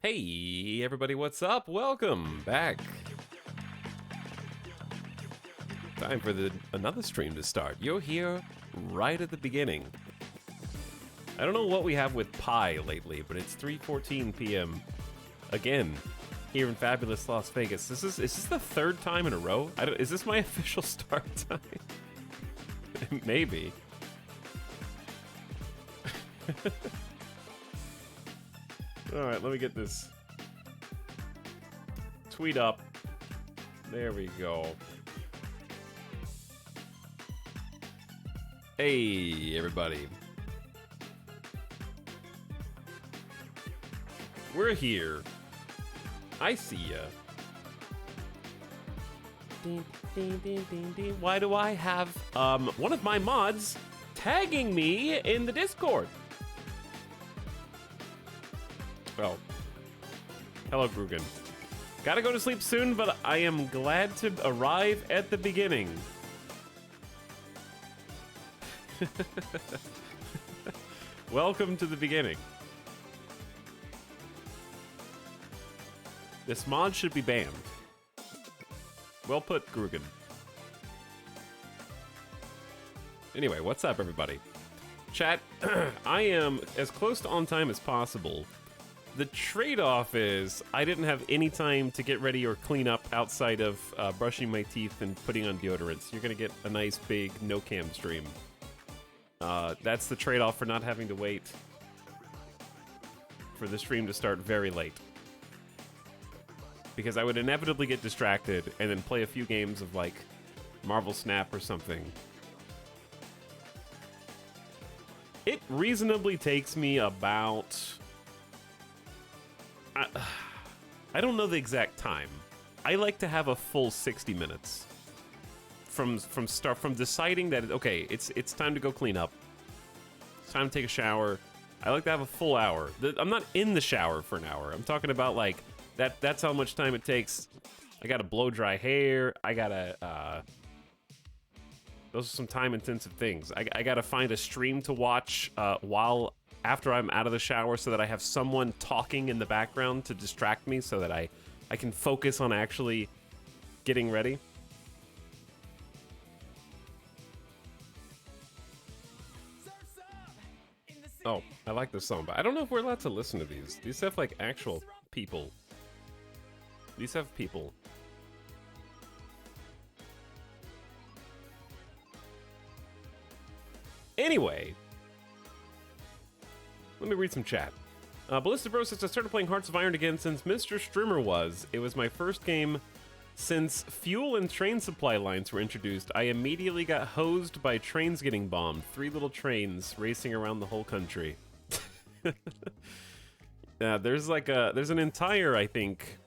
Hey everybody, what's up? Welcome back. Time for another stream to start. You're here right at the beginning. I don't know what we have with Pi lately, but it's 3:14 p.m. again here in fabulous Las Vegas. Is this the third time in a row? Is this my official start time? Maybe. Alright, let me get this tweet up. There we go. Hey, everybody. We're here. I see ya. Ding, ding, ding, ding, ding. Why do I have one of my mods tagging me in the Discord? Oh. Hello, Grugan. Gotta go to sleep soon, but I am glad to arrive at the beginning. Welcome to the beginning. This mod should be banned. Well put, Grugan. Anyway, what's up, everybody? Chat, I am as close to on time as possible. The trade-off is I didn't have any time to get ready or clean up outside of brushing my teeth and putting on deodorant. So you're going to get a nice big no-cam stream. That's the trade-off for not having to wait for the stream to start very late. Because I would inevitably get distracted and then play a few games of, like, Marvel Snap or something. It reasonably takes me about... I don't know the exact time. I like to have a full 60 minutes from deciding that okay, it's time to go clean up. It's time to take a shower. I like to have a full hour. I'm not in the shower for an hour. I'm talking about like that's how much time it takes. I gotta blow dry hair. I gotta those are some time intensive things. I gotta find a stream to watch after I'm out of the shower so that I have someone talking in the background to distract me so that I can focus on actually getting ready. Oh, I like this song, but I don't know if we're allowed to listen to these. These have like actual people. These have people. Anyway. Let me read some chat. Ballista Bro says, I started playing Hearts of Iron again since Mr. Strimmer was. It was my first game since fuel and train supply lines were introduced. I immediately got hosed by trains getting bombed. 3 little trains racing around the whole country. There's an entire, I think,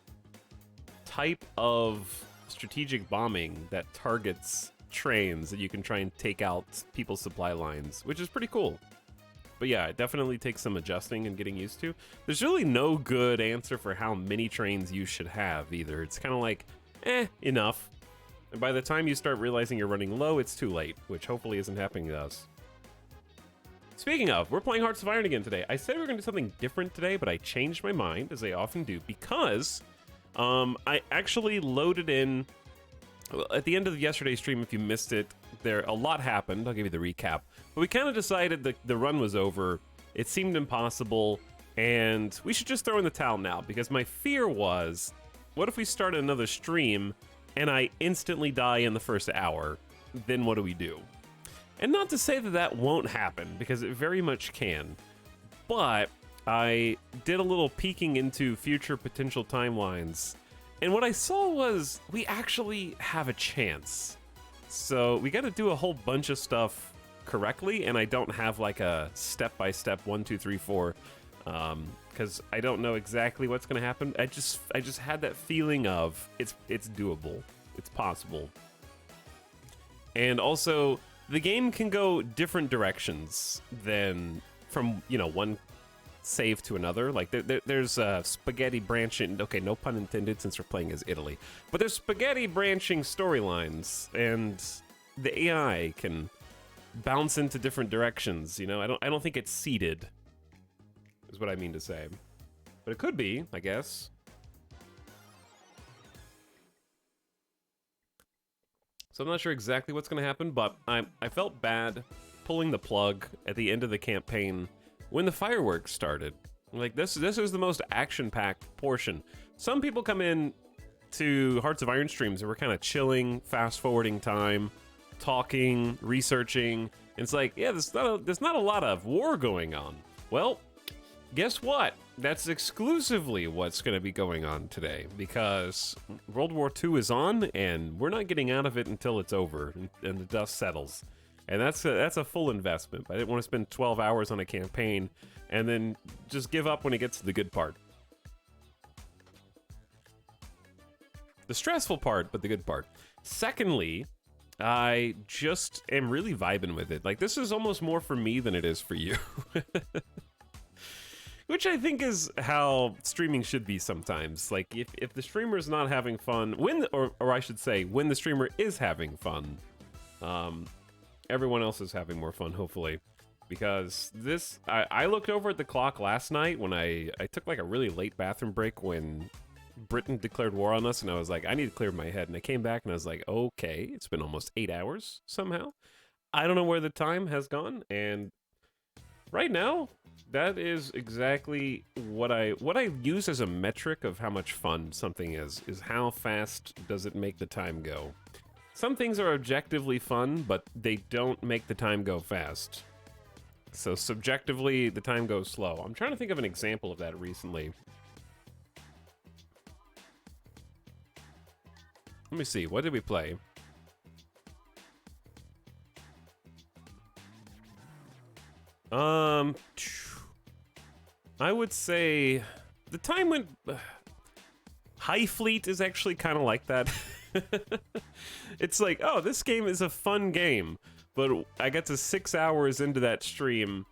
type of strategic bombing that targets trains that you can try and take out people's supply lines, which is pretty cool. But yeah, it definitely takes some adjusting and getting used to. There's really no good answer for how many trains you should have either. It's kind of like, enough. And by the time you start realizing you're running low, it's too late, which hopefully isn't happening to us. Speaking of, we're playing Hearts of Iron again today. I said we were going to do something different today, but I changed my mind, as I often do, because I actually loaded in... Well, at the end of yesterday's stream, if you missed it, a lot happened. I'll give you the recap. But we kind of decided that the run was over. It seemed impossible, and we should just throw in the towel now, because my fear was, what if we start another stream, and I instantly die in the first hour? Then what do we do? And not to say that that won't happen, because it very much can. But I did a little peeking into future potential timelines, and what I saw was we actually have a chance. So we got to do a whole bunch of stuff correctly, and I don't have like a step-by-step 1, 2, 3, 4, because I don't know exactly what's going to happen. I just had that feeling of it's doable, it's possible, and also the game can go different directions than from one save to another. Like there's spaghetti branching, okay, no pun intended since we're playing as Italy, but there's spaghetti branching storylines, and the AI can bounce into different directions. I don't think it's seeded, is what I mean to say. But it could be, I guess. So I'm not sure exactly what's going to happen, but I felt bad pulling the plug at the end of the campaign when the fireworks started. Like, this is the most action-packed portion. Some people come in to Hearts of Iron streams and we're kind of chilling, fast-forwarding time, talking, researching. It's like, yeah, there's not a lot of war going on. Well, guess what? That's exclusively what's going to be going on today, because World War II is on, and we're not getting out of it until it's over and the dust settles. And that's a full investment. I didn't want to spend 12 hours on a campaign and then just give up when it gets to the good part. The stressful part, but the good part. Secondly, I just am really vibing with it. Like, this is almost more for me than it is for you. Which I think is how streaming should be sometimes. Like, if the streamer's not having fun, or I should say, when the streamer is having fun, everyone else is having more fun, hopefully. Because I looked over at the clock last night when I took like a really late bathroom break when Britain declared war on us, and I was like, I need to clear my head. And I came back and I was like, okay, it's been almost 8 hours somehow. I don't know where the time has gone, and right now, that is exactly what I use as a metric of how much fun something is how fast does it make the time go. Some things are objectively fun, but they don't make the time go fast. So subjectively, the time goes slow. I'm trying to think of an example of that recently. Let me see, what did we play? I would say the time went... High Fleet is actually kind of like that. It's like, oh, this game is a fun game. But I got to 6 hours into that stream,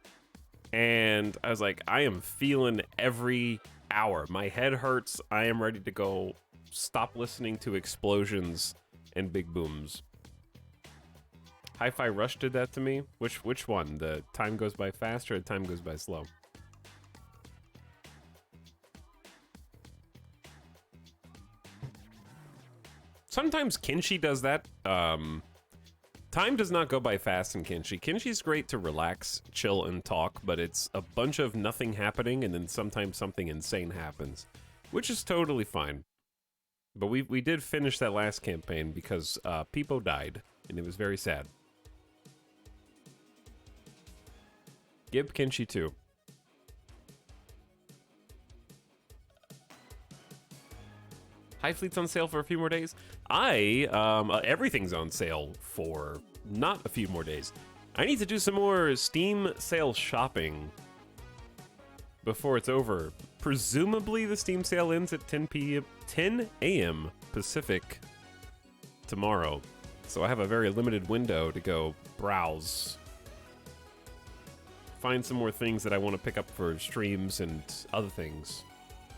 and I was like, I am feeling every hour. My head hurts. I am ready to go stop listening to explosions and big booms. Hi-Fi Rush did that to me. Which one? The time goes by fast or the time goes by slow? Sometimes Kinshi does that. Time does not go by fast in Kinshi. Kinshi's great to relax, chill, and talk, but it's a bunch of nothing happening, and then sometimes something insane happens, which is totally fine. But we did finish that last campaign because Peepo died, and it was very sad. Gib Kinshi 2. High Fleet's on sale for a few more days. Everything's on sale for not a few more days. I need to do some more Steam sale shopping before it's over. Presumably the Steam sale ends at 10 a.m. Pacific tomorrow. So I have a very limited window to go browse. Find some more things that I want to pick up for streams and other things.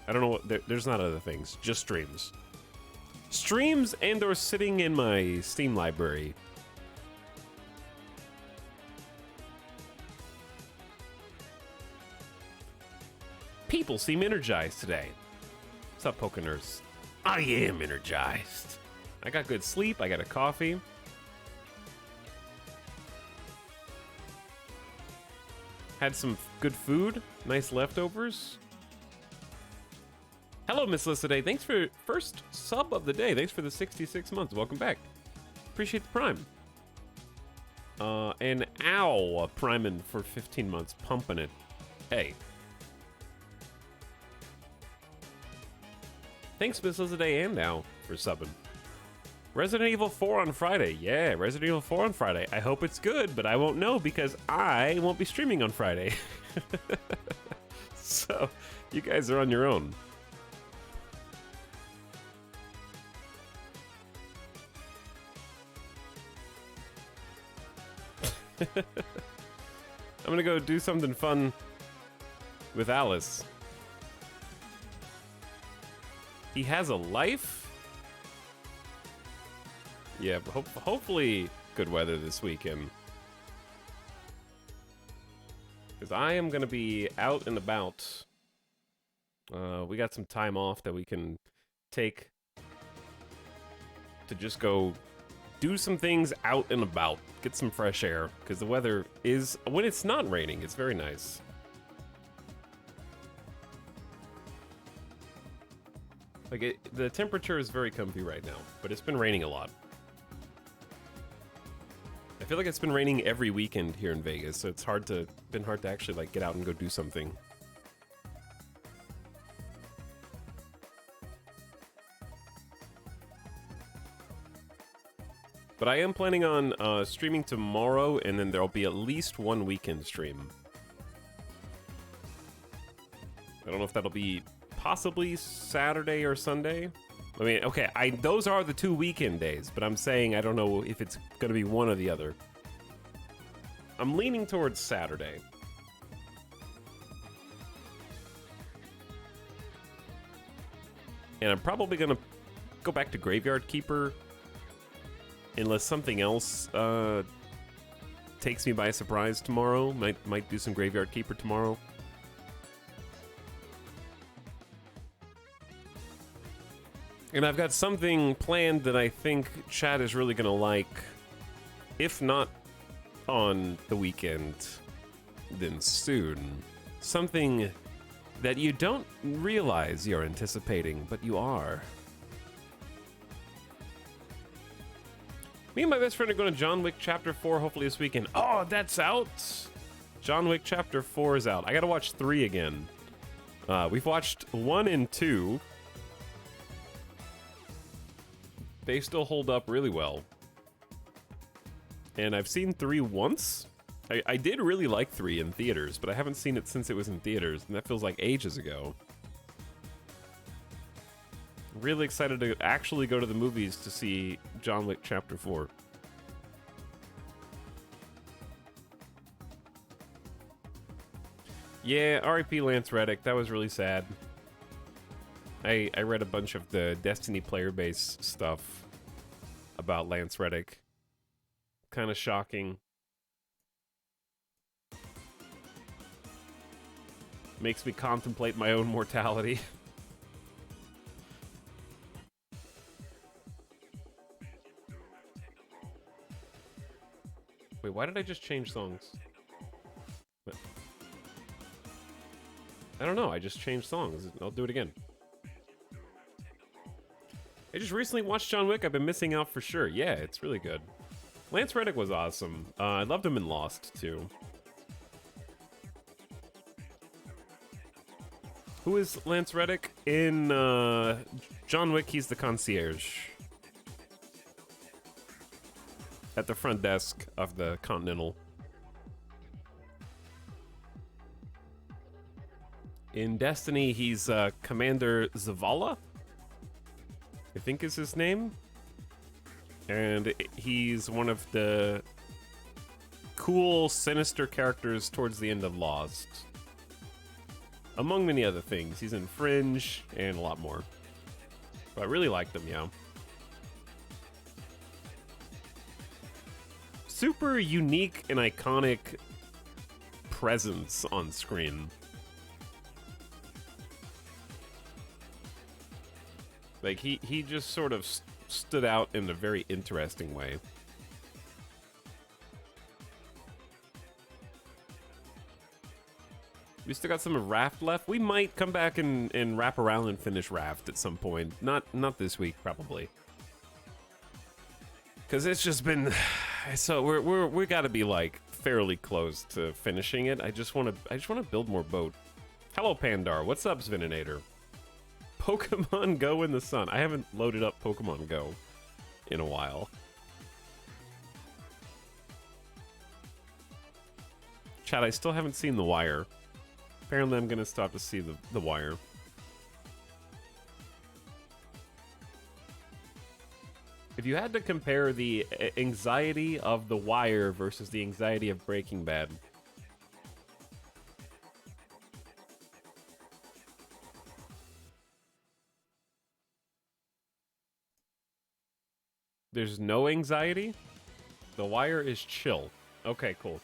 I don't know what, there's not other things, just streams. Streams and or sitting in my Steam library. People seem energized today. What's up, Pokeners? I am energized. I got good sleep, I got a coffee. Had some good food, nice leftovers. Hello, Miss Lissaday. Thanks for first sub of the day. Thanks for the 66 months. Welcome back. Appreciate the prime. And ow, priming for 15 months. Pumping it. Hey. Thanks, Miss Lissaday and Ow for subbing. Resident Evil 4 on Friday. Yeah, Resident Evil 4 on Friday. I hope it's good, but I won't know because I won't be streaming on Friday. So, you guys are on your own. I'm gonna go do something fun with Alice. He has a life? Yeah, but hopefully good weather this weekend. Because I am gonna be out and about We got some time off that we can take to just go do some things out and about, get some fresh air, because the weather is, when it's not raining, it's very nice. Like, the temperature is very comfy right now, but it's been raining a lot. I feel like it's been raining every weekend here in Vegas, so it's been hard to actually like get out and go do something. But I am planning on streaming tomorrow, and then there'll be at least one weekend stream. I don't know if that'll be possibly Saturday or Sunday. I mean, okay, those are the 2 weekend days, but I'm saying I don't know if it's going to be one or the other. I'm leaning towards Saturday. And I'm probably going to go back to Graveyard Keeper unless something else takes me by surprise tomorrow. Might do some Graveyard Keeper tomorrow. And I've got something planned that I think chat is really gonna like. If not on the weekend, then soon. Something that you don't realize you're anticipating, but you are. Me and my best friend are going to John Wick Chapter 4 hopefully this weekend. Oh, that's out? John Wick Chapter 4 is out. I gotta watch 3 again. We've watched 1 and 2. They still hold up really well. And I've seen 3 once. I did really like 3 in theaters, but I haven't seen it since it was in theaters, and that feels like ages ago. Really excited to actually go to the movies to see John Wick Chapter 4. Yeah, R.I.P. Lance Reddick. That was really sad. I read a bunch of the Destiny player base stuff about Lance Reddick. Kind of shocking. Makes me contemplate my own mortality. Wait, why did I just change songs? I don't know, I just changed songs. I'll do it again. I just recently watched John Wick. I've been missing out for sure. Yeah, it's really good. Lance Reddick was awesome. I loved him in Lost, too. Who is Lance Reddick? In John Wick, he's the concierge. At the front desk of the Continental. In Destiny, he's Commander Zavala, I think is his name. And he's one of the cool, sinister characters towards the end of Lost. Among many other things. He's in Fringe and a lot more. But I really liked him, yeah. Super unique and iconic presence on screen. Like, he just sort of stood out in a very interesting way. We still got some of Raft left. We might come back and wrap around and finish Raft at some point. Not this week, probably. Because it's just been... So we got to be, like, fairly close to finishing it. I just want to build more boat. Hello, Pandar. What's up, Sveninator? Pokemon Go in the sun. I haven't loaded up Pokemon Go in a while. Chat, I still haven't seen The Wire. Apparently I'm gonna stop to see the Wire. If you had to compare the anxiety of The Wire versus the anxiety of Breaking Bad, there's no anxiety? The Wire is chill. Okay, cool.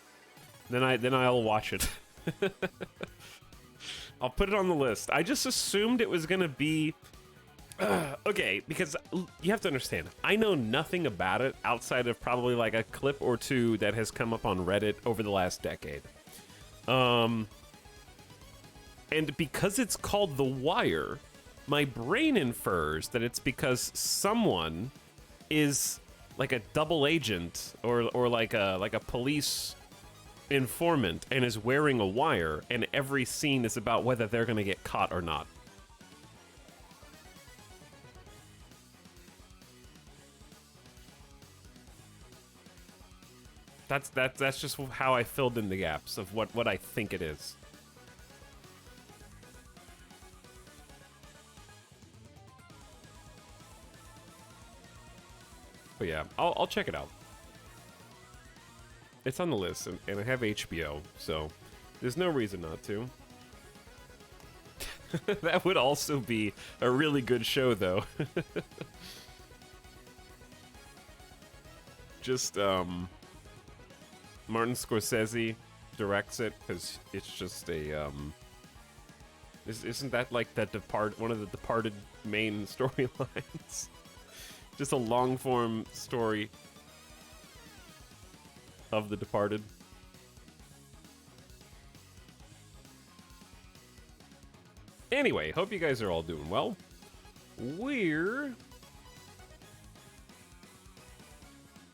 Then I'll watch it. I'll put it on the list. I just assumed it was gonna be okay, because you have to understand, I know nothing about it outside of probably like a clip or two that has come up on Reddit over the last decade. And because it's called The Wire, my brain infers that it's because someone is like a double agent or like a police informant and is wearing a wire, and every scene is about whether they're gonna get caught or not. That's just how I filled in the gaps of what I think it is. But yeah, I'll check it out. It's on the list, and I have HBO, so there's no reason not to. That would also be a really good show, though. Just, Martin Scorsese directs it, because it's just a, isn't that like one of the Departed main storylines? Just a long-form story of The Departed. Anyway, hope you guys are all doing well. We're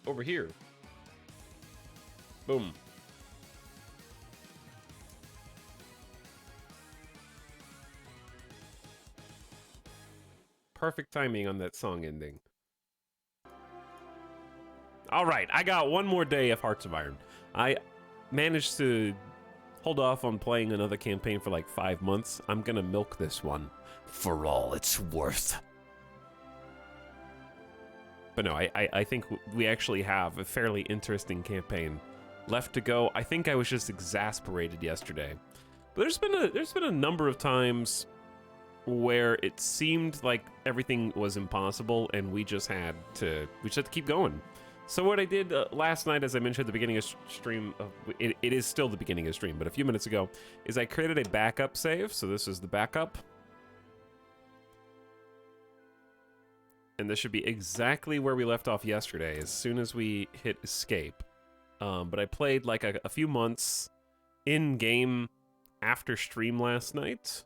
over here. Boom. Perfect timing on that song ending. All right, I got one more day of Hearts of Iron. I managed to hold off on playing another campaign for like 5 months. I'm gonna milk this one for all it's worth. But no, I think we actually have a fairly interesting campaign left to go. I think I was just exasperated yesterday. But there's been a number of times where it seemed like everything was impossible and we just had to keep going. So what I did last night, as I mentioned at the beginning of stream, it is still the beginning of stream, but a few minutes ago, is I created a backup save. So this is the backup. And this should be exactly where we left off yesterday, as soon as we hit escape. But I played like a few months in-game after stream last night,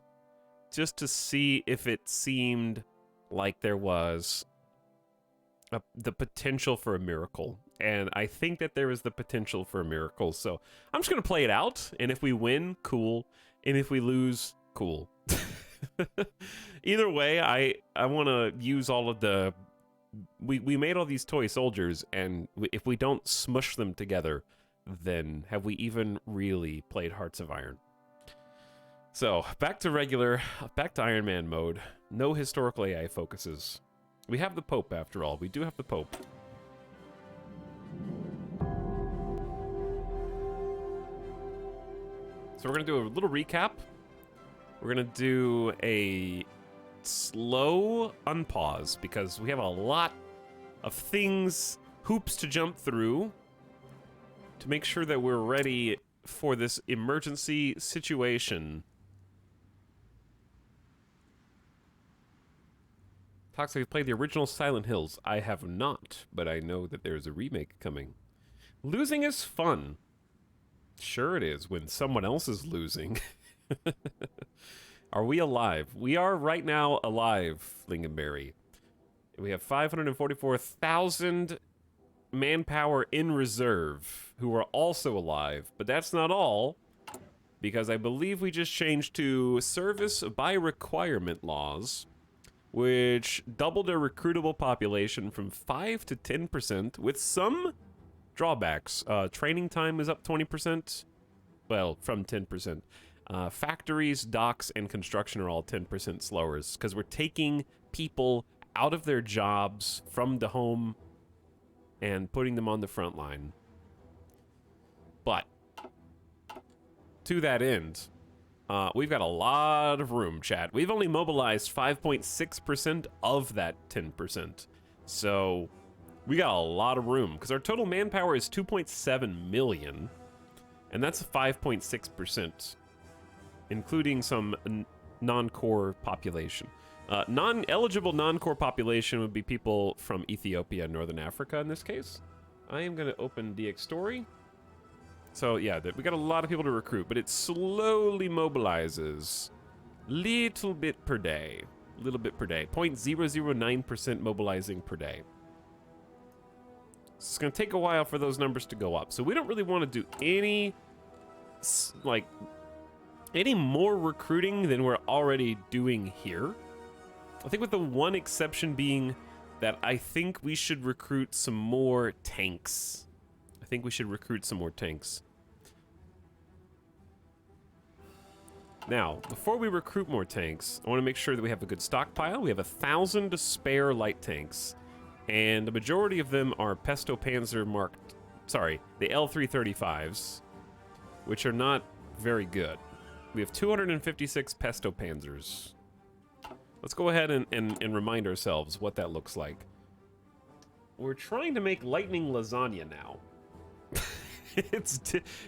just to see if it seemed like there was the potential for a miracle. And I think that there is the potential for a miracle. So I'm just going to play it out. And if we win, cool. And if we lose, cool. Either way, I want to use all of the... We made all these toy soldiers, and if we don't smush them together, then have we even really played Hearts of Iron? So, back to Iron Man mode. No historical AI focuses. We have the Pope, after all. We do have the Pope. So we're going to do a little recap. We're going to do a slow unpause, because we have a lot of things, hoops to jump through, to make sure that we're ready for this emergency situation. Toxic, have you played the original Silent Hills? I have not, but I know that there's a remake coming. Losing is fun. Sure it is, when someone else is losing. Are we alive? We are right now alive, Lingonberry. We have 544,000 manpower in reserve who are also alive, but that's not all, because I believe we just changed to service by requirement laws, which doubled our recruitable population from 5 to 10%, with some drawbacks. Training time is up 20%, well, from 10%. Factories, docks, and construction are all 10% slower, because we're taking people out of their jobs from the home and putting them on the front line. But to that end, we've got a lot of room, chat. We've only mobilized 5.6% of that 10%. So we got a lot of room, because our total manpower is 2.7 million, and that's 5.6%. including some non-core population. Non-eligible non-core population would be people from Ethiopia and Northern Africa in this case. I am going to open DX Story. So yeah, we got a lot of people to recruit, but it slowly mobilizes little bit per day. Little bit per day. 0.009% mobilizing per day. So it's going to take a while for those numbers to go up. So we don't really want to do any, like, any more recruiting than we're already doing here. I think with the one exception being that I think we should recruit some more tanks. I think we should recruit some more tanks. Now, before we recruit more tanks, I want to make sure that we have a good stockpile. We have 1,000 spare light tanks, and the majority of them are Pesto Panzer marked, sorry, the L335s, which are not very good. We have 256 Pesto Panzers. Let's go ahead and remind ourselves what that looks like. We're trying to make lightning lasagna now.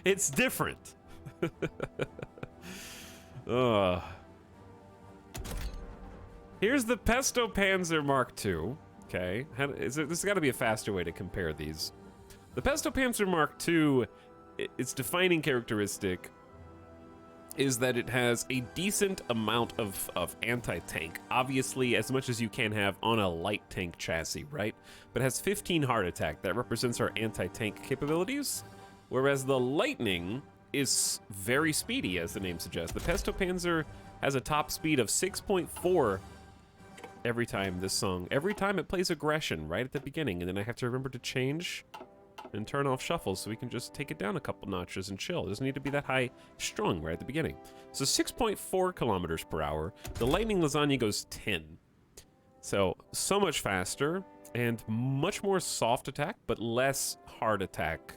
It's different. Here's the Pesto Panzer Mark II. Okay, there's got to be a faster way to compare these. The Pesto Panzer Mark II, its defining characteristic is that it has a decent amount of anti-tank. Obviously, as much as you can have on a light tank chassis, right? But it has 15 hard attack. That represents our anti-tank capabilities. Whereas the Lightning is very speedy, as the name suggests. The Pesto Panzer has a top speed of 6.4 every time every time it plays aggression right at the beginning, and then I have to remember to change and turn off shuffle so we can just take it down a couple notches and chill. It doesn't need to be that high strung right at the beginning. So 6.4 kilometers per hour. The Lightning Lasagna goes 10. So much faster and much more soft attack, but less hard attack.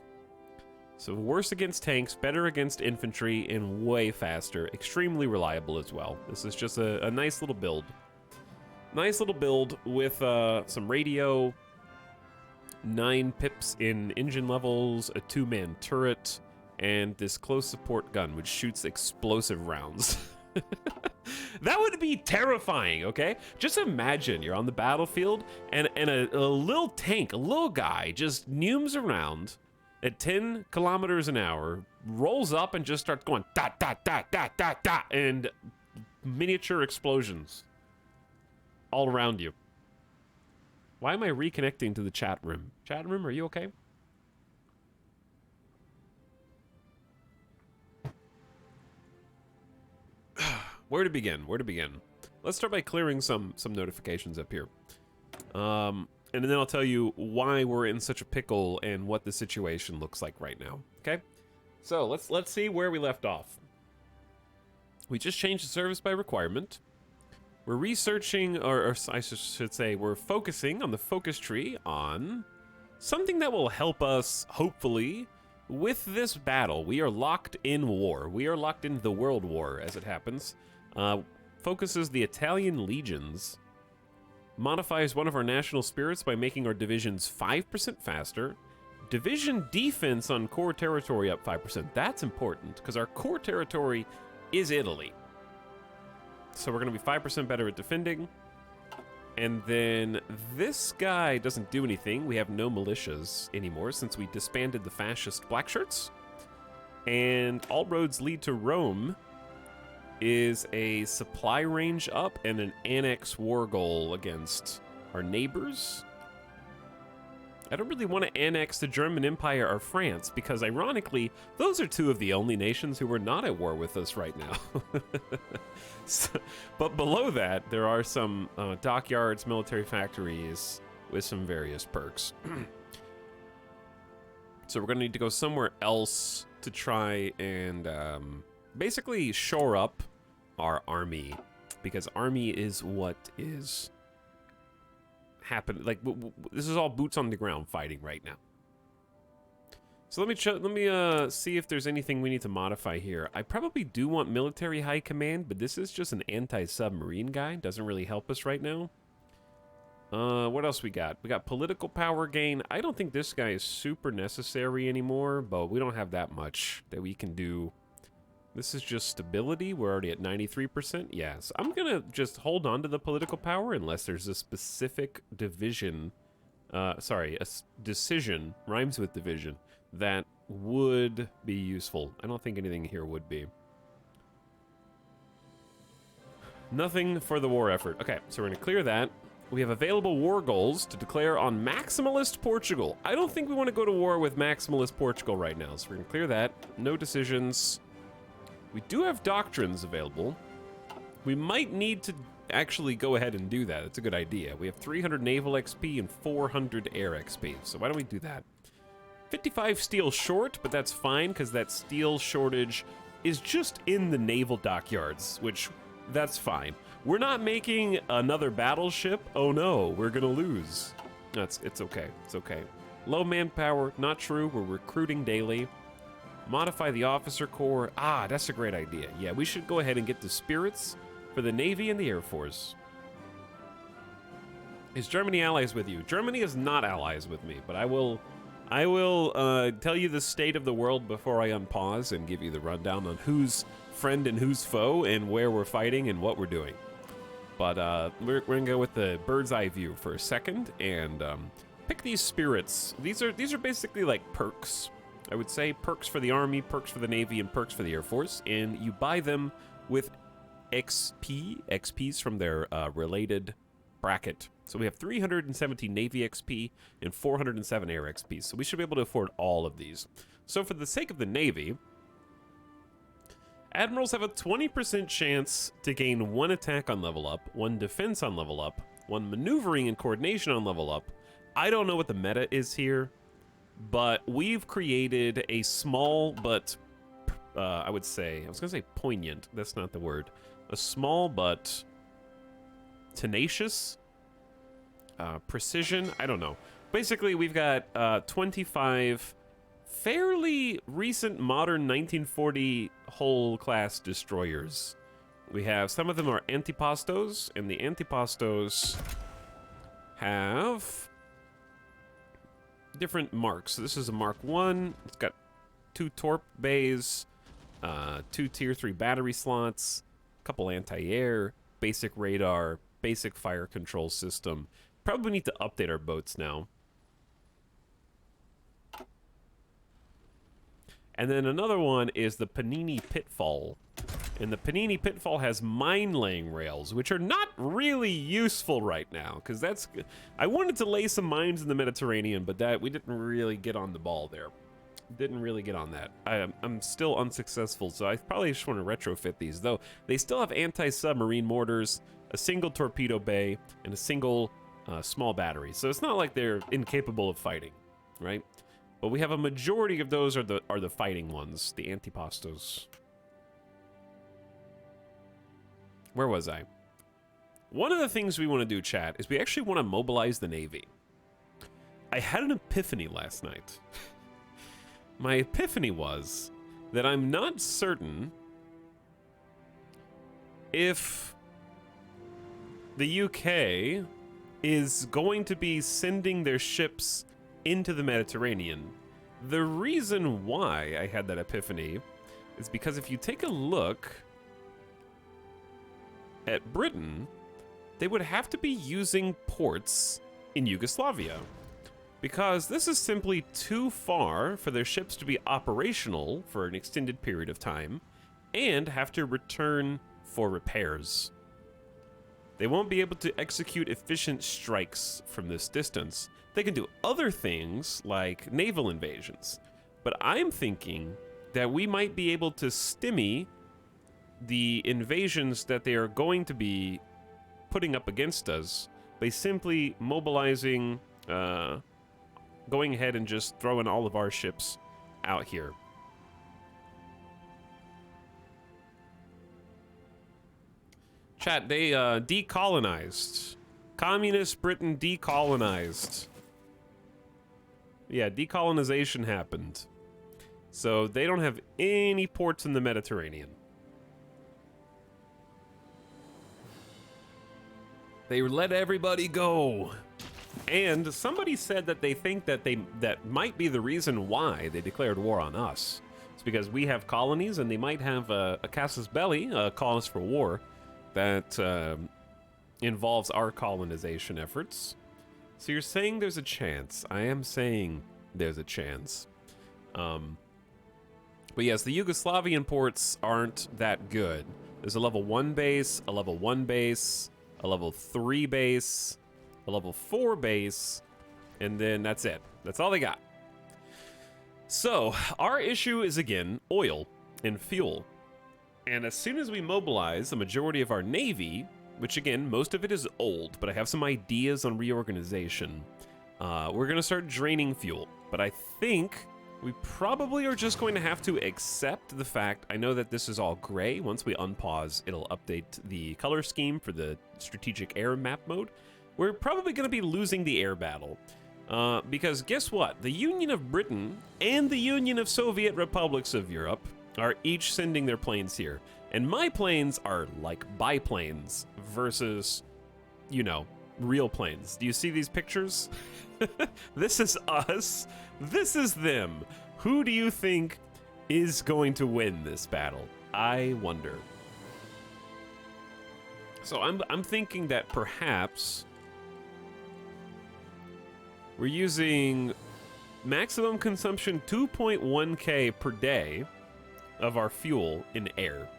So worse against tanks, better against infantry, and way faster. Extremely reliable as well. This is just a nice little build. Nice little build with some radio, 9 pips in engine levels, a 2-man turret, and this close support gun, which shoots explosive rounds. That would be terrifying, okay? Just imagine you're on the battlefield, and a little tank, a little guy, just neumes around at 10 kilometers an hour, rolls up and just starts going dot, dot, dot, dot, dot, dot, and miniature explosions all around you. Why am I reconnecting to the chat room? Chat room, are you okay? Where to begin? Where to begin? Let's start by clearing some notifications up here. And then I'll tell you why we're in such a pickle and what the situation looks like right now. Okay? So let's see where we left off. We just changed the service by requirement. We're researching, or I should say, we're focusing on the focus tree on something that will help us, hopefully, with this battle. We are locked in war. We are locked in the World War, as it happens. Focuses the Italian legions. Modifies one of our national spirits by making our divisions 5% faster. Division defense on core territory up 5%. That's important, because our core territory is Italy. So we're going to be 5% better at defending. And then this guy doesn't do anything. We have no militias anymore since we disbanded the fascist black shirts. And all roads lead to Rome is a supply range up and an annex war goal against our neighbors. I don't really want to annex the German Empire or France because, ironically, those are two of the only nations who are not at war with us right now. But below that, there are some dockyards, military factories with some various perks. So we're going to need to go somewhere else to try and basically shore up our army, because army is what is happening. Like, this is all boots on the ground fighting right now. So let me see if there's anything we need to modify here. I probably do want military high command, but this is just an anti-submarine guy. Doesn't really help us right now. What else we got? We got political power gain. I don't think this guy is super necessary anymore, but we don't have that much that we can do This is just stability. We're already at 93%. Yes, I'm gonna just hold on to the political power unless there's a specific division. Decision rhymes with division that would be useful. I don't think anything here would be. Nothing for the war effort. Okay, so we're gonna clear that. We have available war goals to declare on maximalist Portugal. I don't think we want to go to war with maximalist Portugal right now, so we're gonna clear that. No decisions. We do have doctrines available. We might need to actually go ahead and do that. It's a good idea. We have 300 naval XP and 400 air XP, so why don't we do that? 55 steel short, but that's fine because that steel shortage is just in the naval dockyards, which that's fine. We're not making another battleship. Oh no, we're gonna lose. It's okay. It's okay. Low manpower, not true. We're recruiting daily. Modify the officer corps. Ah, that's a great idea. Yeah, we should go ahead and get the spirits for the Navy and the Air Force. Is Germany allies with you? Germany is not allies with me, but I will tell you the state of the world before I unpause and give you the rundown on who's friend and who's foe and where we're fighting and what we're doing. But we're gonna go with the bird's eye view for a second and pick these spirits. These are basically like perks. I would say perks for the Army, perks for the Navy, and perks for the Air Force, and you buy them with XPs from their related bracket. So we have 317 Navy XP and 407 Air XP, so we should be able to afford all of these. So for the sake of the Navy, Admirals have a 20% chance to gain 1 attack on level up, 1 defense on level up, 1 maneuvering and coordination on level up. I don't know what the meta is here, but we've created a small but, I was going to say poignant, that's not the word. A small but tenacious, precision, I don't know. Basically, we've got 25 fairly recent modern 1940 hull class destroyers. We have, some of them are antipastos, and the antipastos have different marks. So this is a Mark 1. It's got 2 torp bays, 2 tier 3 battery slots, a couple anti-air, basic radar, basic fire control system. Probably need to update our boats now. And then another one is the Panini Pitfall. And the Panini Pitfall has mine-laying rails, which are not really useful right now, because that's... I wanted to lay some mines in the Mediterranean, but that we didn't really get on the ball there. Didn't really get on that. I'm still unsuccessful, so I probably just want to retrofit these, though. They still have anti-submarine mortars, a single torpedo bay, and a single small battery. So it's not like they're incapable of fighting, right? But we have a majority of those are the fighting ones, the antipastos. Where was I? One of the things we want to do, chat, is we actually want to mobilize the Navy. I had an epiphany last night. My epiphany was that I'm not certain if the UK is going to be sending their ships into the Mediterranean. The reason why I had that epiphany is because if you take a look at Britain, they would have to be using ports in Yugoslavia, because this is simply too far for their ships to be operational for an extended period of time and have to return for repairs. They won't be able to execute efficient strikes from this distance. They can do other things like naval invasions, but I'm thinking that we might be able to stymie the invasions that they are going to be putting up against us by simply mobilizing, going ahead and just throwing all of our ships out here. Chat, they decolonized. Communist Britain decolonized. Yeah, decolonization happened. So they don't have any ports in the Mediterranean. They let everybody go. And somebody said that they think that that might be the reason why they declared war on us. It's because we have colonies and they might have a casus belli, a cause for war, that involves our colonization efforts. So you're saying there's a chance. I am saying there's a chance. But yes, the Yugoslavian ports aren't that good. There's a level 1 base, a level 1 base, a level 3 base, a level 4 base, and then that's it. That's all they got. So, our issue is again oil and fuel. And as soon as we mobilize the majority of our navy, which again, most of it is old, but I have some ideas on reorganization, we're going to start draining fuel. But I think we probably are just going to have to accept the fact, I know that this is all gray. Once we unpause, it'll update the color scheme for the strategic air map mode. We're probably going to be losing the air battle. Because guess what? The Union of Britain and the Union of Soviet Republics of Europe are each sending their planes here. And my planes are like biplanes versus, you know, real planes. Do you see these pictures? This is us. This is them. Who do you think is going to win this battle? I wonder. So I'm thinking that perhaps we're using maximum consumption 2.1k per day of our fuel in air.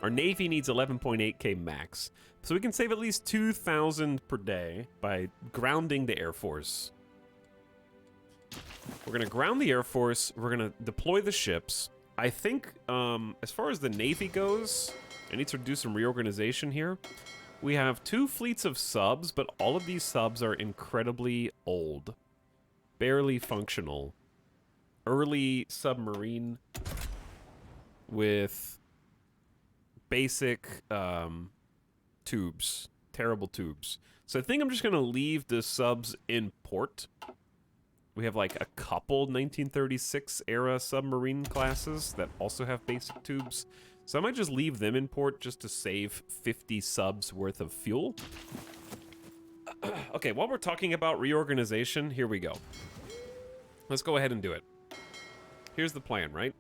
Our Navy needs 11.8k max. So we can save at least 2,000 per day by grounding the Air Force. We're going to ground the Air Force. We're going to deploy the ships. I think as far as the Navy goes, I need to do some reorganization here. We have 2 fleets of subs, but all of these subs are incredibly old. Barely functional. Early submarine with basic tubes. Terrible tubes. So I think I'm just going to leave the subs in port. We have like a couple 1936 era submarine classes that also have basic tubes. So I might just leave them in port just to save 50 subs worth of fuel. Okay, while we're talking about reorganization, here we go. Let's go ahead and do it. Here's the plan, right?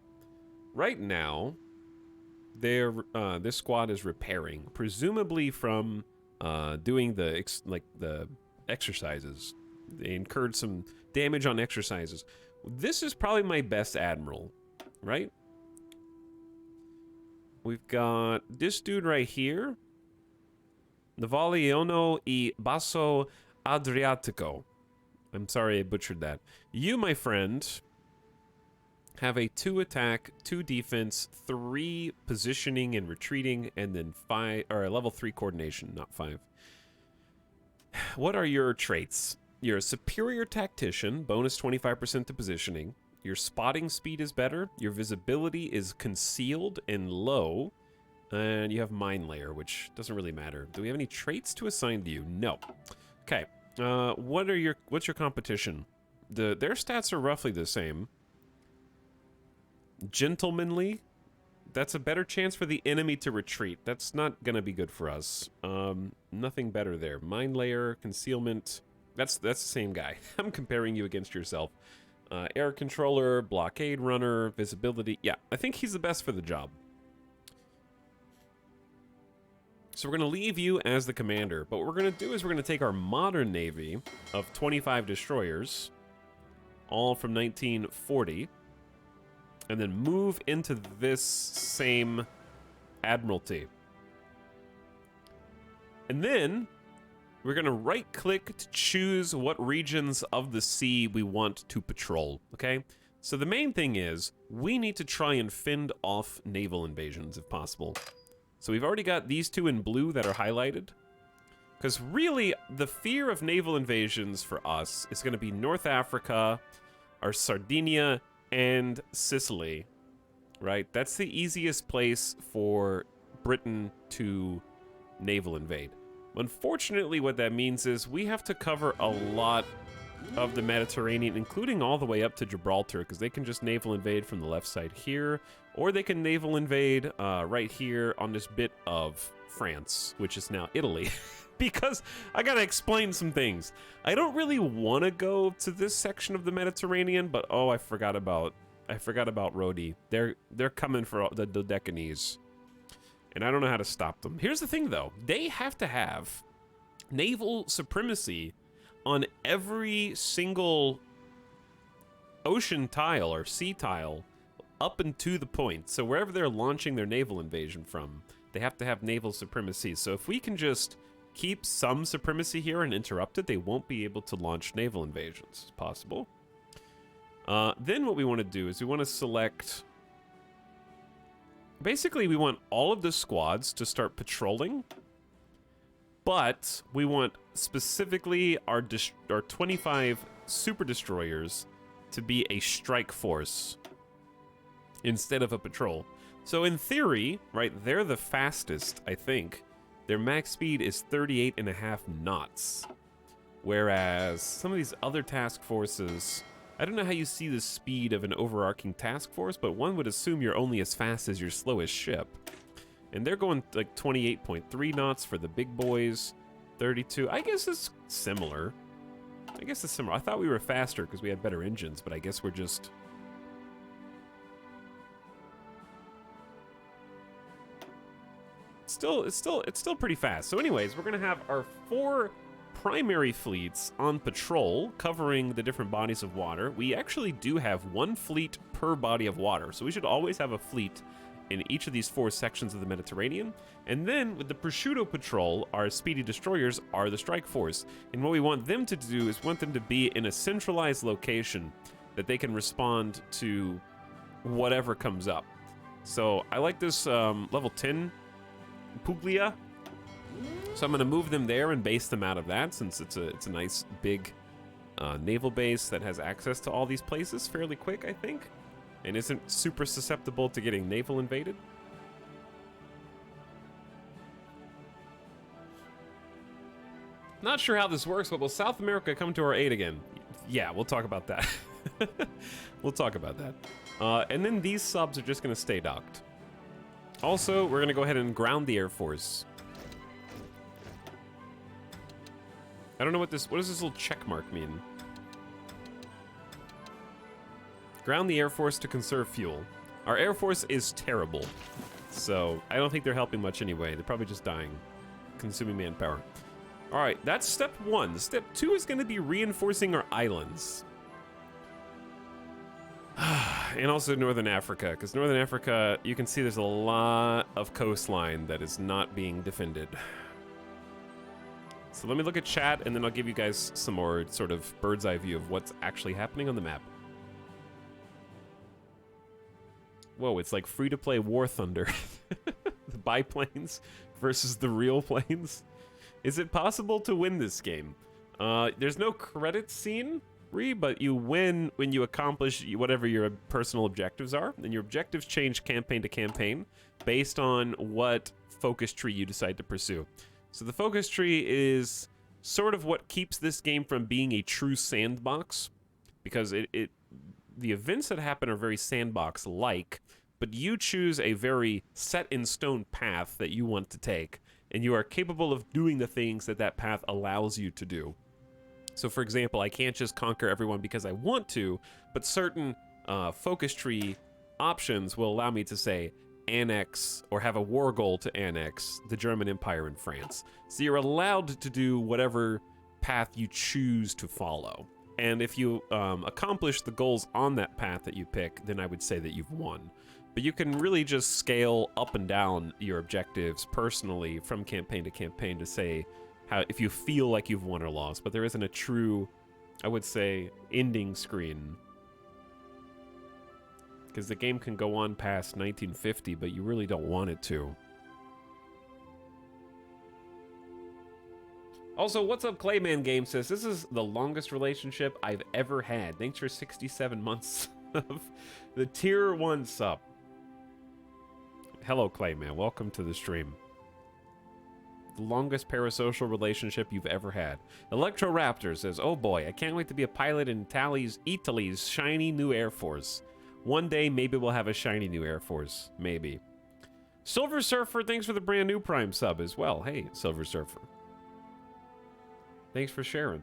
Right now, this squad is repairing, presumably from doing the exercises. They incurred some damage on exercises. This is probably my best admiral, right? We've got this dude right here. Naval e Basso Adriatico. I'm sorry I butchered that. You, my friend, have a 2 attack, 2 defense, 3 positioning and retreating, and then 5 or a level 3 coordination, not 5. What are your traits? You're a superior tactician, bonus 25% to positioning. Your spotting speed is better. Your visibility is concealed and low. And you have mine layer, which doesn't really matter. Do we have any traits to assign to you? No. Okay. What's your competition? Their stats are roughly the same. Gentlemanly. That's a better chance for the enemy to retreat. That's not gonna be good for us. Nothing better there. Mine layer, concealment. That's the same guy. I'm comparing you against yourself. Air controller, blockade runner, visibility. Yeah, I think he's the best for the job. So we're going to leave you as the commander. But what we're going to do is we're going to take our modern navy of 25 destroyers, all from 1940, and then move into this same admiralty. And then we're going to right-click to choose what regions of the sea we want to patrol, okay? So the main thing is we need to try and fend off naval invasions if possible. So we've already got these 2 in blue that are highlighted. Because really, the fear of naval invasions for us is going to be North Africa, or Sardinia, and Sicily, right? That's the easiest place for Britain to naval invade. Unfortunately, what that means is we have to cover a lot of the Mediterranean, including all the way up to Gibraltar, because they can just naval invade from the left side here, or they can naval invade right here on this bit of France, which is now Italy. Because I gotta explain some things. I don't really want to go to this section of the Mediterranean, but oh, I forgot about I forgot about Rhodey. They're coming for the Dodecanese. And I don't know how to stop them. Here's the thing, though. They have to have naval supremacy on every single ocean tile or sea tile up and to the point. So wherever they're launching their naval invasion from, they have to have naval supremacy. So if we can just keep some supremacy here and interrupt it, they won't be able to launch naval invasions. It's possible. Then what we want to do is we want to select... Basically, we want all of the squads to start patrolling, but we want specifically our 25 super destroyers to be a strike force instead of a patrol. So in theory, right, they're the fastest, I think. Their max speed is 38.5 knots, whereas some of these other task forces... I don't know how you see the speed of an overarching task force, but one would assume you're only as fast as your slowest ship. And they're going like 28.3 knots for the big boys, 32. I guess it's similar. I thought we were faster because we had better engines, but I guess we're just... It's still pretty fast. So anyways, we're going to have our 4 primary fleets on patrol covering the different bodies of water. We actually do have 1 fleet per body of water, so we should always have a fleet in each of these 4 sections of the Mediterranean. And then with the prosciutto patrol, our speedy destroyers are the strike force, and what we want them to do is want them to be in a centralized location that they can respond to whatever comes up. So I like this level 10 Puglia. So I'm going to move them there and base them out of that, since it's a nice big naval base that has access to all these places fairly quick, I think, and isn't super susceptible to getting naval invaded. Not sure how this works, but will South America come to our aid again? Yeah, we'll talk about that. We'll talk about that. And then these subs are just going to stay docked. Also, we're going to go ahead and ground the Air Force. I don't know what does this little check mark mean? Ground the Air Force to conserve fuel. Our Air Force is terrible, so I don't think they're helping much anyway. They're probably just dying, consuming manpower. All right, that's step 1. Step 2 is going to be reinforcing our islands. And also Northern Africa, because Northern Africa, you can see there's a lot of coastline that is not being defended. So let me look at chat, and then I'll give you guys some more sort of bird's eye view of what's actually happening on the map. Whoa, it's like free-to-play War Thunder. The biplanes versus the real planes. Is it possible to win this game? There's no credit scene, but you win when you accomplish whatever your personal objectives are, and your objectives change campaign to campaign based on what focus tree you decide to pursue. So the focus tree is sort of what keeps this game from being a true sandbox, because the events that happen are very sandbox-like, but you choose a very set-in-stone path that you want to take, and you are capable of doing the things that that path allows you to do. So for example, I can't just conquer everyone because I want to, but certain focus tree options will allow me to say, annex or have a war goal to annex the German Empire in France. So you're allowed to do whatever path you choose to follow. And if you accomplish the goals on that path that you pick, then I would say that you've won. But you can really just scale up and down your objectives personally from campaign to campaign to say how if you feel like you've won or lost. But there isn't a true, I would say, ending screen. Because the game can go on past 1950, but you really don't want it to. Also, what's up, Clayman Game says, this is the longest relationship I've ever had. Thanks for 67 months of the tier 1 sub. Hello, Clayman. Welcome to the stream. The longest parasocial relationship you've ever had. Electro Raptor says, oh boy, I can't wait to be a pilot in Italy's shiny new Air Force. One day, maybe we'll have a shiny new Air Force. Maybe. Silver Surfer, thanks for the brand new Prime sub as well. Hey, Silver Surfer. Thanks for sharing.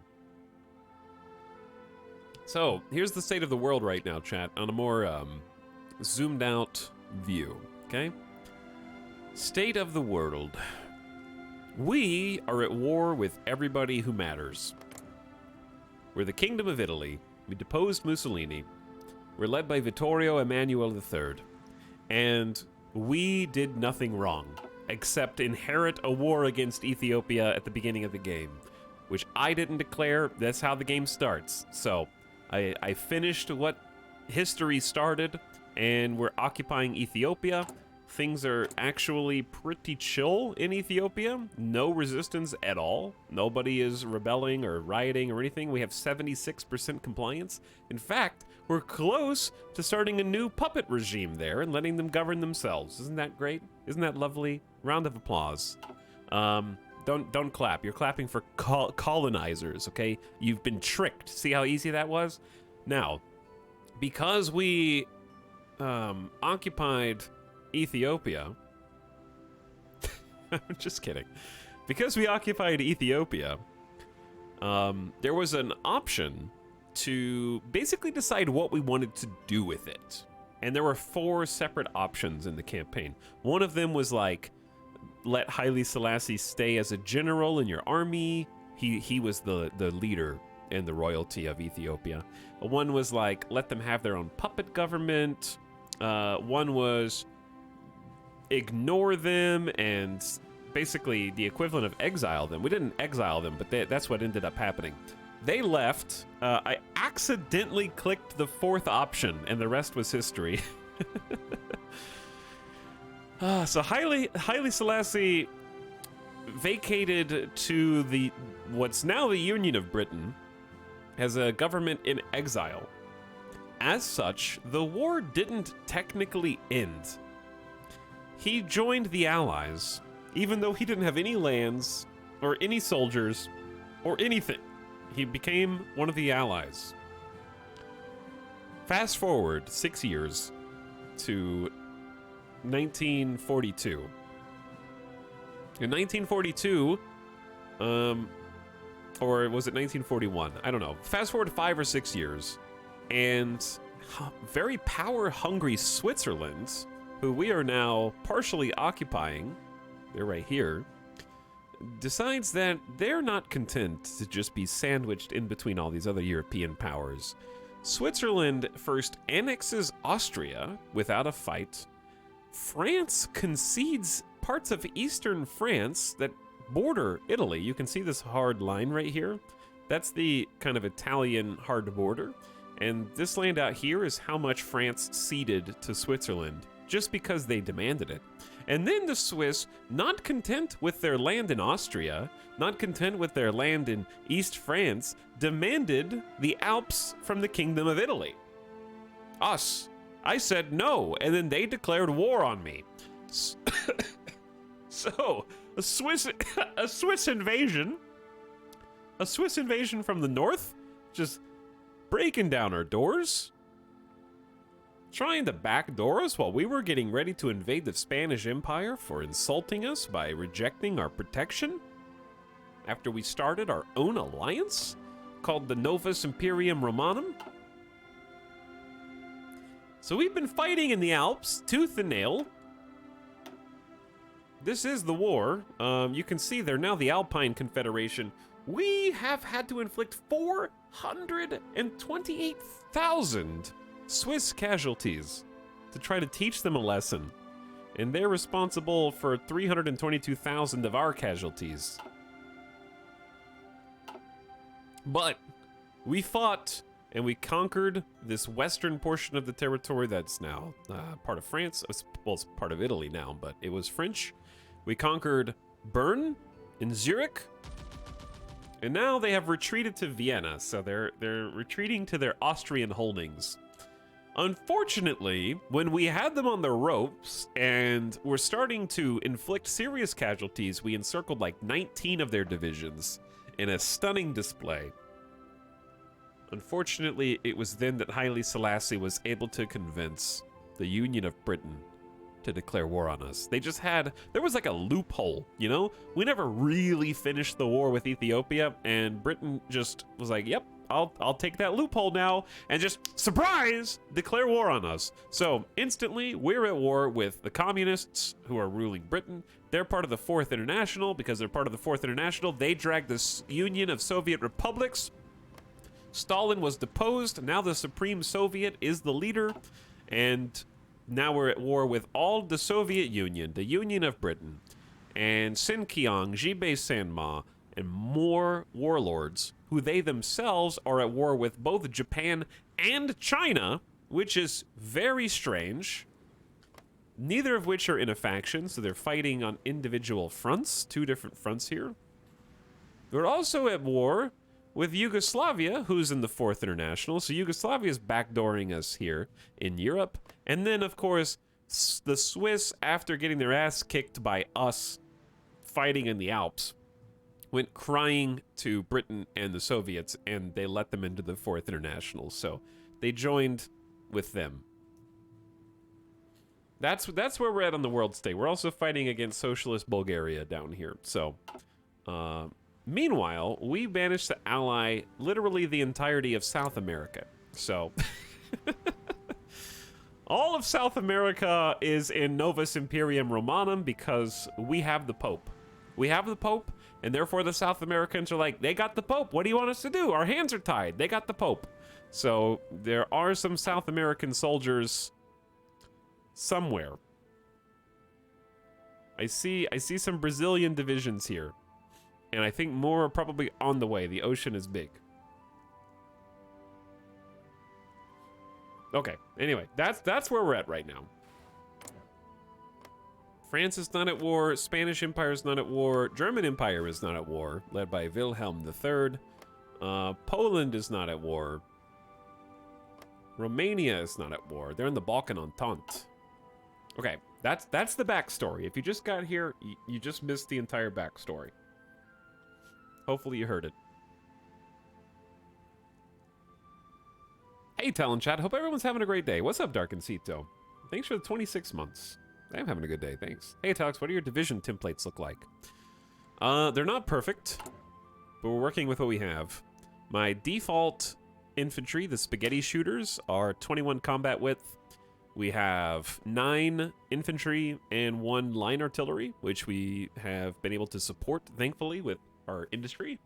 So, here's the state of the world right now, chat, on a more zoomed out view, okay? State of the world. We are at war with everybody who matters. We're the Kingdom of Italy. We deposed Mussolini. We're led by Vittorio Emanuele III. And we did nothing wrong, except inherit a war against Ethiopia at the beginning of the game, which I didn't declare. That's how the game starts. So, I finished what history started, and we're occupying Ethiopia. Things are actually pretty chill in Ethiopia. No resistance at all. Nobody is rebelling or rioting or anything. We have 76% compliance. In fact, we're close to starting a new puppet regime there and letting them govern themselves. Isn't that great? Isn't that lovely? Round of applause. Don't clap. You're clapping for colonizers, okay? You've been tricked. See how easy that was? Now, because we occupied Ethiopia. I'm just kidding. Because we occupied Ethiopia, there was an option to basically decide what we wanted to do with it. And there were 4 separate options in the campaign. One of them was like, let Haile Selassie stay as a general in your army. He was the leader and the royalty of Ethiopia. One was like, let them have their own puppet government. One was ignore them and basically the equivalent of exile them. We didn't exile them, but that's what ended up happening. They left. I accidentally clicked the 4th option, and the rest was history. So Haile Selassie vacated to what's now the Union of Britain as a government in exile. As such, the war didn't technically end. He joined the Allies, even though he didn't have any lands, or any soldiers, or anything. He became one of the Allies. Fast forward 6 years to 1942. In 1942, or was it 1941? I don't know. Fast forward 5 or 6 years, and very power-hungry Switzerland, who we are now partially occupying, they're right here, decides that they're not content to just be sandwiched in between all these other European powers. Switzerland first annexes Austria without a fight. France concedes parts of eastern France that border Italy. You can see this hard line right here. That's the kind of Italian hard border. And this land out here is how much France ceded to Switzerland, just because they demanded it. And then the Swiss, not content with their land in Austria, not content with their land in East France, demanded the Alps from the Kingdom of Italy. Us. I said no, and then they declared war on me. So, a Swiss invasion from the north, just breaking down our doors, trying to backdoor us while we were getting ready to invade the Spanish Empire for insulting us by rejecting our protection after we started our own alliance called the Novus Imperium Romanum. So we've been fighting in the Alps, tooth and nail. This is the war. You can see they're now the Alpine Confederation. We have had to inflict 428,000 Swiss casualties to try to teach them a lesson. And they're responsible for 322,000 of our casualties. But we fought and we conquered this western portion of the territory that's now part of France. Well, it's part of Italy now, but it was French. We conquered Bern and Zurich. And now they have retreated to Vienna, so they're retreating to their Austrian holdings. Unfortunately, when we had them on the ropes and were starting to inflict serious casualties, we encircled like 19 of their divisions in a stunning display. Unfortunately, it was then that Haile Selassie was able to convince the Union of Britain to declare war on us. There was like a loophole, you know? We never really finished the war with Ethiopia, and Britain just was like, yep, I'll take that loophole now and just surprise declare war on us. So instantly we're at war with the communists who are ruling Britain. They're part of the Fourth International. Because they're part of the Fourth International, they dragged the Union of Soviet Republics. Stalin was deposed. Now the Supreme Soviet is the leader, and now we're at war with all the Soviet Union, the Union of Britain, and Sinkiang, Jibei Sanma, and more warlords who they themselves are at war with both Japan and China, which is very strange. Neither of which are in a faction, so they're fighting on individual fronts, 2 different fronts here. We're also at war with Yugoslavia, who's in the Fourth International, so Yugoslavia is backdooring us here in Europe. And then, of course, the Swiss, after getting their ass kicked by us fighting in the Alps, went crying to Britain and the Soviets, and they let them into the Fourth International. So they joined with them. That's where we're at on the world stage. We're also fighting against socialist Bulgaria down here. So, meanwhile, we managed to ally literally the entirety of South America. So, all of South America is in Novus Imperium Romanum because we have the Pope. We have the Pope, and therefore the South Americans are like, they got the Pope. What do you want us to do? Our hands are tied. They got the Pope. So there are some South American soldiers somewhere. I see some Brazilian divisions here. And I think more are probably on the way. The ocean is big. Okay, anyway, that's where we're at right now. France is not at war, Spanish Empire is not at war, German Empire is not at war, led by Wilhelm III. Poland is not at war. Romania is not at war. They're in the Balkan Entente. Okay, that's the backstory. If you just got here, you just missed the entire backstory. Hopefully you heard it. Hey, Talon Chat. Hope everyone's having a great day. What's up, Darkencito? Thanks for the 26 months. I'm having a good day, thanks. Hey, Talix, what do your division templates look like? They're not perfect, but we're working with what we have. My default infantry, the spaghetti shooters, are 21 combat width. We have 9 infantry and 1 line artillery, which we have been able to support, thankfully, with our industry.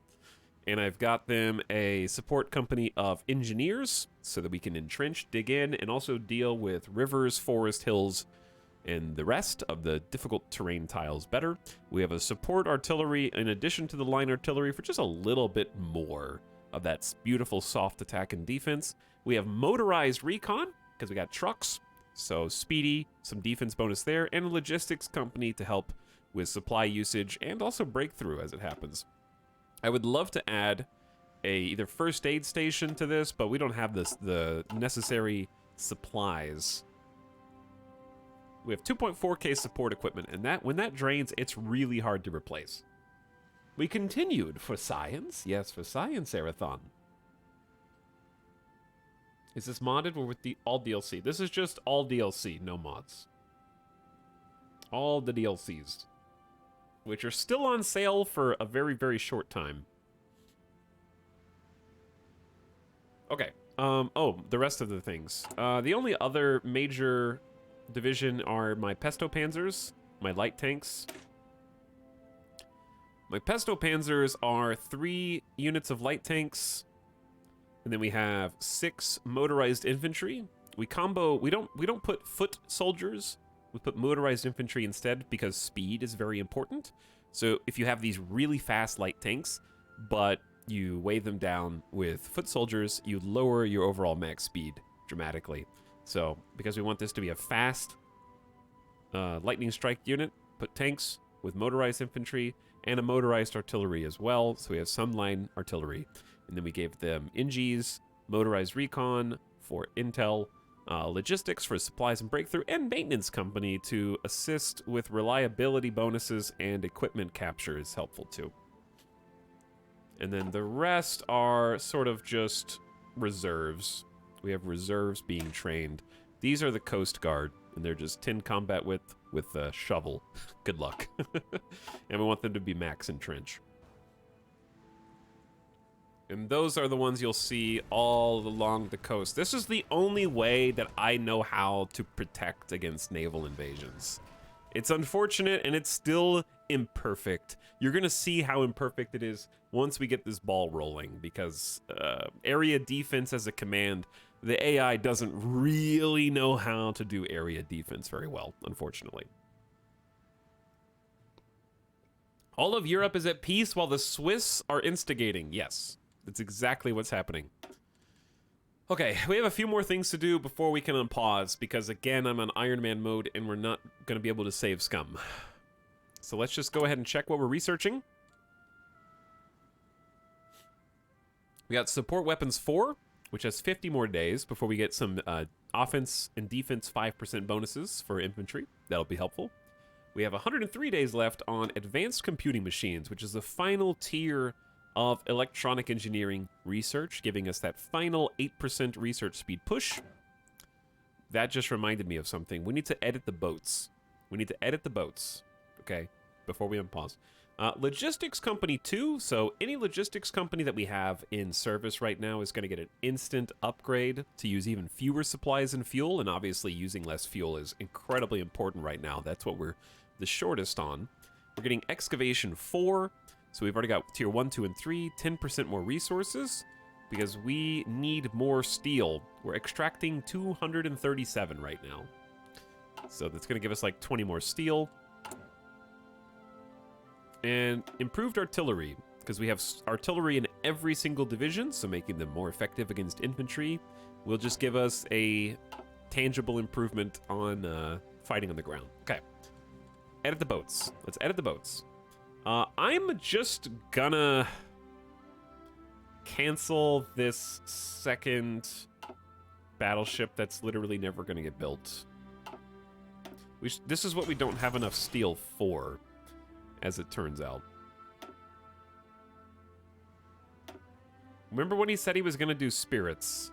And I've got them a support company of engineers so that we can entrench, dig in, and also deal with rivers, forest, hills, and the rest of the difficult terrain tiles better. We have a support artillery in addition to the line artillery for just a little bit more of that beautiful soft attack and defense. We have motorized recon because we got trucks, so speedy, some defense bonus there, and a logistics company to help with supply usage and also breakthrough as it happens. I would love to add a either first aid station to this, but we don't have the necessary supplies. We have 2.4K support equipment, and that when that drains, it's really hard to replace. We continued for science. Yes, for science, Arathon. Is this modded or with the all DLC? This is just all DLC, no mods. All the DLCs, which are still on sale for a very, very short time. Okay. Oh, the rest of the things. The only other major division are my Pesto Panzers, my light tanks. My Pesto Panzers are 3 units of light tanks, and then we have 6 motorized infantry. We combo. We don't put foot soldiers. We put motorized infantry instead because speed is very important. So if you have these really fast light tanks, but you weigh them down with foot soldiers, you lower your overall max speed dramatically. So because we want this to be a fast lightning strike unit, put tanks with motorized infantry and a motorized artillery as well. So we have some line artillery. And then we gave them NGs, motorized recon for intel, logistics for supplies and breakthrough, and maintenance company to assist with reliability bonuses and equipment capture is helpful too. And then the rest are sort of just reserves. We have reserves being trained. These are the Coast Guard, and they're just 10 combat with a shovel. Good luck. And we want them to be max and trench. And those are the ones you'll see all along the coast. This is the only way that I know how to protect against naval invasions. It's unfortunate, and it's still imperfect. You're going to see how imperfect it is once we get this ball rolling, because area defense as a command, the AI doesn't really know how to do area defense very well, unfortunately. All of Europe is at peace while the Swiss are instigating. Yes, that's exactly what's happening. Okay, we have a few more things to do before we can unpause, because again, I'm on Iron Man mode and we're not going to be able to save scum. So let's just go ahead and check what we're researching. We got Support Weapons 4, which has 50 more days before we get some offense and defense 5% bonuses for infantry. That'll be helpful. We have 103 days left on Advanced Computing Machines, which is the final tier of electronic engineering research, giving us that final 8% research speed push. That just reminded me of something. We need to edit the boats. We need to edit the boats, okay, before we unpause. Logistics Company 2, so any logistics company that we have in service right now is going to get an instant upgrade to use even fewer supplies and fuel, and obviously using less fuel is incredibly important right now. That's what we're the shortest on. We're getting Excavation 4, so we've already got Tier 1, 2, and 3, 10% more resources, because we need more steel. We're extracting 237 right now. So that's going to give us like 20 more steel. And improved artillery, because we have artillery in every single division, so making them more effective against infantry will just give us a tangible improvement on fighting on the ground. Okay. Edit the boats. Let's edit the boats. I'm just gonna cancel this second battleship that's literally never gonna get built. This is what we don't have enough steel for, as it turns out. Remember when he said he was gonna do spirits?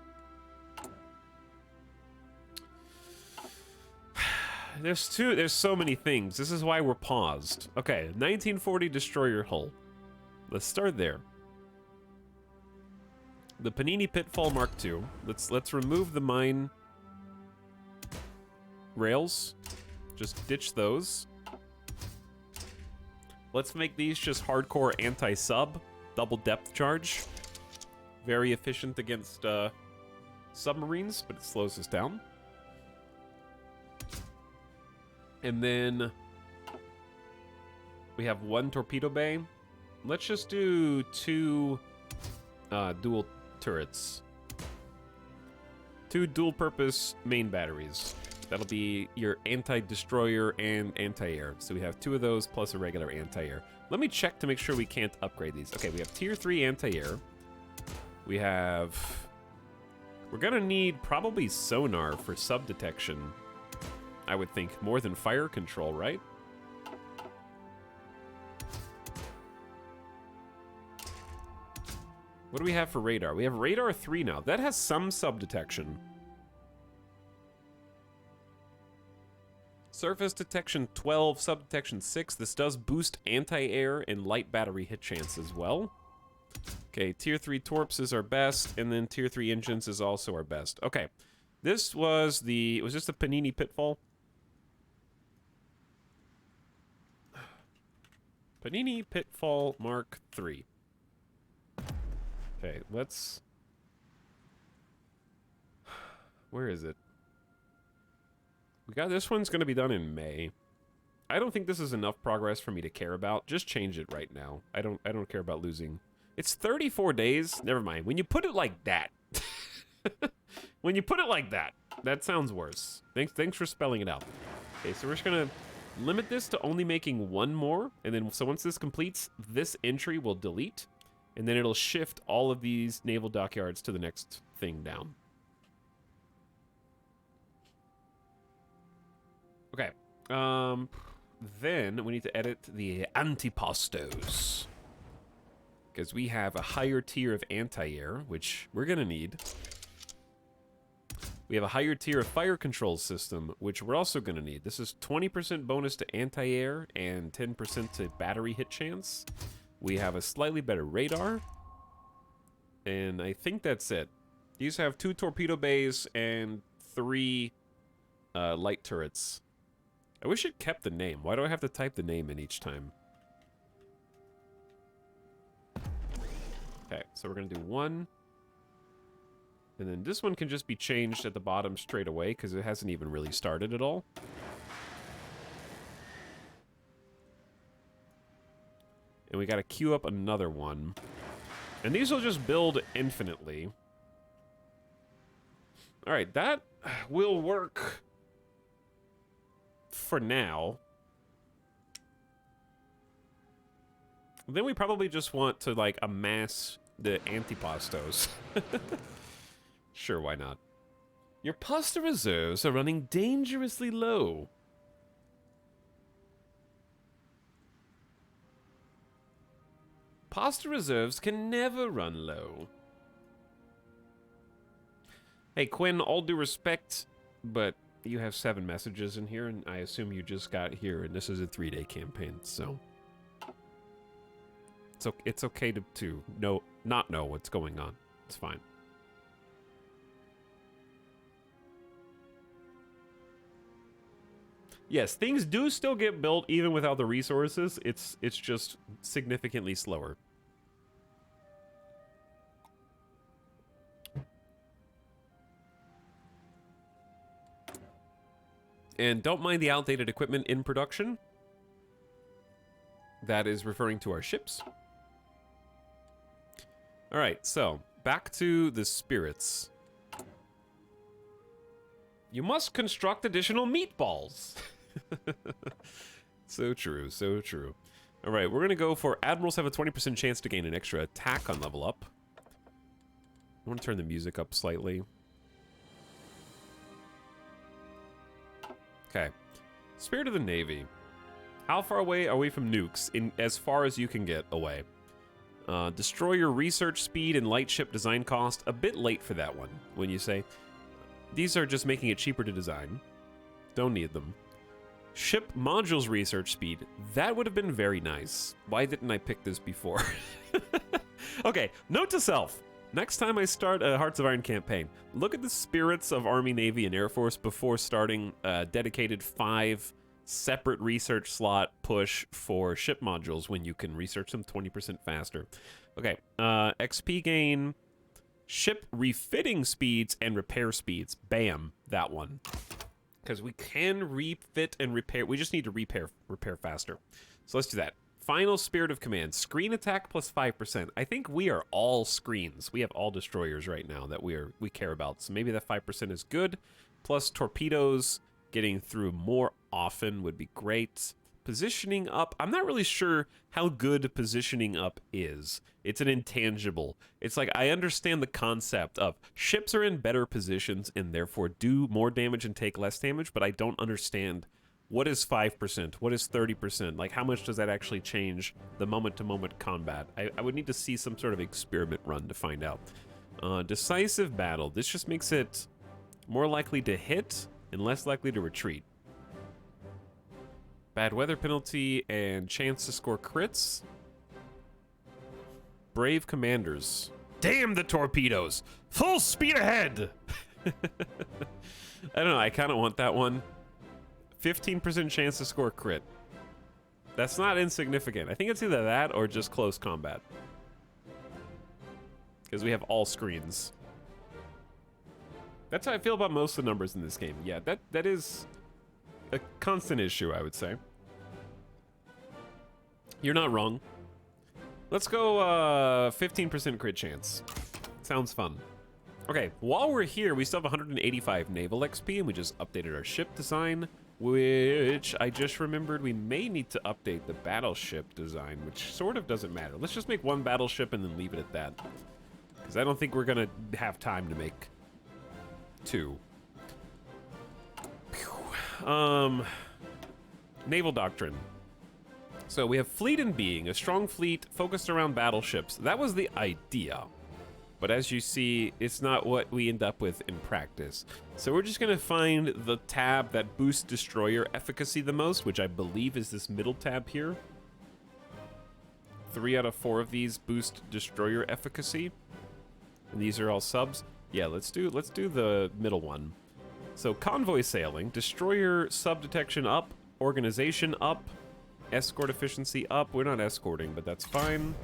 There's so many things. This is why we're paused. Okay, 1940 destroyer hull. Let's start there. The Panini Pitfall Mark II. Let's remove the mine rails. Just ditch those. Let's make these just hardcore anti-sub, double depth charge. Very efficient against submarines, but it slows us down. And then we have one torpedo bay. Let's just do 2 dual turrets. 2 dual-purpose main batteries. That'll be your anti-destroyer and anti-air. So we have 2 of those plus a regular anti-air. Let me check to make sure we can't upgrade these. Okay, we have Tier 3 anti-air. We have... We're gonna need probably sonar for sub-detection. I would think more than fire control, right? What do we have for radar? We have radar 3 now. That has some sub-detection. Surface detection 12, sub-detection 6. This does boost anti-air and light battery hit chance as well. Okay, Tier 3 torps is our best, and then Tier 3 engines is also our best. Okay, this was the... Was this the Panini Pitfall? Panini Pitfall Mark III. Okay, let's... Where is it? We got this one's going to be done in May. I don't think this is enough progress for me to care about. Just change it right now. I don't care about losing. It's 34 days. Never mind. When you put it like that. When you put it like that, that sounds worse. Thanks for spelling it out. Okay, so we're just going to limit this to only making 1 more, and then so once this completes, this entry will delete, and then it'll shift all of these naval dockyards to the next thing down. Okay, then we need to edit the antipastos, because we have a higher tier of anti-air, which we're gonna need. We have a higher tier of fire control system, which we're also going to need. This is 20% bonus to anti-air and 10% to battery hit chance. We have a slightly better radar. And I think that's it. These have 2 torpedo bays and 3 light turrets. I wish it kept the name. Why do I have to type the name in each time? Okay, so we're going to do 1. And then this one can just be changed at the bottom straight away because it hasn't even really started at all. And we got to queue up another one. And these will just build infinitely. All right, that will work for now. Then we probably just want to, like, amass the antipastos. Sure, why not? Your pasta reserves are running dangerously low. Pasta reserves can never run low. Hey, Quinn, all due respect, but you have 7 messages in here, and I assume you just got here, and this is a 3-day campaign, so... It's okay to not know what's going on. It's fine. Yes, things do still get built even without the resources. It's just significantly slower. And don't mind the outdated equipment in production. That is referring to our ships. All right, so back to the spirits. You must construct additional meatballs. So true, so true. All right, we're going to go for admirals have a 20% chance to gain an extra attack on level up. I want to turn the music up slightly. Okay. Spirit of the Navy. How far away are we from nukes? In as far as you can get away. Destroyer research speed and light ship design cost. A bit late for that one, when you say. These are just making it cheaper to design. Don't need them. Ship modules research speed. That would have been very nice. Why didn't I pick this before? Okay, note to self. Next time I start a Hearts of Iron campaign, look at the spirits of Army, Navy, and Air Force before starting a dedicated 5 separate research slot push for ship modules when you can research them 20% faster. Okay, XP gain, ship refitting speeds, and repair speeds. Bam, that one. Because we can refit and repair. We just need to repair faster. So let's do that. Final Spirit of Command. Screen attack plus 5%. I think we are all screens. We have all destroyers right now that we care about. So maybe that 5% is good. Plus torpedoes getting through more often would be great. Positioning up. I'm not really sure how good positioning up is. It's an intangible. It's like I understand the concept of ships are in better positions and therefore do more damage and take less damage, but I don't understand what is 5%, what is 30%, like how much does that actually change the moment-to-moment combat? I would need to see some sort of experiment run to find out. Decisive battle. This just makes it more likely to hit and less likely to retreat. Bad weather penalty and chance to score crits. Brave commanders. Damn the torpedoes! Full speed ahead! I don't know, I kind of want that one. 15% chance to score crit. That's not insignificant. I think it's either that or just close combat. Because we have all screens. That's how I feel about most of the numbers in this game. Yeah, that is a constant issue, I would say. You're not wrong. Let's go 15% crit chance. Sounds fun. Okay, while we're here, we still have 185 naval XP, and we just updated our ship design, which I just remembered we may need to update the battleship design, which sort of doesn't matter. Let's just make one battleship and then leave it at that. Because I don't think we're going to have time to make 2. Naval Doctrine. So we have Fleet and Being, a strong fleet focused around battleships. That was the idea. But as you see, it's not what we end up with in practice. So we're just going to find the tab that boosts destroyer efficacy the most, which I believe is this middle tab here. 3 out of 4 of these boost destroyer efficacy. And these are all subs. Yeah, let's do the middle one. So convoy sailing, destroyer sub detection up, organization up, escort efficiency up. We're not escorting, but that's fine.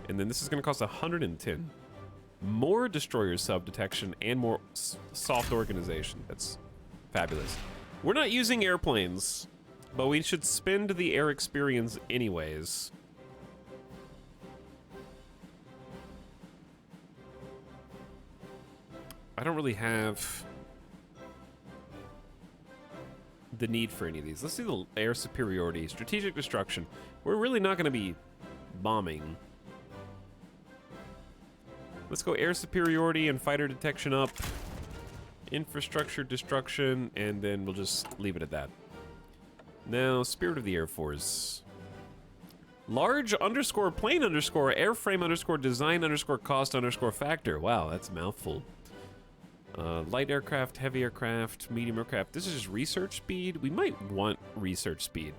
And then this is going to cost 110. More destroyer sub detection and more soft organization. That's fabulous. We're not using airplanes, but we should spend the air experience anyways. I don't really have the need for any of these. Let's do the air superiority, strategic destruction. We're really not going to be bombing. Let's go air superiority and fighter detection up, infrastructure destruction, and then we'll just leave it at that. Now, Spirit of the Air Force. Large underscore plane underscore airframe underscore design underscore cost underscore factor. Wow, that's a mouthful. Light aircraft, heavy aircraft, medium aircraft. This is just research speed. We might want research speed,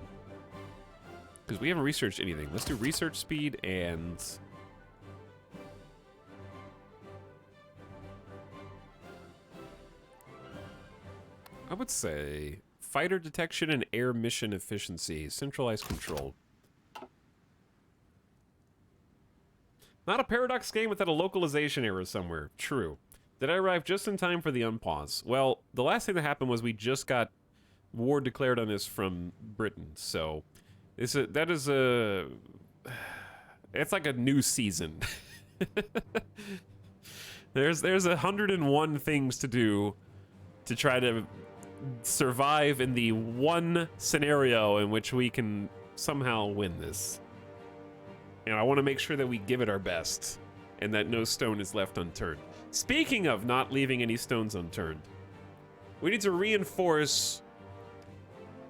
because we haven't researched anything. Let's do research speed and... I would say fighter detection and air mission efficiency, centralized control. Not a paradox game without a localization error somewhere. True. Did I arrive just in time for the unpause? Well, the last thing that happened was we just got war declared on us from Britain, so it's like a new season. There's 101 things to do to try to survive in the one scenario in which we can somehow win this. And I want to make sure that we give it our best and that no stone is left unturned. Speaking of not leaving any stones unturned, we need to reinforce.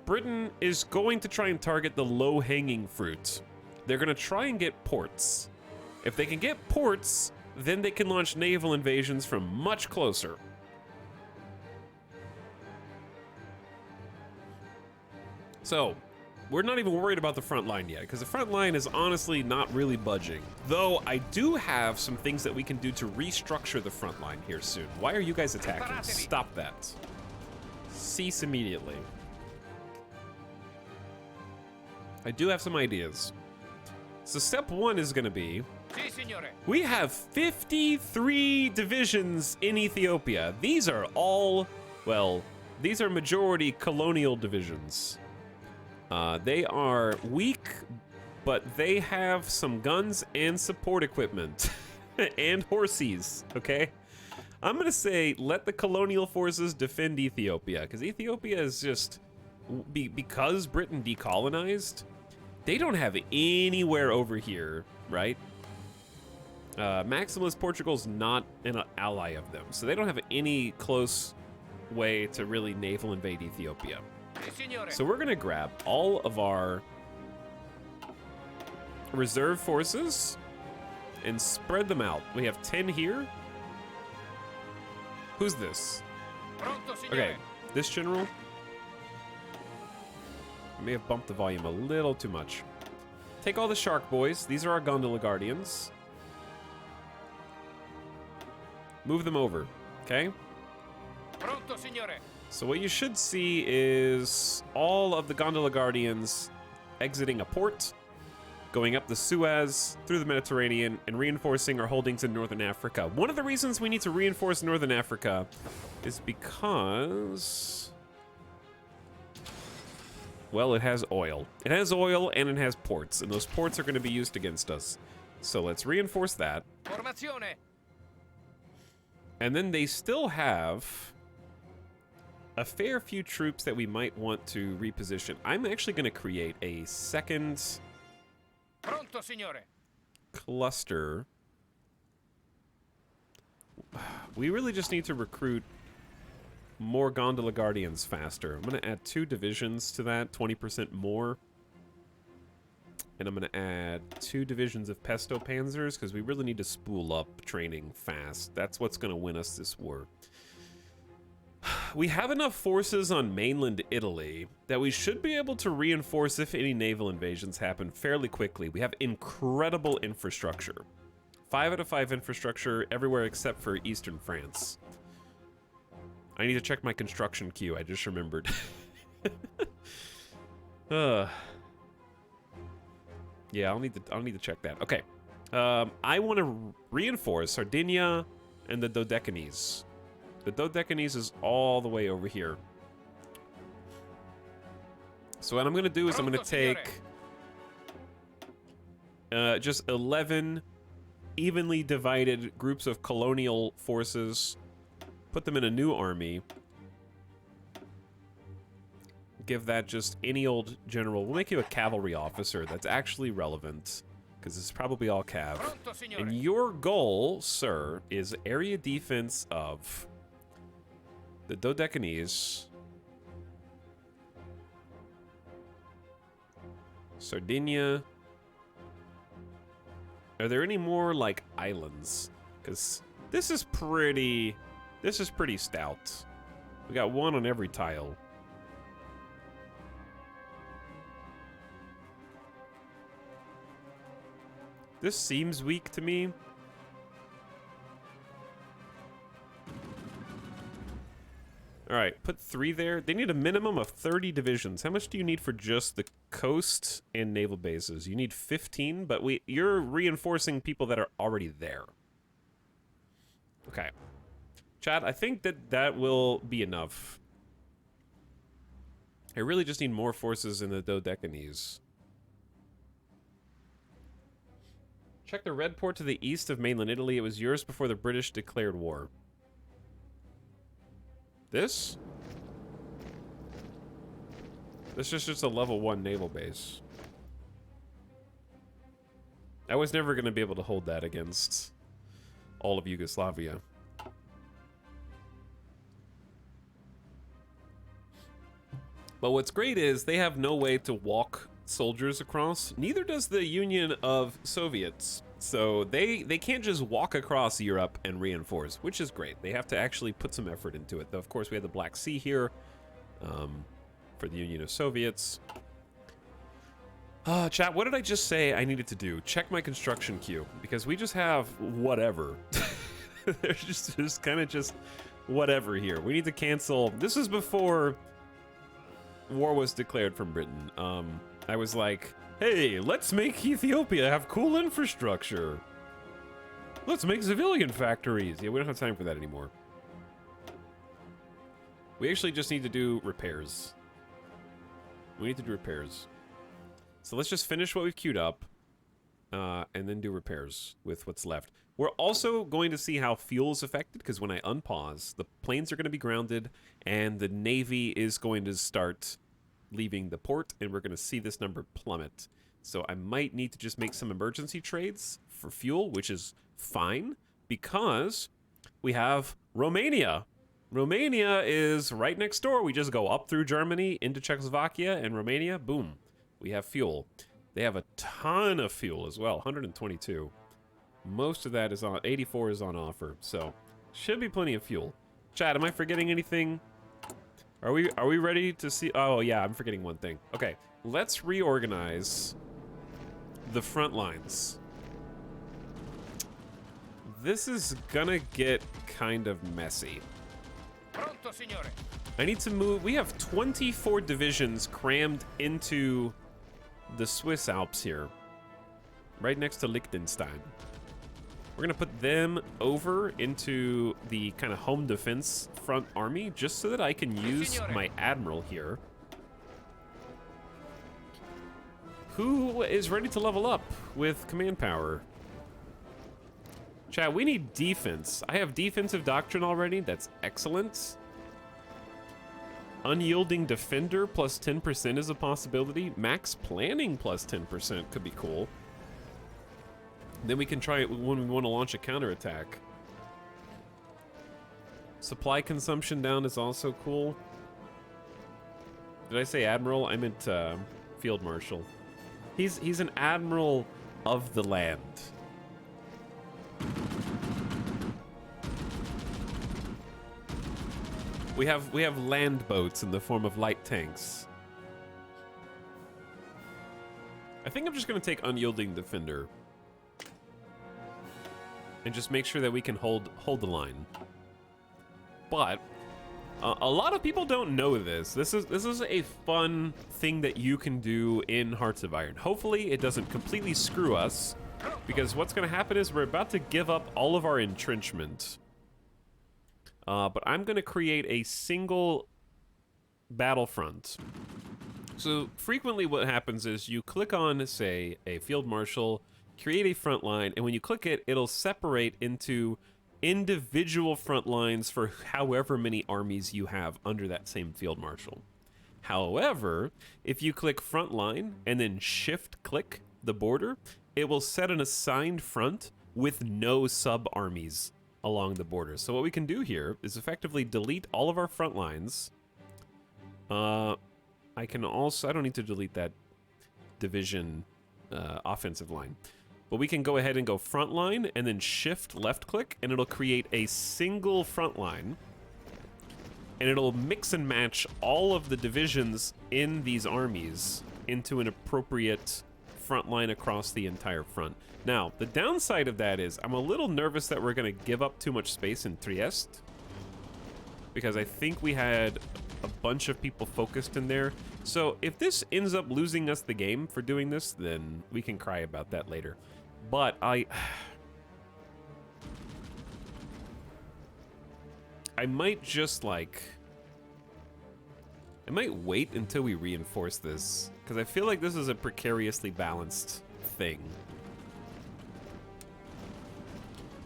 Britain is going to try and target the low-hanging fruit. They're going to try and get ports. If they can get ports, then they can launch naval invasions from much closer. So, we're not even worried about the front line yet, because the front line is honestly not really budging. Though, I do have some things that we can do to restructure the front line here soon. Why are you guys attacking? Stop that. Cease immediately. I do have some ideas. So step one is going to be, we have 53 divisions in Ethiopia. These are all, well, these are majority colonial divisions. They are weak, but they have some guns and support equipment and horses, okay? I'm gonna say let the colonial forces defend Ethiopia, because Ethiopia is just, because Britain decolonized, they don't have anywhere over here, right? Maximalist Portugal's not an ally of them, so they don't have any close way to really naval invade Ethiopia. So we're gonna grab all of our reserve forces and spread them out. We have 10 here. Who's this? Okay, this general. I may have bumped the volume a little too much. Take all the shark boys. These are our gondola guardians. Move them over, okay? So what you should see is all of the gondola guardians exiting a port, going up the Suez, through the Mediterranean, and reinforcing our holdings in Northern Africa. One of the reasons we need to reinforce Northern Africa is because, well, it has oil. It has oil and it has ports, and those ports are going to be used against us. So let's reinforce that. And then they still have a fair few troops that we might want to reposition. I'm actually going to create a second cluster. We really just need to recruit more gondola guardians faster. I'm going to add 2 divisions to that, 20% more. And I'm going to add 2 divisions of pesto panzers, because we really need to spool up training fast. That's what's going to win us this war. We have enough forces on mainland Italy that we should be able to reinforce if any naval invasions happen fairly quickly. We have incredible infrastructure. 5 out of 5 infrastructure everywhere except for Eastern France. I need to check my construction queue. I just remembered. Yeah, I'll need to check that. Okay. I want to reinforce Sardinia and the Dodecanese. The Dodecanese is all the way over here. So what I'm going to do is I'm going to take just 11 evenly divided groups of colonial forces, put them in a new army, give that just any old general. We'll make you a cavalry officer that's actually relevant, because it's probably all cav. And your goal, sir, is area defense of the Dodecanese, Sardinia. Are there any more, like, islands? Because this is pretty stout. We got one on every tile. This seems weak to me. Alright, put 3 there. They need a minimum of 30 divisions. How much do you need for just the coast and naval bases? You need 15, but you're reinforcing people that are already there. Okay. Chat, I think that will be enough. I really just need more forces in the Dodecanese. Check the red port to the east of mainland Italy. It was yours before the British declared war. This? This is just a level 1 naval base. I was never going to be able to hold that against all of Yugoslavia. But what's great is they have no way to walk soldiers across. Neither does the Union of Soviets. So they can't just walk across Europe and reinforce, which is great. They have to actually put some effort into it. Though, of course, we have the Black Sea here for the Union of Soviets. Chat, what did I just say I needed to do? Check my construction queue, because we just have whatever. There's just kind of just whatever here. We need to cancel. This is before war was declared from Britain. I was like, hey, let's make Ethiopia have cool infrastructure. Let's make civilian factories. Yeah, we don't have time for that anymore. We actually just need to do repairs. We need to do repairs. So let's just finish what we've queued up, and then do repairs with what's left. We're also going to see how fuel is affected, because when I unpause, the planes are going to be grounded, and the Navy is going to start leaving the port, and we're going to see this number plummet. So I might need to just make some emergency trades for fuel, which is fine, because we have Romania. Romania is right next door. We just go up through Germany into Czechoslovakia and Romania. Boom. We have fuel. They have a ton of fuel as well, 122. Most of that is on, 84 is on offer, so should be plenty of fuel. Chat, am I forgetting anything? Are we ready to see? Oh yeah, I'm forgetting one thing. Okay, let's reorganize the front lines. This is gonna get kind of messy. Pronto, signore. I need to move. We have 24 divisions crammed into the Swiss Alps here, right next to Liechtenstein. We're gonna put them over into the kind of home defense front army, just so that I can use my admiral here, who is ready to level up with command power. Chat, we need defense. I have defensive doctrine already. That's excellent. Unyielding defender plus 10% is a possibility. Max planning plus 10% could be cool. Then we can try it when we want to launch a counterattack. Supply consumption down is also cool. Did I say admiral? I meant field marshal. He's an admiral of the land. We have land boats in the form of light tanks. I think I'm just gonna take unyielding defender. and just make sure that we can hold the line. But a lot of people don't know this. This is a fun thing that you can do in Hearts of Iron. Hopefully, it doesn't completely screw us, because what's going to happen is we're about to give up all of our entrenchment. But I'm going to create a single battlefront. So frequently what happens is you click on, say, a field marshal, create a front line, and when you click it, it'll separate into individual front lines for however many armies you have under that same field marshal. However, if you click front line and then shift click the border, it will set an assigned front with no sub armies along the border. So what we can do here is effectively delete all of our front lines. I don't need to delete that division offensive line. But we can go ahead and go front line and then shift left click, and it'll create a single front line. And it'll mix and match all of the divisions in these armies into an appropriate front line across the entire front. Now, the downside of that is I'm a little nervous that we're going to give up too much space in Trieste, because I think we had a bunch of people focused in there. So if this ends up losing us the game for doing this, then we can cry about that later. But I might just I might wait until we reinforce this, because I feel like this is a precariously balanced thing.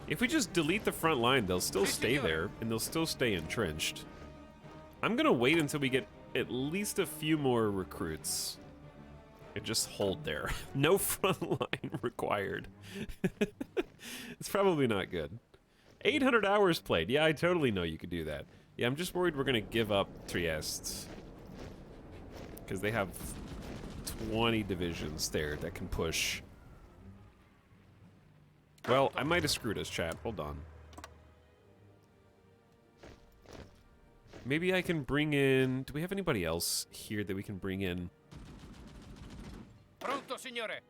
If we just delete the front line, they'll still stay there, and they'll still stay entrenched. I'm gonna wait until we get at least a few more recruits and just hold there. No front line required. It's probably not good. 800 hours played. Yeah, I totally know you could do that. Yeah, I'm just worried we're gonna give up Trieste, because they have 20 divisions there that can push. Well, I might have screwed us, chat. Hold on. Maybe I can bring in... Do we have anybody else here that we can bring in? Pronto, signore.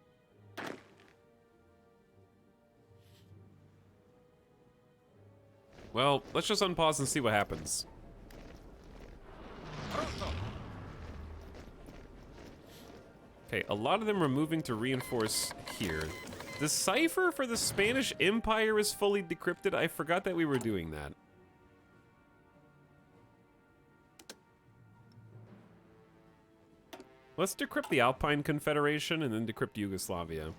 Well, let's just unpause and see what happens. Pronto. Okay, a lot of them are moving to reinforce here. The cipher for the Spanish Empire is fully decrypted. I forgot that we were doing that. Let's decrypt the Alpine Confederation and then decrypt Yugoslavia.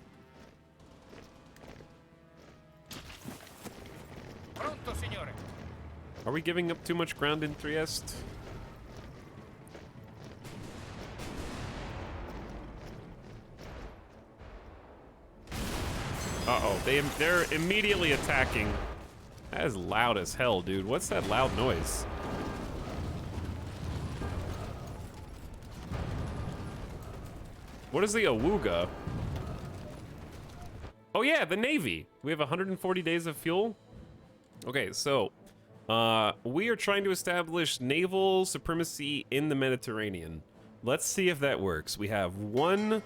Pronto, signore. Are we giving up too much ground in Trieste? Uh-oh, they're immediately attacking. That is loud as hell, dude. What's that loud noise? What is the Awuga? Oh yeah, the Navy. We have 140 days of fuel. Okay, so we are trying to establish naval supremacy in the Mediterranean. Let's see if that works. We have one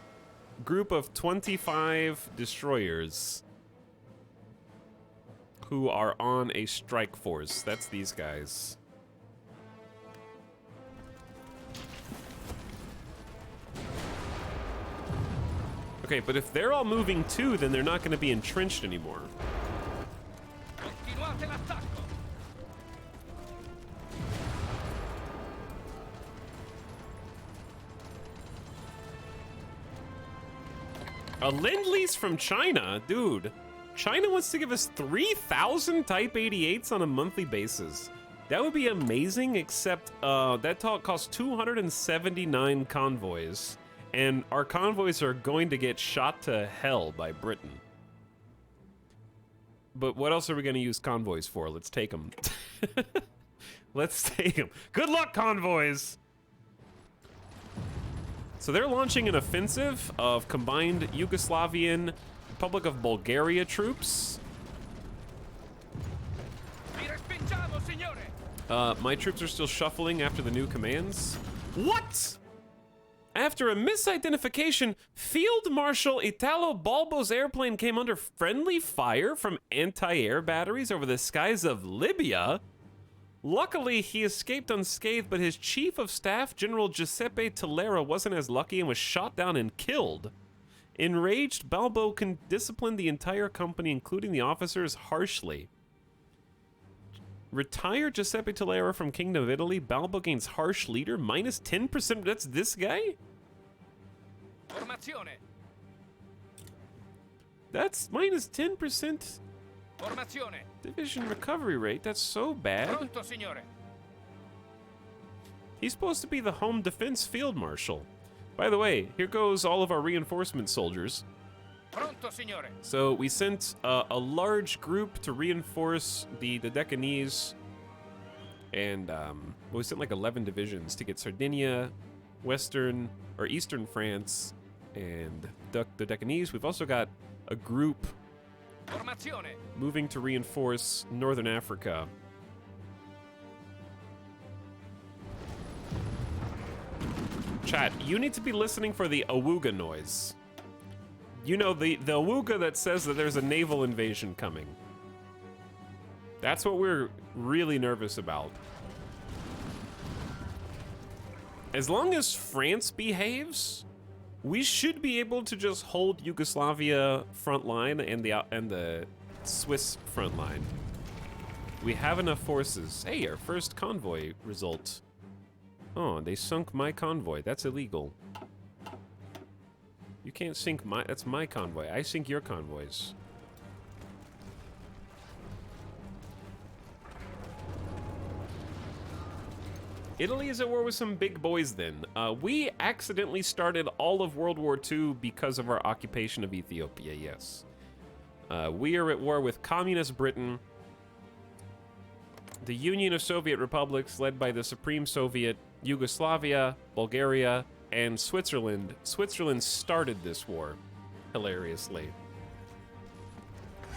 group of 25 destroyers who are on a strike force. That's these guys. Okay, but if they're all moving too, then they're not going to be entrenched anymore. Continuate l'attacco. A lend-lease from China? Dude, China wants to give us 3,000 Type 88s on a monthly basis. That would be amazing, except that talk costs 279 convoys. And our convoys are going to get shot to hell by Britain. But what else are we going to use convoys for? Let's take them. Let's take them. Good luck, convoys! So they're launching an offensive of combined Yugoslavian Republic of Bulgaria troops. Vi respingiamo, signore. My troops are still shuffling after the new commands. What? After a misidentification, Field Marshal Italo Balbo's airplane came under friendly fire from anti-air batteries over the skies of Libya. Luckily, he escaped unscathed, but his chief of staff, General Giuseppe Tolera, wasn't as lucky and was shot down and killed. Enraged, Balbo disciplined the entire company, including the officers, harshly. Retired Giuseppe Tolera from Kingdom of Italy. Balbo gains harsh leader, minus 10%. That's this guy? Formazione. That's minus 10% Formazione. division recovery rate. That's so bad. Pronto, signore. He's supposed to be the home defense field marshal. By the way, here goes all of our reinforcement soldiers. Pronto, signore. So we sent a large group to reinforce the Decanese, and we sent like 11 divisions to get Sardinia, Eastern France, and the Decanese. We've also got a group Formazione. moving to reinforce Northern Africa. Chat, you need to be listening for the awooga noise. You know, the awooga that says that there's a naval invasion coming. That's what we're really nervous about. As long as France behaves, we should be able to just hold Yugoslavia front line and the Swiss front line. We have enough forces. Hey, our first convoy result. Oh, they sunk my convoy. That's illegal. You can't sink that's my convoy. I sink your convoys. Italy is at war with some big boys then. We accidentally started all of World War II because of our occupation of Ethiopia, yes. We are at war with Communist Britain, the Union of Soviet Republics led by the Supreme Soviet, Yugoslavia, Bulgaria, and Switzerland. Switzerland started this war, hilariously.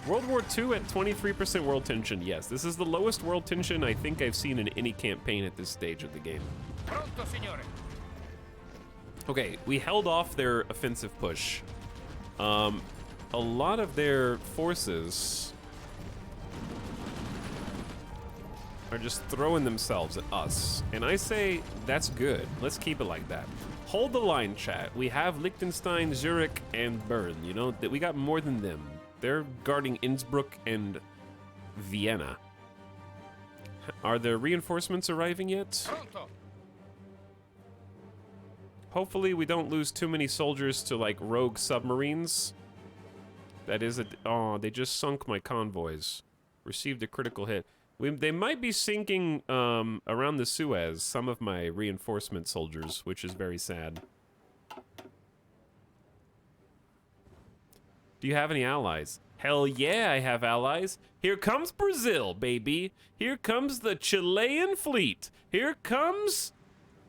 World War II at 23% world tension. Yes, this is the lowest world tension I think I've seen in any campaign at this stage of the game. Pronto, signore. Okay, we held off their offensive push. A lot of their forces are just throwing themselves at us. And I say, that's good. Let's keep it like that. Hold the line, chat. We have Liechtenstein, Zurich, and Bern. You know, that we got more than them. They're guarding Innsbruck and Vienna. Are the reinforcements arriving yet? Pronto. Hopefully we don't lose too many soldiers to, like, rogue submarines. That is oh, they just sunk my convoys. Received a critical hit. They might be sinking around the Suez, some of my reinforcement soldiers, which is very sad. Do you have any allies? Hell yeah, I have allies. Here comes Brazil, baby. Here comes the Chilean fleet. Here comes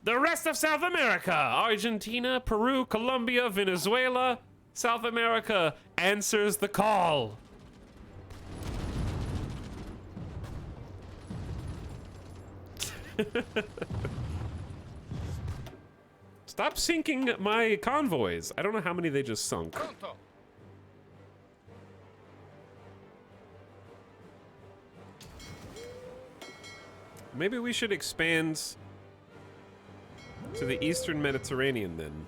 the rest of South America. Argentina, Peru, Colombia, Venezuela. South America answers the call. Stop sinking my convoys. I don't know how many they just sunk. Pronto. Maybe we should expand to the Eastern Mediterranean then.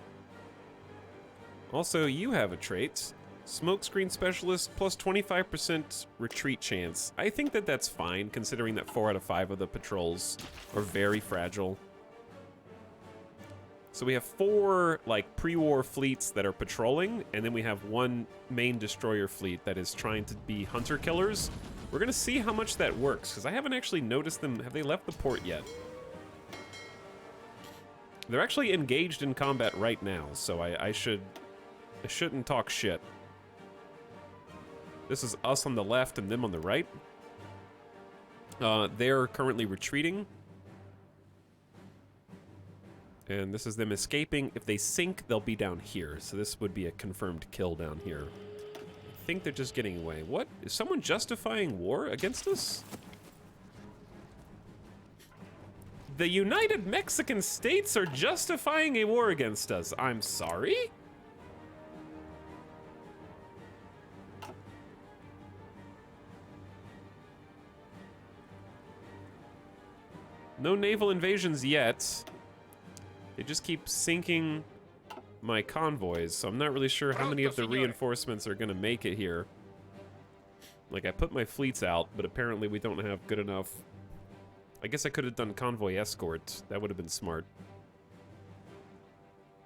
Also, you have a trait. Smokescreen Specialist plus 25% retreat chance. I think that that's fine, considering that 4 out of 5 of the patrols are very fragile. So we have 4, like, pre-war fleets that are patrolling, and then we have 1 main destroyer fleet that is trying to be hunter-killers. We're gonna see how much that works, because I haven't actually noticed them. Have they left the port yet? They're actually engaged in combat right now, so I shouldn't talk shit. This is us on the left and them on the right. They're currently retreating. And this is them escaping. If they sink, they'll be down here. So this would be a confirmed kill down here. I think they're just getting away. What? Is someone justifying war against us? The United Mexican States are justifying a war against us. I'm sorry? No naval invasions yet. They just keep sinking my convoys, so I'm not really sure how many of the reinforcements are gonna make it here. Like, I put my fleets out, but apparently we don't have good enough. I guess I could have done convoy escort. That would have been smart.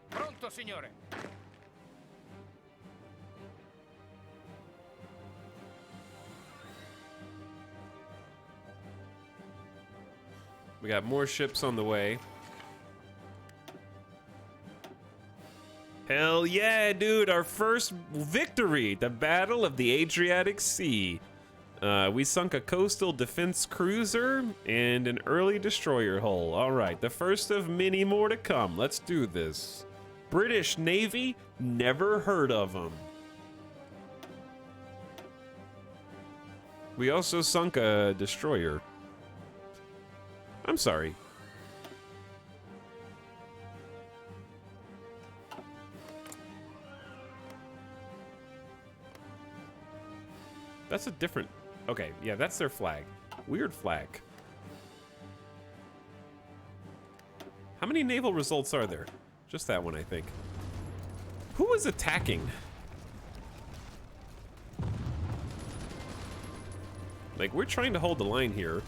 Pronto, signore. We got more ships on the way. Hell yeah, dude, our first victory, the Battle of the Adriatic Sea. We sunk a coastal defense cruiser and an early destroyer hull. All right, the first of many more to come. Let's do this. British Navy, never heard of them. We also sunk a destroyer. I'm sorry. That's a different... Okay, yeah, that's their flag. Weird flag. How many naval results are there? Just that one, I think. Who is attacking? Like, we're trying to hold the line here.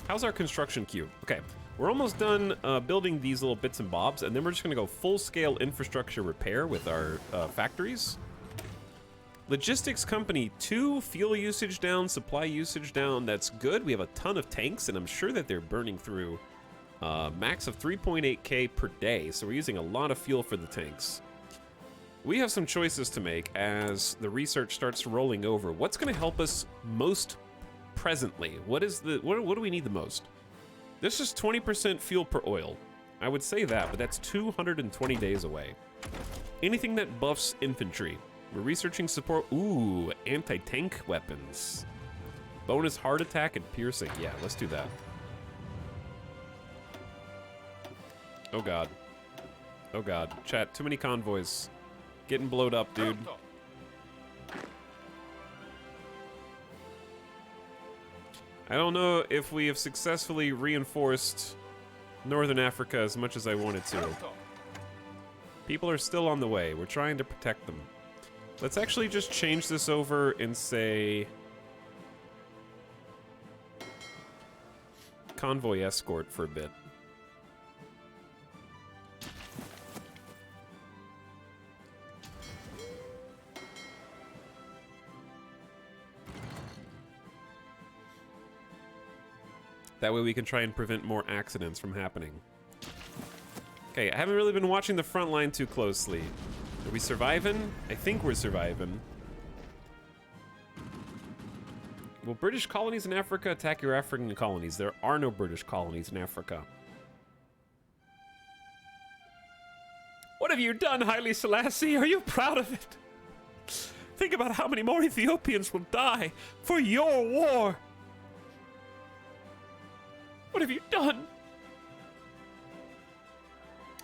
How's our construction queue? Okay, we're almost done building these little bits and bobs, and then we're just gonna go full-scale infrastructure repair with our factories. Logistics company 2, fuel usage down, supply usage down. That's good. We have a ton of tanks, and I'm sure that they're burning through max of 3.8K per day, so we're using a lot of fuel for the tanks. We have some choices to make as the research starts rolling over. What's going to help us most presently? What do we need the most? This is 20% fuel per oil. I would say that, but that's 220 days away. Anything that buffs infantry. We're researching support. Ooh, anti-tank weapons. Bonus heart attack and piercing. Yeah, let's do that. Oh god. Oh god. Chat, too many convoys. Getting blowed up, dude. I don't know if we have successfully reinforced Northern Africa as much as I wanted to. People are still on the way. We're trying to protect them. Let's actually just change this over and say convoy escort for a bit. That way we can try and prevent more accidents from happening. Okay, I haven't really been watching the front line too closely. Are we surviving? I think we're surviving. Will British colonies in Africa attack your African colonies? There are no British colonies in Africa. What have you done, Haile Selassie? Are you proud of it? Think about how many more Ethiopians will die for your war. What have you done?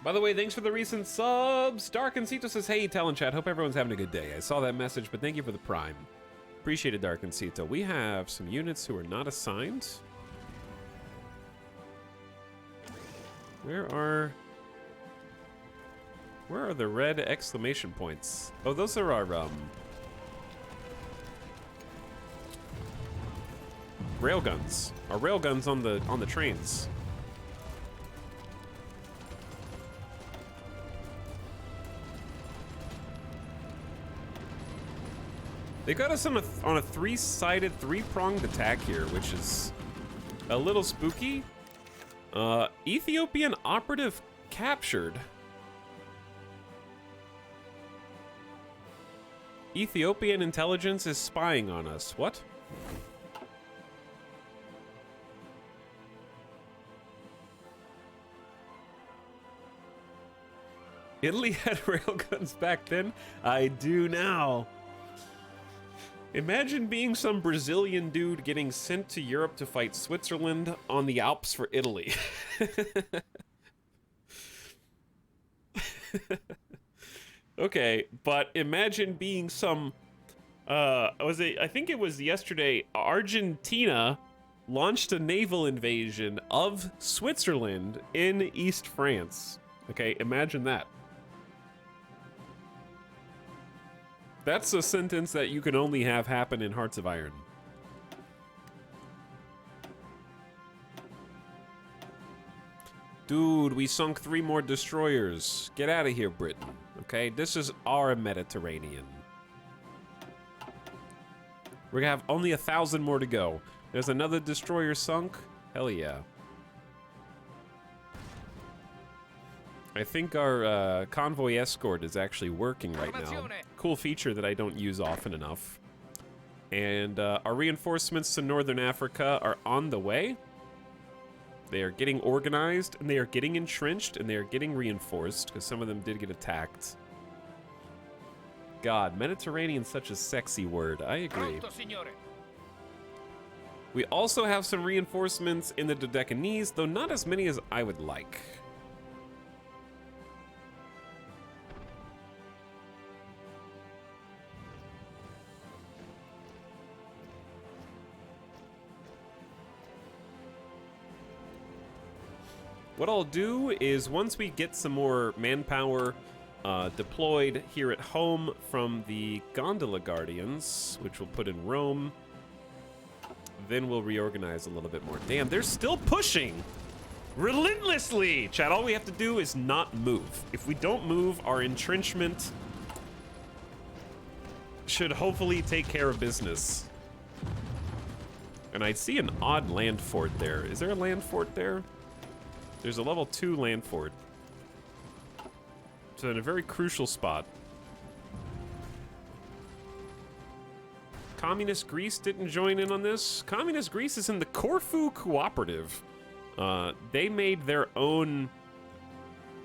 By the way, thanks for the recent subs. Dark and Cito says, hey, Talon Chat, hope everyone's having a good day. I saw that message, but thank you for the prime. Appreciate it, Dark and Cito. We have some units who are not assigned. Where are the red exclamation points? Oh, those are our railguns. Our railguns on the trains. They got us on a three-sided, three-pronged attack here, which is a little spooky. Ethiopian operative captured. Ethiopian intelligence is spying on us. What? Italy had railguns back then? I do now. Imagine being some Brazilian dude getting sent to Europe to fight Switzerland on the Alps for Italy. Okay, but imagine being some, I think it was yesterday, Argentina launched a naval invasion of Switzerland in East France. Okay, imagine that. That's a sentence that you can only have happen in Hearts of Iron. Dude, we sunk 3 more destroyers. Get out of here, Britain. Okay, this is our Mediterranean. We're gonna have only 1,000 more to go. There's another destroyer sunk. Hell yeah. I think our convoy escort is actually working right now. Cool feature that I don't use often enough. And our reinforcements to Northern Africa are on the way. They are getting organized, and they are getting entrenched, and they are getting reinforced, because some of them did get attacked. God, Mediterranean's such a sexy word. I agree. We also have some reinforcements in the Dodecanese, though not as many as I would like. What I'll do is once we get some more manpower deployed here at home from the Gondola Guardians, which we'll put in Rome, then we'll reorganize a little bit more. Damn, they're still pushing relentlessly. Chat, all we have to do is not move. If we don't move, our entrenchment should hopefully take care of business. And I see an odd land fort there. Is there a land fort there? There's a level 2 land fort. So in a very crucial spot. Communist Greece didn't join in on this. Communist Greece is in the Corfu Cooperative. They made their own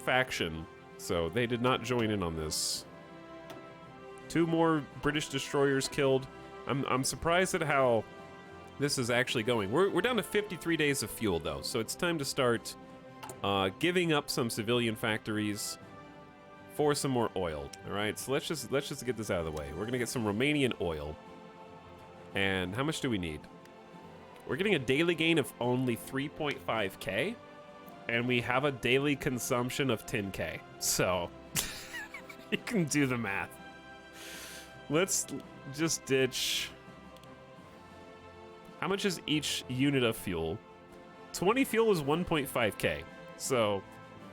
faction, so they did not join in on this. 2 more British destroyers killed. I'm surprised at how this is actually going. We're down to 53 days of fuel though, so it's time to start giving up some civilian factories for some more oil. All right, so let's just get this out of the way. We're gonna get some Romanian oil. And how much do we need? We're getting a daily gain of only 3.5k, and we have a daily consumption of 10k. So you can do the math. Let's just ditch. How much is each unit of fuel? 20 fuel is 1.5k. So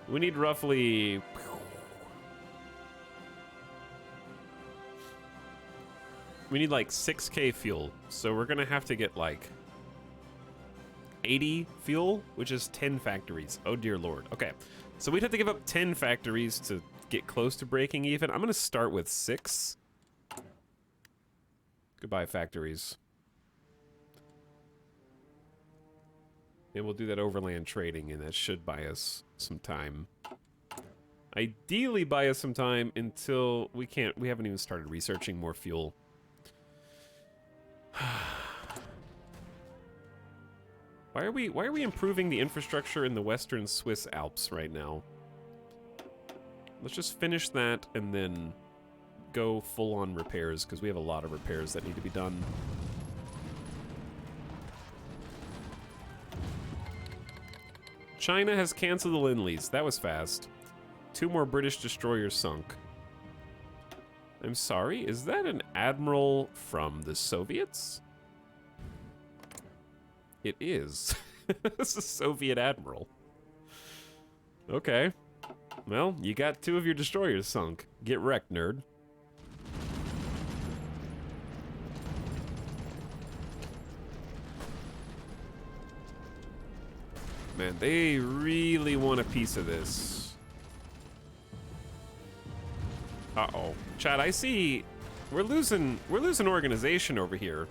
we need roughly... We need like 6k fuel. So we're gonna have to get like 80 fuel, which is 10 factories. Oh dear lord. Okay, so we'd have to give up 10 factories to get close to breaking even. I'm gonna start with 6. Goodbye, factories. And we'll do that overland trading, and that should buy us some time. Ideally buy us some time until we haven't even started researching more fuel. Why are we improving the infrastructure in the western Swiss Alps right now? Let's just finish that and then go full on repairs, because we have a lot of repairs that need to be done. China has canceled the Lend-Lease. That was fast. 2 more British destroyers sunk. I'm sorry, is that an admiral from the Soviets? It is. It's a Soviet admiral. Okay. Well, you got 2 of your destroyers sunk. Get wrecked, nerd. Man, they really want a piece of this. Uh-oh. Chad, I see we're losing organization over here.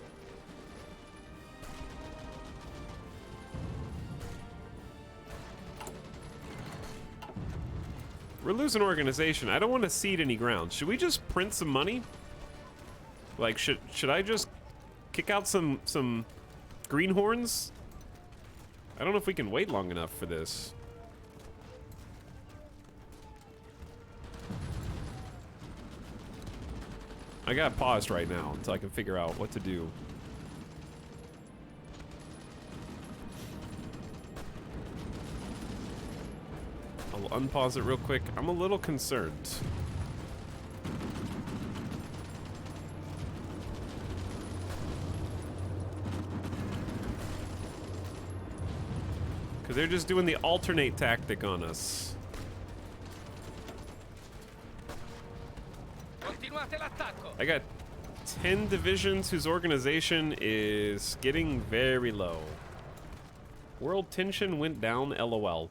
We're losing organization. I don't want to cede any ground. Should we just print some money? Like, should I just kick out some greenhorns? I don't know if we can wait long enough for this. I got paused right now until I can figure out what to do. I'll unpause it real quick. I'm a little concerned. Because they're just doing the alternate tactic on us. I got 10 divisions whose organization is getting very low. World tension went down, LOL.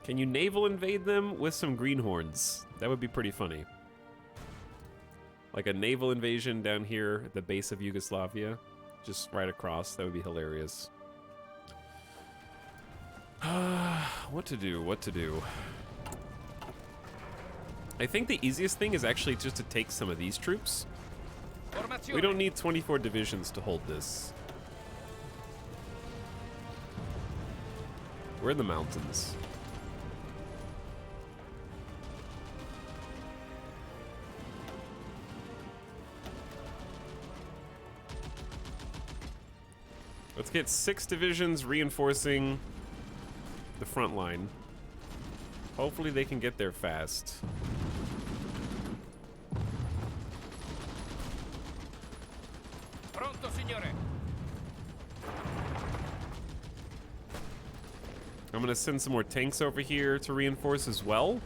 Can you naval invade them with some greenhorns? That would be pretty funny. Like a naval invasion down here at the base of Yugoslavia. Just right across. That would be hilarious. What to do? What to do? I think the easiest thing is actually just to take some of these troops. We don't need 24 divisions to hold this. We're in the mountains. Let's get 6 divisions reinforcing the front line. Hopefully they can get there fast. Pronto, signore. I'm gonna send some more tanks over here to reinforce as well.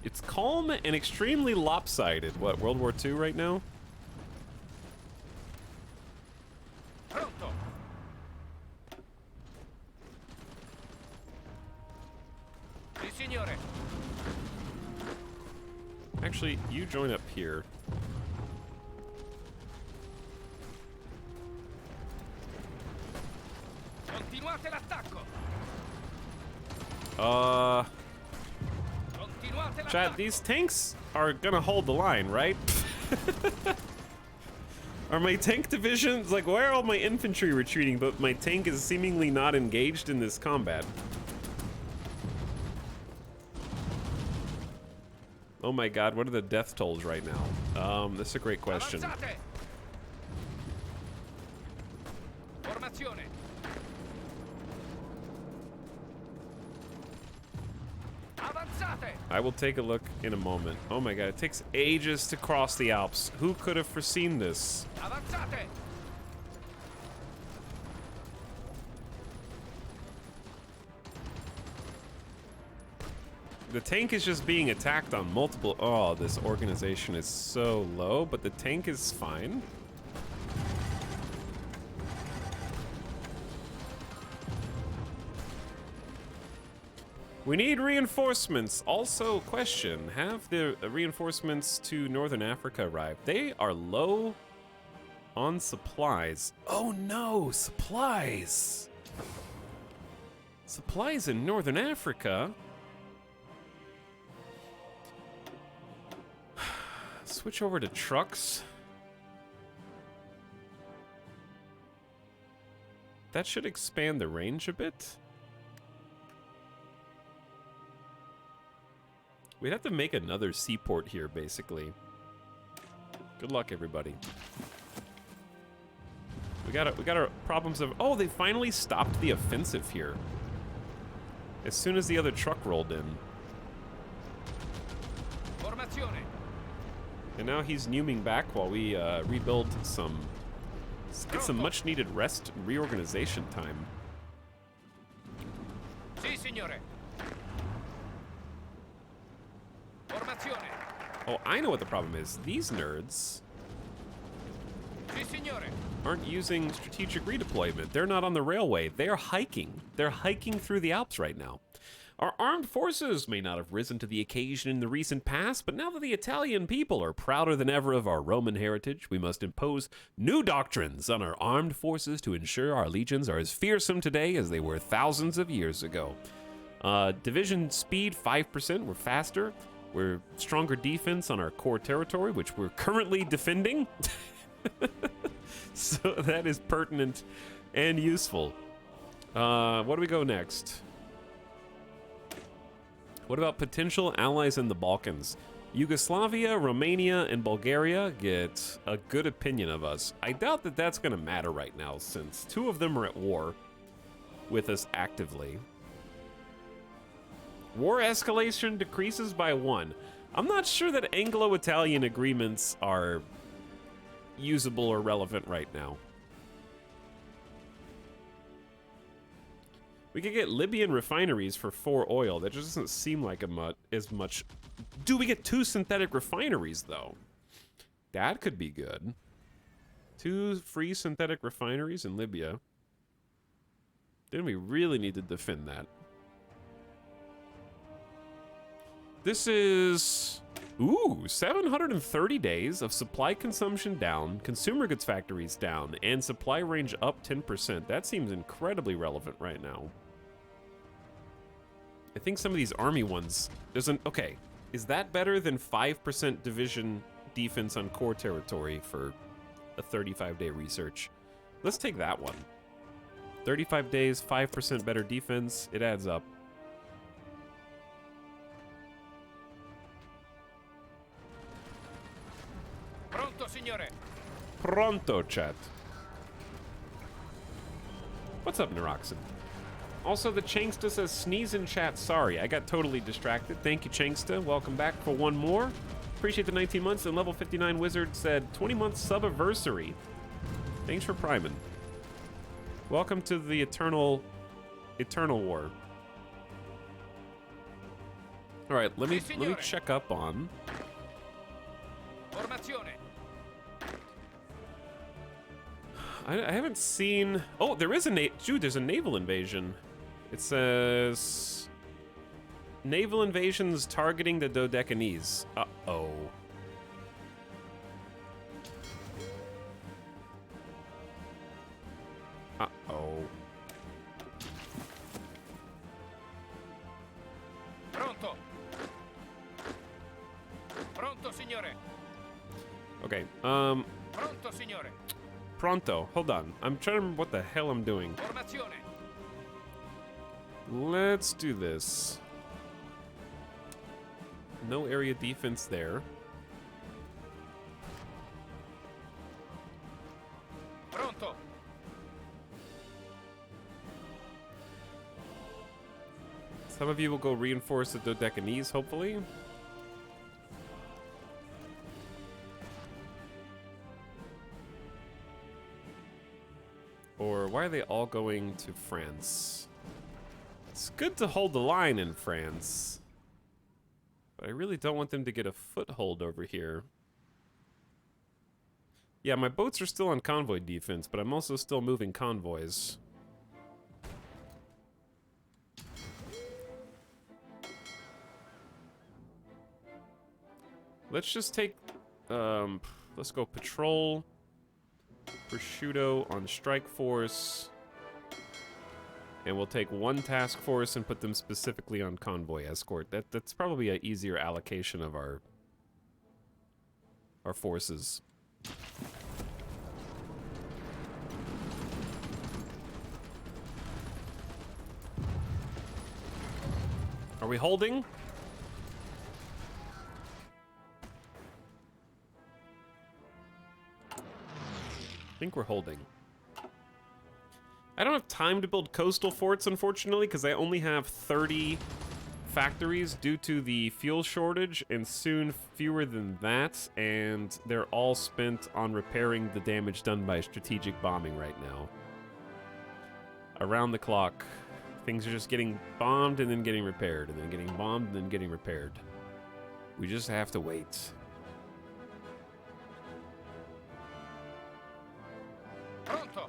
It's calm and extremely lopsided. What, World War II right now? Pronto. Sì, signore. Actually, you join up here. Continuate l'attacco. Continuate Chat, l'attacco. these tanks are gonna hold the line, right? Are my tank divisions, like, why are all my infantry retreating, but my tank is seemingly not engaged in this combat? Oh my god, what are the death tolls right now? This is a great question. Avanzate. Formazione. Avanzate. I will take a look in a moment. Oh my god, it takes ages to cross the Alps. Who could have foreseen this? Avanzate. The tank is just being attacked on multiple... Oh, this organization is so low, but the tank is fine. We need reinforcements. Also, question, have the reinforcements to Northern Africa arrived? They are low on supplies. Oh no, supplies. Supplies in Northern Africa? Switch over to trucks. That should expand the range a bit. We'd have to make another seaport here, basically. Good luck, everybody. We got our problems of... Oh, they finally stopped the offensive here. As soon as the other truck rolled in. Formazione. And now he's numing back while we rebuild some... Get some much-needed rest and reorganization time. Sì, signore. Formazione. Oh, I know what the problem is. These nerds Sì, signore. aren't using strategic redeployment. They're not on the railway. They're hiking. They're hiking through the Alps right now. Our armed forces may not have risen to the occasion in the recent past, but now that the Italian people are prouder than ever of our Roman heritage, we must impose new doctrines on our armed forces to ensure our legions are as fearsome today as they were thousands of years ago. Division speed 5%. We're faster. We're stronger defense on our core territory, which we're currently defending. So that is pertinent and useful. What do we go next? What about potential allies in the Balkans? Yugoslavia, Romania, and Bulgaria get a good opinion of us. I doubt that that's going to matter right now, since 2 of them are at war with us actively. War escalation decreases by 1. I'm not sure that Anglo-Italian agreements are usable or relevant right now. We could get Libyan refineries for 4 oil. That just doesn't seem like as much. Do we get 2 synthetic refineries, though? That could be good. 2 free synthetic refineries in Libya. Then we really need to defend that. This is... Ooh, 730 days of supply consumption down, consumer goods factories down, and supply range up 10%. That seems incredibly relevant right now. I think some of these army ones... Okay, is that better than 5% division defense on core territory for a 35-day research? Let's take that one. 35 days, 5% better defense. It adds up. Pronto, signore. Pronto, chat. What's up, Naroxen? Also, the Changsta says, sneeze in chat, sorry. I got totally distracted. Thank you, Changsta. Welcome back for one more. Appreciate the 19 months. And level 59 Wizard said, 20-month sub-anniversary. Thanks for priming. Welcome to the Eternal War. All right, let me check up on... Formazione. I haven't seen... Oh, there is there's a naval invasion. It says... Naval invasions targeting the Dodecanese. Uh-oh. Uh-oh. Pronto. Pronto, signore. Okay, Pronto, signore. Pronto. Hold on. I'm trying to remember what the hell I'm doing. Formazione. Let's do this. No area defense there. Pronto. Some of you will go reinforce the Dodecanese, hopefully. Or why are they all going to France? It's good to hold the line in France, but I really don't want them to get a foothold over here. Yeah, my boats are still on convoy defense, but I'm also still moving convoys. Let's just take, let's go patrol, prosciutto on strike force, and we'll take 1 task force and put them specifically on convoy escort. That's probably an easier allocation of our forces. Are we holding? I think we're holding. I don't have time to build coastal forts, unfortunately, because I only have 30 factories due to the fuel shortage, and soon fewer than that, and they're all spent on repairing the damage done by strategic bombing right now. Around the clock, things are just getting bombed and then getting repaired, and then getting bombed and then getting repaired. We just have to wait. Pronto.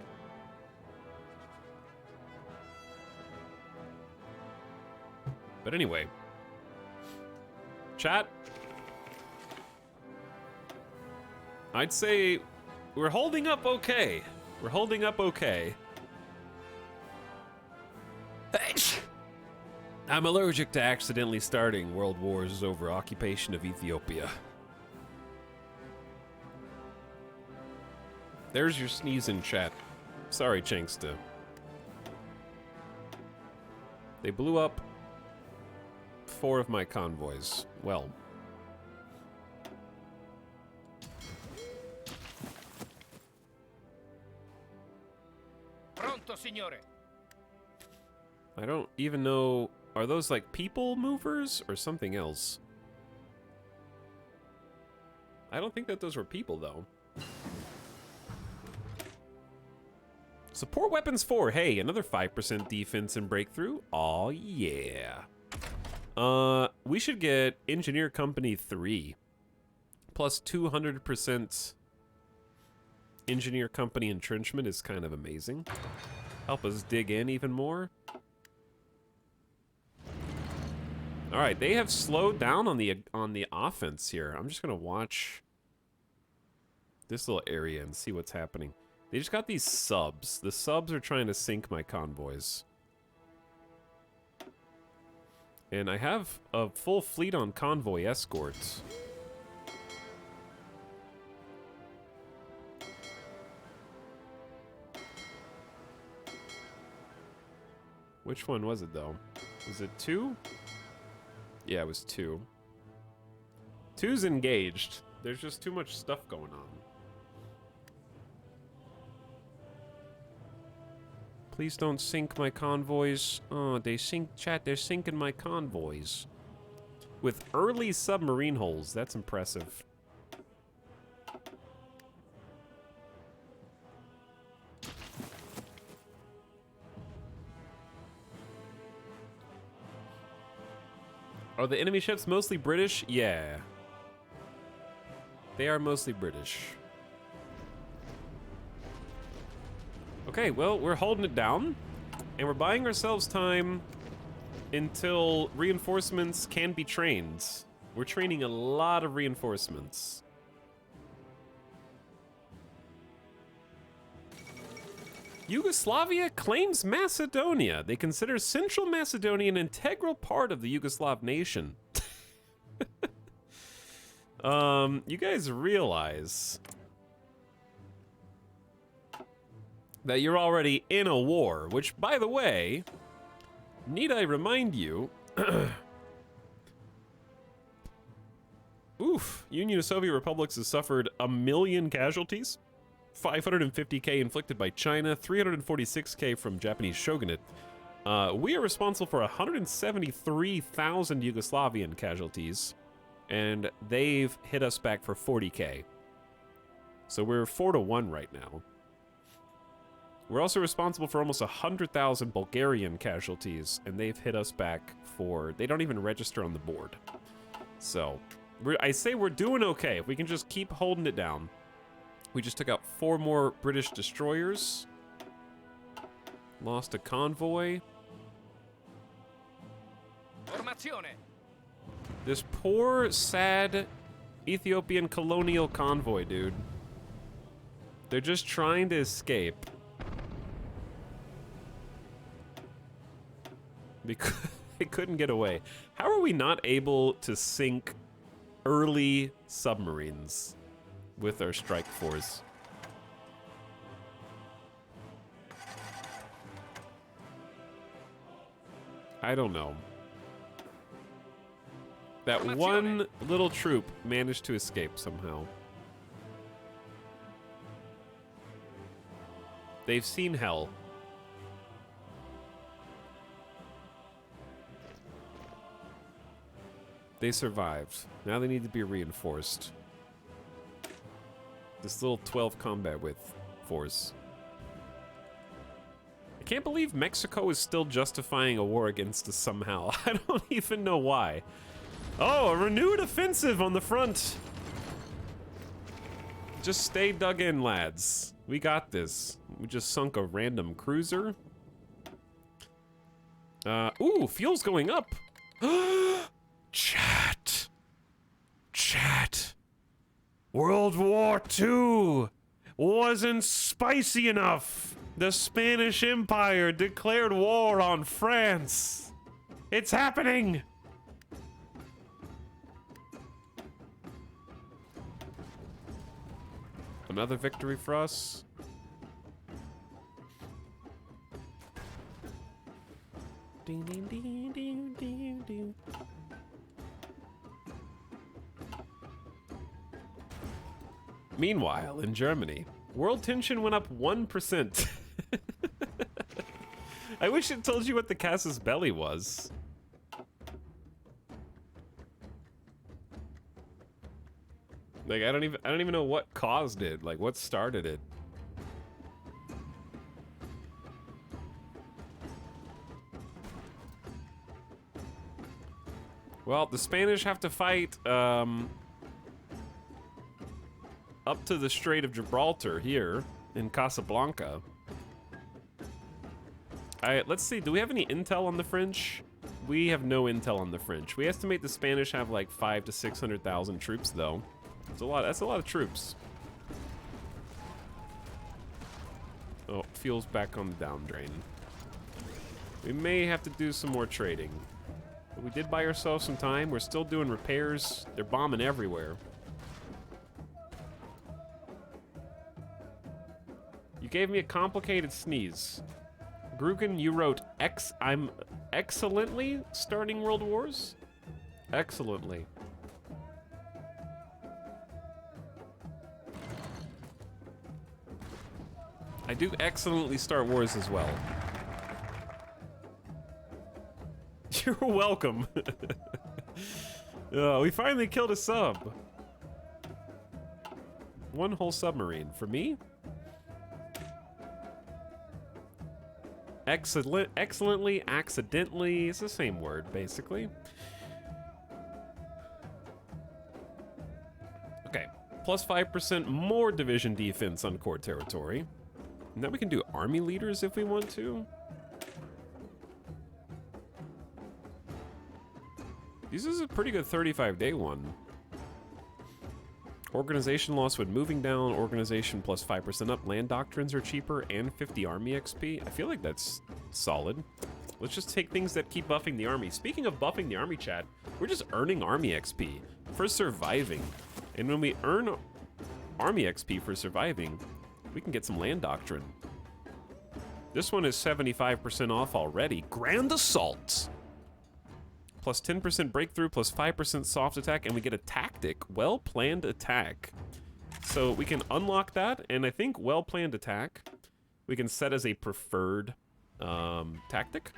But anyway, chat, I'd say we're holding up okay. We're holding up okay. I'm allergic to accidentally starting world wars over occupation of Ethiopia. There's your sneeze in chat. Sorry, Chanksta. They blew up 4 of my convoys. Well. Pronto, signore. I don't even know. Are those like people movers or something else? I don't think that those were people, though. Support weapons 4. Hey, another 5% defense and breakthrough. Aw, yeah. We should get Engineer Company 3. Plus 200% Engineer Company entrenchment is kind of amazing. Help us dig in even more. All right, they have slowed down on the offense here. I'm just gonna watch this little area and see what's happening. They just got these subs. The subs are trying to sink my convoys. And I have a full fleet on convoy escorts. Which one was it, though? Was it 2? Yeah, it was 2. 2's engaged. There's just too much stuff going on. Please don't sink my convoys. Oh, they sink, chat, they're sinking my convoys. With early submarine holes, that's impressive. Are the enemy ships mostly British? Yeah. They are mostly British. Okay, well, we're holding it down, and we're buying ourselves time until reinforcements can be trained. We're training a lot of reinforcements. Yugoslavia claims Macedonia. They consider Central Macedonia an integral part of the Yugoslav nation. You guys realize that you're already in a war, which, by the way, need I remind you, oof, Union of Soviet Republics has suffered 1 million casualties, 550k inflicted by China, 346k from Japanese shogunate. We are responsible for 173,000 Yugoslavian casualties, and they've hit us back for 40k. So we're 4-1 right now. We're also responsible for almost 100,000 Bulgarian casualties, and they've hit us back for... They don't even register on the board. So, I say we're doing okay. If we can just keep holding it down. We just took out 4 more British destroyers. Lost a convoy. Formazione. This poor, sad Ethiopian colonial convoy, dude. They're just trying to escape. They couldn't get away. How are we not able to sink early submarines with our strike force? I don't know. That one little troop managed to escape somehow. They've seen hell. They survived. Now they need to be reinforced. This little 12 combat with force. I can't believe Mexico is still justifying a war against us somehow. I don't even know why. Oh, a renewed offensive on the front. Just stay dug in, lads. We got this. We just sunk a random cruiser. Ooh, fuel's going up. Chat. Chat. World War II wasn't spicy enough. The Spanish Empire declared war on France. It's happening! Another victory for us. Ding, ding, ding, ding, ding, ding. Meanwhile, in Germany, world tension went up 1%. I wish it told you what the casus belli was. Like I don't even know what caused it, like what started it. Well, the Spanish have to fight up to the Strait of Gibraltar here in Casablanca. Let's see, do we have any intel on the French? We have no intel on the French. We estimate the Spanish have like 500,000 to 600,000 troops though. That's a lot of troops. Oh, fuel's back on the down drain. We may have to do some more trading. But we did buy ourselves some time. We're still doing repairs. They're bombing everywhere. You gave me a complicated sneeze. Grugan, you wrote I'm excellently starting world wars? Excellently. I do excellently start wars as well. You're welcome. Oh, we finally killed a sub. One whole submarine. For me? Excellently, accidentally. It's the same word, basically. Okay. Plus 5% more division defense on core territory. Now we can do army leaders if we want to. This is a pretty good 35-day one. Organization loss when moving down, organization plus 5% up, land doctrines are cheaper, and 50 army XP. I feel like that's solid. Let's just take things that keep buffing the army. Speaking of buffing the army, chat, we're just earning army XP for surviving. And when we earn army XP for surviving, we can get some land doctrine. This one is 75% off already. Grand Assault! Plus 10% breakthrough, plus 5% soft attack, and we get a tactic, well-planned attack. So we can unlock that, and I think well-planned attack we can set as a preferred tactic.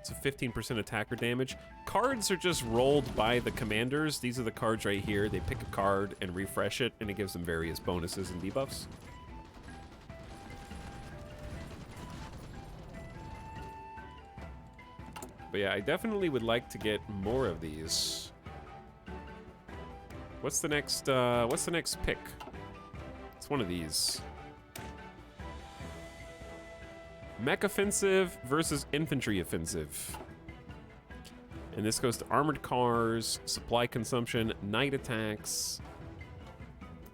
It's a 15% attacker damage. Cards are just rolled by the commanders. These are the cards right here. They pick a card and refresh it, and it gives them various bonuses and debuffs. But yeah, I definitely would like to get more of these. What's the next pick? It's one of these. Mech offensive versus infantry offensive. And this goes to armored cars, supply consumption, night attacks,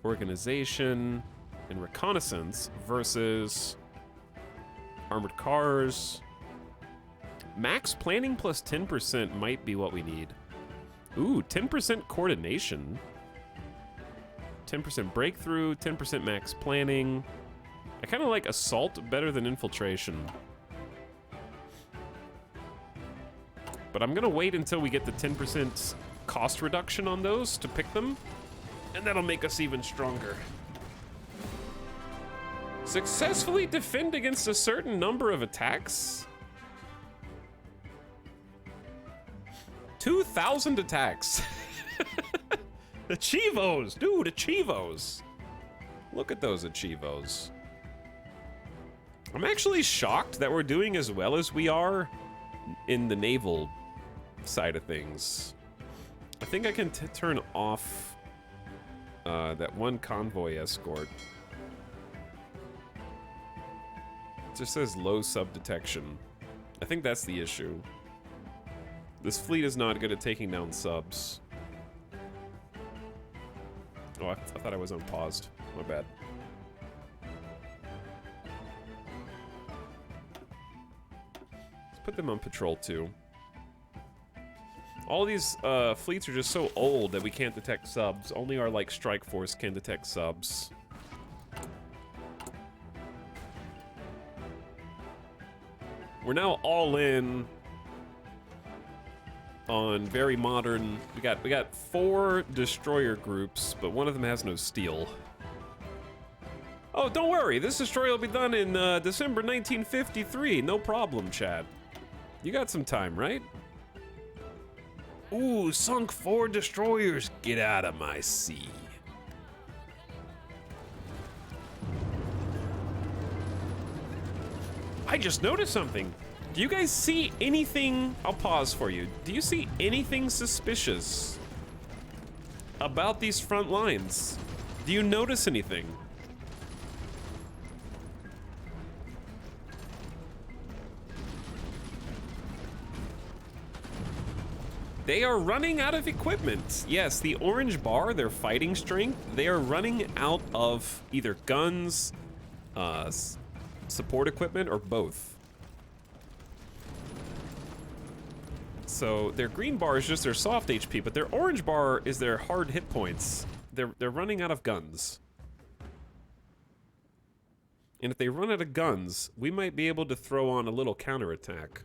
organization, and reconnaissance versus armored cars. Max planning plus 10% might be what we need. Ooh, 10% coordination. 10% breakthrough, 10% max planning. I kind of like assault better than infiltration. But I'm gonna wait until we get the 10% cost reduction on those to pick them, and that'll make us even stronger. Successfully defend against a certain number of attacks? 2,000 attacks. Achievos, dude, achievos. Look at those achievos. I'm actually shocked that we're doing as well as we are in the naval side of things. I think I can turn off that one convoy escort. It just says low sub detection. I think that's the issue. This fleet is not good at taking down subs. Oh, I thought I was unpaused. My bad. Let's put put them on patrol too. All these fleets are just so old that we can't detect subs. Only our like strike force can detect subs. We're now all in on very modern. We got 4 destroyer groups, but one of them has no steel. Oh, don't worry. This destroyer will be done in December 1953. No problem, Chad. You got some time, right? Ooh, sunk 4 destroyers. Get out of my sea. I just noticed something. Do you guys see anything? I'll pause for you. Do you see anything suspicious about these front lines? Do you notice anything? They are running out of equipment. Yes, the orange bar, their fighting strength, they are running out of either guns, support equipment, or both. So their green bar is just their soft HP, but their orange bar is their hard hit points. They're running out of guns. And if they run out of guns, we might be able to throw on a little counterattack.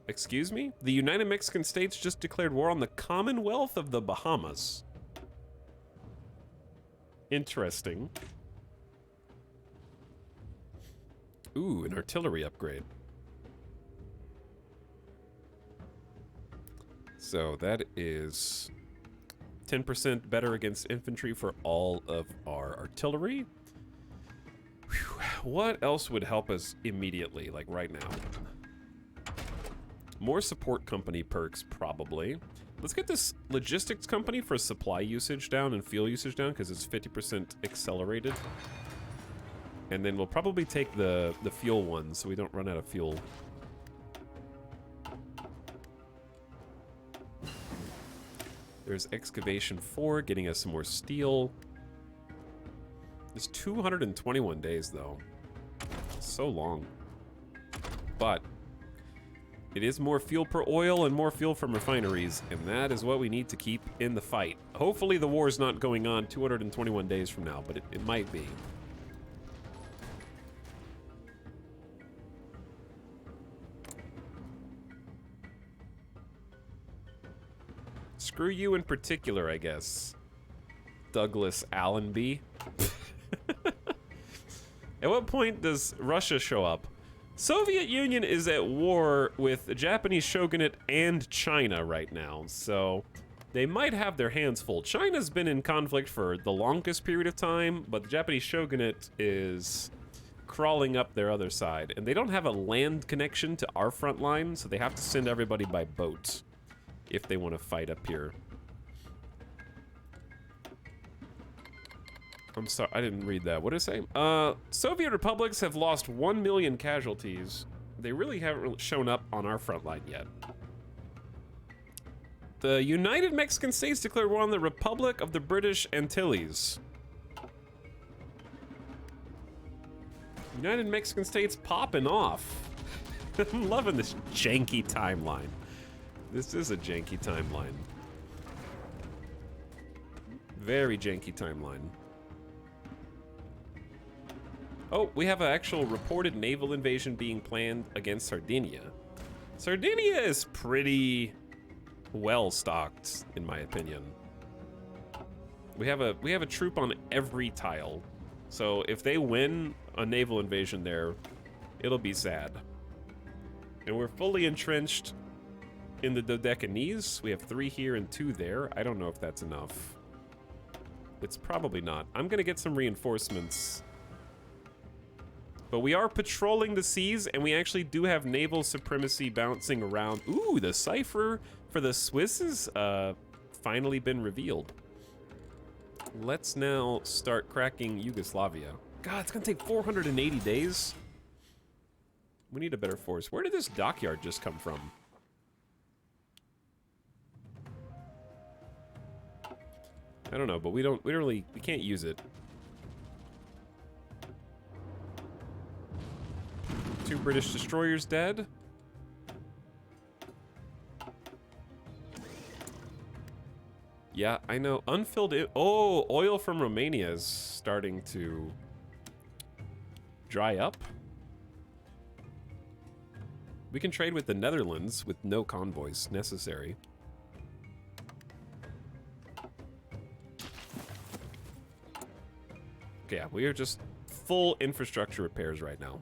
Excuse me? The United Mexican States just declared war on the Commonwealth of the Bahamas. Interesting. Ooh, an artillery upgrade. So that is 10% better against infantry for all of our artillery. Whew. What else would help us immediately, like right now? More support company perks, probably. Let's get this logistics company for supply usage down and fuel usage down, because it's 50% accelerated. And then we'll probably take the fuel one, so we don't run out of fuel. There's excavation 4, getting us some more steel. It's 221 days, though. So long. But it is more fuel per oil and more fuel from refineries, and that is what we need to keep in the fight. Hopefully the war is not going on 221 days from now, but it might be. Screw you in particular, I guess. Douglas Allenby. At what point does Russia show up? Soviet Union is at war with the Japanese shogunate and China right now, so they might have their hands full. China's been in conflict for the longest period of time, but the Japanese shogunate is crawling up their other side, and they don't have a land connection to our front line, so they have to send everybody by boat if they want to fight up here. I'm sorry, I didn't read that. What did it say? Soviet republics have lost 1 million casualties. They really haven't shown up on our front line yet. The United Mexican States declared war on the Republic of the British Antilles. United Mexican States popping off. I'm loving this janky timeline. This is a janky timeline. Very janky timeline. Oh, we have an actual reported naval invasion being planned against Sardinia. Sardinia is pretty well stocked, in my opinion. We have a troop on every tile. So if they win a naval invasion there, it'll be sad. And we're fully entrenched in the Dodecanese. We have 3 here and 2 there. I don't know if that's enough. It's probably not. I'm gonna get some reinforcements. But we are patrolling the seas, and we actually do have naval supremacy bouncing around. Ooh, the cipher for the Swiss has finally been revealed. Let's now start cracking Yugoslavia. God, it's gonna take 480 days. We need a better force. Where did this dockyard just come from? I don't know, but we can't use it. 2 British destroyers dead. Yeah, I know. Unfilled. Oh, oil from Romania is starting to dry up. We can trade with the Netherlands with no convoys necessary. Okay, yeah, we are just full infrastructure repairs right now.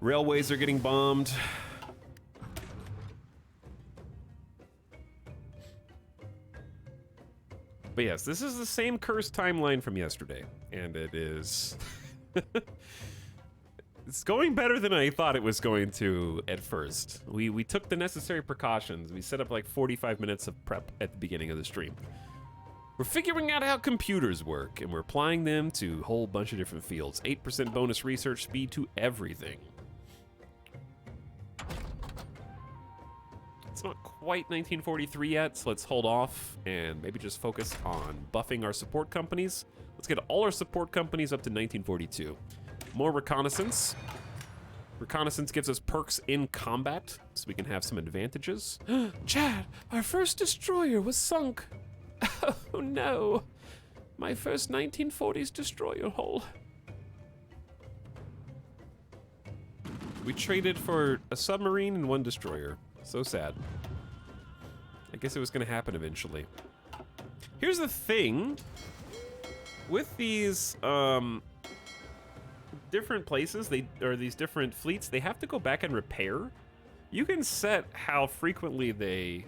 Railways are getting bombed. But yes, this is the same cursed timeline from yesterday, and it is... It's going better than I thought it was going to at first. We took the necessary precautions. We set up like 45 minutes of prep at the beginning of the stream. We're figuring out how computers work, and we're applying them to a whole bunch of different fields. 8% bonus research speed to everything. It's not quite 1943 yet, so let's hold off and maybe just focus on buffing our support companies. Let's get all our support companies up to 1942. More reconnaissance. Reconnaissance gives us perks in combat, so we can have some advantages. Chad, our first destroyer was sunk. Oh no. My first 1940s destroyer hull. We traded for a submarine and 1 destroyer. So sad. I guess it was gonna happen eventually. Here's the thing. With these, different places, these different fleets, they have to go back and repair. You can set how frequently they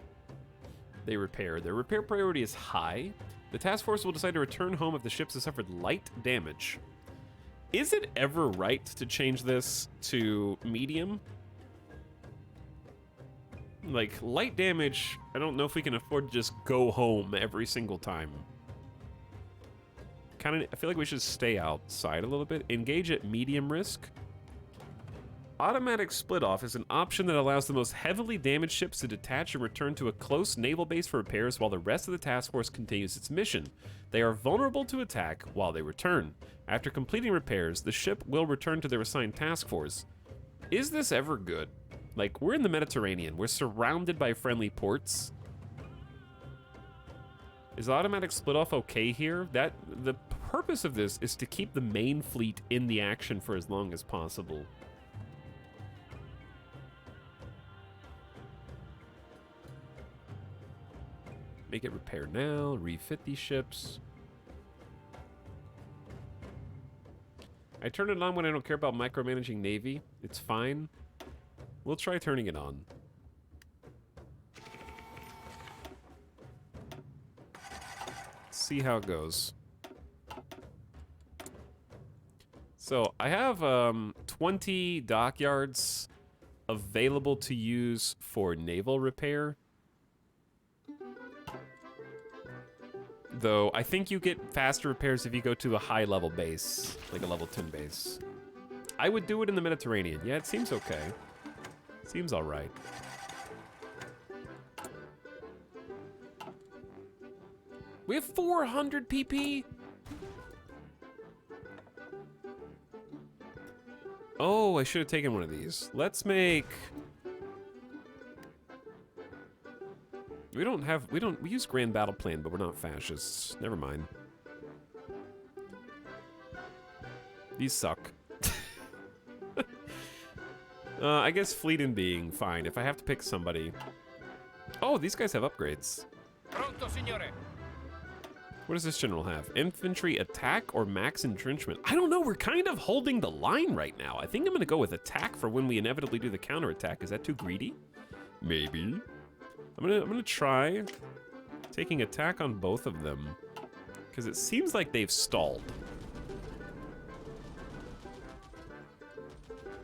repair. Their repair priority is high. The task force will decide to return home if the ships have suffered light damage. Is it ever right to change this to medium? Like, light damage, I don't know if we can afford to just go home every single time. I feel like we should stay outside a little bit. Engage at medium risk. Automatic split off is an option that allows the most heavily damaged ships to detach and return to a close naval base for repairs while the rest of the task force continues its mission. They are vulnerable to attack while they return. After completing repairs, the ship will return to their assigned task force. Is this ever good? Like, we're in the Mediterranean. We're surrounded by friendly ports. Is automatic split off okay here? The purpose of this is to keep the main fleet in the action for as long as possible. Make it repair now, refit these ships. I turn it on when I don't care about micromanaging Navy. It's fine. We'll try turning it on. See how it goes. So I have 20 dockyards available to use for naval repair. Though I think you get faster repairs if you go to a high level base, like a level 10 base. I would do it in the Mediterranean. Yeah, it seems okay. Seems all right. We have 400 PP? Oh, I should have taken one of these. Let's make... We use Grand Battle Plan, but we're not fascists. Never mind. These suck. I guess fleet and being, fine. If I have to pick somebody... Oh, these guys have upgrades. Pronto, signore. What does this general have? Infantry attack or max entrenchment? I don't know, we're kind of holding the line right now. I think I'm gonna go with attack for when we inevitably do the counterattack. Is that too greedy? Maybe. I'm gonna try taking attack on both of them, because it seems like they've stalled.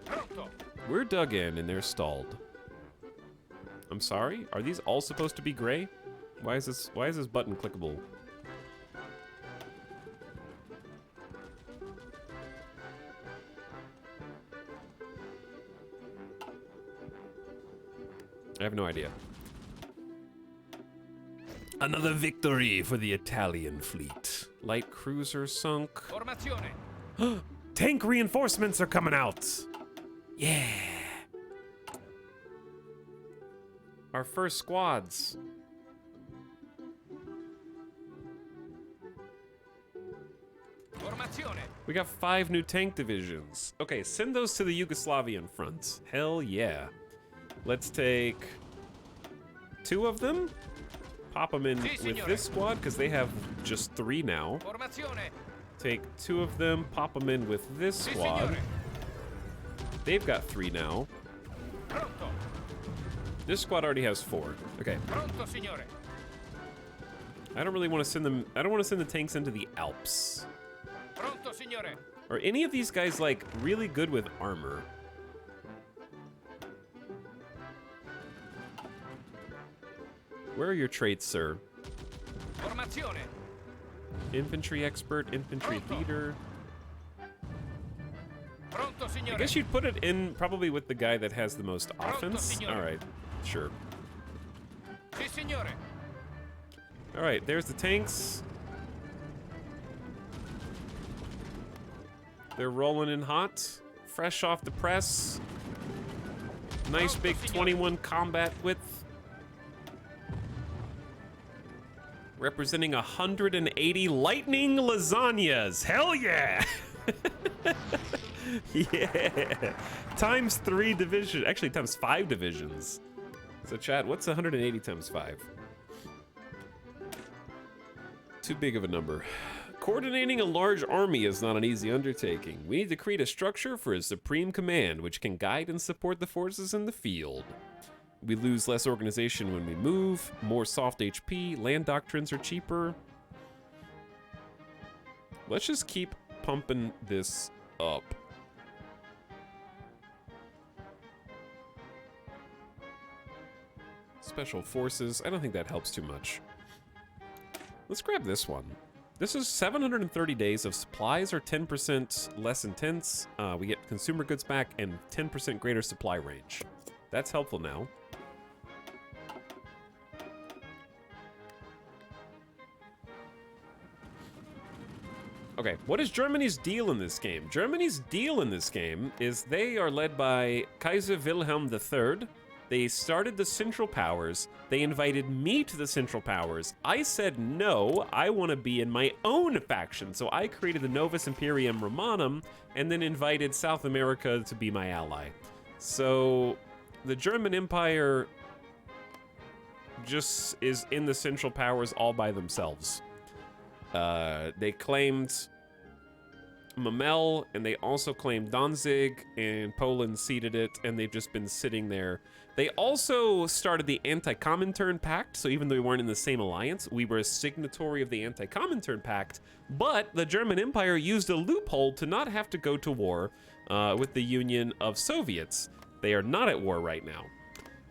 Pronto. We're dug in and they're stalled. I'm sorry? Are these all supposed to be gray? Why is this button clickable? I have no idea. Another victory for the Italian fleet. Light cruiser sunk. Formazione. Tank reinforcements are coming out. Yeah. Our first squads. Formazione. We got 5 new tank divisions. Okay, send those to the Yugoslavian front. Hell yeah. Let's take 2 of them. Pop them in Si, with signore. this squad because they have just 3 now. Formazione. Take 2 of them, pop them in with this Si, squad. signore. They've got 3 now. Pronto. This squad already has 4. Okay. Pronto, signore. I don't really want to send them. I don't want to send the tanks into the Alps. Pronto, signore. Are any of these guys like really good with armor? Where are your traits, sir? Formazione. Infantry expert, infantry Pronto. leader. Pronto, signore. I guess you'd put it in probably with the guy that has the most offense. signore. All right, sure. Si, signore. All right, there's the tanks. They're rolling in hot, fresh off the press. Nice big 21 combat width. Representing 180 lightning lasagnas. Hell yeah! Yeah. Times 3 division. Actually, times 5 divisions. So, chat, what's 180 times 5? Too big of a number. Coordinating a large army is not an easy undertaking. We need to create a structure for a supreme command which can guide and support the forces in the field. We lose less organization when we move, more soft HP, land doctrines are cheaper. Let's just keep pumping this up. Special forces, I don't think that helps too much. Let's grab this one. This is 730 days of supplies are 10% less intense. We get consumer goods back and 10% greater supply range. That's helpful now. Okay, what is Germany's deal in this game? Germany's deal in this game is they are led by Kaiser Wilhelm III. They started the Central Powers. They invited me to the Central Powers. I said no, I want to be in my own faction. So I created the Novus Imperium Romanum and then invited South America to be my ally. So the German Empire just is in the Central Powers all by themselves. They claimed Memel, and they also claimed Danzig, and Poland ceded it, and they've just been sitting there. They also started the Anti-Comintern Pact, so even though we weren't in the same alliance, we were a signatory of the Anti-Comintern Pact, but the German Empire used a loophole to not have to go to war with the Union of Soviets. They are not at war right now.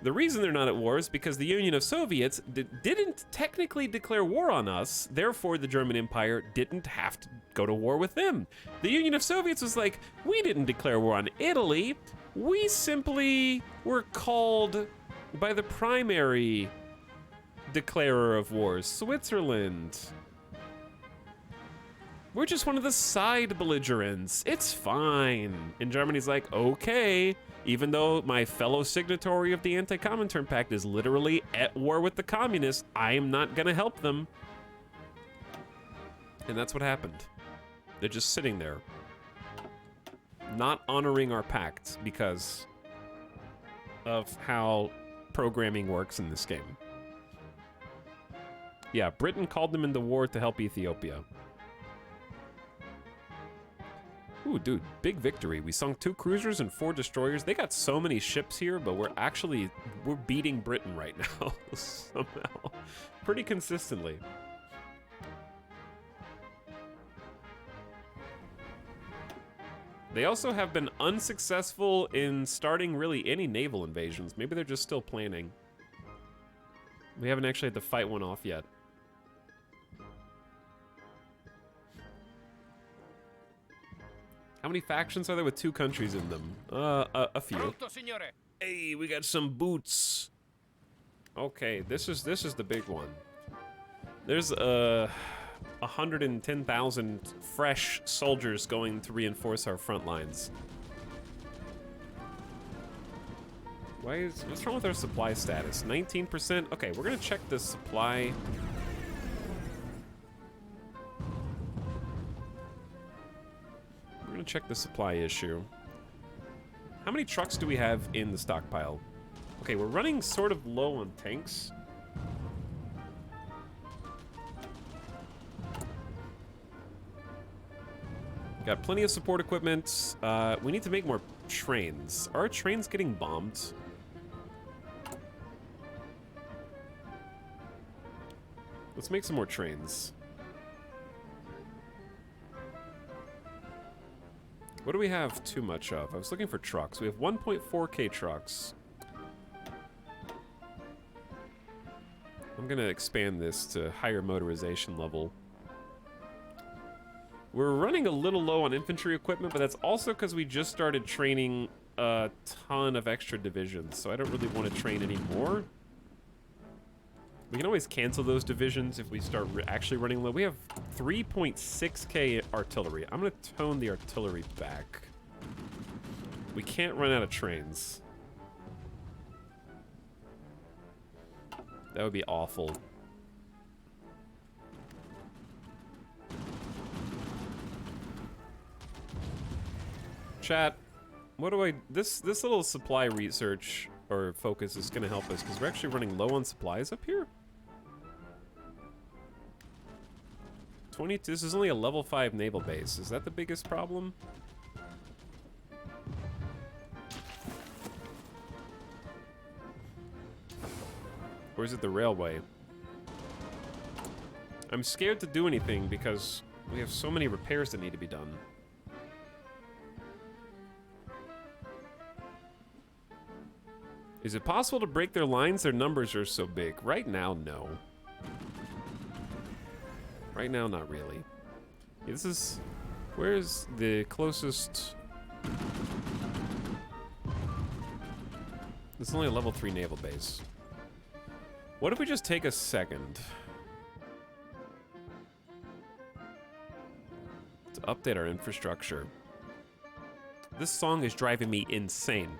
The reason they're not at war is because the Union of Soviets didn't technically declare war on us, therefore the German Empire didn't have to go to war with them. The Union of Soviets was like, we didn't declare war on Italy, we simply were called by the primary declarer of wars, Switzerland. We're just one of the side belligerents, it's fine. And Germany's like, okay. Even though my fellow signatory of the Anti-Comintern Pact is literally at war with the communists, I am not gonna help them. And that's what happened. They're just sitting there, not honoring our pact because of how programming works in this game. Yeah, Britain called them into war to help Ethiopia. Ooh, dude, big victory. We sunk 2 cruisers and 4 destroyers. They got so many ships here, but we're beating Britain right now, somehow. Pretty consistently. They also have been unsuccessful in starting really any naval invasions. Maybe they're just still planning. We haven't actually had to fight one off yet. How many factions are there with 2 countries in them? A few. Pronto, signore. Hey, we got some boots. Okay, this is the big one. There's 110,000 fresh soldiers going to reinforce our front lines. What's wrong with our supply status? 19%? Okay, we're gonna check the supply. We're gonna check the supply issue. How many trucks do we have in the stockpile? Okay, we're running sort of low on tanks. Got plenty of support equipment. We need to make more trains. Are our trains getting bombed? Let's make some more trains. What do we have too much of? I was looking for trucks. We have 1.4K trucks. I'm gonna expand this to higher motorization level. We're running a little low on infantry equipment, but that's also because we just started training a ton of extra divisions, so I don't really want to train anymore. We can always cancel those divisions if we start actually running low. We have 3.6K artillery. I'm going to tone the artillery back. We can't run out of trains. That would be awful. Chat, what do I... This little supply research or focus is going to help us because we're actually running low on supplies up here. 22, this is only a level 5 naval base. Is that the biggest problem? Or is it the railway? I'm scared to do anything because we have so many repairs that need to be done. Is it possible to break their lines? Their numbers are so big. Right now, no. Right now, not really. Yeah, this is... Where's the closest... This is only a level 3 naval base. What if we just take a second to update our infrastructure? This song is driving me insane.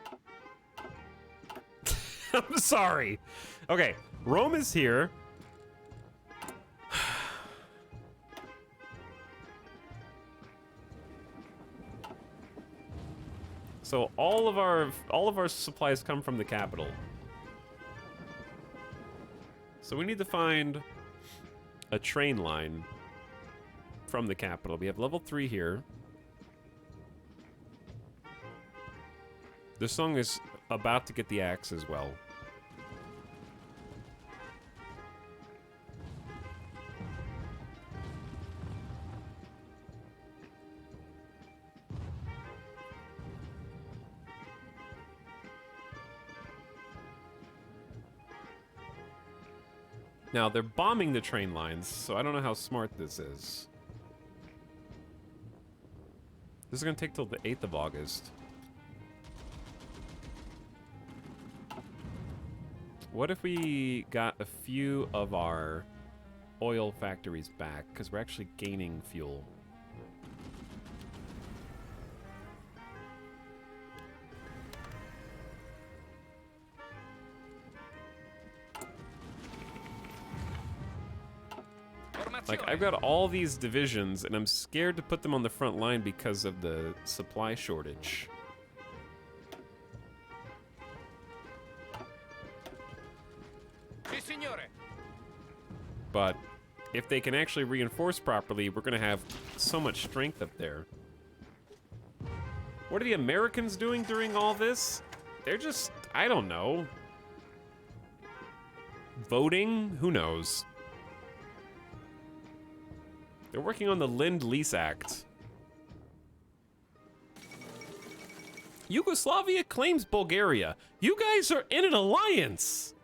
I'm sorry. Okay, Rome is here. So all of our supplies come from the capital. So we need to find a train line from the capital. We have level 3 here. This song is about to get the axe as well. Now, they're bombing the train lines, so I don't know how smart this is. This is going to take till the 8th of August. What if we got a few of our oil factories back? Because we're actually gaining fuel. Like, I've got all these divisions, and I'm scared to put them on the front line because of the supply shortage. But if they can actually reinforce properly, we're going to have so much strength up there. What are the Americans doing during all this? They're just, I don't know. Voting? Who knows? They're working on the Lend-Lease Act. Yugoslavia claims Bulgaria. You guys are in an alliance!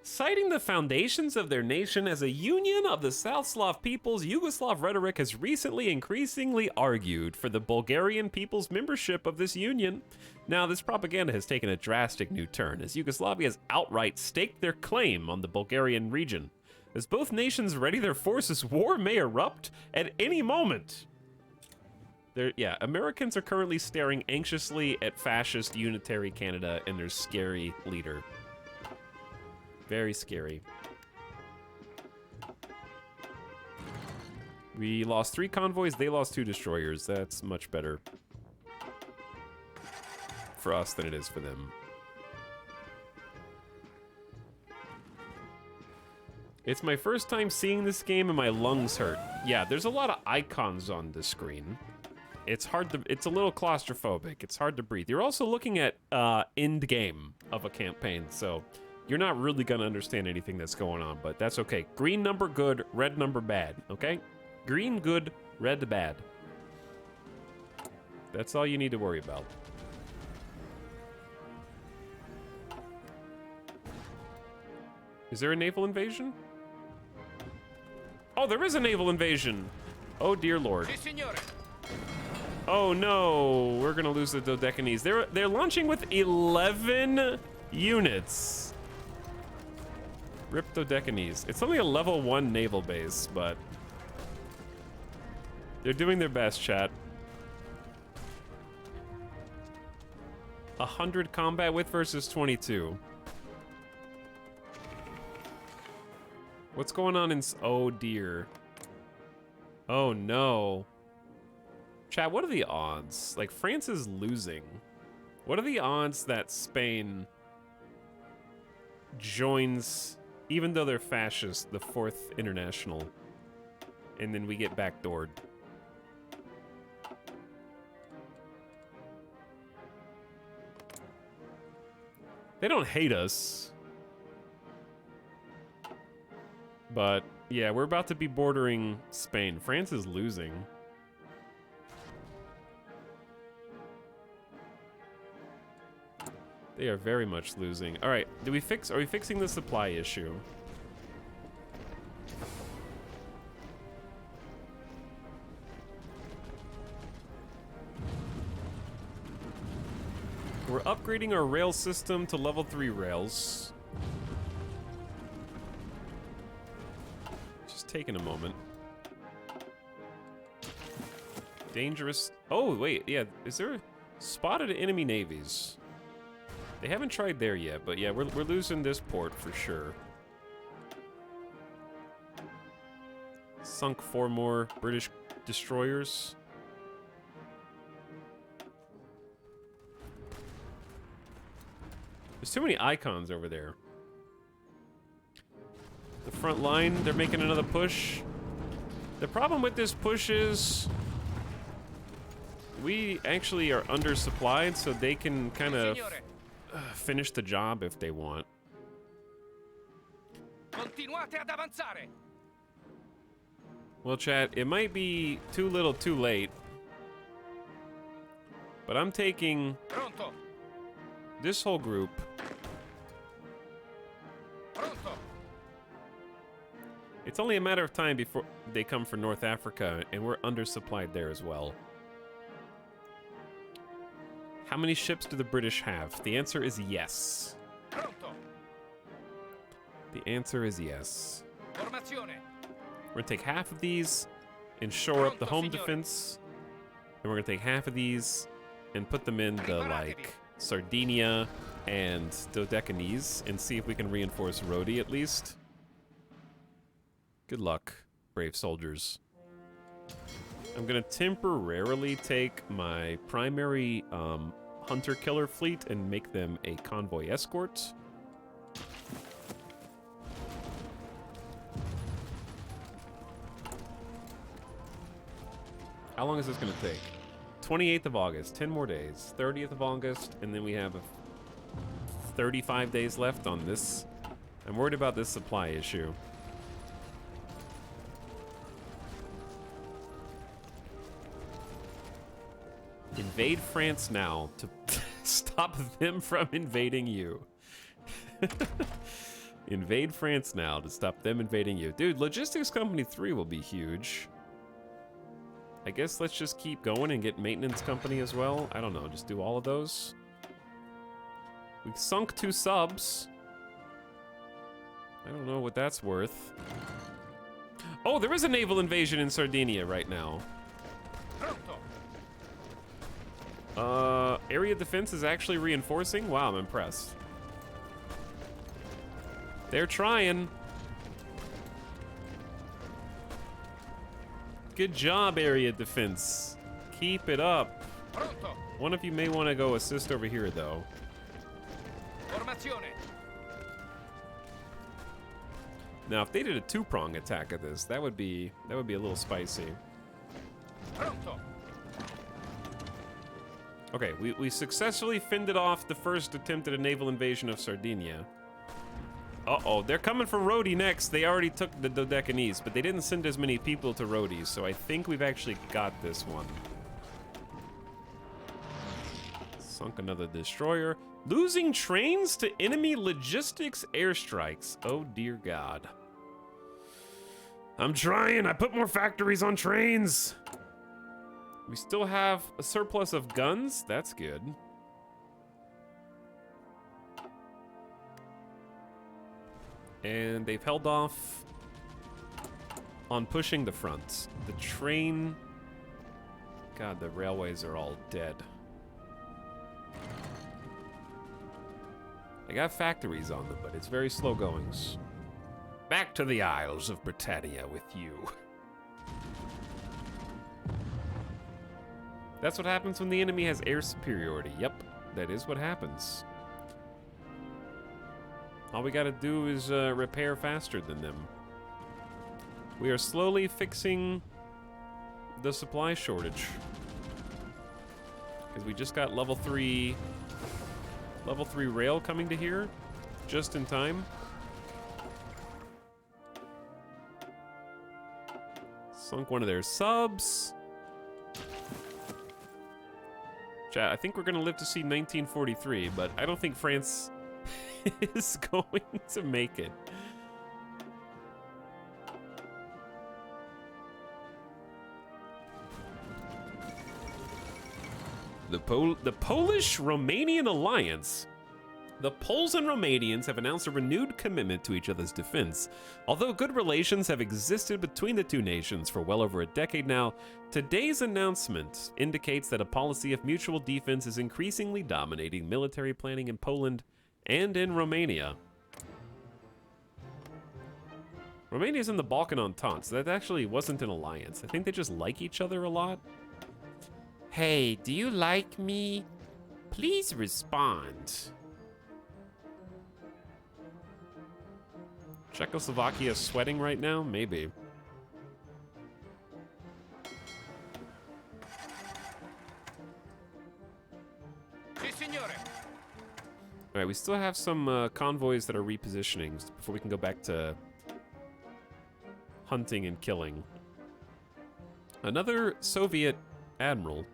Citing the foundations of their nation as a union of the South Slav peoples, Yugoslav rhetoric has recently increasingly argued for the Bulgarian people's membership of this union. Now, this propaganda has taken a drastic new turn, as Yugoslavia has outright staked their claim on the Bulgarian region. As both nations ready their forces, war may erupt at any moment. Yeah, Americans are currently staring anxiously at fascist unitary Canada and their scary leader. Very scary. We lost 3 convoys, they lost 2 destroyers. That's much better for us than it is for them. It's my first time seeing this game and my lungs hurt. Yeah, there's a lot of icons on the screen. It's hard to, it's a little claustrophobic. It's hard to breathe. You're also looking at end game of a campaign, so you're not really gonna understand anything that's going on, but that's okay. Green number good, red number bad, okay? Green good, red bad. That's all you need to worry about. Is there a naval invasion? Oh, there is a naval invasion. Oh, dear Lord. Sì, signore. Oh, no. We're going to lose the Dodecanese. They're launching with 11 units. Rip Dodecanese. It's only a level 1 naval base, but they're doing their best, chat. 100 combat width versus 22. What's going on in... Oh, dear. Oh, no. Chat, what are the odds? Like, France is losing. What are the odds that Spain joins, even though they're fascist, the 4th International, and then we get backdoored? They don't hate us. But, yeah, we're about to be bordering Spain. France is losing. They are very much losing. All right, are we fixing the supply issue? We're upgrading our rail system to level 3 rails. Just taking a moment. Dangerous. Oh, wait, yeah, is there spotted enemy navies? They haven't tried there yet, but yeah, we're losing this port for sure. Sunk 4 more British destroyers. There's too many icons over there. The front line, they're making another push. The problem with this push is we actually are undersupplied, so they can kind of finish the job if they want. Continuate ad avanzare. Well, chat, it might be too little too late, but I'm taking Pronto. this whole group. Pronto. It's only a matter of time before they come for North Africa, and we're undersupplied there as well. How many ships do the British have? The answer is yes. Pronto. The answer is yes. Formazione. We're gonna take half of these and shore up the home defense, and we're gonna take half of these and put them in the, like, Sardinia and Dodecanese and see if we can reinforce Rodi at least. Good luck, brave soldiers. I'm gonna temporarily take my primary hunter-killer fleet and make them a convoy escort. How long is this gonna take? 28th of August, 10 more days. 30th of August, and then we have 35 days left on this. I'm worried about this supply issue. Invade France now to stop them from invading you. Invade France now to stop them invading you. Dude, Logistics Company 3 will be huge. I guess let's just keep going and get Maintenance Company as well. I don't know, just do all of those. We sunk 2 subs. I don't know what that's worth. Oh, there is a naval invasion in Sardinia right now. Pronto. Area defense is actually reinforcing. Wow, I'm impressed. They're trying. Good job, area defense. Keep it up. Pronto. One of you may want to go assist over here, though. Formazione. Now, if they did a two-prong attack of this, that would be a little spicy. Pronto. Okay, we successfully fended off the first attempt at a naval invasion of Sardinia. Uh-oh, they're coming for Rodi next. They already took the Dodecanese, but they didn't send as many people to Rodi, so I think we've actually got this one. Sunk another destroyer. Losing trains to enemy logistics airstrikes. Oh, dear God. I'm trying. I put more factories on trains. We still have a surplus of guns. That's good. And they've held off on pushing the front. The train... God, the railways are all dead. I got factories on them, but it's very slow goings. Back to the Isles of Britannia with you. That's what happens when the enemy has air superiority. Yep, that is what happens. All we gotta do is repair faster than them. We are slowly fixing the supply shortage. Because we just got level 3 rail coming to here just in time. Sunk one of their subs. Chat, I think we're gonna live to see 1943, but I don't think France is going to make it. The Polish-Romanian alliance. The Poles and Romanians have announced a renewed commitment to each other's defense. Although good relations have existed between the two nations for well over a decade now, today's announcement indicates that a policy of mutual defense is increasingly dominating military planning in Poland and in Romania. Romania's in the Balkan Entente, so that actually wasn't an alliance. I think they just like each other a lot. Hey, do you like me? Please respond. Czechoslovakia sweating right now? Maybe. Sì, signore. All right, we still have some convoys that are repositioning before we can go back to hunting and killing. Another Soviet admiral.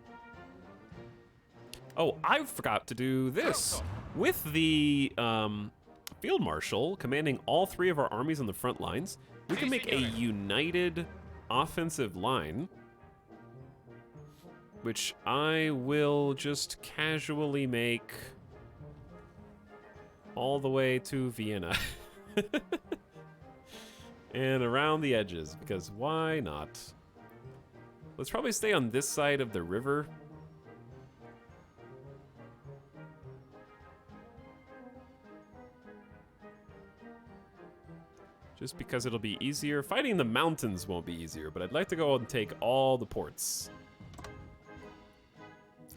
Oh, I forgot to do this. With the field marshal commanding all three of our armies on the front lines, we can make a united offensive line, which I will just casually make all the way to Vienna. And around the edges, because why not? Let's probably stay on this side of the river. Just because it'll be easier. Fighting the mountains won't be easier, but I'd like to go and take all the ports.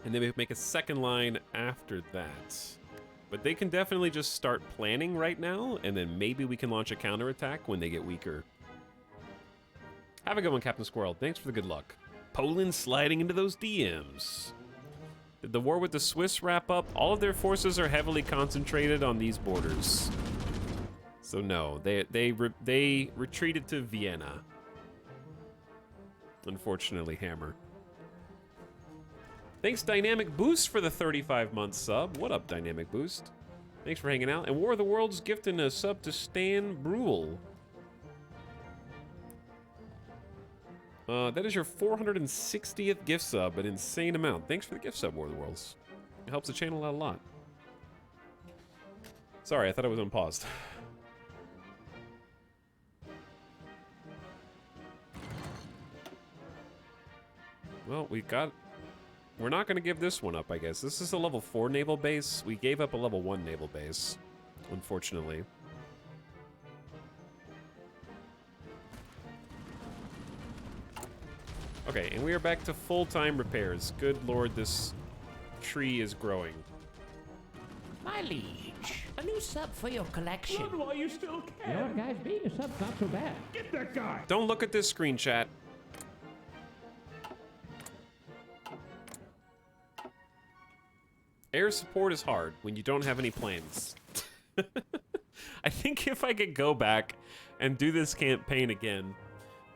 And then we make a second line after that. But they can definitely just start planning right now, and then maybe we can launch a counterattack when they get weaker. Have a good one, Captain Squirrel. Thanks for the good luck. Poland sliding into those DMs. Did the war with the Swiss wrap up? All of their forces are heavily concentrated on these borders. So no, they retreated to Vienna. Unfortunately, Hammer. Thanks, Dynamic Boost, for the 35-month sub. What up, Dynamic Boost? Thanks for hanging out. And War of the Worlds gifting a sub to Stan Brule. That is your 460th gift sub, an insane amount. Thanks for the gift sub, War of the Worlds. It helps the channel out a lot. Sorry, I thought I was unpaused. Well, we got we're not going to give this one up, I guess. This is a level 4 naval base. We gave up a level 1 naval base, unfortunately. Okay, and we are back to full-time repairs. Good lord, this tree is growing. My liege, a new sub for your collection. Run while you still can. You know what, guys? Being a sub's not so bad. Get that guy. Don't look at this screen, chat. Air support is hard when you don't have any planes. I think if I could go back and do this campaign again,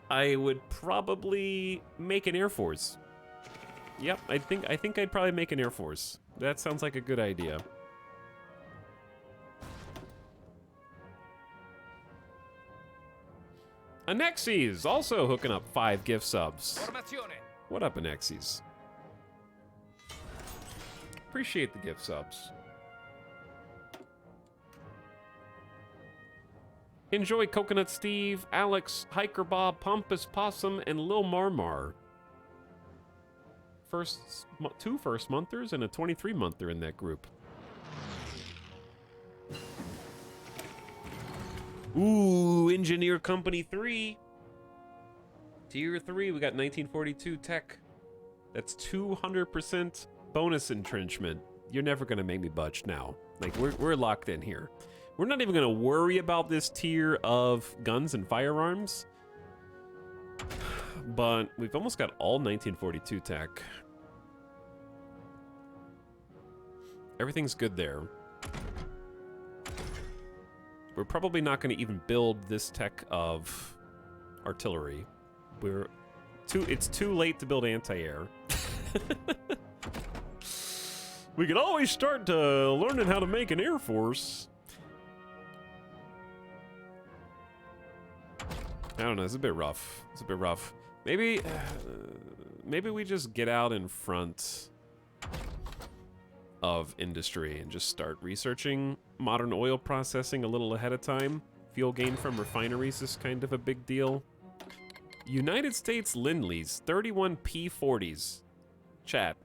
I would probably make an Air Force. Yep, I think I'd probably make an Air Force. That sounds like a good idea. Anexes also hooking up 5 gift subs. Formazione. What up, Anexes? Appreciate the gift subs. Enjoy Coconut Steve, Alex, Hiker Bob, Pompous Possum, and Lil Marmar. Two first monthers and a 23-monther in that group. Ooh, Engineer Company 3. Tier 3, we got 1942 tech. That's 200% bonus entrenchment. You're never gonna make me budge now. Like, we're locked in here. We're not even gonna worry about this tier of guns and firearms. But we've almost got all 1942 tech. Everything's good there. We're probably not going to even build this tech of artillery. It's too late to build anti-air. We could always start to learning how to make an Air Force. I don't know, it's a bit rough. It's a bit rough. Maybe we just get out in front of industry and just start researching modern oil processing a little ahead of time. Fuel gain from refineries is kind of a big deal. United States Lindleys, 31 P-40s. Chat,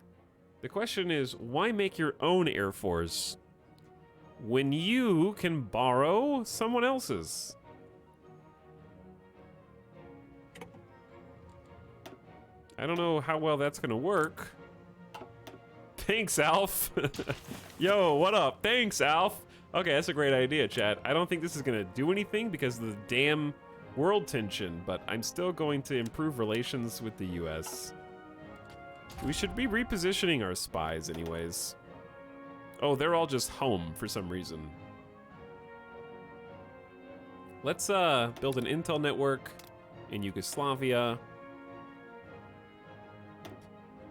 the question is, why make your own Air Force when you can borrow someone else's? I don't know how well that's gonna work. Thanks, Alf. Yo, what up? Thanks, Alf. Okay, that's a great idea, chat. I don't think this is gonna do anything because of the damn world tension, but I'm still going to improve relations with the US. We should be repositioning our spies anyways. Oh, they're all just home for some reason. Let's build an intel network in Yugoslavia.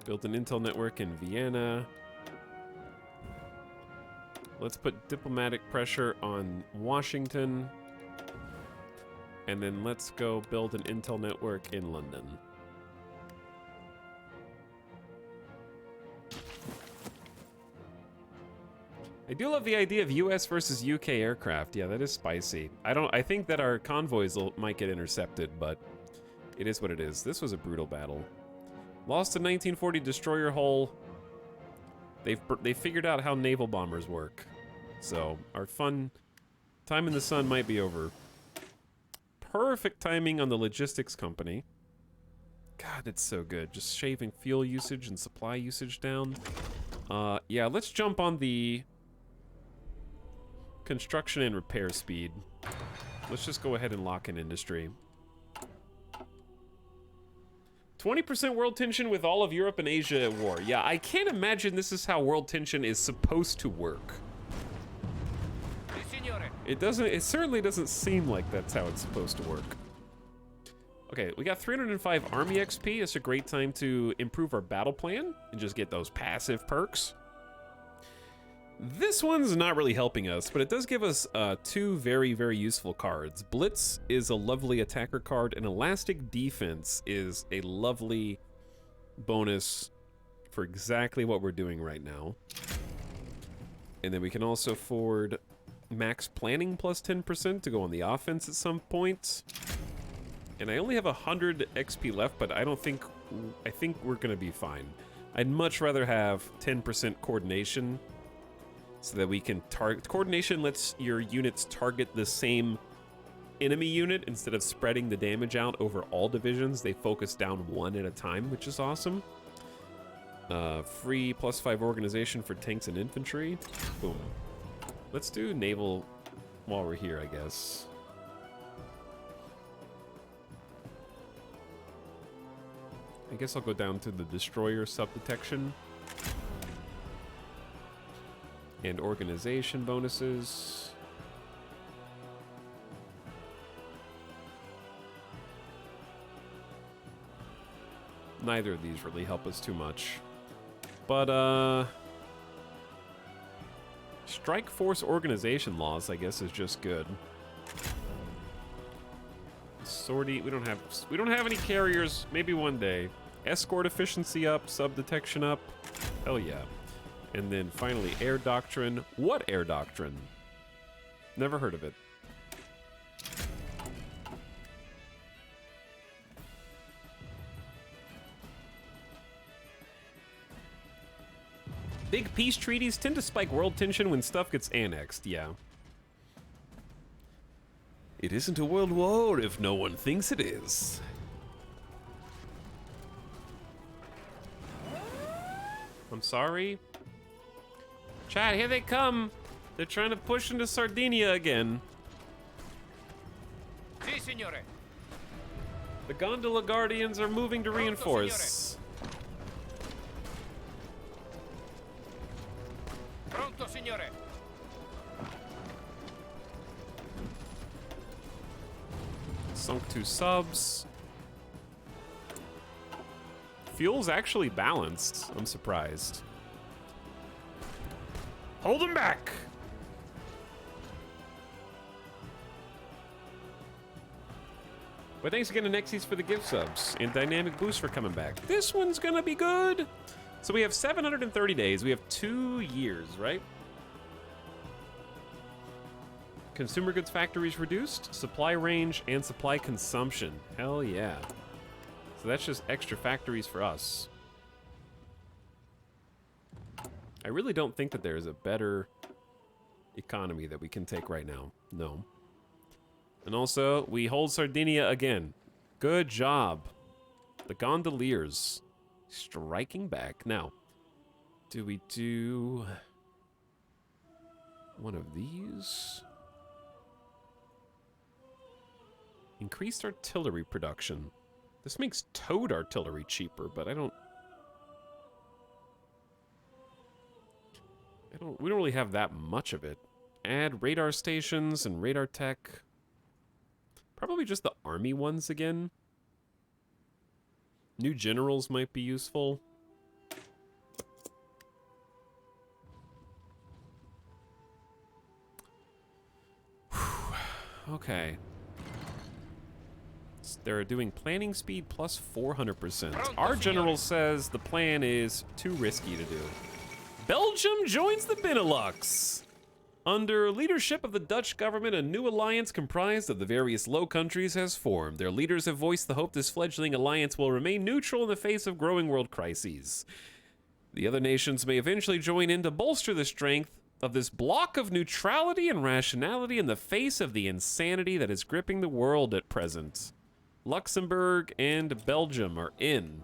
Built an intel network in Vienna. Let's put diplomatic pressure on Washington. And then let's go build an intel network in London. I do love the idea of US versus UK aircraft. Yeah, that is spicy. I think that our convoys might get intercepted, but it is what it is. This was a brutal battle. Lost a 1940 destroyer hull. They figured out how naval bombers work. So our fun time in the sun might be over. Perfect timing on the logistics company. God, it's so good. Just shaving fuel usage and supply usage down. Yeah, let's jump on the construction and repair speed. Let's just go ahead and lock in industry. 20% world tension with all of Europe and Asia at war. Yeah, I can't imagine this is how world tension is supposed to work. Sì, signore. It certainly doesn't seem like that's how it's supposed to work. Okay, we got 305 Army XP. It's a great time to improve our battle plan and just get those passive perks. This one's not really helping us, but it does give us 2 very, very useful cards. Blitz is a lovely attacker card, and Elastic Defense is a lovely bonus for exactly what we're doing right now. And then we can also afford Max Planning plus 10% to go on the offense at some point. And I only have 100 XP left, but I think we're gonna be fine. I'd much rather have 10% coordination so that we can target. Coordination lets your units target the same enemy unit instead of spreading the damage out over all divisions. They focus down one at a time, which is awesome. Free +5 organization for tanks and infantry. Boom. Let's do naval while we're here, I guess. I guess I'll go down to the destroyer sub-detection. And organization bonuses. Neither of these really help us too much. But, Strike Force organization loss, I guess, is just good. Sortie, we don't have any carriers. Maybe one day. Escort efficiency up, sub detection up. Hell yeah. And then finally, air doctrine. What air doctrine? Never heard of it. Big peace treaties tend to spike world tension when stuff gets annexed, yeah. It isn't a world war if no one thinks it is. I'm sorry. Chad, here they come. They're trying to push into Sardinia again. Si, signore. The gondola guardians are moving to reinforce. Pronto, signore. Sunk 2 subs. Fuel's actually balanced. I'm surprised. Hold them back! But thanks again to Nexies for the gift subs and Dynamic Boost for coming back. This one's gonna be good. So we have 730 days. We have 2 years, right? Consumer goods factories reduced, supply range, and supply consumption. Hell yeah. So that's just extra factories for us. I really don't think that there is a better economy that we can take right now. No. And also, we hold Sardinia again. Good job. The gondoliers striking back. Now, do we do one of these? Increased artillery production. This makes towed artillery cheaper, but we don't really have that much of it. Add radar stations and radar tech. Probably just the army ones again. New generals might be useful. Okay. They're doing planning speed plus 400%. Our general says the plan is too risky to do. Belgium joins the Benelux. Under leadership of the Dutch government, a new alliance comprised of the various Low Countries has formed. Their leaders have voiced the hope this fledgling alliance will remain neutral in the face of growing world crises. The other nations may eventually join in to bolster the strength of this block of neutrality and rationality in the face of the insanity that is gripping the world at present. Luxembourg and Belgium are in.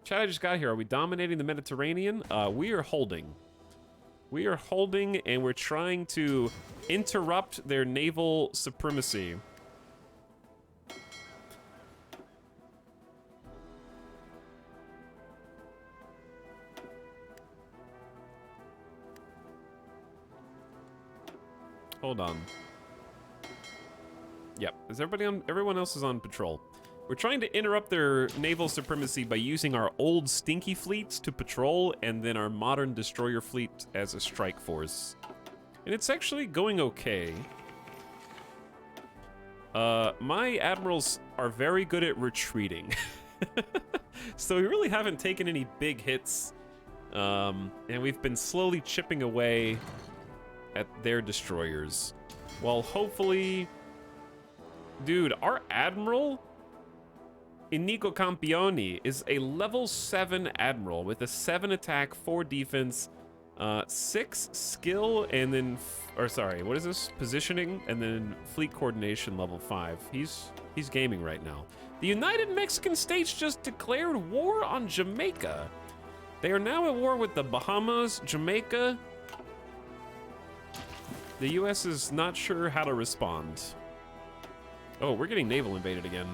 Chad, I just got here. Are we dominating the Mediterranean? We are holding. We are holding, and we're trying to interrupt their naval supremacy. Hold on. Yep. Is everybody on? Everyone else is on patrol. We're trying to interrupt their naval supremacy by using our old stinky fleets to patrol and then our modern destroyer fleet as a strike force. And it's actually going okay. My admirals are very good at retreating. So we really haven't taken any big hits. And we've been slowly chipping away at their destroyers. While hopefully Dude, our admiral, Inigo Campioni, is a level 7 admiral with a 7 attack, 4 defense, 6 skill, and then, or sorry, what is this? Positioning, and then fleet coordination level 5. He's gaming right now. The United Mexican States just declared war on Jamaica. They are now at war with the Bahamas, Jamaica. The U.S. is not sure how to respond. Oh, we're getting naval invaded again.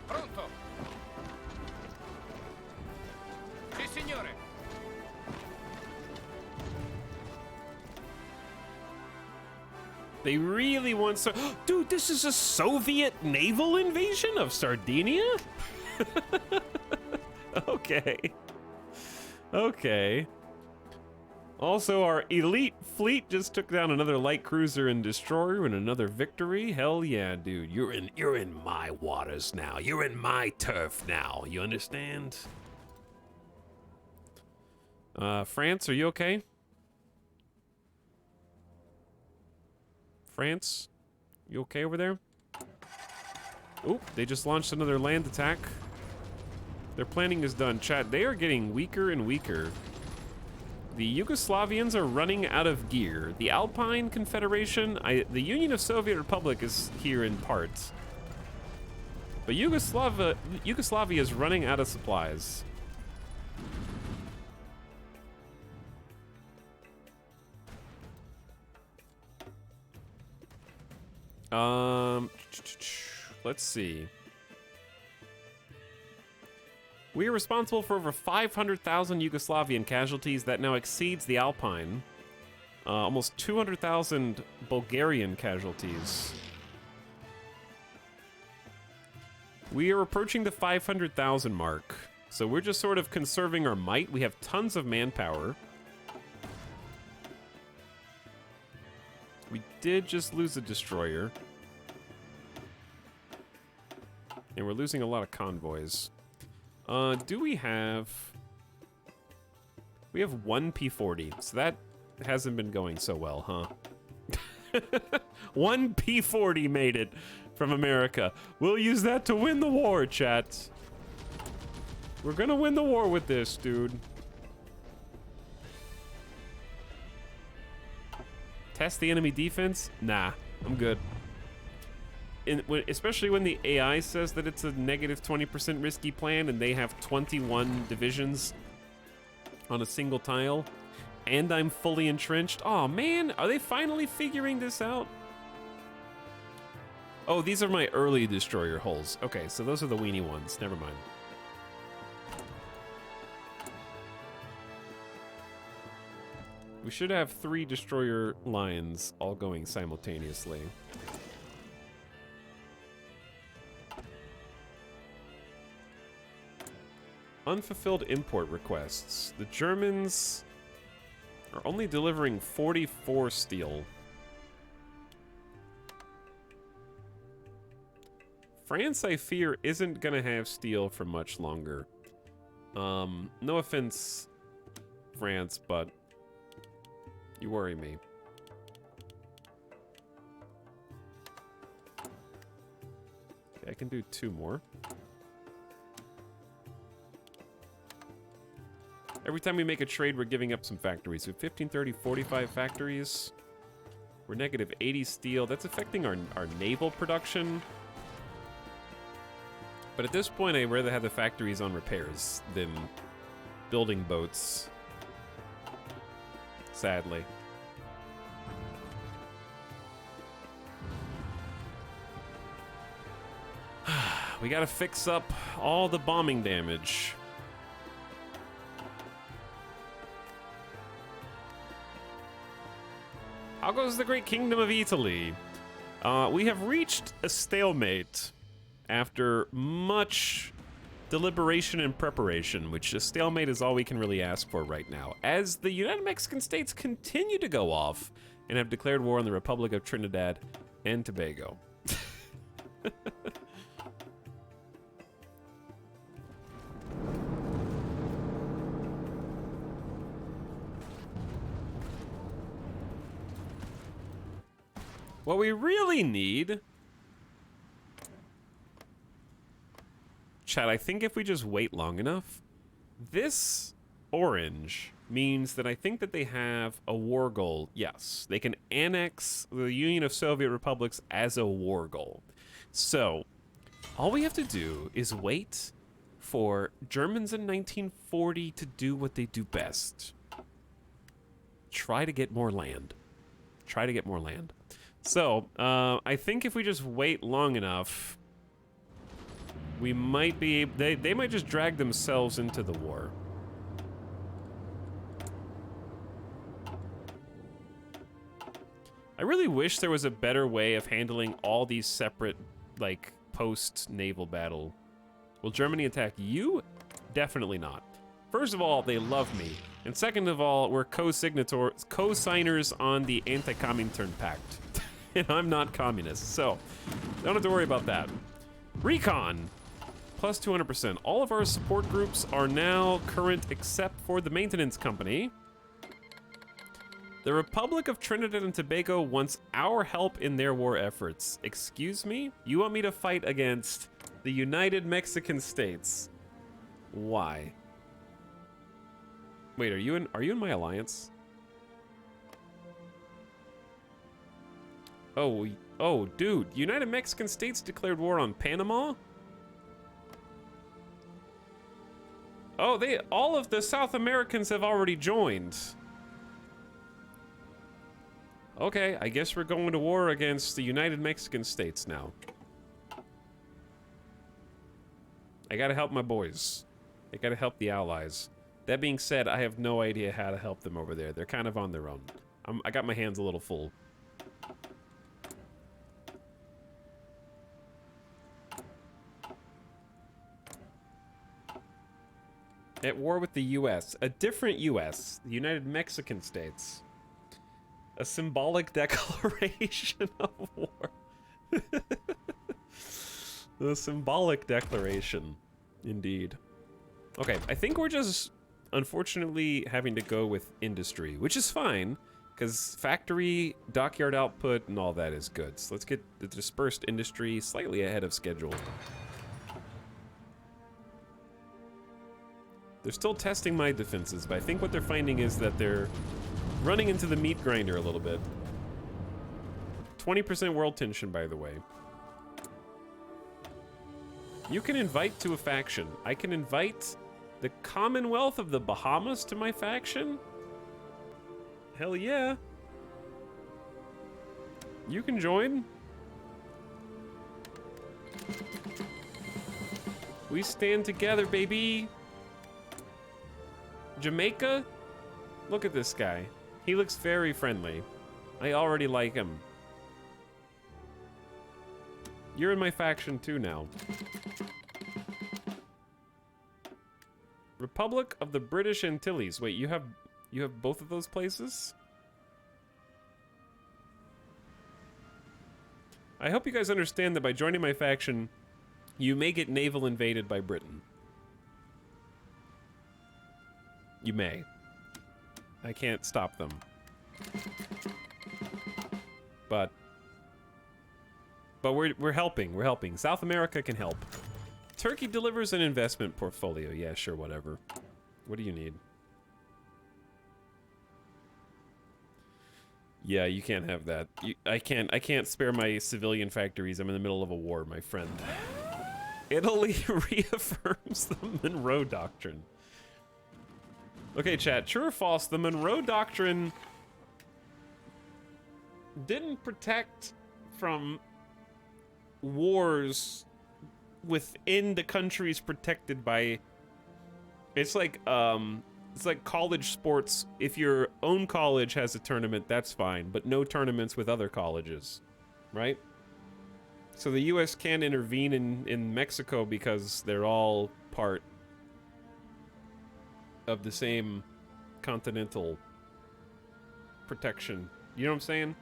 Pronto. Sì, signore. They really want Dude, this is a Soviet naval invasion of Sardinia? Okay. Okay. Also, our elite fleet just took down another light cruiser and destroyer and another victory. Hell yeah, dude. You're in my waters now. You're in my turf now. You understand? France, are you okay? France, you okay over there? Oop, they just launched another land attack. Their planning is done. Chat, they are getting weaker and weaker. The Yugoslavians are running out of gear. The Alpine Confederation, the Union of Soviet Republic is here in parts. But Yugoslavia is running out of supplies. Let's see. We are responsible for over 500,000 Yugoslavian casualties. That now exceeds the Alpine. Almost 200,000 Bulgarian casualties. We are approaching the 500,000 mark. So we're just sort of conserving our might. We have tons of manpower. We did just lose a destroyer. And we're losing a lot of convoys. Do we have... We have one P-40, so that hasn't been going so well, huh? One P-40 made it from America. We'll use that to win the war, chat. We're gonna win the war with this, dude. Test the enemy defense? Nah, I'm good. Especially when the AI says that it's a negative 20% risky plan and they have 21 divisions on a single tile, and I'm fully entrenched. Oh man, are they finally figuring this out? Oh, these are my early destroyer hulls. Okay, so those are the weenie ones. Never mind. We should have 3 destroyer lines all going simultaneously. Unfulfilled import requests. The Germans are only delivering 44 steel. France, I fear, isn't gonna have steel for much longer. No offense, France, but you worry me. Okay, I can do 2 more. Every time we make a trade, we're giving up some factories. So 15, 30, 45 factories. We're negative 80 steel. That's affecting our naval production. But at this point, I'd rather have the factories on repairs than building boats. Sadly. We gotta fix up all the bombing damage. How goes the great kingdom of Italy? We have reached a stalemate after much deliberation and preparation, which a stalemate is all we can really ask for right now, as the United Mexican States continue to go off and have declared war on the Republic of Trinidad and Tobago. What we really need chat, I think if we just wait long enough, this orange means that I think that they have a war goal. Yes, they can annex the Union of Soviet Republics as a war goal. So, all we have to do is wait for Germans in 1940 to do what they do best. Try to get more land. Try to get more land. So, I think if we just wait long enough, we might be... They might just drag themselves into the war. I really wish there was a better way of handling all these separate, like, post-naval battle. Will Germany attack you? Definitely not. First of all, they love me. And second of all, we're co-signers on the Anti-Comintern Pact. And I'm not communist, so don't have to worry about that. Recon, plus 200%. All of our support groups are now current except for the maintenance company. The Republic of Trinidad and Tobago wants our help in their war efforts. Excuse me? You want me to fight against the United Mexican States? Why? Wait, are you in my alliance? Oh, dude, United Mexican States declared war on Panama? Oh, all of the South Americans have already joined. Okay, I guess we're going to war against the United Mexican States now. I gotta help my boys. I gotta help the allies. That being said, I have no idea how to help them over there. They're kind of on their own. I got my hands a little full. At war with the U.S. A different U.S. The United Mexican States. A symbolic declaration of war. The symbolic declaration. Indeed. Okay, I think we're just, unfortunately, having to go with industry, which is fine, because factory, dockyard output, and all that is good. So let's get the dispersed industry slightly ahead of schedule. They're still testing my defenses, but I think what they're finding is that they're running into the meat grinder a little bit. 20% world tension, by the way. You can invite to a faction. I can invite the Commonwealth of the Bahamas to my faction? Hell yeah. You can join. We stand together, baby. Jamaica? Look at this guy. He looks very friendly. I already like him. You're in my faction too now. Republic of the British Antilles. Wait, you have both of those places? I hope you guys understand that by joining my faction, you may get naval invaded by Britain. You may. I can't stop them. But we're helping. We're helping. South America can help. Turkey delivers an investment portfolio. Yeah, sure, whatever. What do you need? Yeah, you can't have that. I can't spare my civilian factories. I'm in the middle of a war, my friend. Italy reaffirms the Monroe Doctrine. Okay, chat, true or false, the Monroe Doctrine didn't protect from wars within the countries protected by... It's like college sports. If your own college has a tournament, that's fine, but no tournaments with other colleges, right? So the U.S. can intervene in Mexico because they're all part of the same continental protection. You know what I'm saying?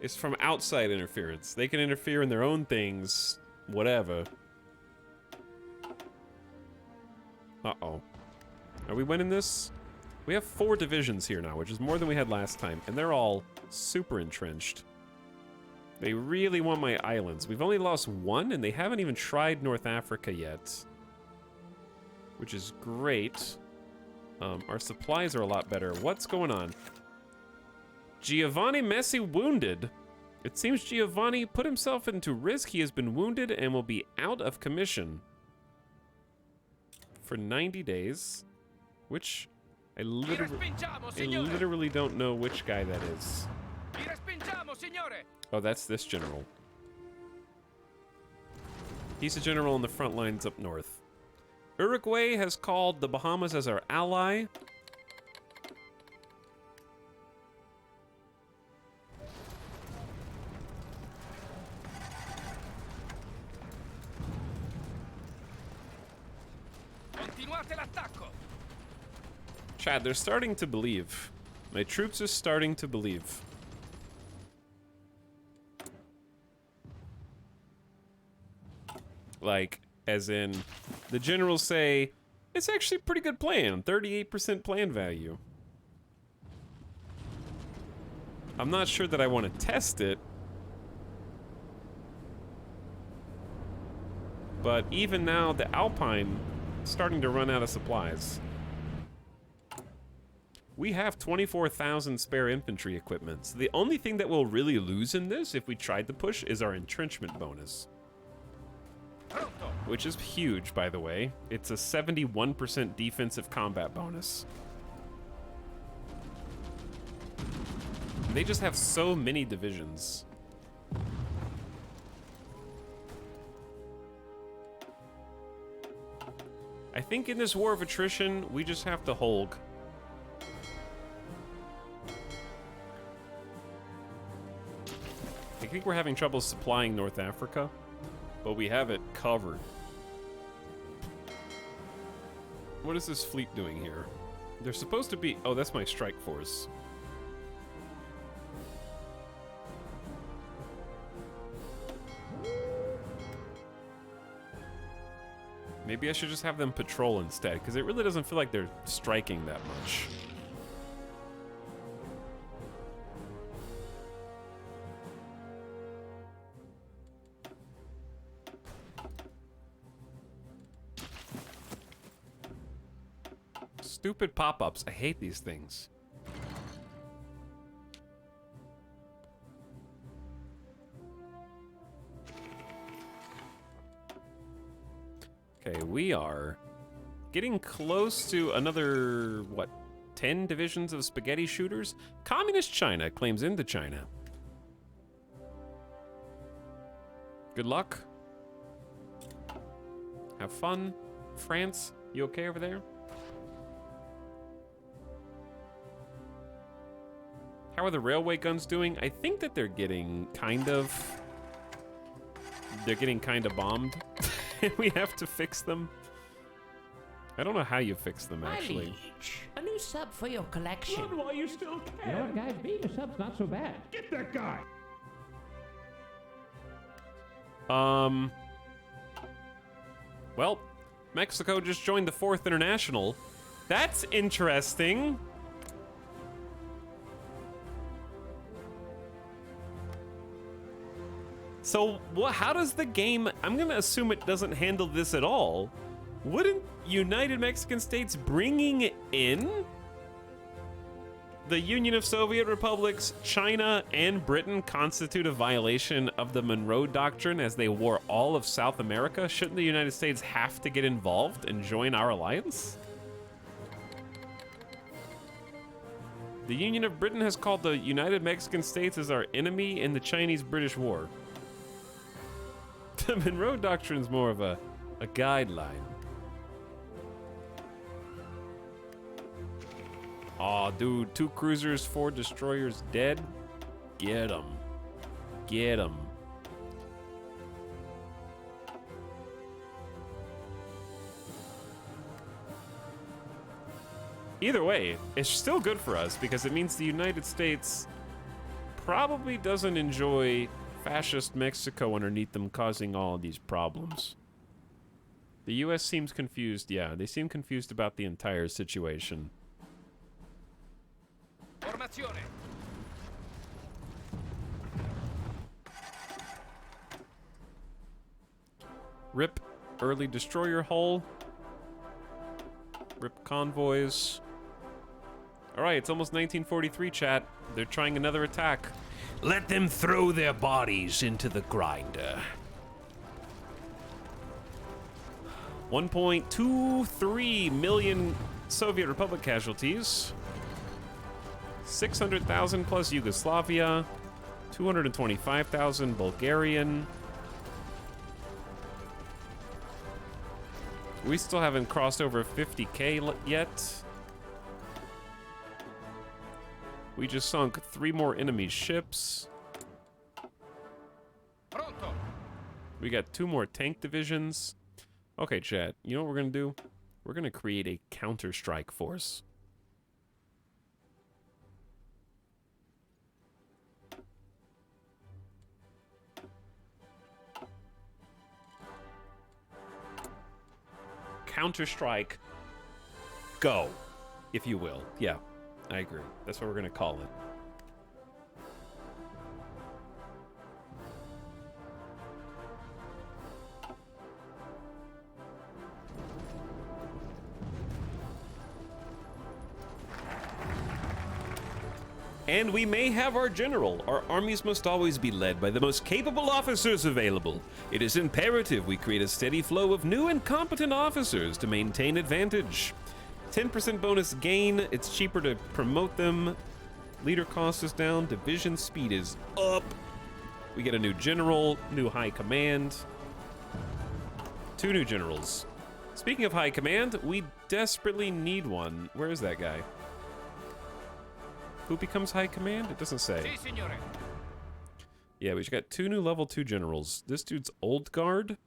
It's from outside interference. They can interfere in their own things, whatever. Uh-oh. Are we winning this? We have 4 divisions here now, which is more than we had last time, and they're all super entrenched. They really want my islands. We've only lost one, and they haven't even tried North Africa yet. Which is great. Our supplies are a lot better. What's going on? Giovanni Messi wounded. It seems Giovanni put himself into risk. He has been wounded and will be out of commission for 90 days. Which I literally don't know which guy that is. Oh, that's this general. He's a general on the front lines up north. Uruguay has called the Bahamas as our ally. Continuate l'attacco. Chad, they're starting to believe. My troops are starting to believe. Like, as in, the generals say, it's actually a pretty good plan, 38% plan value. I'm not sure that I want to test it. But even now, the Alpine is starting to run out of supplies. We have 24,000 spare infantry equipment. So the only thing that we'll really lose in this, if we tried to push, is our entrenchment bonus. Which is huge, by the way. It's a 71% defensive combat bonus. They just have so many divisions. I think in this war of attrition, we just have to hold. I think we're having trouble supplying North Africa, but we have it covered. What is this fleet doing here? They're supposed to be... Oh, that's my strike force. Maybe I should just have them patrol instead, because it really doesn't feel like they're striking that much. Stupid pop-ups. I hate these things. Okay, we are getting close to another, what, 10 divisions of spaghetti shooters? Communist China claims Indochina. Good luck. Have fun. France, you okay over there? How are the railway guns doing? I think that they're getting kind of bombed. We have to fix them. I don't know how you fix them, actually. Liege, a new sub for your collection. Run while you still can. You know what, guys? Being a sub's not so bad. Get that guy. Well, Mexico just joined the 4th International. That's interesting. So, how does the game... I'm going to assume it doesn't handle this at all. Wouldn't United Mexican States bringing in the Union of Soviet Republics, China, and Britain constitute a violation of the Monroe Doctrine as they war all of South America? Shouldn't the United States have to get involved and join our alliance? The Union of Britain has called the United Mexican States as our enemy in the Chinese-British War. The Monroe Doctrine is more of a guideline. Aw, dude, 2 cruisers, 4 destroyers dead? Get 'em. Get 'em. Either way, it's still good for us because it means the United States probably doesn't enjoy fascist Mexico underneath them causing all of these problems. The US seems confused. Yeah, they seem confused about the entire situation. Formazione. Rip early destroyer hull. Rip convoys. Alright, it's almost 1943, chat. They're trying another attack. Let them throw their bodies into the grinder. 1.23 million Soviet Republic casualties. 600,000 plus Yugoslavia. 225,000 Bulgarian. We still haven't crossed over 50K yet. We just sunk 3 more enemy ships. Pronto. We got 2 more tank divisions. Okay, chat, you know what we're gonna do? We're gonna create a counter-strike force. Counter-strike, go, if you will. Yeah, I agree. That's what we're gonna call it. And we may have our general. Our armies must always be led by the most capable officers available. It is imperative we create a steady flow of new and competent officers to maintain advantage. 10% bonus gain, it's cheaper to promote them. Leader cost is down, division speed is up. We get a new general, new high command. 2 new generals. Speaking of high command, we desperately need one. Where is that guy? Who becomes high command? It doesn't say. Si, signore. Yeah, we just got 2 new level 2 generals. This dude's old guard,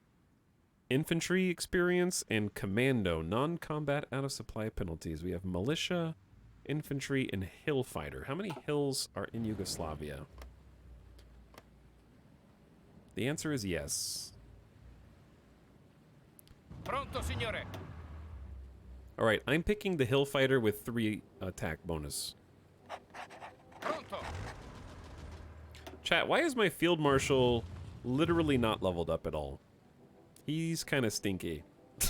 infantry experience, and commando, non-combat out of supply penalties. We have militia, infantry, and hill fighter. How many hills are in Yugoslavia? The answer is yes. Pronto, signore. All right, I'm picking the hill fighter with 3 attack bonus. Pronto. Chat, why is my field marshal literally not leveled up at all? He's kind of stinky. Ci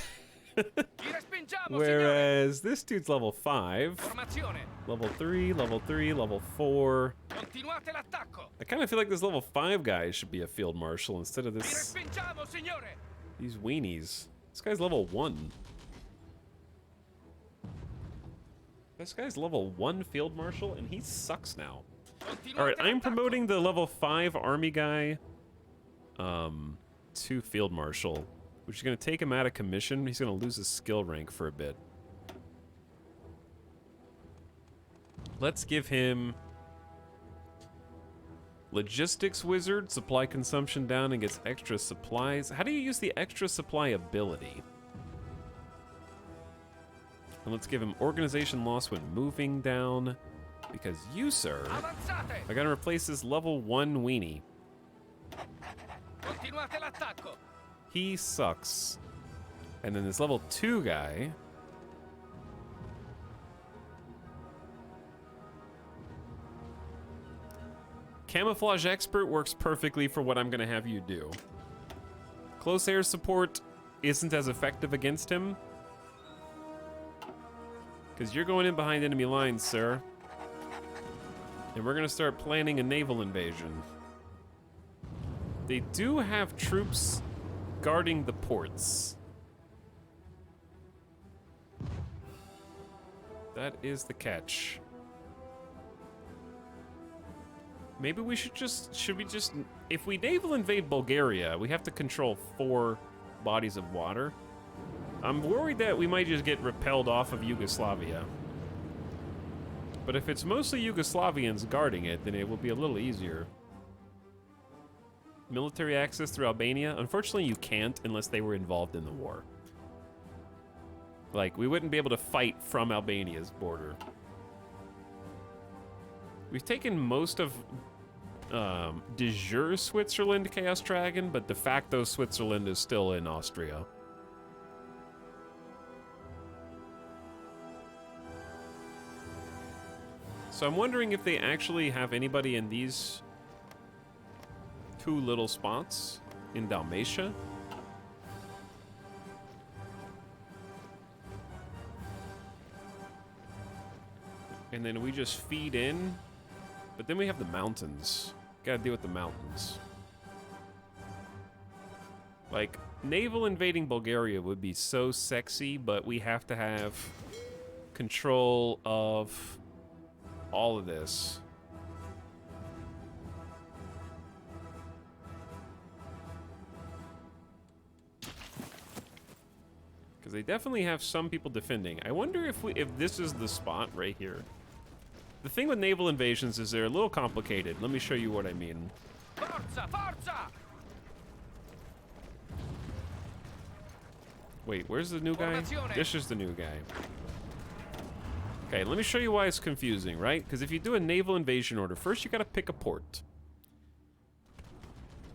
respingiamo, signore. Whereas this dude's level 5, Formazione. level 3, level 3, level 4. Continuate l'attacco. I kind of feel like this level 5 guy should be a field marshal instead of Ci this respingiamo, signore. these weenies. This guy's level 1. This guy's level 1 field marshal and he sucks now. Continuate All right, I'm l'attacco. promoting the level 5 army guy to field marshal, which is going to take him out of commission. He's going to lose his skill rank for a bit. Let's give him logistics wizard, supply consumption down and gets extra supplies. How do you use the extra supply ability? And let's give him organization loss when moving down, because you, sir, Avanzate. are gonna replace this level 1 weenie. Continuate l'attacco. He sucks. And then this level 2 guy. Camouflage expert works perfectly for what I'm gonna have you do. Close air support isn't as effective against him, because you're going in behind enemy lines, sir. And we're gonna start planning a naval invasion. They do have troops guarding the ports. That is the catch. Maybe we should we just, if we naval invade Bulgaria, we have to control 4 bodies of water. I'm worried that we might just get repelled off of Yugoslavia. But if it's mostly Yugoslavians guarding it, then it will be a little easier. Military access through Albania? Unfortunately, you can't unless they were involved in the war. Like, we wouldn't be able to fight from Albania's border. We've taken most of de jure Switzerland, Chaos Dragon, but de facto Switzerland is still in Austria. So I'm wondering if they actually have anybody in these 2 little spots in Dalmatia. And then we just feed in. But then we have the mountains. Gotta deal with the mountains. Like, naval invading Bulgaria would be so sexy, but we have to have control of all of this. Because they definitely have some people defending. I wonder if this is the spot right here. The thing with naval invasions is they're a little complicated. Let me show you what I mean. Forza, forza! Wait, where's the new guy? Formazione. This is the new guy. Okay, let me show you why it's confusing, right? Because if you do a naval invasion order, first you gotta pick a port.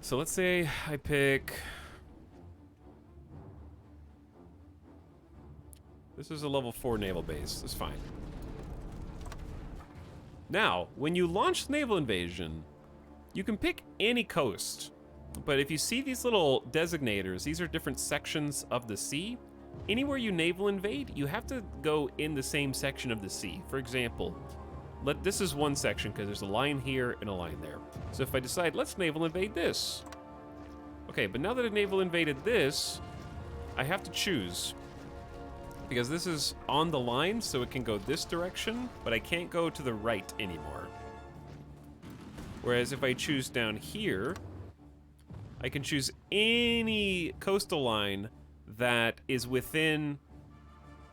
So let's say I pick... This is a level 4 naval base. That's fine. Now, when you launch the naval invasion, you can pick any coast. But if you see these little designators, these are different sections of the sea. Anywhere you naval invade, you have to go in the same section of the sea. For example, this is one section because there's a line here and a line there. So if I decide, let's naval invade this. Okay, but now that I naval invaded this, I have to choose. Because this is on the line, so it can go this direction, but I can't go to the right anymore. Whereas if I choose down here, I can choose any coastal line that is within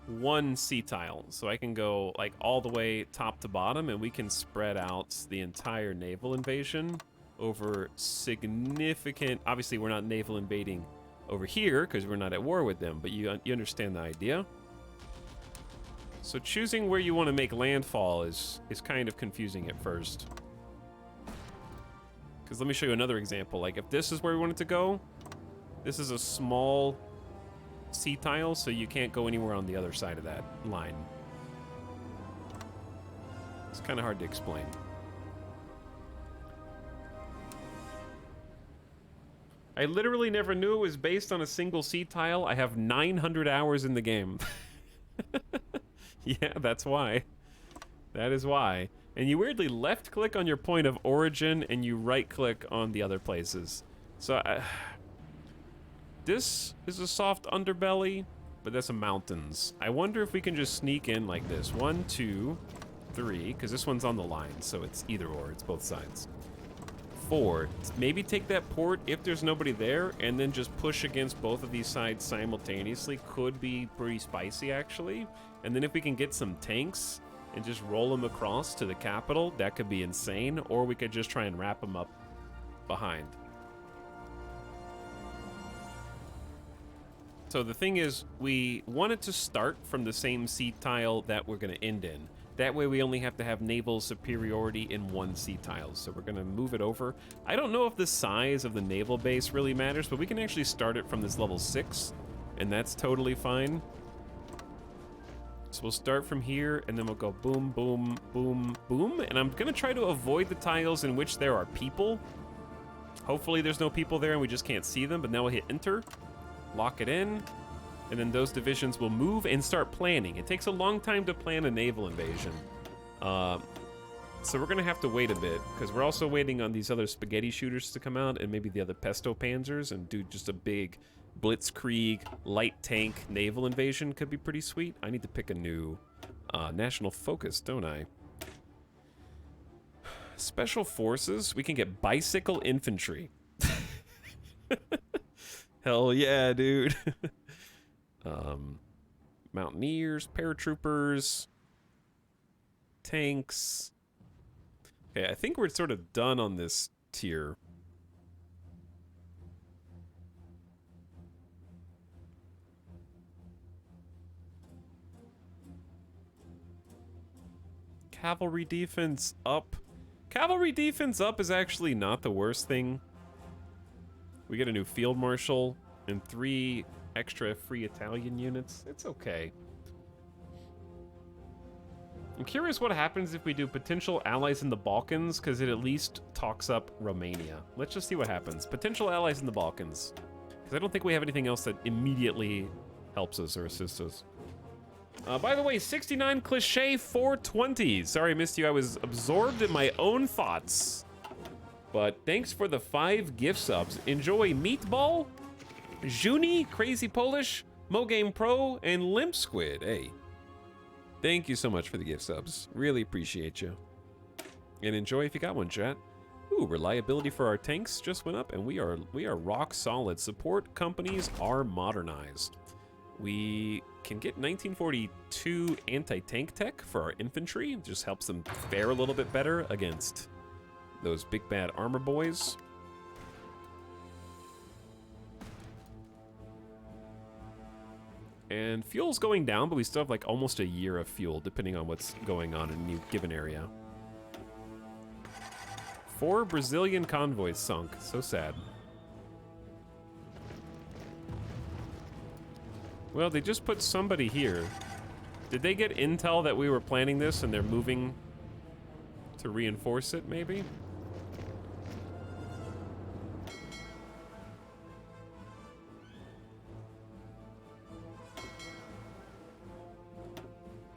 one sea tile. So I can go like all the way top to bottom, and we can spread out the entire naval invasion over significant... Obviously, we're not naval invading over here because we're not at war with them, but you understand the idea. So choosing where you want to make landfall is kind of confusing at first. Because let me show you another example. Like if this is where we want it to go, this is a small sea tile, so you can't go anywhere on the other side of that line. It's kind of hard to explain. I literally never knew it was based on a single sea tile. I have 900 hours in the game. Yeah, that's why. That is why. And you weirdly left-click on your point of origin, and you right-click on the other places. So, this is a soft underbelly, but that's some mountains. I wonder if we can just sneak in like this. 1, 2, 3, because this one's on the line, so it's either or. It's both sides. 4, maybe take that port if there's nobody there, and then just push against both of these sides simultaneously. Could be pretty spicy, actually. And then if we can get some tanks and just roll them across to the capital, that could be insane. Or we could just try and wrap them up behind. So the thing is, we wanted to start from the same sea tile that we're going to end in. That way we only have to have naval superiority in one sea tile. So we're going to move it over. I don't know if the size of the naval base really matters, but we can actually start it from this level 6, and that's totally fine. So we'll start from here, and then we'll go boom, boom, boom, boom. And I'm going to try to avoid the tiles in which there are people. Hopefully there's no people there and we just can't see them, but now we'll hit enter, lock it in, and then those divisions will move and start planning. It takes a long time to plan a naval invasion. So we're going to have to wait a bit, because we're also waiting on these other spaghetti shooters to come out, and maybe the other pesto panzers, and do just a big blitzkrieg light tank naval invasion. Could be pretty sweet. I need to pick a new national focus, don't I? Special forces, we can get bicycle infantry. Hell yeah, dude. Mountaineers, paratroopers, tanks. Okay, I think we're sort of done on this tier. Cavalry defense up. Cavalry defense up is actually not the worst thing. We get a new field marshal and 3 extra free Italian units. It's okay. I'm curious what happens if we do potential allies in the Balkans, because it at least talks up Romania. Let's just see what happens. Potential allies in the Balkans. Because I don't think we have anything else that immediately helps us or assists us. By the way, 69 cliche 420. Sorry I missed you. I was absorbed in my own thoughts. But thanks for the 5 gift subs. Enjoy Meatball, Juni, Crazy Polish, Mogame Pro, and Limp Squid. Hey, thank you so much for the gift subs. Really appreciate you. And enjoy if you got one, chat. Ooh, reliability for our tanks just went up, and we are rock solid. Support companies are modernized. We can get 1942 anti-tank tech for our infantry. It just helps them fare a little bit better against those big bad armor boys. And fuel's going down, but we still have like almost a year of fuel, depending on what's going on in any given area. 4 Brazilian convoys sunk. So sad. Well, they just put somebody here. Did they get intel that we were planning this and they're moving to reinforce it, maybe?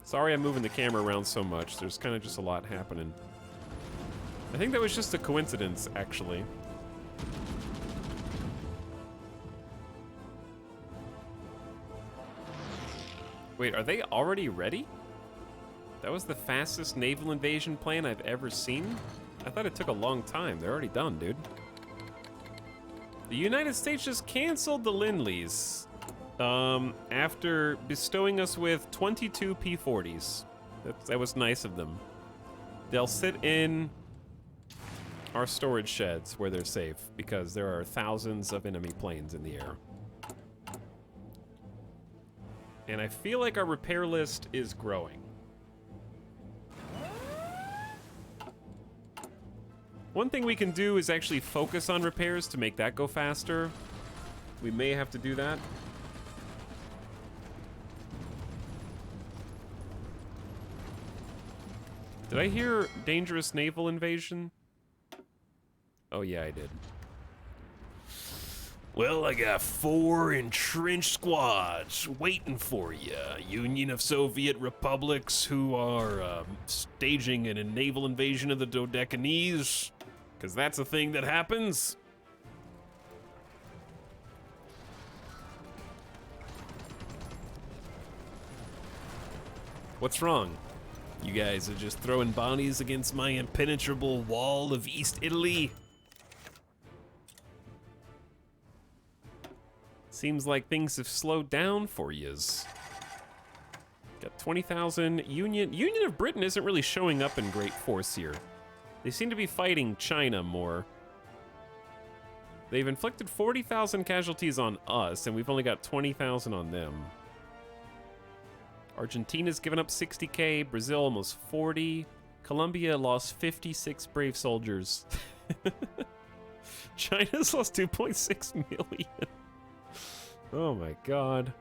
Sorry I'm moving the camera around so much. There's kind of just a lot happening. I think that was just a coincidence, actually. Wait, are they already ready? That was the fastest naval invasion plan I've ever seen? I thought it took a long time. They're already done, dude. The United States just canceled the Lend-Lease after bestowing us with 22 P-40s. That was nice of them. They'll sit in our storage sheds where they're safe because there are thousands of enemy planes in the air. And I feel like our repair list is growing. One thing we can do is actually focus on repairs to make that go faster. We may have to do that. Did I hear dangerous naval invasion? Oh yeah, I did. Well, I got 4 entrenched squads waiting for you. Union of Soviet Republics who are staging a naval invasion of the Dodecanese, because that's a thing that happens. What's wrong? You guys are just throwing bounties against my impenetrable wall of East Italy. Seems like things have slowed down for yous. Got 20,000. Union of Britain isn't really showing up in great force here. They seem to be fighting China more. They've inflicted 40,000 casualties on us, and we've only got 20,000 on them. Argentina's given up 60k, Brazil almost 40. Colombia lost 56 brave soldiers. China's lost 2.6 million. Oh my god.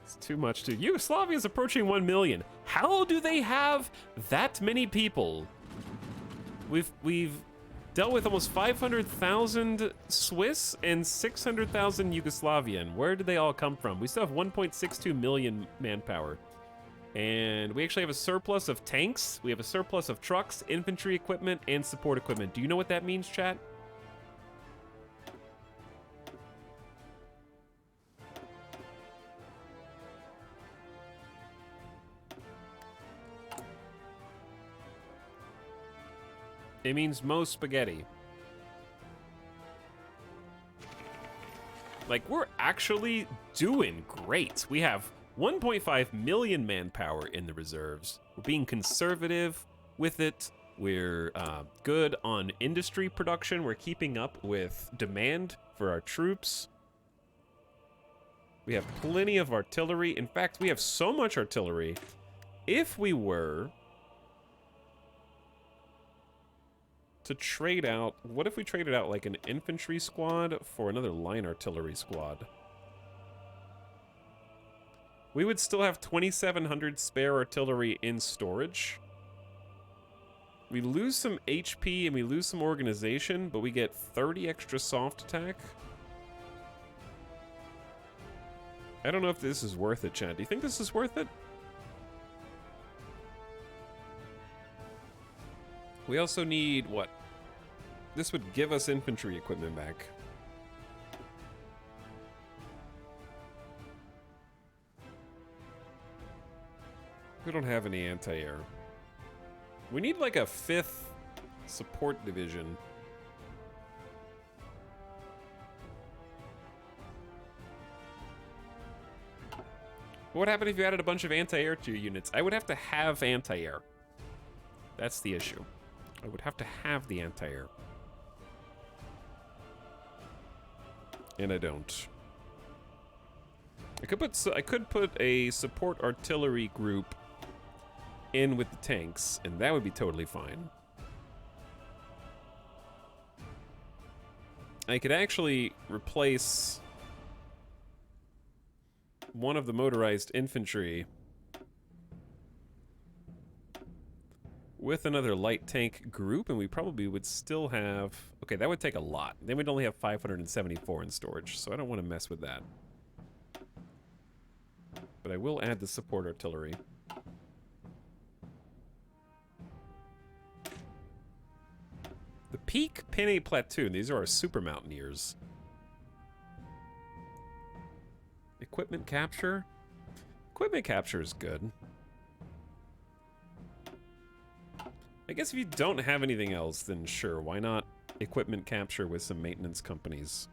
It's too much, dude. Yugoslavia's approaching 1 million. How do they have that many people? We've dealt with almost 500,000 Swiss and 600,000 Yugoslavian. Where did they all come from? We still have 1.62 million manpower. And we actually have a surplus of tanks. We have a surplus of trucks, infantry equipment, and support equipment. Do you know what that means, chat? It means mo spaghetti. Like, we're actually doing great. We have 1.5 million manpower in the reserves. We're being conservative with it. We're good on industry production. We're keeping up with demand for our troops. We have plenty of artillery. In fact, we have so much artillery. If we were to trade out, what if we traded out like an infantry squad for another line artillery squad? We would still have 2,700 spare artillery in storage. We lose some HP and we lose some organization, but we get 30 extra soft attack. I don't know if this is worth it, Chad. Do you think this is worth it? We also need, what? This would give us infantry equipment back. We don't have any anti-air. We need like a 5th support division. What would happen if you added a bunch of anti-air to your units? I would have to have anti-air. That's the issue. I would have to have the anti-air. And I don't. I could put a support artillery group in with the tanks, and that would be totally fine. I could actually replace one of the motorized infantry with another light tank group, and we probably would still have... Okay, that would take a lot. Then we'd only have 574 in storage, so I don't want to mess with that. But I will add the support artillery. The Peak Pinay Platoon. These are our super mountaineers. Equipment capture? Equipment capture is good. I guess if you don't have anything else, then sure, why not equipment capture with some maintenance companies?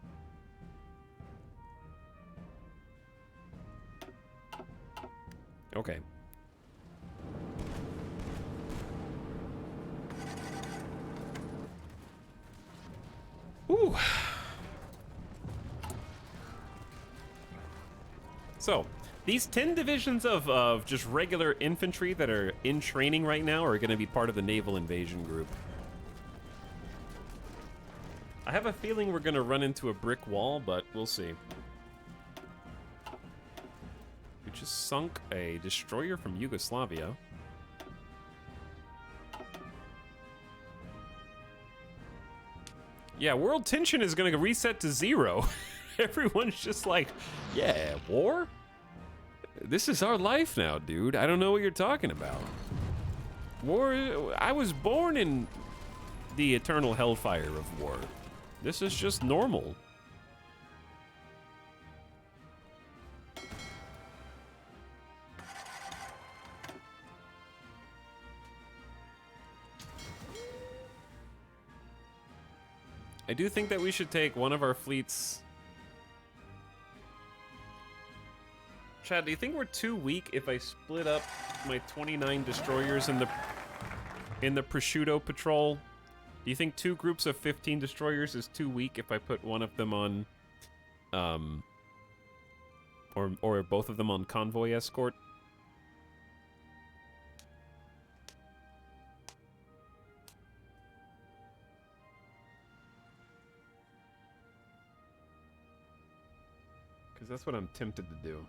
Okay. Ooh. So, these 10 divisions of just regular infantry that are in training right now are going to be part of the naval invasion group. I have a feeling we're going to run into a brick wall, but we'll see. We just sunk a destroyer from Yugoslavia. Yeah, world tension is going to reset to 0. Everyone's just like, yeah, war? This is our life now, dude. I don't know what you're talking about. War, I was born in the eternal hellfire of war. This is just normal. I do think that we should take one of our fleets. Chad, do you think we're too weak if I split up my 29 destroyers in the prosciutto patrol? Do you think 2 groups of 15 destroyers is too weak if I put one of them on, or both of them on convoy escort? Because that's what I'm tempted to do.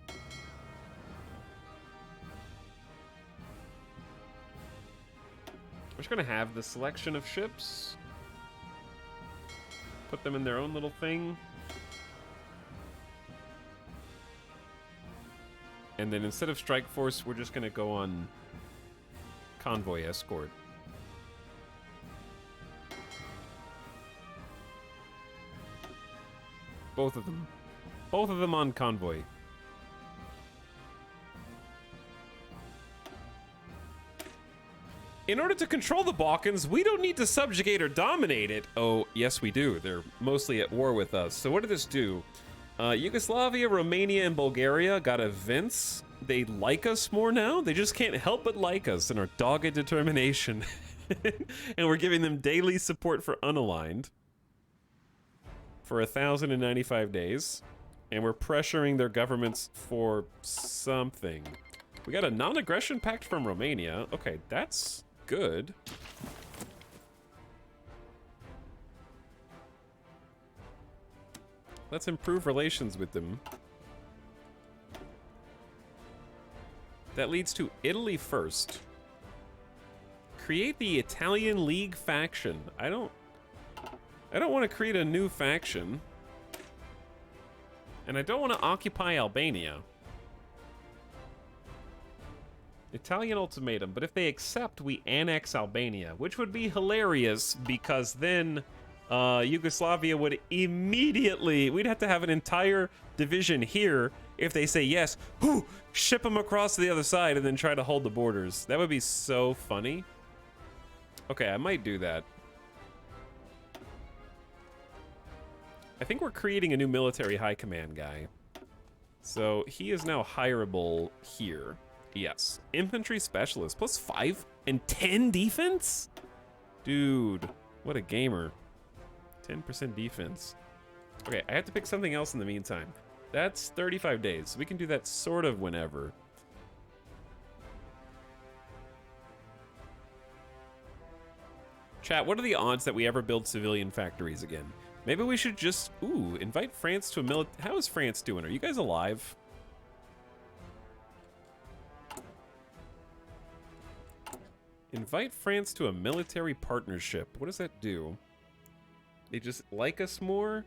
We're just gonna have the selection of ships. Put them in their own little thing. And then instead of strike force, we're just gonna go on convoy escort. Both of them. Both of them on convoy. In order to control the Balkans, we don't need to subjugate or dominate it. Oh, yes we do. They're mostly at war with us. So what did this do? Yugoslavia, Romania, and Bulgaria got events. They like us more now. They just can't help but like us in our dogged determination. And we're giving them daily support for unaligned for 1,095 days. And we're pressuring their governments for something. We got a non-aggression pact from Romania. Okay, that's good. Let's improve relations with them. That leads to Italy first. Create the Italian League faction. I don't want to create a new faction. And I don't want to occupy Albania. Italian ultimatum, but if they accept, we annex Albania, which would be hilarious because then Yugoslavia would immediately, we'd have to have an entire division here if they say yes, ship them across to the other side and then try to hold the borders. That would be so funny. Okay, I might do that. I think we're creating a new military high command guy. So he is now hireable here. Yes. Infantry specialist, plus 5 and 10 defense? Dude, what a gamer. 10% defense. Okay, I have to pick something else in the meantime. That's 35 days. So we can do that sort of whenever. Chat, what are the odds that we ever build civilian factories again? Maybe we should just, invite France to a military. How is France doing? Are you guys alive? Invite France to a military partnership. What does that do? They just like us more?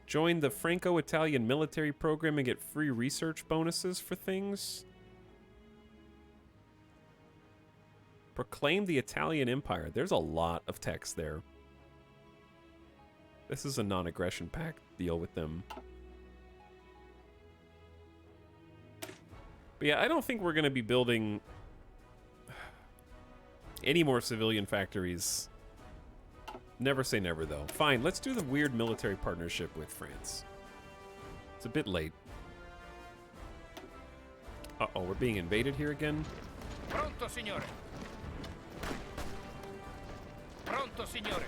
Join the Franco-Italian military program and get free research bonuses for things? Proclaim the Italian Empire. There's a lot of text there. This is a non-aggression pact deal with them. But yeah, I don't think we're going to be building any more civilian factories. Never say never, though. Fine, let's do the weird military partnership with France. It's a bit late. Uh-oh, we're being invaded here again? Pronto, signore. Pronto, signore.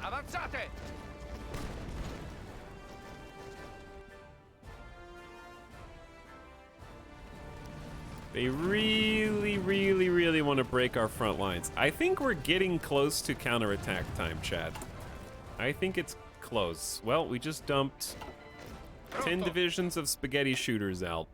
Avanzate! They really, really, really want to break our front lines. I think we're getting close to counterattack time, Chad. I think it's close. Well, we just dumped 10 divisions of spaghetti shooters out.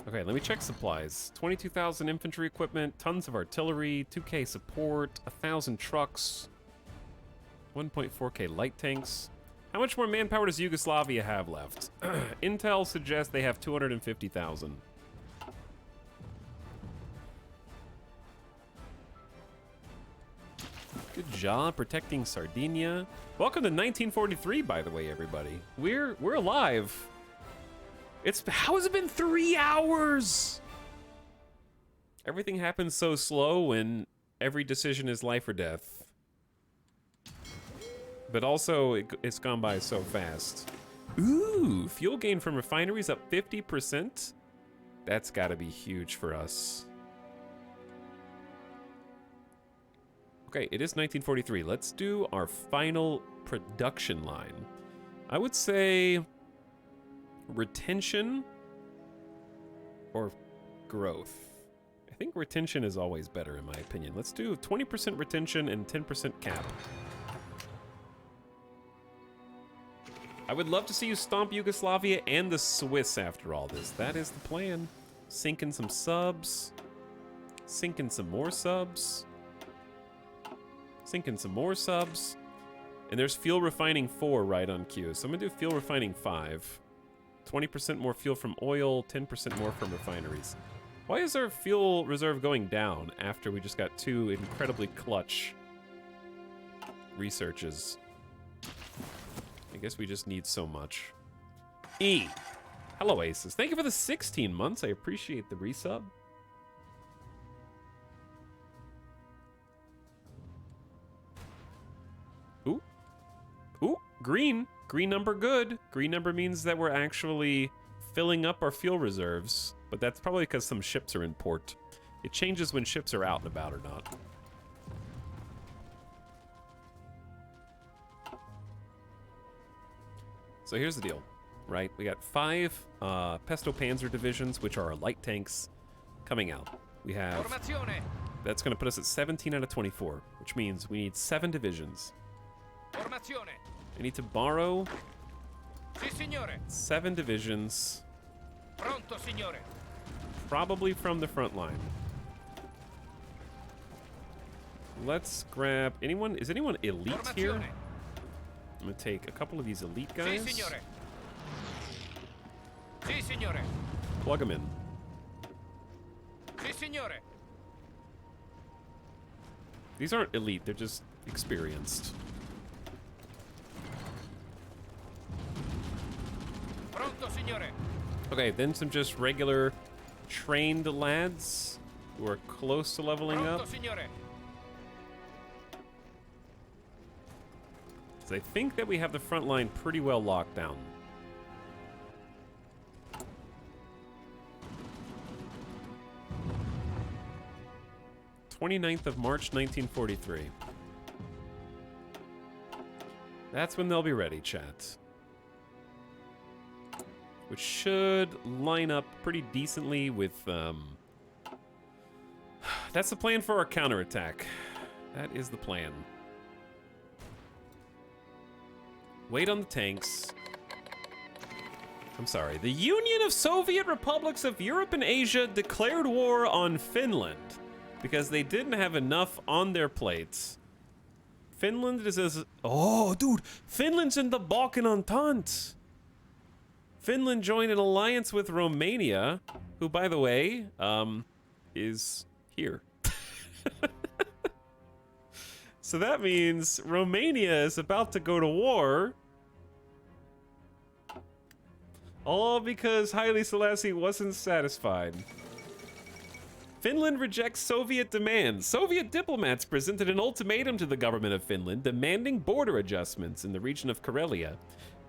Okay, let me check supplies. 22,000 infantry equipment, tons of artillery, 2K support, 1,000 trucks, 1.4K light tanks. How much more manpower does Yugoslavia have left? Intel suggests they have 250,000. Good job protecting Sardinia. Welcome to 1943, by the way, everybody. We're alive. How has it been 3 hours? Everything happens so slow when every decision is life or death. But also, it's gone by so fast. Ooh, fuel gain from refineries up 50%? That's gotta be huge for us. Okay, it is 1943. Let's do our final production line. I would say retention or growth. I think retention is always better in my opinion. Let's do 20% retention and 10% cap. I would love to see you stomp Yugoslavia and the Swiss after all this. That is the plan. Sink in some subs. Sink in some more subs. Sink in some more subs. And there's fuel refining 4 right on cue. So I'm gonna do fuel refining 5. 20% more fuel from oil, 10% more from refineries. Why is our fuel reserve going down after we just got 2 incredibly clutch researches? I guess we just need so much. E. Hello, Aces. Thank you for the 16 months. I appreciate the resub. Ooh. Ooh, green. Green number good. Green number means that we're actually filling up our fuel reserves, but that's probably because some ships are in port. It changes when ships are out and about or not. So here's the deal, right? We got 5 Pesto Panzer divisions, which are our light tanks, coming out. We have... That's going to put us at 17 out of 24, which means we need 7 divisions. I need to borrow 7 divisions. Pronto, signore. Probably from the front line. Let's grab anyone. Is anyone elite here? Formazione. I'm gonna take a couple of these elite Sì, guys. signore. Sì, signore. Plug them in. Sì, signore. These aren't elite, they're just experienced. Pronto, signore. Okay, then some just regular trained lads who are close to leveling Pronto, up. signore. 'Cause I think that we have the front line pretty well locked down. "29th of March, 1943. That's when they'll be ready, chat. Which should line up pretty decently with, That's the plan for our counterattack. That is the plan. Wait on the tanks. I'm sorry. The Union of Soviet Republics of Europe and Asia declared war on Finland because they didn't have enough on their plates. Finland is as... Oh, dude! Finland's in the Balkan Entente! Finland joined an alliance with Romania, who, by the way, is here. So that means Romania is about to go to war. All because Haile Selassie wasn't satisfied. Finland rejects Soviet demands. Soviet diplomats presented an ultimatum to the government of Finland demanding border adjustments in the region of Karelia.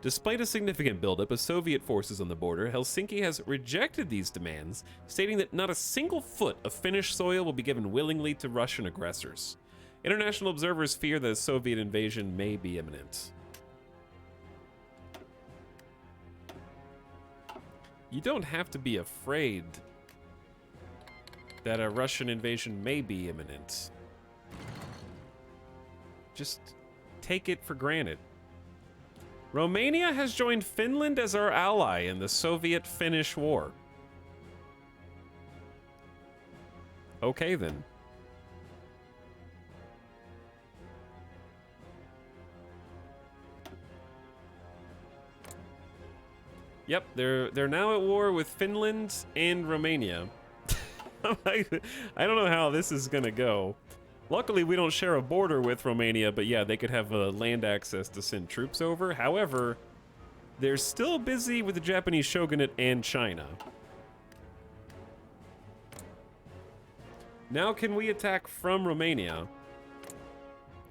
Despite a significant buildup of Soviet forces on the border, Helsinki has rejected these demands, stating that not a single foot of Finnish soil will be given willingly to Russian aggressors. International observers fear that a Soviet invasion may be imminent. You don't have to be afraid that a Russian invasion may be imminent. Just take it for granted. Romania has joined Finland as our ally in the Soviet-Finnish War. Okay, then. Yep, they're now at war with Finland and Romania. I don't know how this is gonna go. Luckily, we don't share a border with Romania, but yeah, they could have land access to send troops over. However, they're still busy with the Japanese shogunate and China. Now, can we attack from Romania?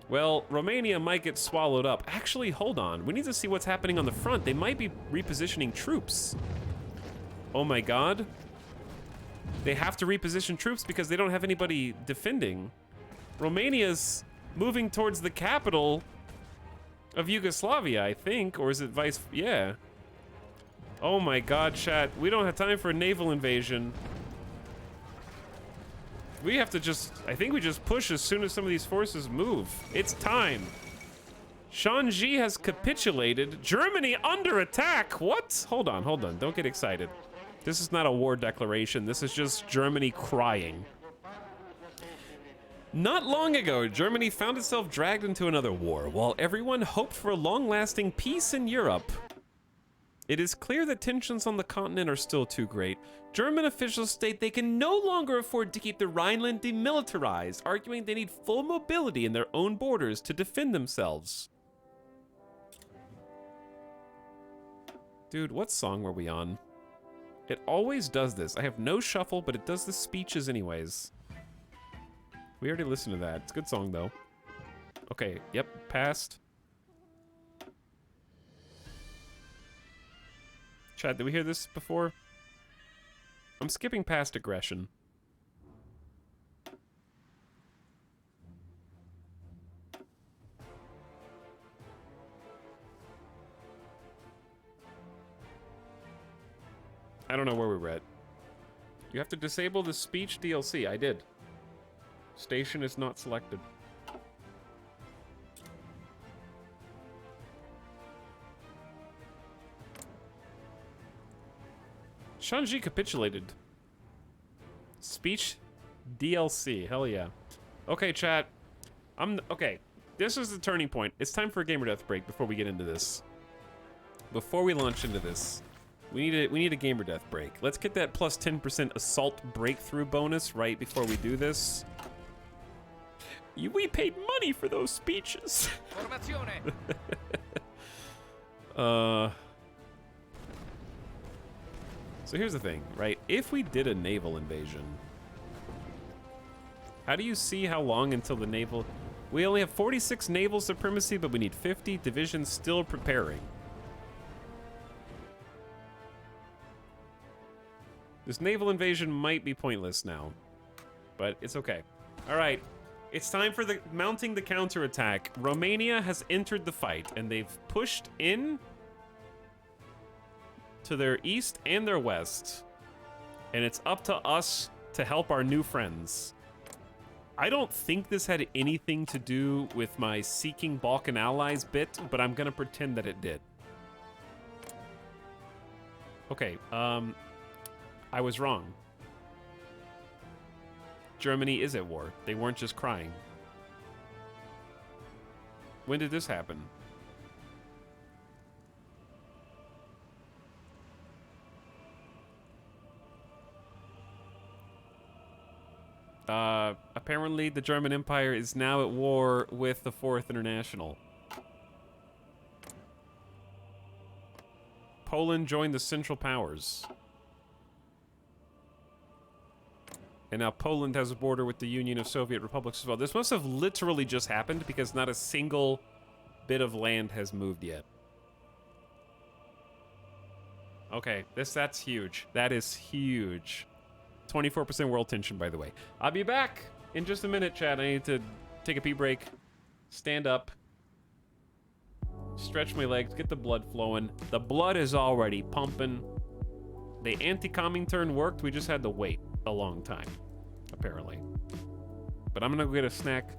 Well, Romania might get swallowed up. Actually, hold on. We need to see what's happening on the front. They might be repositioning troops. Oh my god. They have to reposition troops because they don't have anybody defending. Romania's moving towards the capital of Yugoslavia, I think. Or is it vice... Yeah. Oh my god, chat. We don't have time for a naval invasion. We have to just... I think we just push as soon as some of these forces move. It's time. Shanxi has capitulated. Germany under attack. What? Hold on, hold on. Don't get excited. This is not a war declaration. This is just Germany crying. Not long ago, Germany found itself dragged into another war, while everyone hoped for a long-lasting peace in Europe. It is clear that tensions on the continent are still too great. German officials state they can no longer afford to keep the Rhineland demilitarized, arguing they need full mobility in their own borders to defend themselves. Dude, what song were we on? It always does this. I have no shuffle, but it does the speeches anyways. We already listened to that. It's a good song, though. Okay, yep, passed. Chad, did we hear this before? I'm skipping past aggression. I don't know where we were at. You have to disable the speech DLC. I did. Station is not selected. Shanxi capitulated. Speech DLC. Hell yeah. Okay, chat. Okay. This is the turning point. It's time for a gamer death break before we get into this. Before we launch into this, we need a gamer death break. Let's get that plus 10% assault breakthrough bonus right before we do this. We paid money for those speeches. Formazione. So here's the thing, right? If we did a naval invasion, how do you see how long until the naval... We only have 46 naval supremacy, but we need 50 divisions still preparing. This naval invasion might be pointless now, but it's okay. All right, it's time for mounting the counterattack. Romania has entered the fight, and they've pushed in to their east and their west, and it's up to us to help our new friends. I don't think this had anything to do with my seeking Balkan allies bit, but I'm gonna pretend that it did. Okay, I was wrong. Germany is at war. They weren't just crying. When did this happen? Apparently the German Empire is now at war with the Fourth International. Poland joined the Central Powers. And now Poland has a border with the Union of Soviet Republics as well. This must have literally just happened because not a single bit of land has moved yet. Okay, that's huge. That is huge. 24% world tension, by the way. I'll be back in just a minute, chat. I need to take a pee break, stand up, stretch my legs, get the blood flowing. The blood is already pumping. The anti-Comintern worked. We just had to wait a long time, apparently. But I'm gonna go get a snack.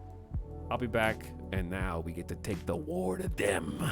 I'll be back, and now we get to take the war to them.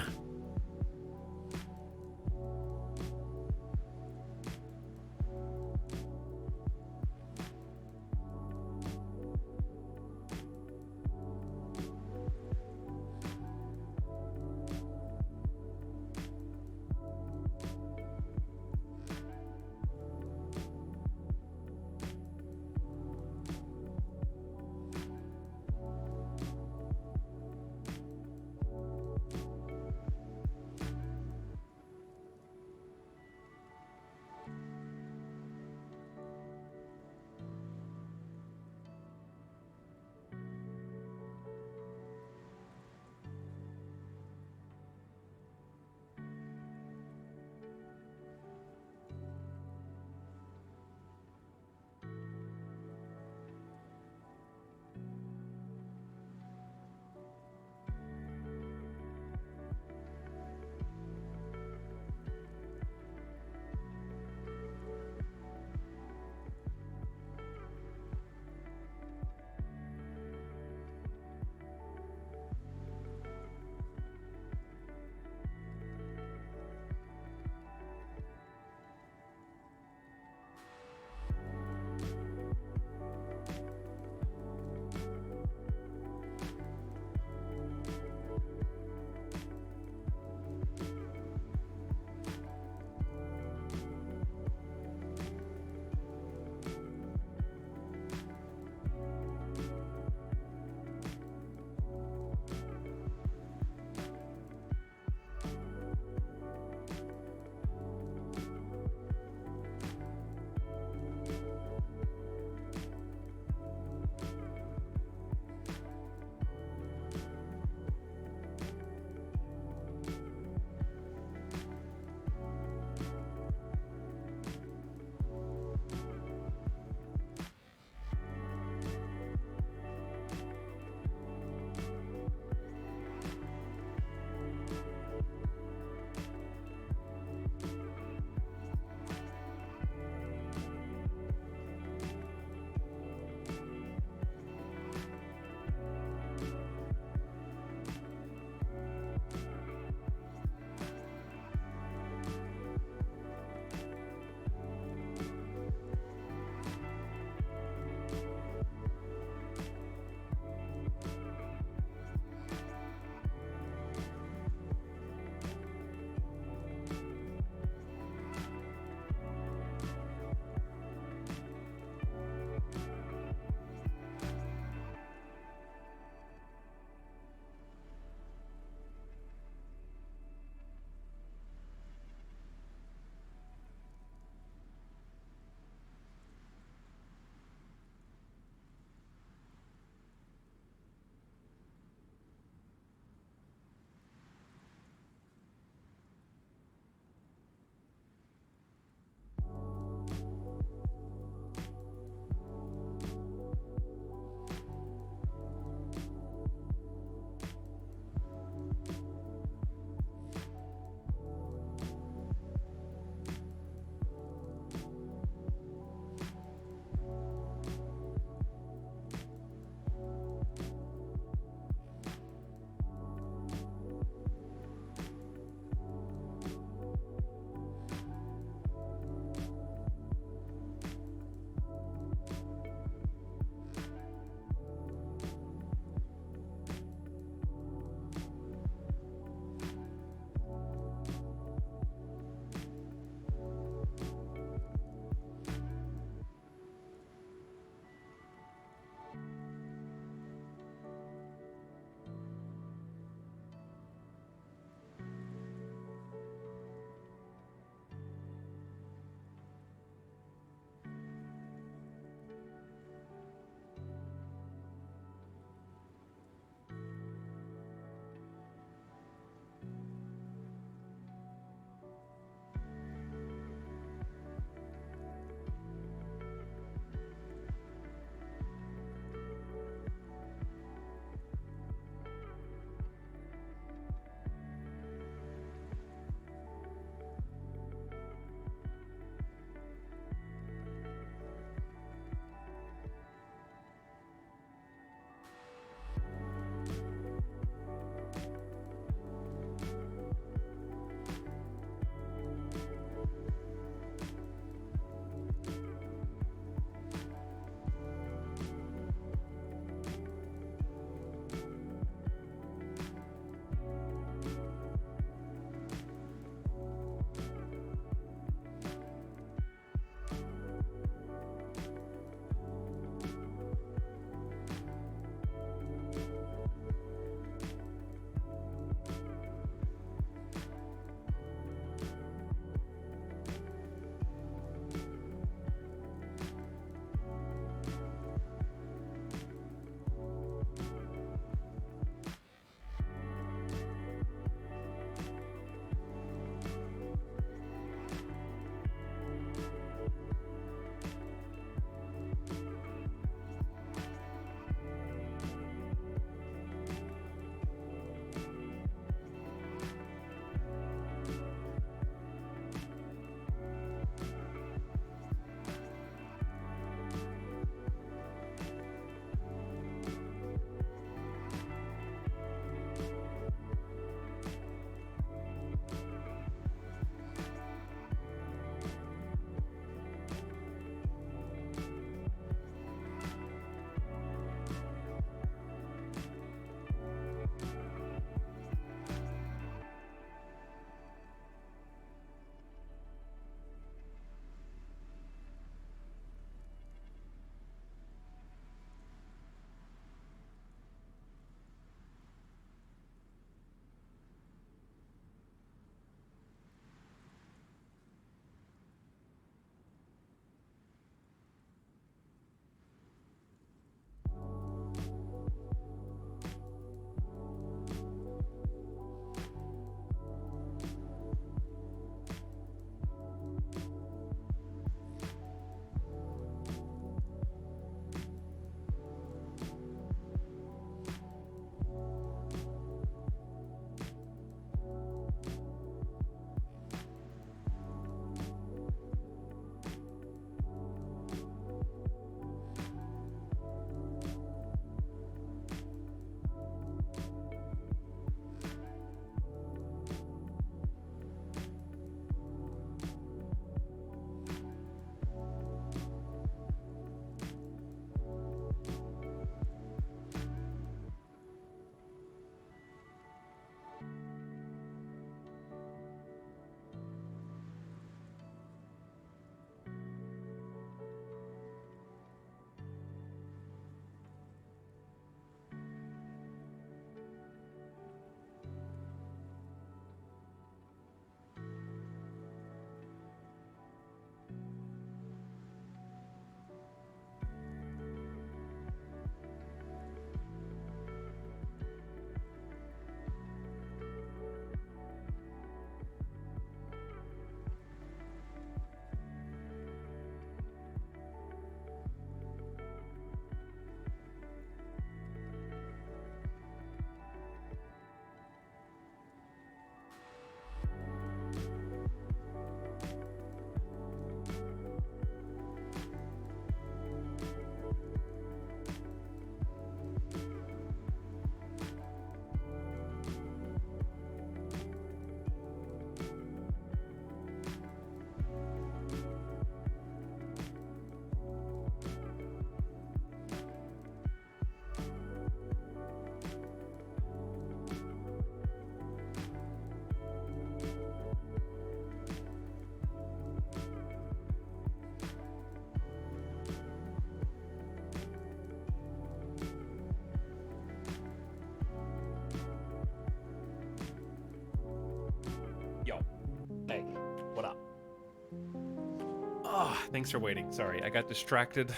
Oh, thanks for waiting. Sorry, I got distracted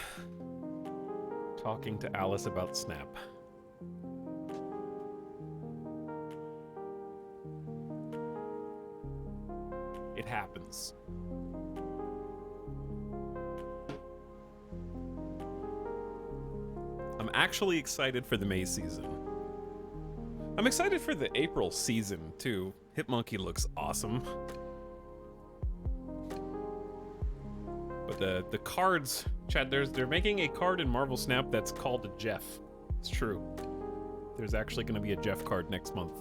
talking to Alice about Snap. It happens. I'm actually excited for the May season. I'm excited for the April season, too. Hitmonkey looks awesome. But the cards, Chad, they're making a card in Marvel Snap that's called a Jeff. It's true. There's actually going to be a Jeff card next month.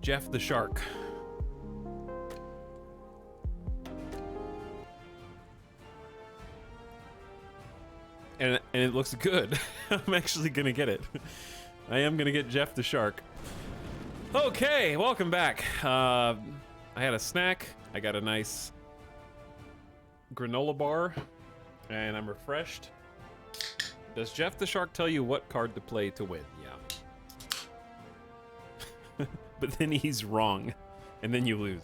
Jeff the Shark. And it looks good. I'm actually gonna get it. I am gonna get Jeff the Shark. Okay, welcome back. I had a snack. I got a nice granola bar, and I'm refreshed. Does Jeff the Shark tell you what card to play to win? Yeah. But then he's wrong, and then you lose.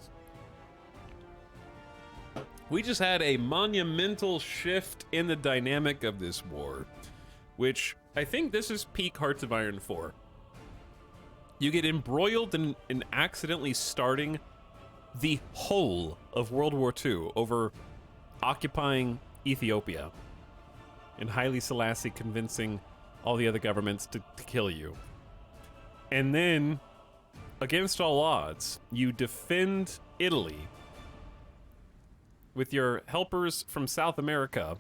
We just had a monumental shift in the dynamic of this war, which I think this is peak Hearts of Iron 4. You get embroiled in accidentally starting the whole of World War II over occupying Ethiopia, and Haile Selassie convincing all the other governments to kill you. And then, against all odds, you defend Italy with your helpers from South America,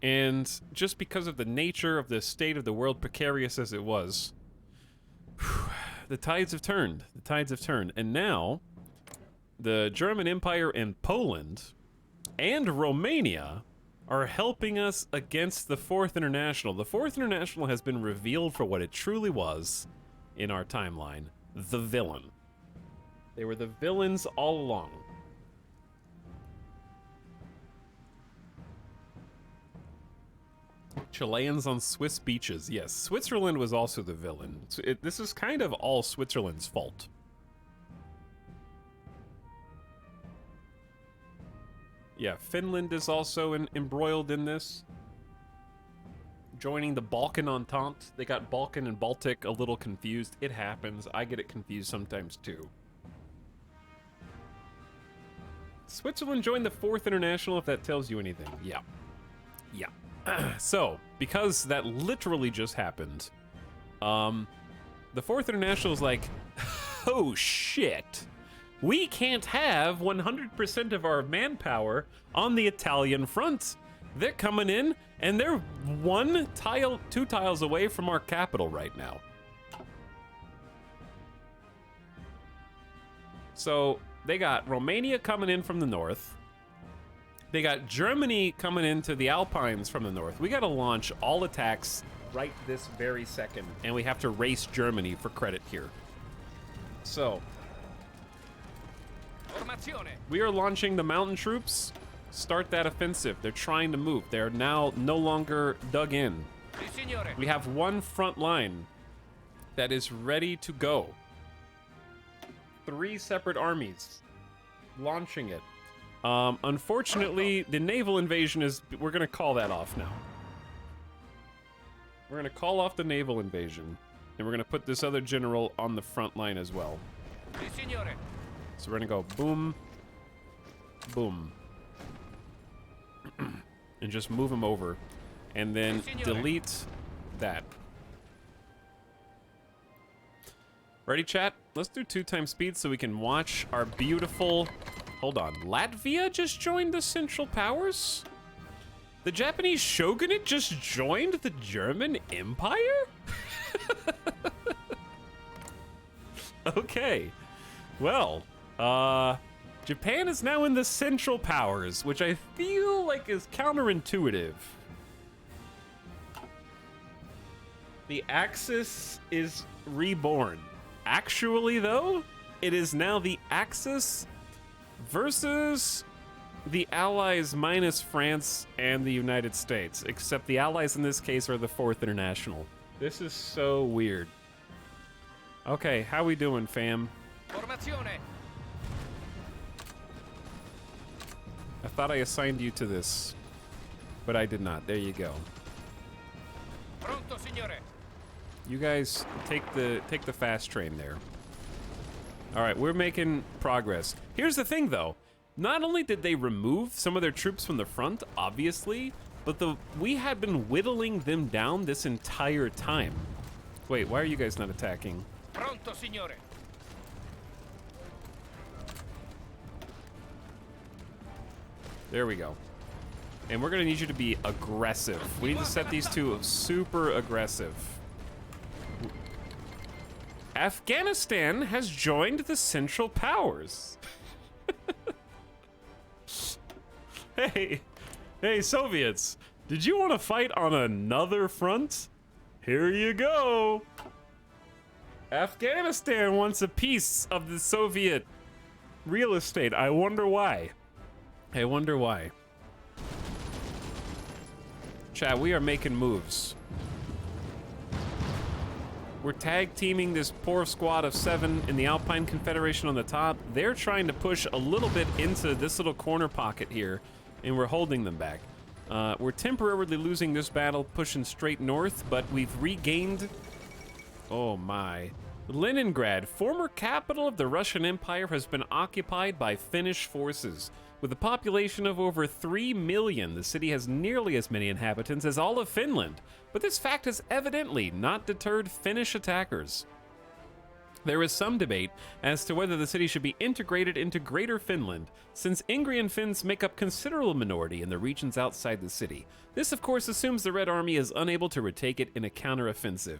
and just because of the nature of the state of the world, precarious as it was, the tides have turned. The tides have turned. And now, the German Empire and Poland and Romania are helping us against the Fourth International. The Fourth International has been revealed for what it truly was in our timeline: the villain. They were the villains all along. Chileans on Swiss beaches. Yes, Switzerland was also the villain. This is kind of all Switzerland's fault. Yeah, Finland is also embroiled in this. Joining the Balkan Entente. They got Balkan and Baltic a little confused. It happens. I get it confused sometimes too. Switzerland joined the Fourth International, if that tells you anything. Yeah. Yeah. So, because that literally just happened, the Fourth International is like, oh shit, we can't have 100% of our manpower on the Italian front. They're coming in, and they're two tiles away from our capital right now. So, they got Romania coming in from the north. They got Germany coming into the Alpines from the north. We gotta launch all attacks right this very second, and we have to race Germany for credit here. So, we are launching the mountain troops. Start that offensive. They're trying to move. They're now no longer dug in. We have one front line that is ready to go. 3 separate armies launching it. Unfortunately, the naval invasion we're gonna call that off now. We're gonna call off the naval invasion, and we're gonna put this other general on the front line as well. So we're gonna go boom, boom, and just move him over, and then delete that. Ready, chat? Let's do 2 times speed so we can watch our beautiful... Hold on, Latvia just joined the Central Powers? The Japanese shogunate just joined the German Empire? Okay, well, Japan is now in the Central Powers, which I feel like is counterintuitive. The Axis is reborn. Actually, though, it is now the Axis versus the Allies minus France and the United States, except the Allies in this case are the Fourth International. This is so weird. Okay, how we doing, fam? Formazione. I thought I assigned you to this, but I did not. There you go. Pronto, signore. You guys take the fast train there. All right, we're making progress. Here's the thing, though. Not only did they remove some of their troops from the front, obviously, but we had been whittling them down this entire time. Wait, why are you guys not attacking? Pronto, signore. There we go. And we're gonna need you to be aggressive. We need to set these two super aggressive. Afghanistan has joined the Central Powers. Hey, Soviets, did you want to fight on another front? Here you go. Afghanistan wants a piece of the Soviet real estate. I wonder why. I wonder why. Chat, we are making moves. We're tag teaming this poor squad of 7 in the Alpine Confederation on the top. They're trying to push a little bit into this little corner pocket here, and we're holding them back. We're temporarily losing this battle, pushing straight north, but we've regained... Oh my. Leningrad, former capital of the Russian Empire, has been occupied by Finnish forces. With a population of over 3 million, the city has nearly as many inhabitants as all of Finland. But this fact has evidently not deterred Finnish attackers. There is some debate as to whether the city should be integrated into Greater Finland, since Ingrian Finns make up considerable minority in the regions outside the city. This, of course, assumes the Red Army is unable to retake it in a counteroffensive.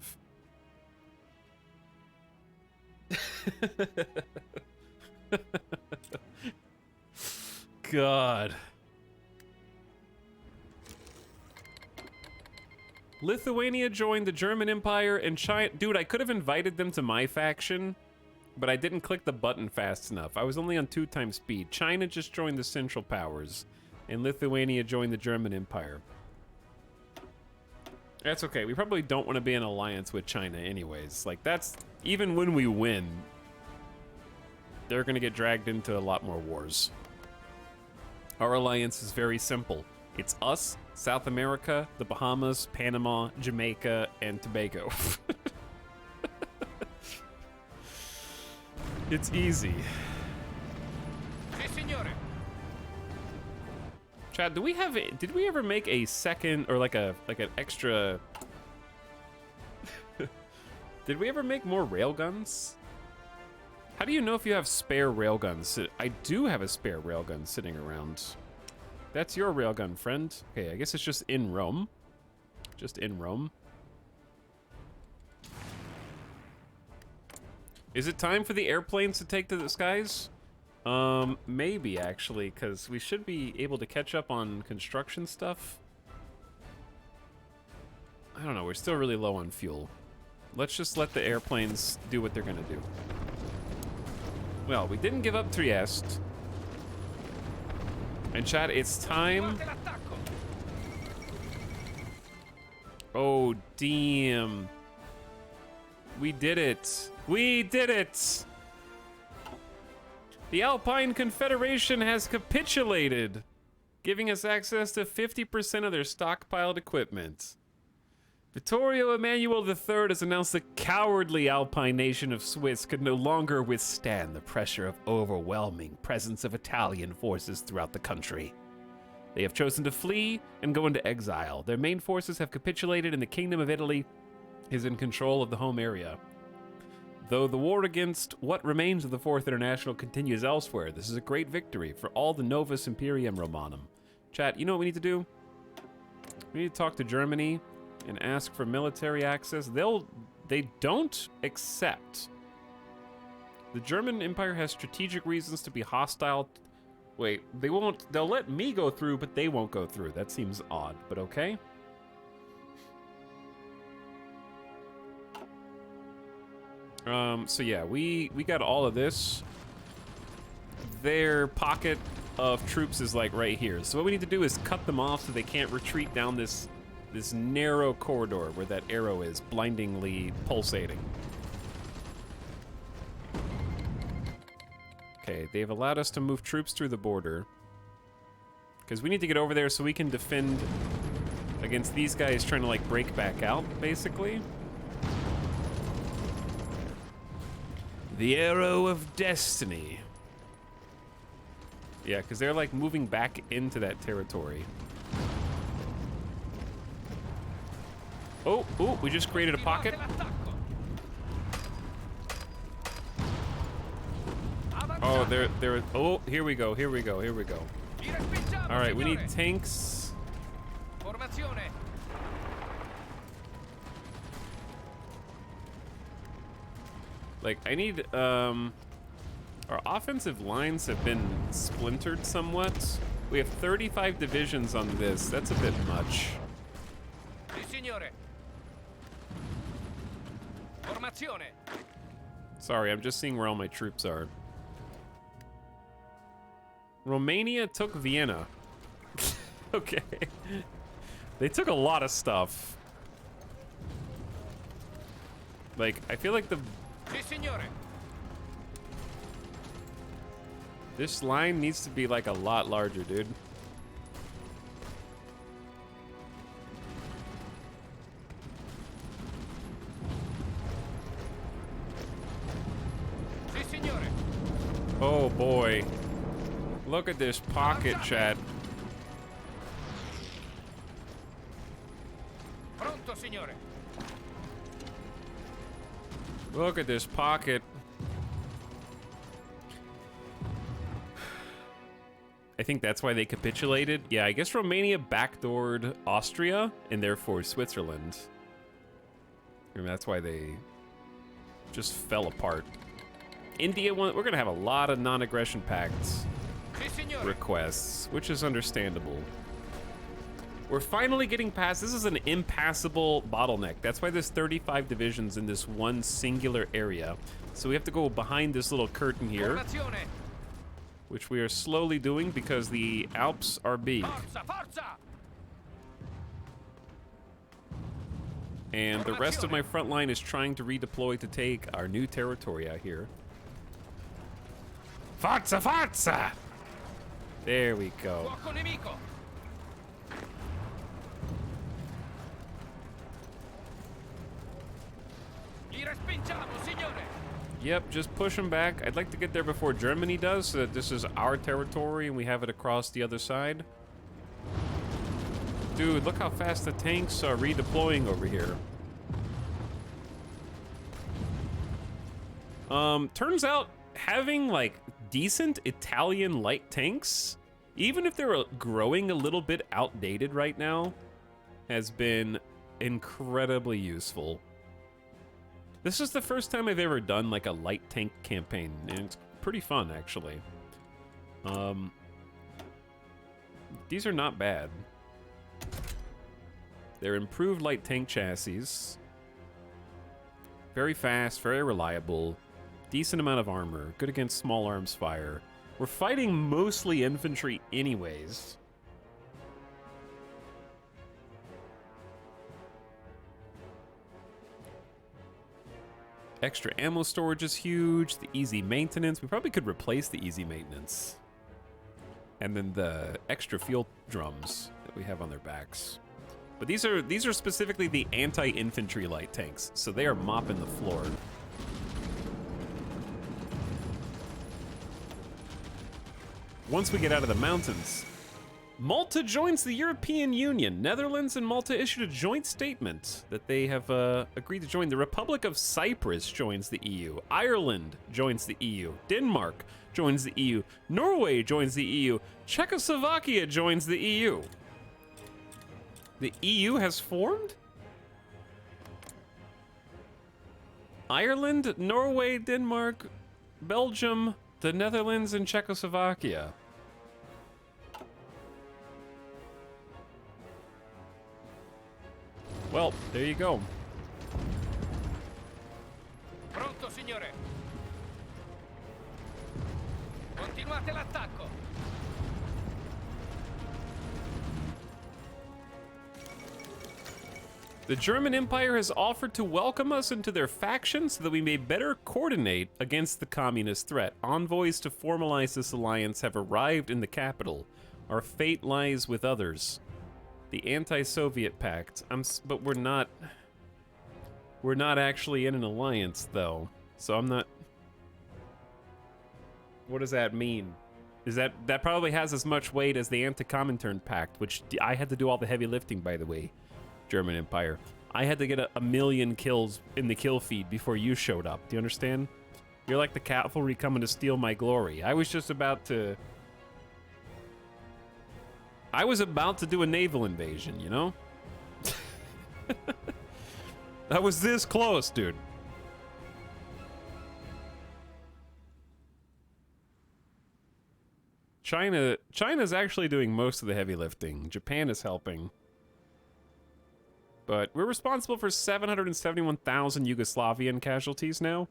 God. Lithuania joined the German Empire, and China... Dude, I could have invited them to my faction, but I didn't click the button fast enough. I was only on 2 times speed. China just joined the Central Powers, and Lithuania joined the German Empire. That's okay. We probably don't want to be in alliance with China anyways. Like, that's... Even when we win, they're going to get dragged into a lot more wars. Our alliance is very simple. It's us, South America, the Bahamas, Panama, Jamaica, and Tobago. It's easy. Si, signore. Chad, did we ever make a second or like an extra? Did we ever make more railguns? How do you know if you have spare railguns? I do have a spare railgun sitting around. That's your railgun, friend. Okay, I guess it's just in Rome. Just in Rome. Is it time for the airplanes to take to the skies? Maybe actually, because we should be able to catch up on construction stuff. I don't know, we're still really low on fuel. Let's just let the airplanes do what they're gonna do. Well, we didn't give up Trieste. And chat, it's time. Oh, damn. We did it. We did it. The Alpine Confederation has capitulated, giving us access to 50% of their stockpiled equipment. Vittorio Emanuele III has announced the cowardly Alpine nation of Swiss could no longer withstand the pressure of overwhelming presence of Italian forces throughout the country. They have chosen to flee and go into exile. Their main forces have capitulated, and the Kingdom of Italy is in control of the home area. Though the war against what remains of the Fourth International continues elsewhere, this is a great victory for all the Novus Imperium Romanum. Chat, you know what we need to do? We need to talk to Germany and ask for military access. They don't accept. The German Empire has strategic reasons to be hostile. Wait, they'll let me go through, but they won't go through. That seems odd, but okay. So yeah, we got all of this. Their pocket of troops is like right here. So what we need to do is cut them off so they can't retreat down this narrow corridor where that arrow is blindingly pulsating. Okay, they've allowed us to move troops through the border. Because we need to get over there so we can defend against these guys trying to, like, break back out, basically. The Arrow of Destiny. Yeah, because they're, like, moving back into that territory. Oh, we just created a pocket. Oh, they're, oh, here we go. All right, we need tanks. Formazione. Like, I need, our offensive lines have been splintered somewhat. We have 35 divisions on this. That's a bit much. Sì, signore. Formazione. Sorry, I'm just seeing where all my troops are. Romania took Vienna. Okay. They took a lot of stuff. Like, I feel like Sì, signore. this line needs to be like a lot larger, dude. Sì, signore. Oh boy. Look at this pocket, chat. Pronto, signore. Look at this pocket. I think that's why they capitulated. Yeah, I guess Romania backdoored Austria and therefore Switzerland. And that's why they just fell apart. India, we're going to have a lot of non-aggression pacts Sì, signore. requests, which is understandable. We're finally getting past. This is an impassable bottleneck. That's why there's 35 divisions in this one singular area. So we have to go behind this little curtain here, Formazione. which we are slowly doing because the Alps are big. Forza, forza. And the rest of my front line is trying to redeploy to take our new territory out here. Forza, forza! There we go. Fuoco nemico. Li respingiamo, signore. Yep, just push them back. I'd like to get there before Germany does, so that this is our territory and we have it across the other side. Dude, look how fast the tanks are redeploying over here. Turns out having, like, decent Italian light tanks, even if they're growing a little bit outdated right now, has been incredibly useful. This is the first time I've ever done like a light tank campaign, and it's pretty fun, actually. These are not bad. They're improved light tank chassis. Very fast, very reliable. Decent amount of armor, good against small arms fire. We're fighting mostly infantry anyways. Extra ammo storage is huge. The easy maintenance. We probably could replace the easy maintenance. And then the extra fuel drums that we have on their backs. But these are specifically the anti-infantry light tanks, so they are mopping the floor. Once we get out of the mountains, Malta joins the European Union. Netherlands and Malta issued a joint statement that they have agreed to join. The Republic of Cyprus joins the EU. Ireland joins the EU. Denmark joins the EU. Norway joins the EU. Czechoslovakia joins the EU. The EU has formed? Ireland, Norway, Denmark, Belgium, the Netherlands, and Czechoslovakia. Well, there you go. Pronto, signore. Continuate l'attacco. The German Empire has offered to welcome us into their faction so that we may better coordinate against the communist threat. Envoys to formalize this alliance have arrived in the capital. Our fate lies with others. The anti-Soviet pact. But we're not actually in an alliance, though. So I'm not... What does that mean? Is that probably has as much weight as the Anti-Comintern Pact, which I had to do all the heavy lifting, by the way. German Empire. I had to get a million kills in the kill feed before you showed up. Do you understand? You're like the cavalry coming to steal my glory. I was just about to... I was about to do a naval invasion, you know? I was this close, dude. China's actually doing most of the heavy lifting. Japan is helping. But we're responsible for 771,000 Yugoslavian casualties now.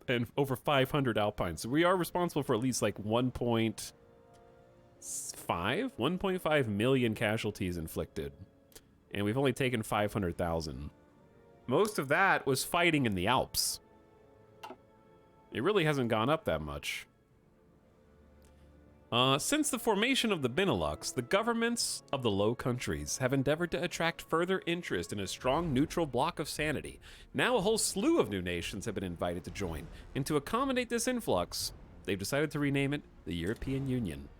And over 500 Alpine. So we are responsible for at least like 1.5 million casualties inflicted. And we've only taken 500,000. Most of that was fighting in the Alps. It really hasn't gone up that much. Since the formation of the Benelux, the governments of the Low Countries have endeavored to attract further interest in a strong neutral bloc of sanity. Now a whole slew of new nations have been invited to join, and to accommodate this influx, they've decided to rename it the European Union.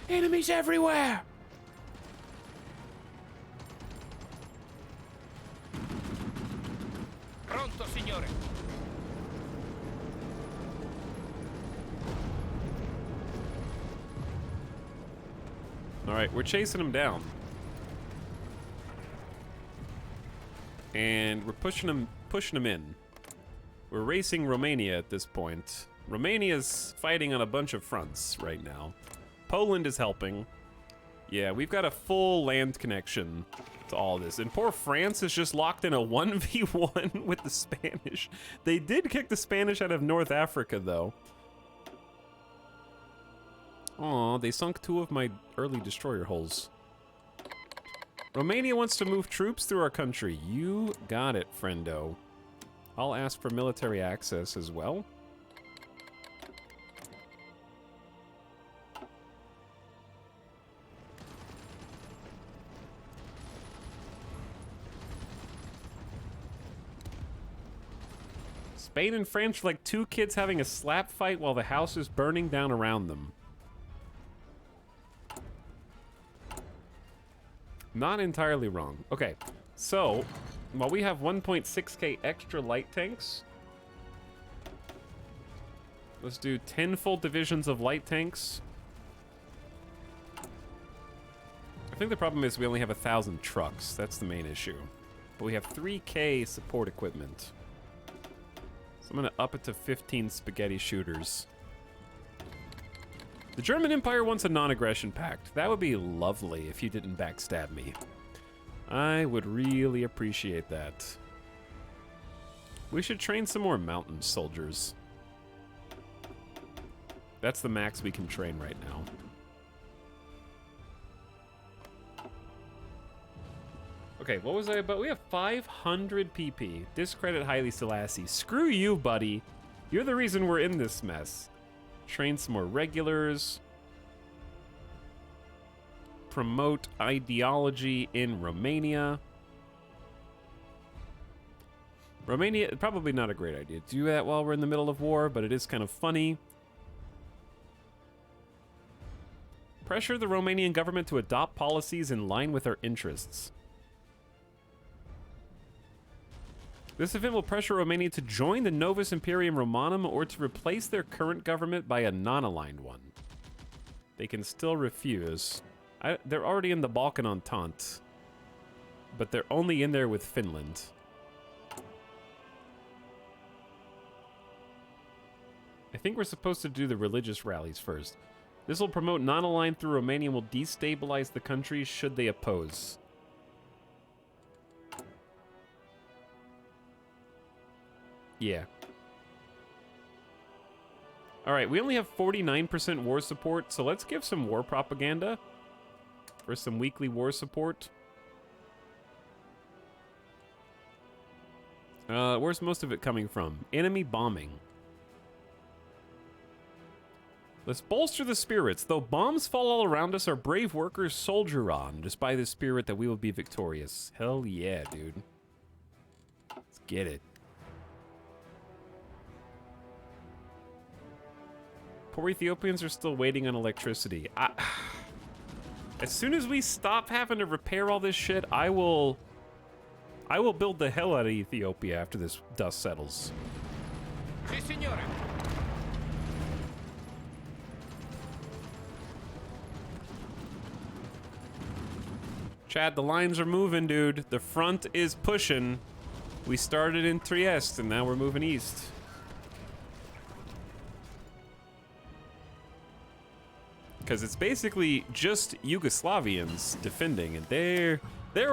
Enemies everywhere! Pronto, signore. All right, we're chasing them down. And we're pushing them in. We're racing Romania at this point. Romania's fighting on a bunch of fronts right now. Poland is helping. Yeah, we've got a full land connection to all this. And poor France is just locked in a 1v1 with the Spanish. They did kick the Spanish out of North Africa, though. Aw, they sunk 2 of my early destroyer hulls. Romania wants to move troops through our country. You got it, friendo. I'll ask for military access as well. Spain and France are like 2 kids having a slap fight while the house is burning down around them. Not entirely wrong. Okay, so while we have 1.6k extra light tanks, let's do 10 full divisions of light tanks. I think the problem is we only have 1,000 trucks. That's the main issue. But we have 3k support equipment. I'm gonna up it to 15 spaghetti shooters. The German Empire wants a non-aggression pact. That would be lovely if you didn't backstab me. I would really appreciate that. We should train some more mountain soldiers. That's the max we can train right now. Okay, what was I about? We have 500 PP. Discredit Haile Selassie. Screw you, buddy. You're the reason we're in this mess. Train some more regulars. Promote ideology in Romania. Romania, probably not a great idea to do that while we're in the middle of war, but it is kind of funny. Pressure the Romanian government to adopt policies in line with our interests. This event will pressure Romania to join the Novus Imperium Romanum or to replace their current government by a non-aligned one. They can still refuse. They're already in the Balkan Entente, but they're only in there with Finland. I think we're supposed to do the religious rallies first. This will promote non-aligned through Romania and will destabilize the country should they oppose. Yeah. All right, we only have 49% war support, so let's give some war propaganda for some weekly war support. Where's most of it coming from? Enemy bombing. Let's bolster the spirits. Though bombs fall all around us, our brave workers soldier on, just by the spirit that we will be victorious. Hell yeah, dude. Let's get it. Poor Ethiopians are still waiting on electricity. As soon as we stop having to repair all this shit, I will build the hell out of Ethiopia after this dust settles. Si, signore. Chad, the lines are moving, dude. The front is pushing. We started in Trieste, and now we're moving east. Because it's basically just Yugoslavians defending, and they're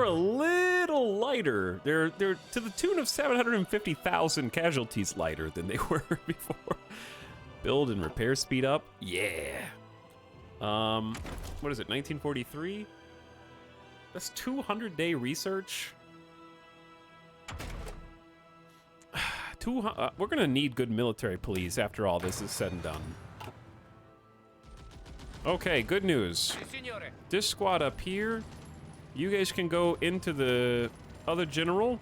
a little lighter. They're to the tune of 750,000 casualties lighter than they were before. Build and repair speed up, yeah. What is it? 1943. That's 200-day research. We're gonna need good military police after all this is said and done. Okay, good news. Si, signore. This squad up here, you guys can go into the other general,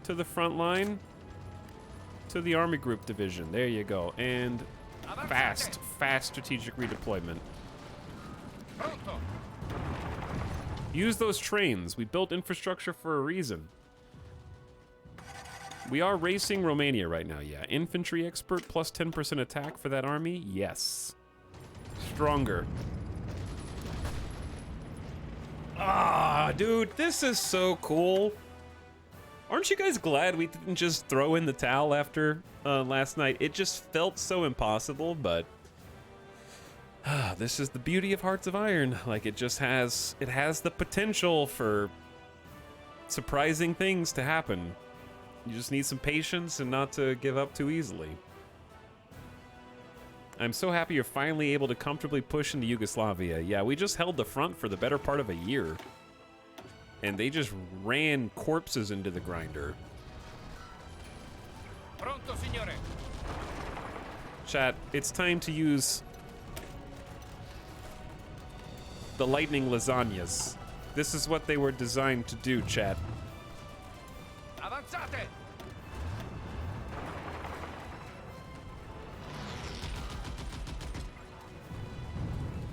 to the front line, to the army group division. There you go. And fast strategic redeployment. Pronto. Use those trains. We built infrastructure for a reason. We are racing Romania right now, yeah. Infantry expert plus 10% attack for that army? Yes. Stronger. Ah, dude, this is so cool. Aren't you guys glad we didn't just throw in the towel after last night? It just felt so impossible, but this is the beauty of Hearts of Iron. Like, it has the potential for surprising things to happen. You just need some patience and not to give up too easily. I'm so happy you're finally able to comfortably push into Yugoslavia. Yeah, we just held the front for the better part of a year. And they just ran corpses into the grinder. Pronto, signore. Chat, it's time to use the lightning lasagnas. This is what they were designed to do, chat. Avanzate.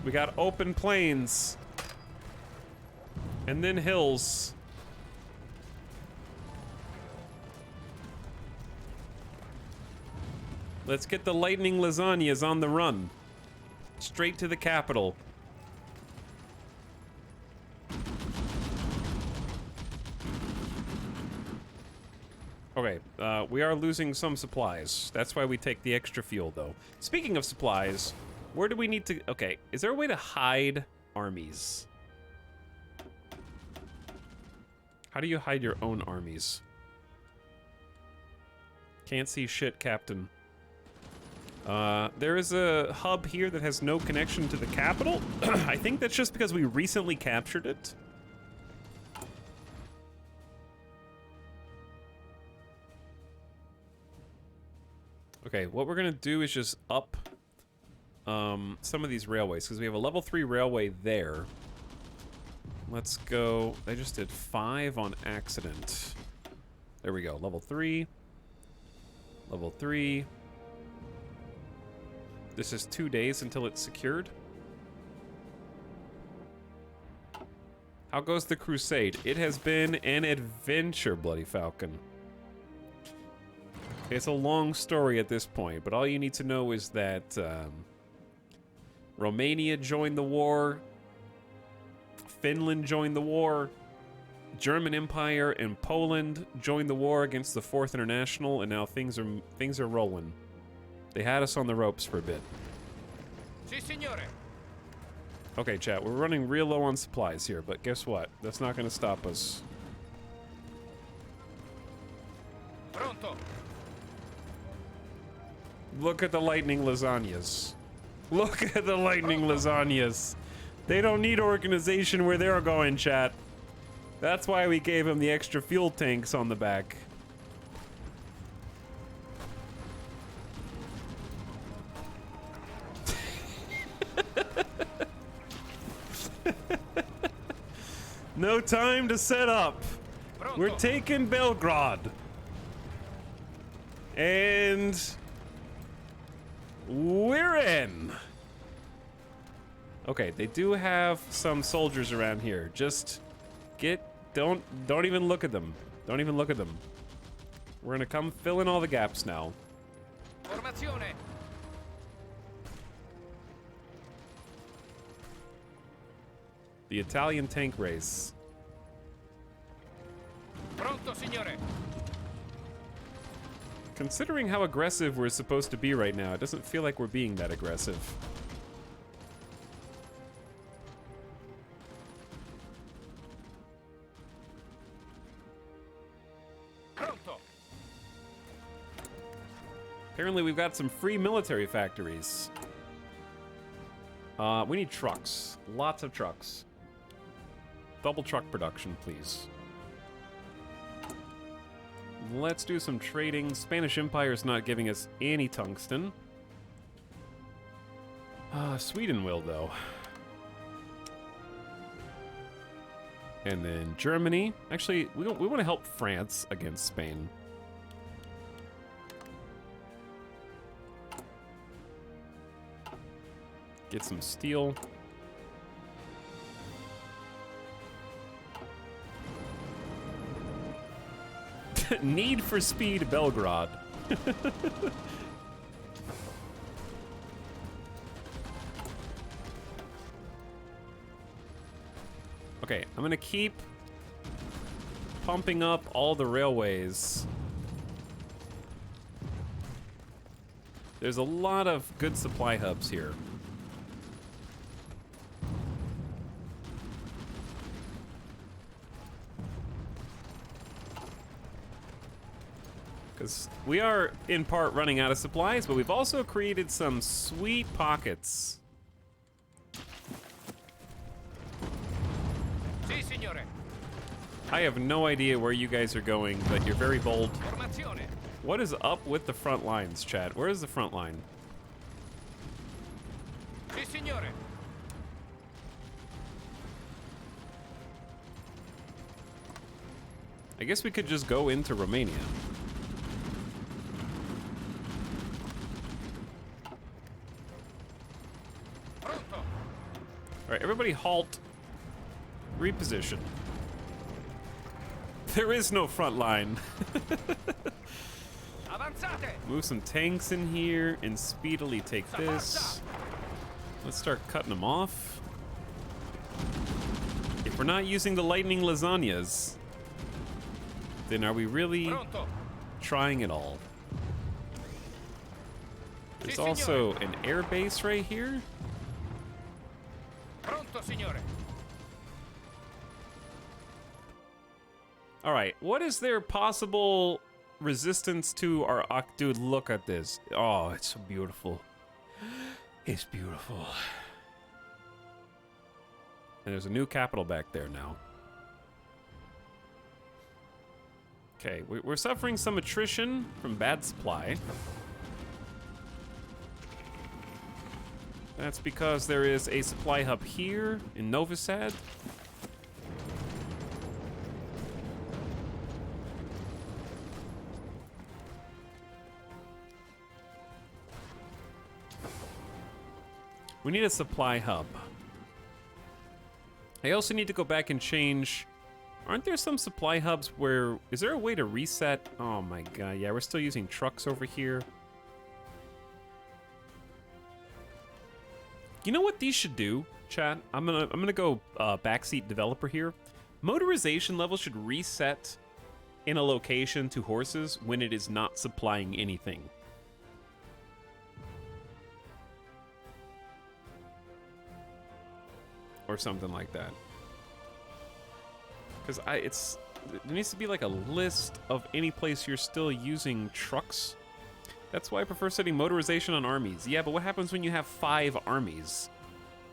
We got open plains. And then hills. Let's get the lightning lasagnas on the run. Straight to the capital. Okay, we are losing some supplies. That's why we take the extra fuel, though. Speaking of supplies, where do we need to... Okay, is there a way to hide armies? How do you hide your own armies? Can't see shit, Captain. There is a hub here that has no connection to the capital. I think that's just because we recently captured it. Okay, what we're gonna do is just up some of these railways, because we have a level 3 railway there. Let's go. I just did 5 on accident. There we go. Level 3. Level 3. This is 2 days until it's secured. How goes the crusade? It has been an adventure, Bloody Falcon. It's a long story at this point, but all you need to know is that Romania joined the war, Finland joined the war, German Empire and Poland joined the war against the Fourth International, and now things are rolling. They had us on the ropes for a bit. Si, signore. Okay, chat, we're running real low on supplies here, but guess what? That's not going to stop us. Pronto. Look at the lightning lasagnas. Look at the lightning lasagnas. They don't need organization where they're going, chat. That's why we gave them the extra fuel tanks on the back. No time to set up. We're taking Belgrade. And we're in. Okay, they do have some soldiers around here. Just don't even look at them. Don't even look at them. We're gonna come fill in all the gaps now. Formazione. The Italian tank race. Pronto, signore. Considering how aggressive we're supposed to be right now, it doesn't feel like we're being that aggressive. Pronto. Apparently we've got some free military factories. We need trucks. Lots of trucks. Double truck production, please. Let's do some trading. Spanish Empire's not giving us any tungsten. Sweden will, though. And then Germany. Actually, we want to help France against Spain. Get some steel. Need for Speed Belgrade. Okay, I'm gonna keep pumping up all the railways. There's a lot of good supply hubs here. Because we are, in part, running out of supplies, but we've also created some sweet pockets. Si, signore. I have no idea where you guys are going, but you're very bold. Formazione. What is up with the front lines, Chad? Where is the front line? Si, signore. I guess we could just go into Romania. Pronto. All right, everybody halt. Reposition. There is no front line. Avanzate. Move some tanks in here and speedily take this. Let's start cutting them off. If we're not using the lightning lasagnas, then are we really Pronto. trying it all? There's Si, signore. also an air base right here. Pronto, signore. All right, what is their possible resistance to our dude? Look at this. Oh, it's so beautiful. It's beautiful. And there's a new capital back there now. Okay, we're suffering some attrition from bad supply. That's because there is a supply hub here in Novi Sad. We need a supply hub. I also need to go back and change. Aren't there some supply hubs where... Is there a way to reset? Oh my god, yeah, we're still using trucks over here. You know what these should do, chat? I'm gonna go backseat developer here. Motorization level should reset in a location to horses when it is not supplying anything. Or something like that. Because there needs to be like a list of any place you're still using trucks. That's why I prefer setting motorization on armies. Yeah, but what happens when you have 5 armies?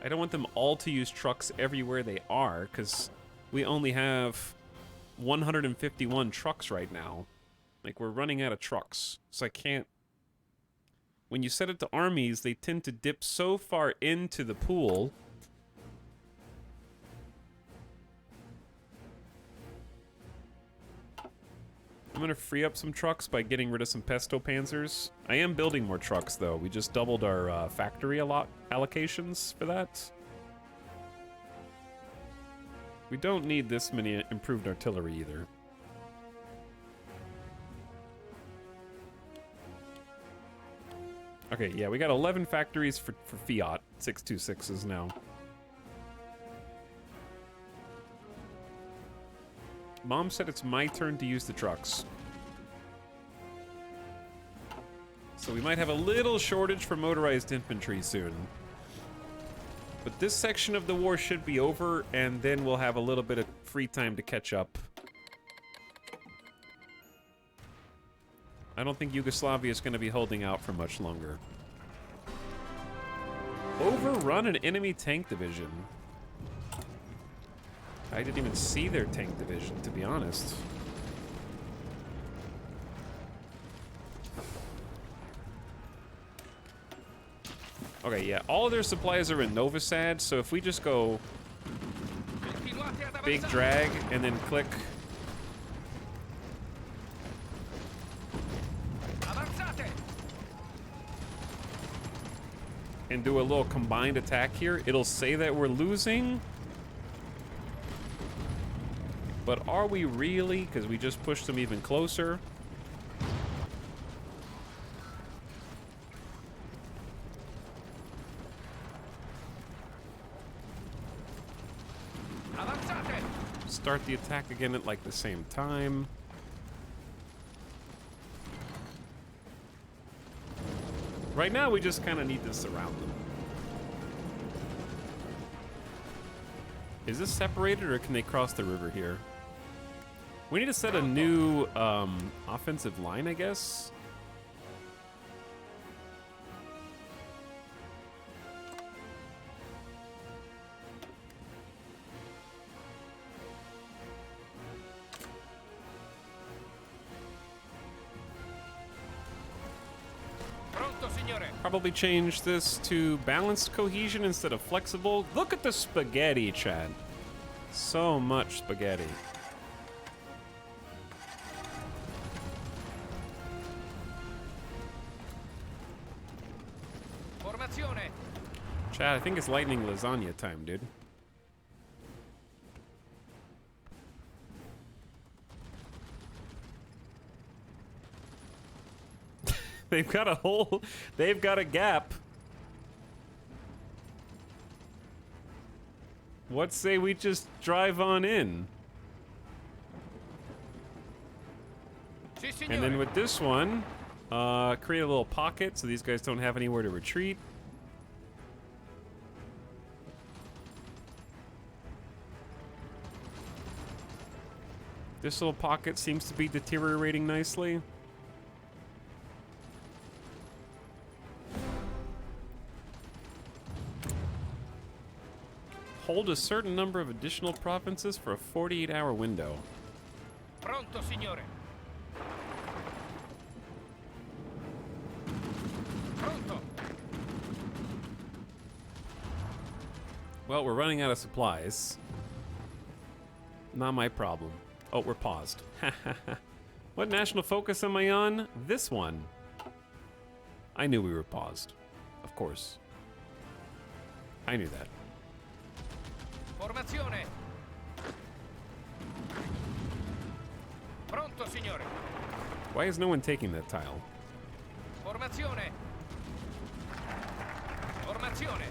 I don't want them all to use trucks everywhere they are, because we only have 151 trucks right now. Like, we're running out of trucks, so I can't... When you set it to armies, they tend to dip so far into the pool. I'm gonna free up some trucks by getting rid of some pesto panzers. I am building more trucks, though. We just doubled our factory allocations for that. We don't need this many improved artillery either. Okay, yeah, we got 11 factories for Fiat 626s now. Mom said it's my turn to use the trucks. So we might have a little shortage for motorized infantry soon. But this section of the war should be over, and then we'll have a little bit of free time to catch up. I don't think Yugoslavia is going to be holding out for much longer. Overrun an enemy tank division. I didn't even see their tank division, to be honest. Okay, yeah, all of their supplies are in Novi Sad, so if we just go big drag and then click and do a little combined attack here, it'll say that we're losing. But are we really? Because we just pushed them even closer. Start the attack again at like the same time. Right now, we just kind of need to surround them. Is this separated, or can they cross the river here? We need to set a new offensive line, I guess. Probably change this to balanced cohesion instead of flexible. Look at the spaghetti, Chad. So much spaghetti. Formazione. Chad, I think it's lightning lasagna time, dude. They've got a hole. They've got a gap. What say we just drive on in? And then with this one, create a little pocket so these guys don't have anywhere to retreat. This little pocket seems to be deteriorating nicely. Hold a certain number of additional provinces for a 48-hour window. Pronto, signore. Pronto. Well, we're running out of supplies. Not my problem. Oh, we're paused. What national focus am I on? This one. I knew we were paused. Of course. I knew that. Formazione. Pronto, signore. Why is no one taking that tile? Formazione. Formazione.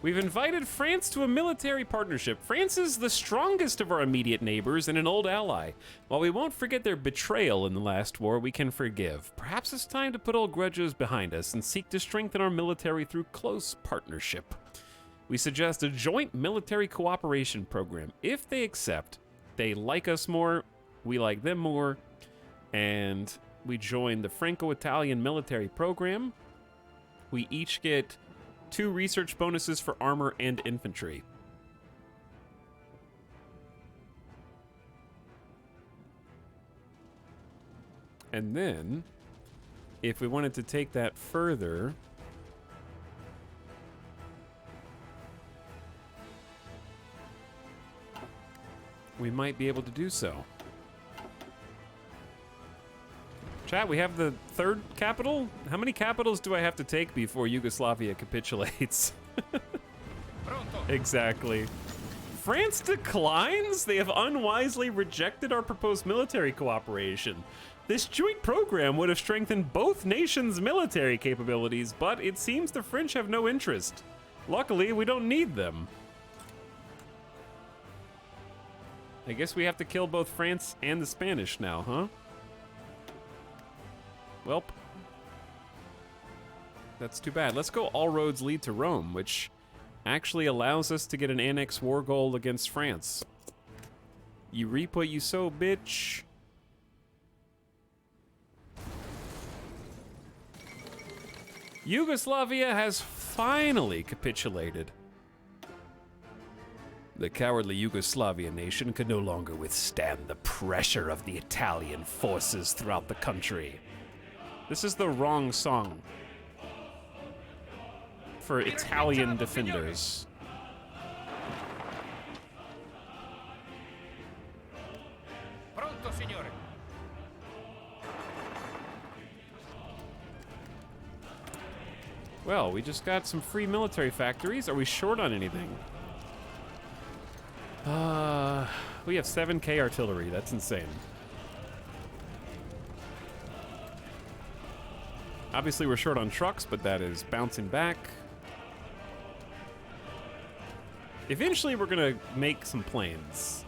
We've invited France to a military partnership. France is the strongest of our immediate neighbors and an old ally. While we won't forget their betrayal in the last war, we can forgive. Perhaps it's time to put old grudges behind us and seek to strengthen our military through close partnership. We suggest a joint military cooperation program. If they accept, they like us more, we like them more, and we join the Franco-Italian military program. We each get 2 research bonuses for armor and infantry. And then, if we wanted to take that further, we might be able to do so. Chat, we have the 3rd capital? How many capitals do I have to take before Yugoslavia capitulates? Pronto. Exactly. France declines? They have unwisely rejected our proposed military cooperation. This joint program would have strengthened both nations' military capabilities, but it seems the French have no interest. Luckily, we don't need them. I guess we have to kill both France and the Spanish now, huh? Welp. That's too bad. Let's go all roads lead to Rome, which actually allows us to get an annex war goal against France. You reap what you sow, bitch. Yugoslavia has finally capitulated. The cowardly Yugoslavian nation could no longer withstand the pressure of the Italian forces throughout the country. This is the wrong song for Italian defenders. Pronto, signore. Well, we just got some free military factories. Are we short on anything? We have 7K artillery. That's insane. Obviously, we're short on trucks, but that is bouncing back. Eventually, we're gonna make some planes.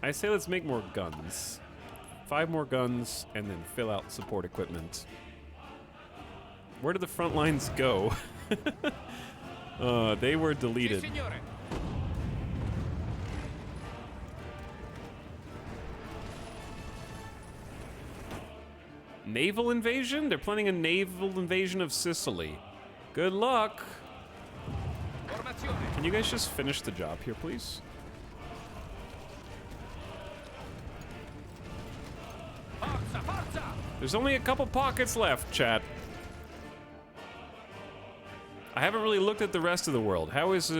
I say let's make more guns. 5 more guns, and then fill out support equipment. Where did the front lines go? They were Sì, deleted. signore. Naval invasion? They're planning a naval invasion of Sicily. Good luck. Formazione. Can you guys just finish the job here, please? Forza, forza. There's only a couple pockets left, chat. I haven't really looked at the rest of the world. How is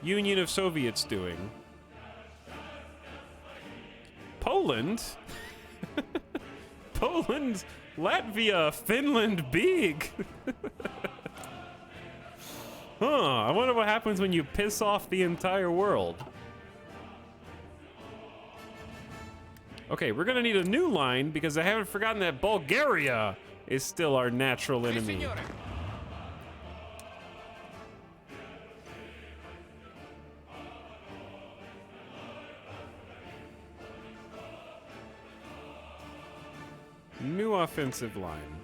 Union of Soviets doing? Poland? Poland, Latvia, Finland, big. I wonder what happens when you piss off the entire world. Okay, we're gonna need a new line because I haven't forgotten that Bulgaria is still our natural Sì, enemy. signore. New offensive line.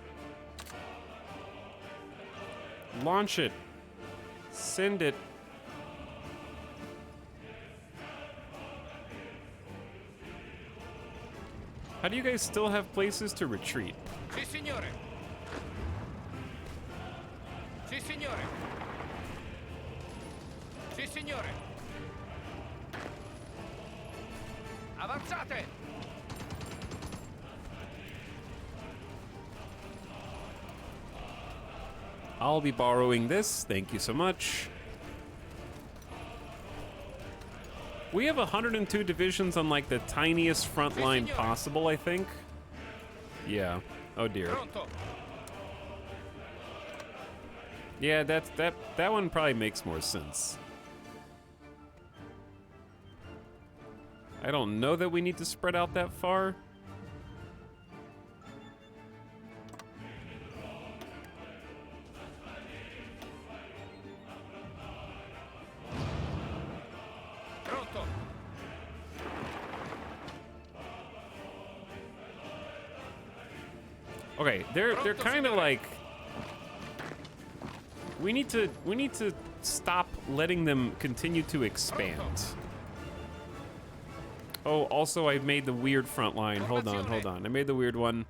Launch it. Send it. How do you guys still have places to retreat? Sì, signore. Sì, signore. Sì, signore. Avanzate. I'll be borrowing this. Thank you so much. We have 102 divisions on like the tiniest front line possible, I think. Yeah. Oh dear. Pronto. Yeah, that one probably makes more sense. I don't know that we need to spread out that far. Pronto. Okay, they're kind of like we need to stop letting them continue to expand. Oh, also I made the weird front line. Hold on, hold on. I made the weird one.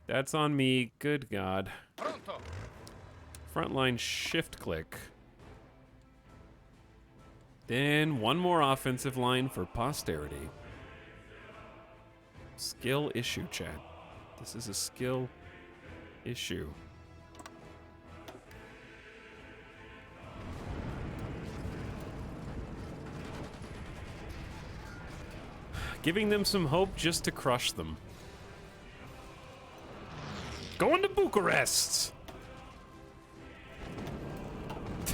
That's on me. Good God. Pronto. Front line shift click. Then one more offensive line for posterity. Skill issue, chat. This is a skill issue. Giving them some hope just to crush them. Going to Bucharest!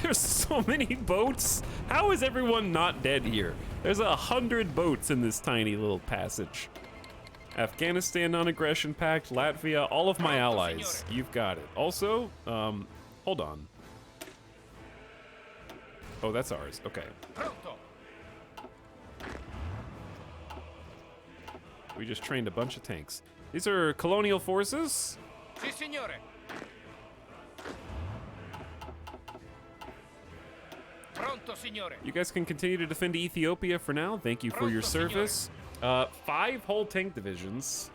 There's so many boats. How is everyone not dead here? There's 100 boats in this tiny little passage. Afghanistan non-aggression pact, Latvia, all of my allies. You've got it. Also, hold on. Oh, that's ours. Okay. Pronto. We just trained a bunch of tanks. These are colonial forces. Sì, signore. Pronto, signore. You guys can continue to defend Ethiopia for now. Thank you for your Pronto, signore. service. 5 whole tank divisions.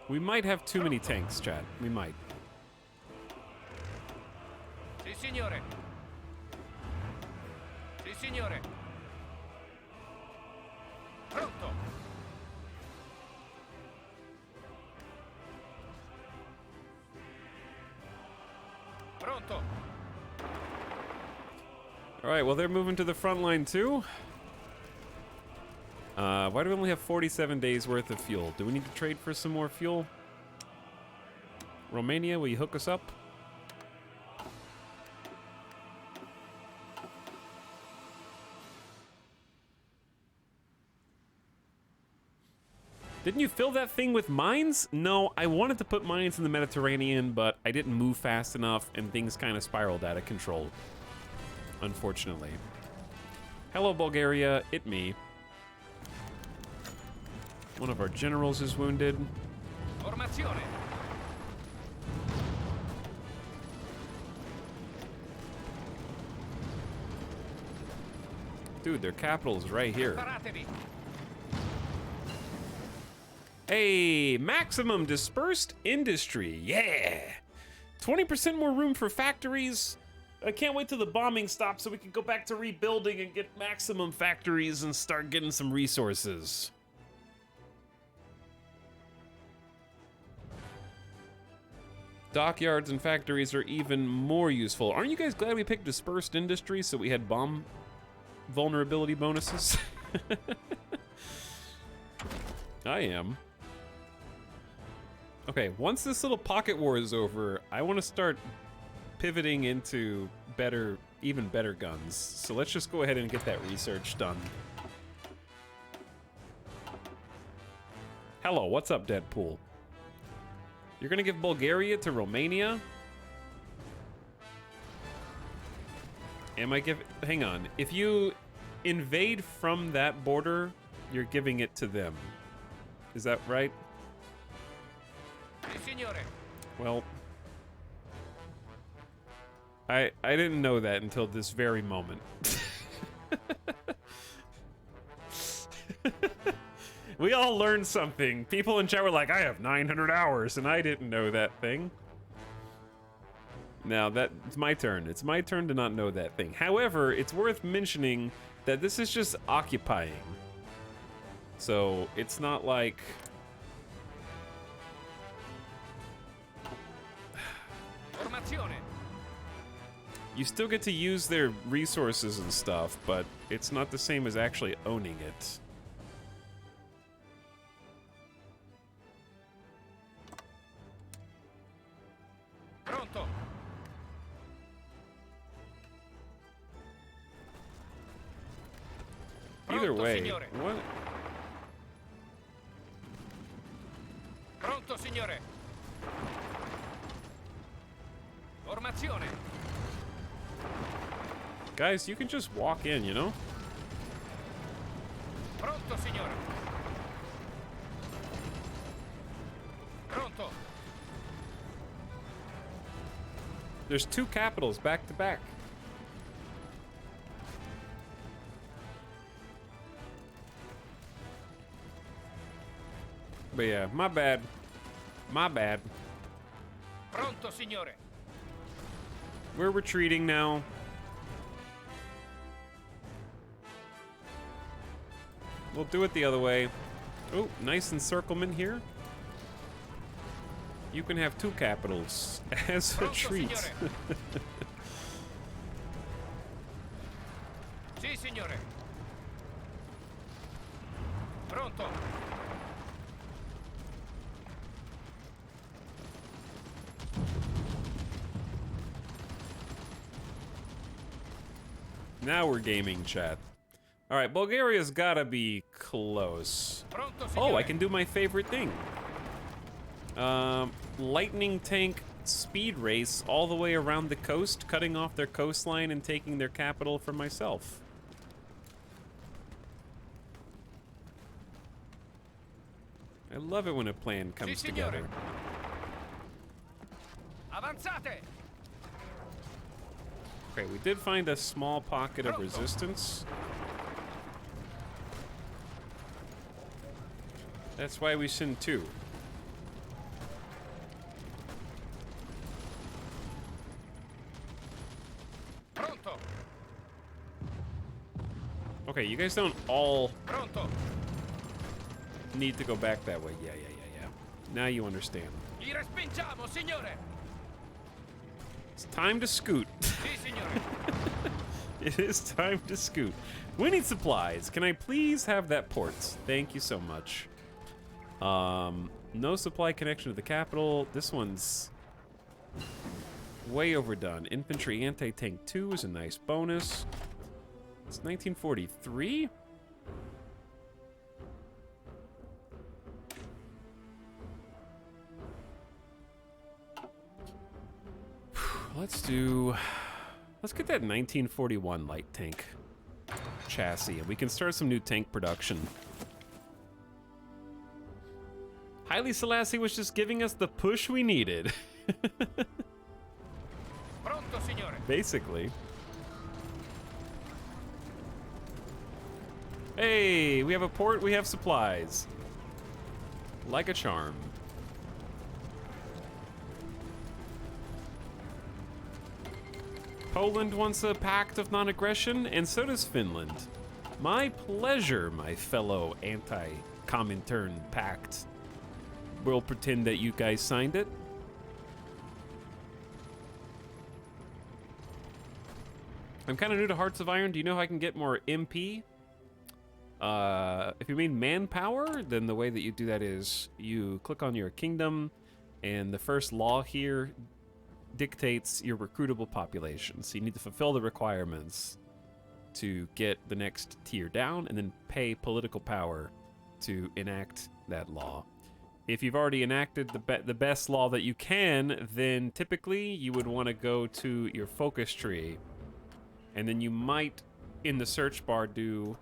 We might have too many tanks, chat. We might. Sì, signore. Sì, signore. Pronto. Pronto. All right, well, they're moving to the front line too. Why do we only have 47 days worth of fuel? Do we need to trade for some more fuel? Romania, will you hook us up? Didn't you fill that thing with mines? No, I wanted to put mines in the Mediterranean, but I didn't move fast enough and things kind of spiraled out of control. Unfortunately. Hello, Bulgaria. It me. One of our generals is wounded. Formazione. Dude, their capital's right here. Preparatevi. Hey, maximum dispersed industry. Yeah. 20% more room for factories. I can't wait till the bombing stops so we can go back to rebuilding and get maximum factories and start getting some resources. Dockyards and factories are even more useful. Aren't you guys glad we picked dispersed industry so we had bomb vulnerability bonuses? I am. Okay, once this little pocket war is over, I want to start pivoting into better, even better guns. So let's just go ahead and get that research done. Hello, what's up, Deadpool? You're gonna give Bulgaria to Romania? Am I giving... Hang on. If you invade from that border, you're giving it to them. Is that right? Sì, signore. Well... I didn't know that until this very moment. We all learned something. People in chat were like, I have 900 hours, and I didn't know that thing. Now, it's my turn. It's my turn to not know that thing. However, it's worth mentioning that this is just occupying. So, it's not like... Formazione. You still get to use their resources and stuff, but it's not the same as actually owning it. Pronto. Either Pronto, way, signore. what? Pronto, signore. Formazione. Guys, you can just walk in, you know? Pronto, signore. Pronto. There's 2 capitals back to back. But yeah, my bad. My bad. Pronto, signore. We're retreating now. We'll do it the other way. Oh, nice encirclement here. You can have 2 capitals as a Pronto, treat. signore. Sì, signore. Pronto. Now we're gaming, chat. All right, Bulgaria's gotta be close. Pronto, signore. Oh, I can do my favorite thing. Lightning tank speed race all the way around the coast, cutting off their coastline and taking their capital for myself. I love it when a plan comes Sì, signore. together. Avanzate. Okay, we did find a small pocket of Pronto. resistance. That's why we send 2. Pronto. Okay, you guys don't all Pronto. need to go back that way. Yeah. Now you understand. Li respingiamo, signore. It's time to scoot. Sì, signore. It is time to scoot. We need supplies. Can I please have that port? Thank you so much. No supply connection to the capital. This one's way overdone. Infantry anti-tank 2 is a nice bonus. It's 1943? Let's get that 1941 light tank chassis, and we can start some new tank production. Haile Selassie was just giving us the push we needed. Pronto, signore. Basically. Hey, we have a port, we have supplies. Like a charm. Poland wants a pact of non-aggression, and so does Finland. My pleasure, my fellow anti-Comintern pact. We'll pretend that you guys signed it. I'm kind of new to Hearts of Iron. Do you know how I can get more MP? If you mean manpower, then the way that you do that is you click on your kingdom, and the first law here dictates your recruitable population. So you need to fulfill the requirements to get the next tier down, and then pay political power to enact that law. If you've already enacted the best law that you can, then typically you would want to go to your focus tree, and then you might, in the search bar, do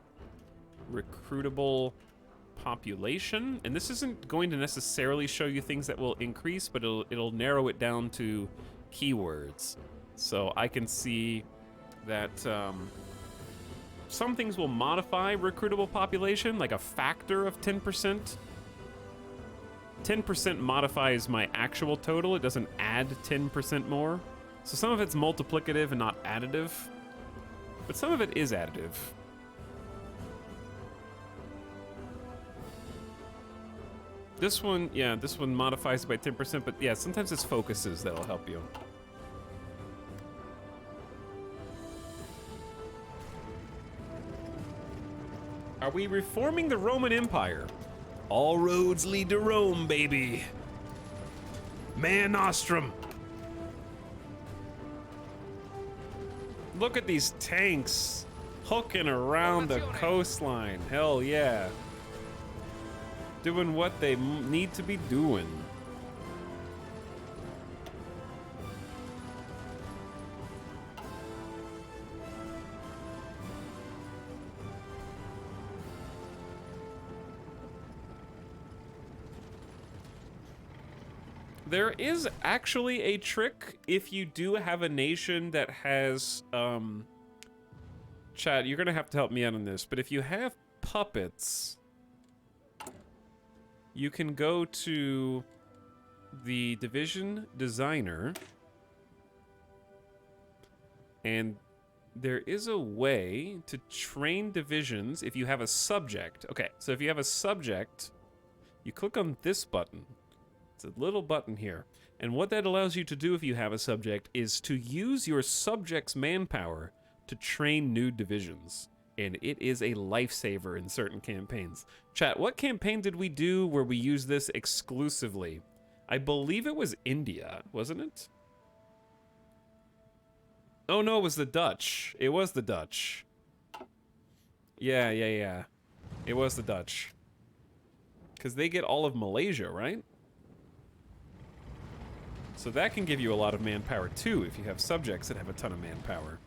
recruitable population. And this isn't going to necessarily show you things that will increase, but it'll narrow it down to keywords. So I can see that some things will modify recruitable population, like a factor of 10%. 10% modifies my actual total. It doesn't add 10% more. So some of it's multiplicative and not additive, but some of it is additive. This one, yeah, this one modifies it by 10%, but yeah, sometimes it's focuses that'll help you. Are we reforming the Roman Empire? All roads lead to Rome, baby. Mare Nostrum. Look at these tanks hooking around the coastline. Hell yeah. Doing what they need to be doing. There is actually a trick if you do have a nation that has, Chad, you're gonna have to help me out on this, but if you have puppets, you can go to the division designer, and there is a way to train divisions if you have a subject. Okay, so if you have a subject, you click on this button. It's a little button here. And what that allows you to do if you have a subject is to use your subject's manpower to train new divisions. And it is a lifesaver in certain campaigns. Chat, what campaign did we do where we used this exclusively? I believe it was India, wasn't it? Oh no, it was the Dutch. It was the Dutch. Yeah. It was the Dutch. Because they get all of Malaysia, right? So that can give you a lot of manpower too if you have subjects that have a ton of manpower.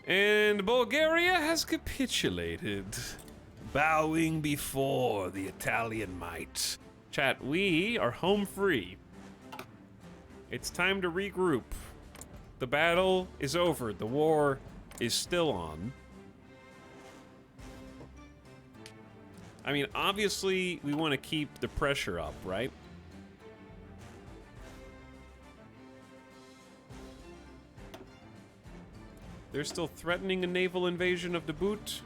And Bulgaria has capitulated, bowing before the Italian might. Chat, we are home free. It's time to regroup. The battle is over. The war is still on. I mean, obviously, we want to keep the pressure up, right? They're still threatening a naval invasion of the boot.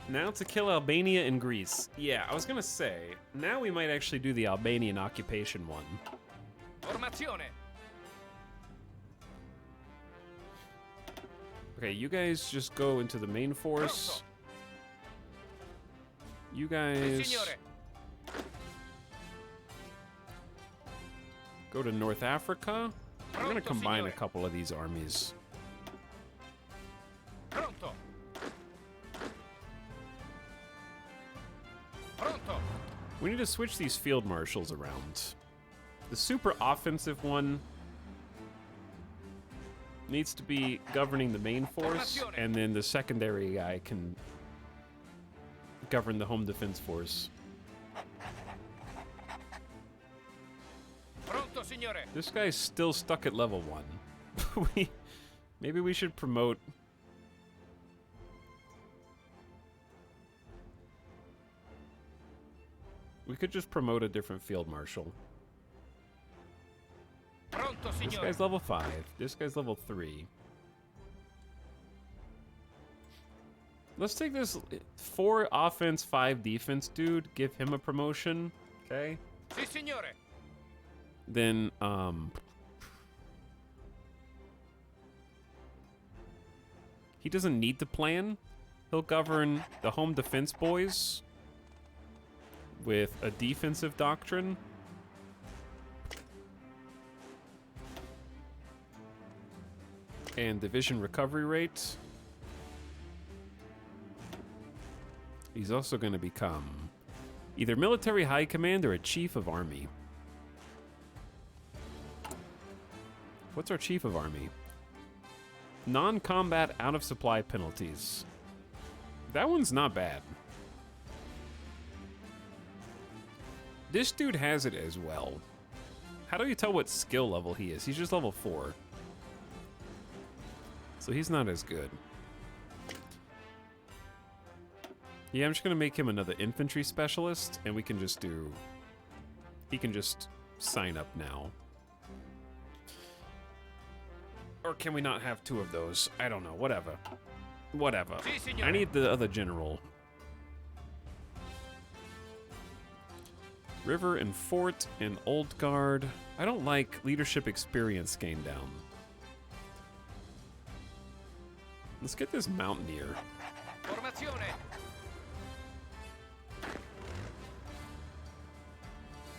Now to kill Albania and Greece. Yeah, I was gonna say, now we might actually do the Albanian occupation one. Formazione. Okay, you guys just go into the main force. You Sì, guys signore. go to North Africa. We're gonna Pronto, combine a signore. couple of these armies. Pronto. Pronto. We need to switch these field marshals around. The super offensive one needs to be governing the main force, and then the secondary guy can govern the home defense force. Pronto, signore. This guy's still stuck at level 1. Maybe we should promote... We could just promote a different field marshal. Pronto, This signore. guy's level 5. This guy's level 3. Let's take this 4 offense, 5 defense dude. Give him a promotion. Okay. Sì, signore. Then, he doesn't need to plan. He'll govern the home defense boys with a defensive doctrine. And division recovery rate. He's also going to become either military high command or a chief of army. What's our chief of army? Non-combat out of supply penalties. That one's not bad. This dude has it as well. How do you tell what skill level he is? He's just level 4. So he's not as good. Yeah, I'm just gonna make him another infantry specialist, and we can just do... He can just sign up now. Or can we not have 2 of those? I don't know, whatever. Whatever. Sì, signore. I need the other general. River and Fort and Old Guard. I don't like leadership experience gain down. Let's get this Mountaineer. Formazione.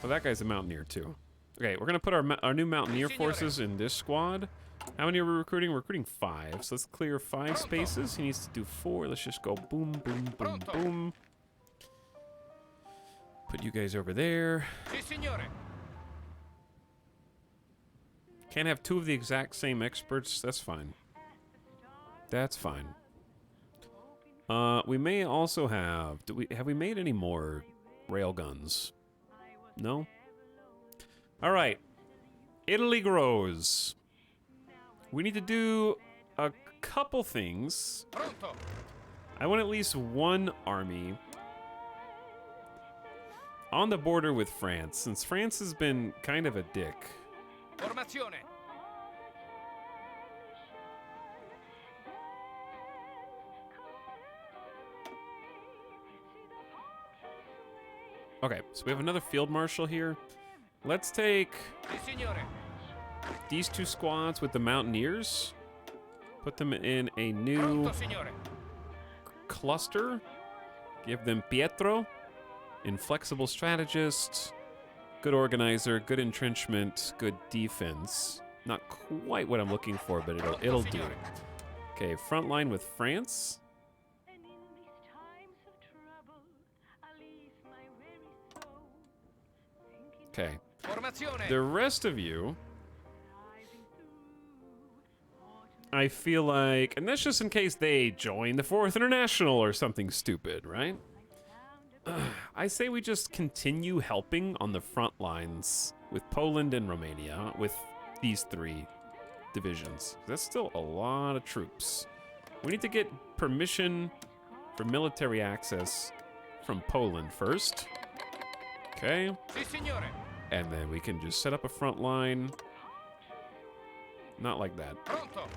Oh, that guy's a Mountaineer too. Okay, we're gonna put our new Mountaineer forces in this squad. How many are we recruiting? We're recruiting 5. So let's clear 5 spaces. He needs to do 4. Let's just go boom, boom, boom, boom. Put you guys over there. Sì, signore. Can't have 2 of the exact same experts. That's fine. That's fine. We may also have... Have we made any more railguns? No? Alright. Italy grows. We need to do a couple things. Pronto. I want at least one army on the border with France, since France has been kind of a dick. Formazione. Okay, so we have another field marshal here. Let's take Sì, signore. these two squads with the mountaineers, put them in a new Pronto, signore. cluster, give them Pietro, inflexible strategist, good organizer, good entrenchment, good defense. Not quite what I'm looking for, but it'll do. Okay, front line with France. Okay, Formazione. the rest of you, I feel like, and that's just in case they join the 4th International or something stupid, right? I say we just continue helping on the front lines with Poland and Romania with these 3 divisions. That's still a lot of troops. We need to get permission for military access from Poland first. Okay. Sì, signore. And then we can just set up a front line. Not like that. Pronto.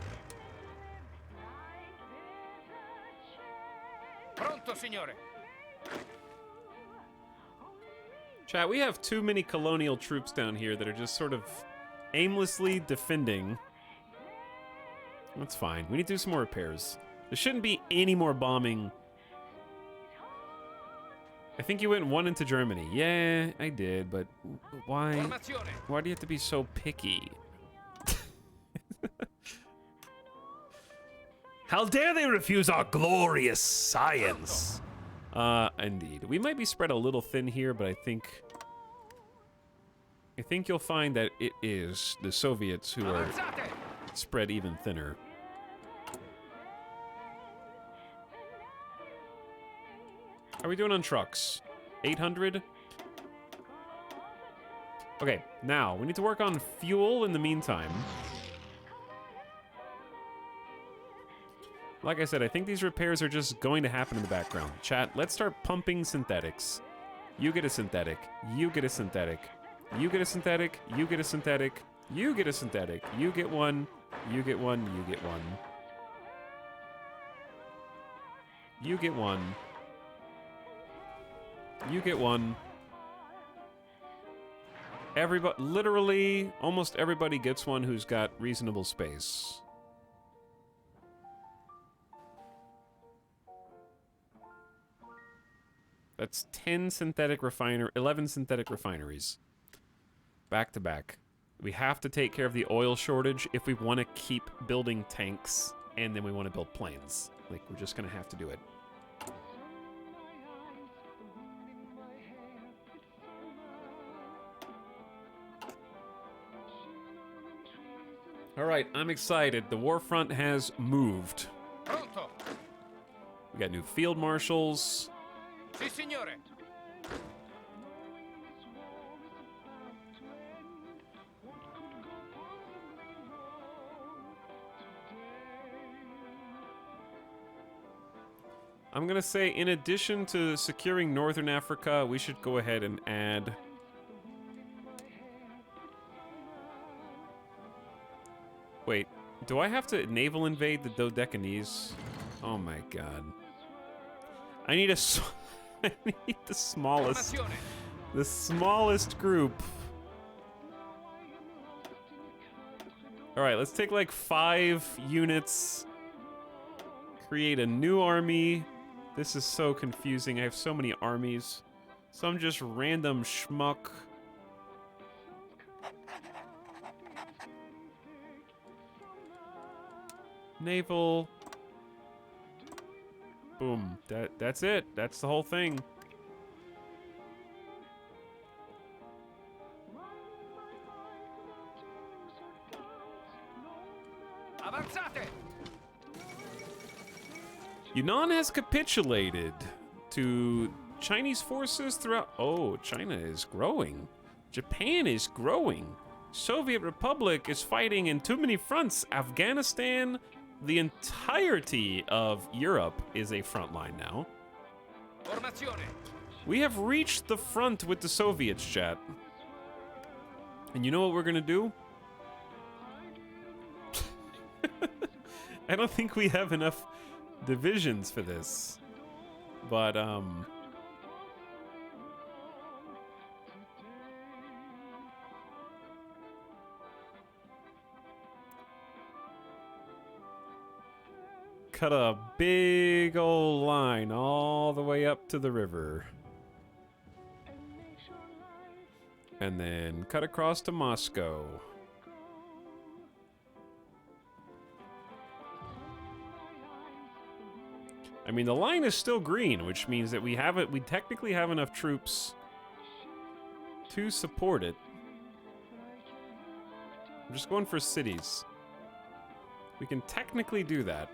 Pronto, signore. Chat, we have too many colonial troops down here that are just sort of aimlessly defending. That's fine. We need to do some more repairs. There shouldn't be any more bombing. I think you went 1 into Germany. Yeah, I did, but why? Formazione. Why do you have to be so picky? How dare they refuse our glorious science? Indeed. We might be spread a little thin here, but I think you'll find that it is the Soviets who are Avanzate. spread even thinner. How are we doing on trucks? 800? Okay, now we need to work on fuel in the meantime. Like I said, I think these repairs are just going to happen in the background. Chat, let's start pumping synthetics. You get a synthetic. You get a synthetic. You get a synthetic. You get a synthetic. You get a synthetic. You get one. You get one. You get one. You get one. You get one. Everybody, literally, almost everybody gets one who's got reasonable space. That's 11 synthetic refineries. Back to back. We have to take care of the oil shortage if we want to keep building tanks, and then we want to build planes. Like, we're just going to have to do it. All right, I'm excited. The war front has moved. Pronto. We got new field marshals. Sì, signore. I'm gonna say, in addition to securing Northern Africa, we should go ahead and add... Wait, do I have to naval invade the Dodecanese? Oh my god. I need I need the smallest... Formazione. The smallest group. Alright, let's take like 5 units. Create a new army. This is so confusing. I have so many armies. Some just random schmuck. Naval. Boom. That's it. That's the whole thing. Avanzate. Yunnan has capitulated to Chinese forces throughout... Oh, China is growing. Japan is growing. Soviet Republic is fighting in too many fronts. Afghanistan, the entirety of Europe is a front line now. Formazione. We have reached the front with the Soviets, chat. And you know what we're gonna do? I don't think we have enough divisions for this. But, cut a big old line all the way up to the river. And then cut across to Moscow. I mean, the line is still green, which means that we technically have enough troops to support it. I'm just going for cities. We can technically do that.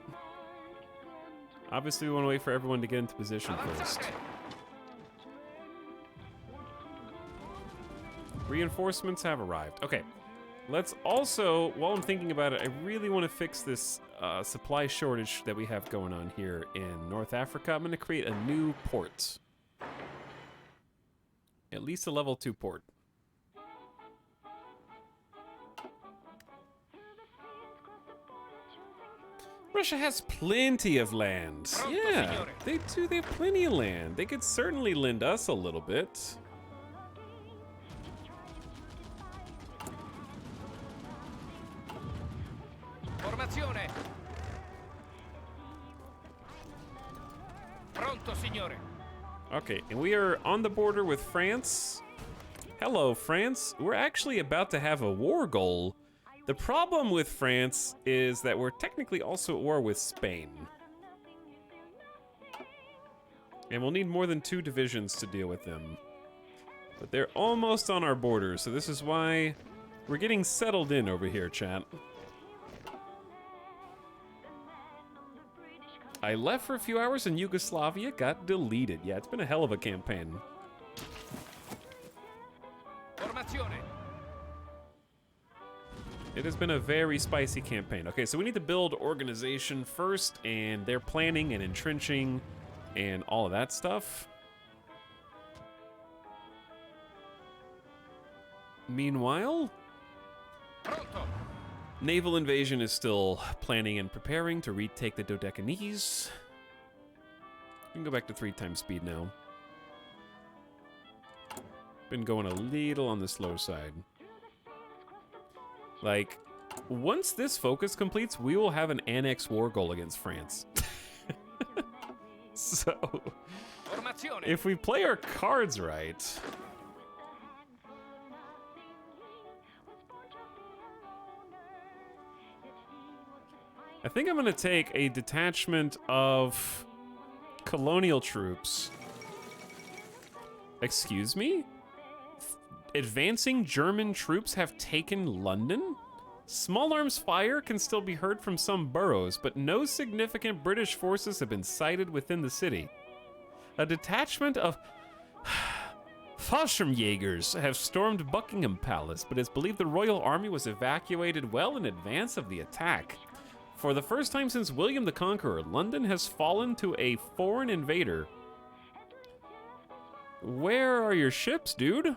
Obviously, we want to wait for everyone to get into position first. Reinforcements have arrived. Okay, let's also, while I'm thinking about it, I really want to fix this supply shortage that we have going on here in North Africa. I'm going to create a new port. At least a level 2 port. Russia has plenty of land. Yeah, they do. They have plenty of land. They could certainly lend us a little bit. Formazione. Pronto, signore. Okay, and we are on the border with France. Hello, France. We're actually about to have a war goal. The problem with France is that we're technically also at war with Spain. And we'll need more than 2 divisions to deal with them. But they're almost on our border, so this is why we're getting settled in over here, chat. I left for a few hours and Yugoslavia got deleted. Yeah, it's been a hell of a campaign. Formazione. It has been a very spicy campaign. Okay, so we need to build organization first, and they're planning and entrenching and all of that stuff. Meanwhile, Pronto. naval invasion is still planning and preparing to retake the Dodecanese. We can go back to 3 times speed now. Been going a little on the slow side. Like, once this focus completes, we will have an annex war goal against France. So, Formazione. if we play our cards right... I think I'm gonna take a detachment of colonial troops. Excuse me? Advancing German troops have taken London? Small arms fire can still be heard from some boroughs, but no significant British forces have been sighted within the city. A detachment of Fallschirmjägers have stormed Buckingham Palace, but it's believed the royal army was evacuated well in advance of the attack. For the first time since William the Conqueror, London has fallen to a foreign invader. Where are your ships, dude?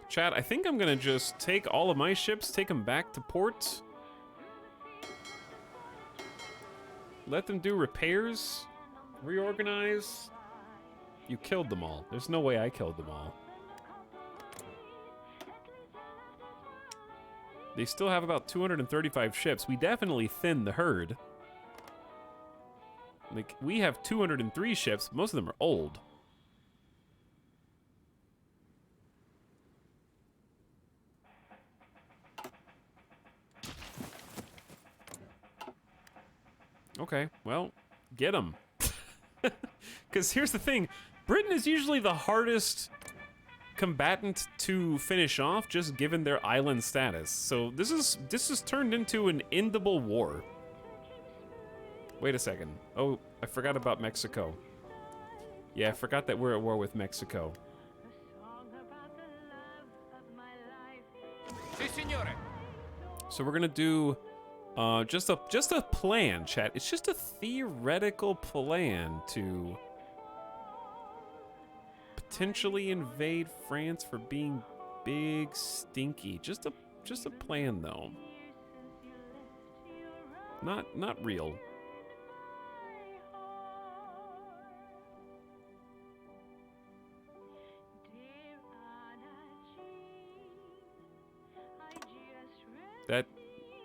Chat, I think I'm gonna just take all of my ships, take them back to port. Let them do repairs, reorganize. You killed them all. There's no way I killed them all. They still have about 235 ships. We definitely thinned the herd. Like, we have 203 ships. Most of them are old. Okay, well, get them. Because here's the thing. Britain is usually the hardest combatant to finish off, just given their island status. So this is turned into an endable war. Wait a second. Oh, I forgot about Mexico. Yeah, I forgot that we're at war with Mexico. Si, signore. So we're gonna do just a plan, chat. It's just a theoretical plan to potentially invade France for being big stinky. Just a plan though. Not real.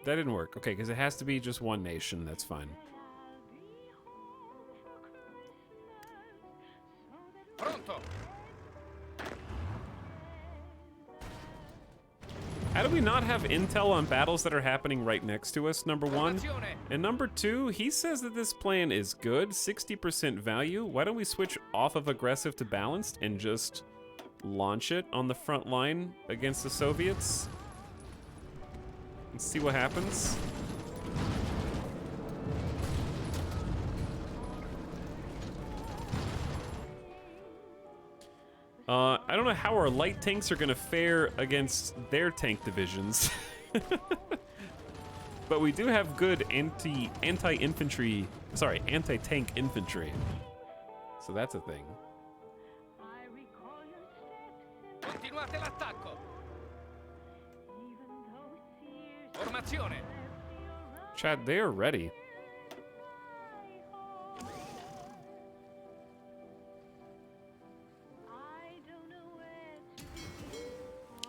That didn't work. Okay, because it has to be just one nation. That's fine. Pronto. How do we not have intel on battles that are happening right next to us, number one? Formazione. And number two, he says that this plan is good, 60% value. Why don't we switch off of aggressive to balanced and just launch it on the front line against the Soviets? And see what happens. I don't know how our light tanks are gonna fare against their tank divisions. But we do have good anti-infantry, sorry, anti-tank infantry. So that's a thing. Continuate l'attacco. Formazione. Chad, they are ready.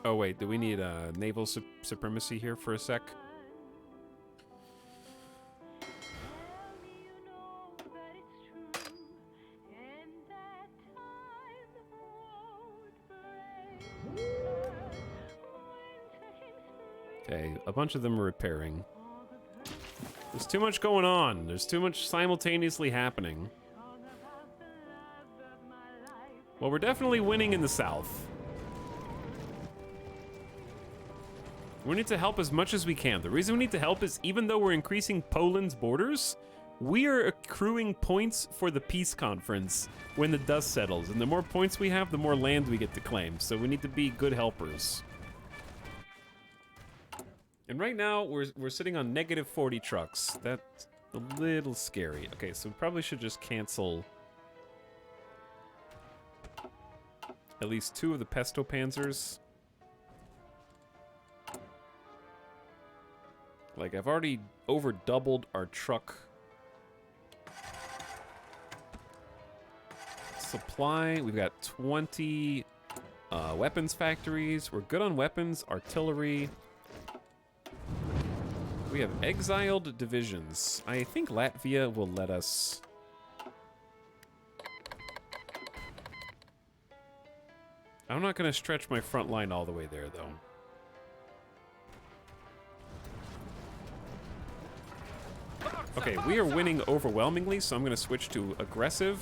Oh wait, do we need naval supremacy here for a sec? Okay, a bunch of them are repairing. There's too much going on. There's too much simultaneously happening. Well, we're definitely winning in the south. We need to help as much as we can. The reason we need to help is even though we're increasing Poland's borders, we are accruing points for the peace conference when the dust settles. And the more points we have, the more land we get to claim. So we need to be good helpers. And right now, we're sitting on negative 40 trucks. That's a little scary. Okay, so we probably should just cancel at least 2 of the Pesto Panzers. Like, I've already over doubled our truck supply. We've got 20 weapons factories. We're good on weapons, artillery. We have exiled divisions. I think Latvia will let us... I'm not going to stretch my front line all the way there, though. Okay, we are winning overwhelmingly, so I'm going to switch to aggressive.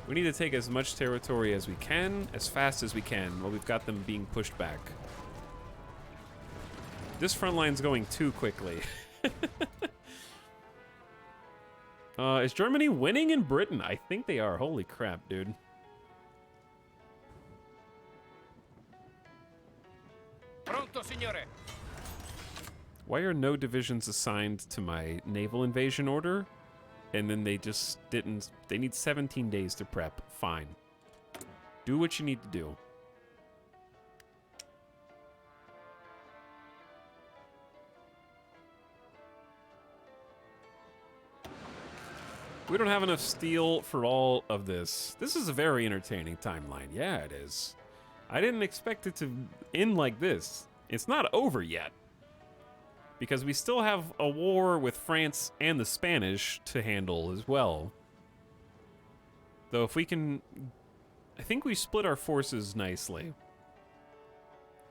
We need to take as much territory as we can, as fast as we can, while we've got them being pushed back. This front line's going too quickly. Is Germany winning in Britain? I think they are. Holy crap, dude. Pronto, signore. Why are no divisions assigned to my naval invasion order? And then they just didn't... They need 17 days to prep. Fine. Do what you need to do. We don't have enough steel for all of this. This is a very entertaining timeline. Yeah, it is. I didn't expect it to end like this. It's not over yet. Because we still have a war with France and the Spanish to handle as well. Though if we can... I think we split our forces nicely.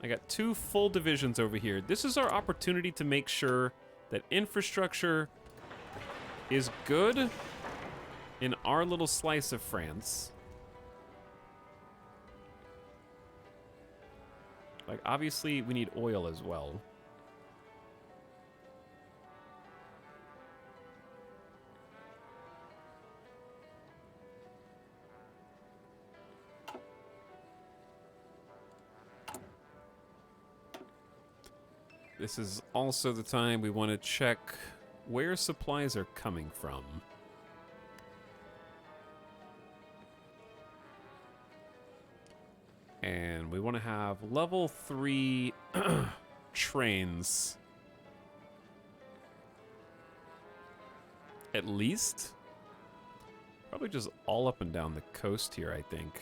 I got 2 full divisions over here. This is our opportunity to make sure that infrastructure is good in our little slice of France. Like, obviously, we need oil as well. This is also the time we want to check where supplies are coming from. And we want to have level 3 trains. At least. Probably just all up and down the coast here, I think.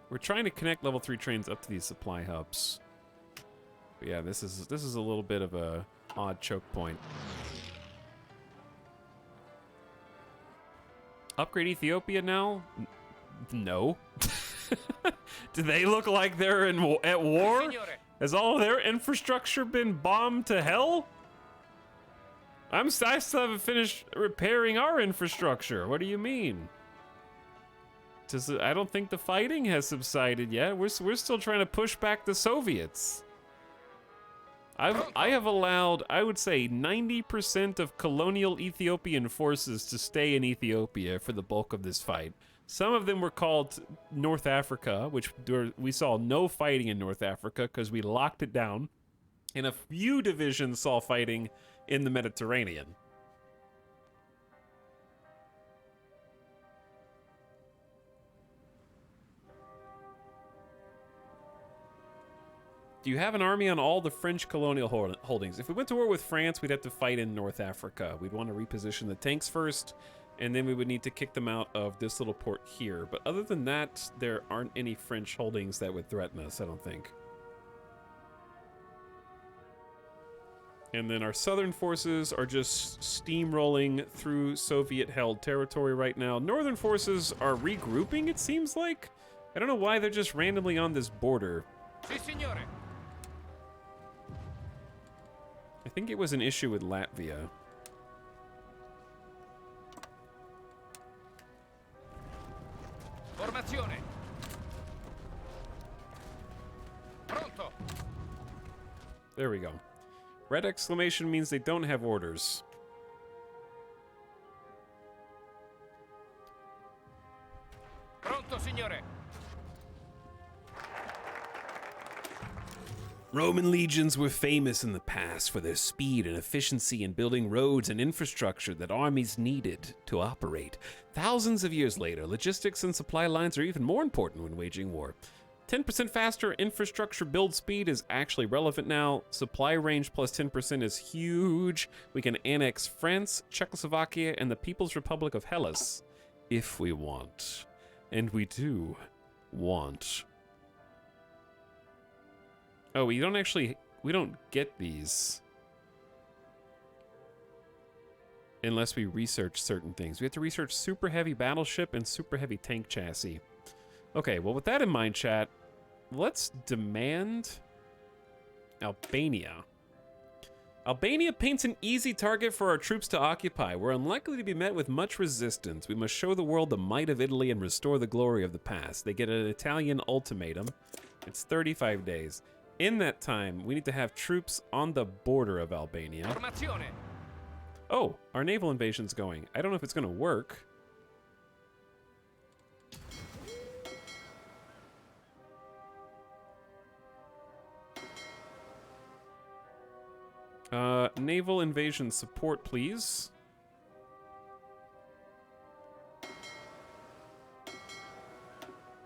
We're trying to connect level 3 trains up to these supply hubs. But yeah, this is a little bit of a odd choke point. Upgrade Ethiopia now? No. Do they look like they're at war? Signore. Has all their infrastructure been bombed to hell? I still haven't finished repairing our infrastructure. What do you mean? I don't think the fighting has subsided yet. We're still trying to push back the Soviets. I have allowed, I would say, 90% of colonial Ethiopian forces to stay in Ethiopia for the bulk of this fight. Some of them were called North Africa, which we saw no fighting in North Africa because we locked it down. And a few divisions saw fighting in the Mediterranean. Do you have an army on all the French colonial holdings? If we went to war with France, we'd have to fight in North Africa. We'd want to reposition the tanks first, and then we would need to kick them out of this little port here. But other than that, there aren't any French holdings that would threaten us, I don't think. And then our southern forces are just steamrolling through Soviet-held territory right now. Northern forces are regrouping, it seems like. I don't know why they're just randomly on this border. Si, signore. I think it was an issue with Latvia. Formazione. Pronto. There we go. Red exclamation means they don't have orders. Pronto, signore. Roman legions were famous in the past for their speed and efficiency in building roads and infrastructure that armies needed to operate. Thousands of years later, logistics and supply lines are even more important when waging war. 10% faster infrastructure build speed is actually relevant now. Supply range plus 10% is huge. We can annex France, Czechoslovakia, and the People's Republic of Hellas if we want. And we do want. Oh, we don't get these unless we research certain things. We have to research super heavy battleship and super heavy tank chassis. Okay, well, with that in mind, chat, let's demand Albania. Albania paints an easy target for our troops to occupy. We're unlikely to be met with much resistance. We must show the world the might of Italy and restore the glory of the past. They get an Italian ultimatum. It's 35 days. In that time, we need to have troops on the border of Albania. Formazione. Oh, our naval invasion's going. I don't know if it's going to work. Naval invasion support, please.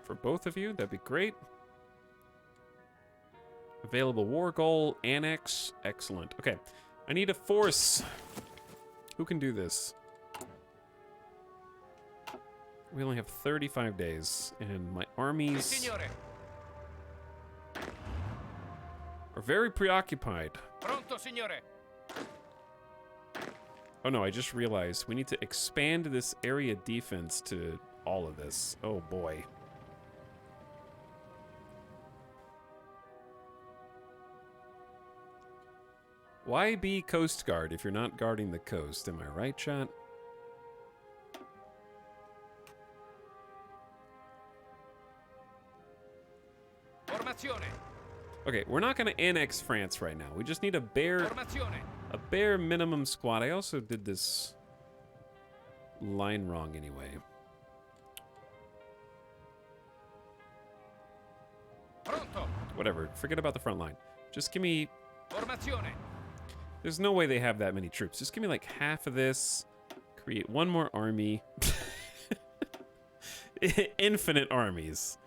For both of you, that'd be great. Available war goal, annex, excellent. Okay, I need a force. Who can do this? We only have 35 days, and my Si, armies signore. are very preoccupied. Pronto, signore. Oh no, I just realized we need to expand this area defense to all of this. Oh boy. Why be Coast Guard if you're not guarding the coast? Am I right, chat? Formazione. Okay, we're not going to annex France right now. We just need a bare minimum squad. I also did this line wrong anyway. Whatever. Forget about the front line. Just give me... Formazione. There's no way they have that many troops. Just give me like half of this. Create one more army. Infinite armies.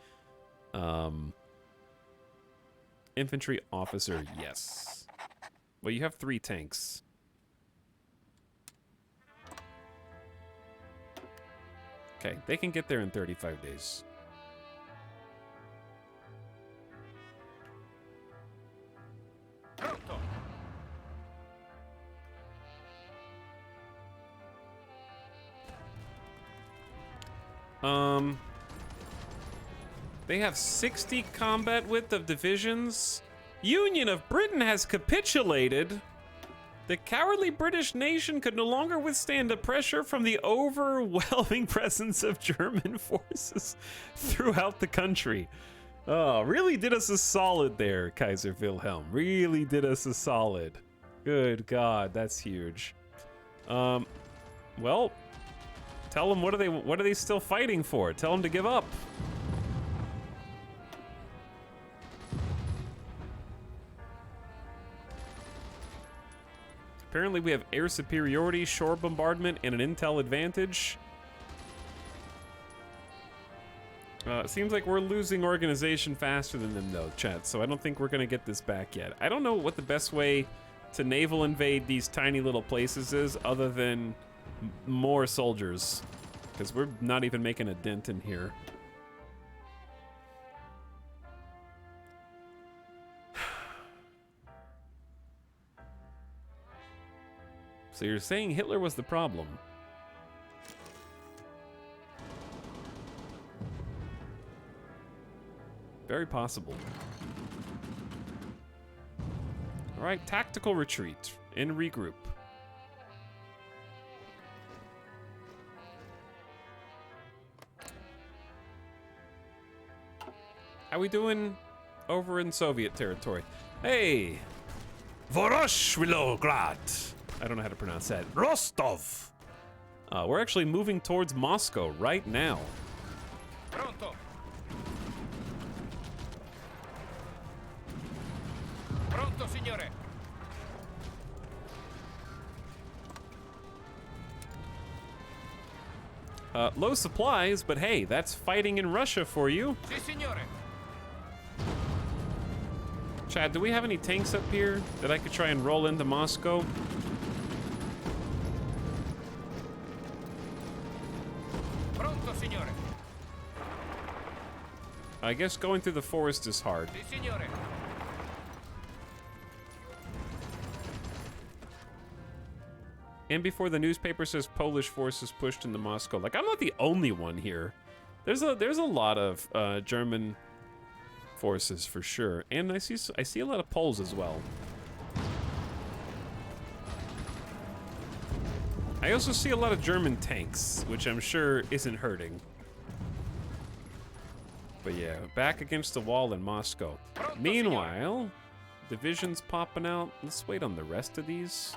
Infantry officer, yes. Well, you have 3 tanks. Okay, they can get there in 35 days. Pronto. They have 60 combat width of divisions. Union of Britain has capitulated. The cowardly British nation could no longer withstand the pressure from the overwhelming presence of German forces throughout the country. Oh, really did us a solid there, Kaiser Wilhelm. Really did us a solid. Good God, that's huge. Well, tell them what are they still fighting for? Tell them to give up. Apparently we have air superiority, shore bombardment, and an intel advantage. It seems like we're losing organization faster than them though, chat, so I don't think we're gonna get this back yet. I don't know what the best way to naval invade these tiny little places is other than more soldiers, because we're not even making a dent in here. So you're saying Hitler was the problem? Very possible. All right, tactical retreat and regroup. How we doing over in Soviet territory? Hey, Voroshilograd. I don't know how to pronounce that. Rostov. We're actually moving towards Moscow right now. Pronto. Pronto, signore. Low supplies, but hey, that's fighting in Russia for you. Si, signore. Chad, do we have any tanks up here that I could try and roll into Moscow? Pronto, signore. I guess going through the forest is hard. Si, signore. And before the newspaper says Polish forces pushed into Moscow. Like, I'm not the only one here. There's a lot of German forces for sure, and I see a lot of Poles as well. I also see a lot of German tanks, which I'm sure isn't hurting. But yeah, back against the wall in Moscow. Meanwhile, divisions popping out. Let's wait on the rest of these.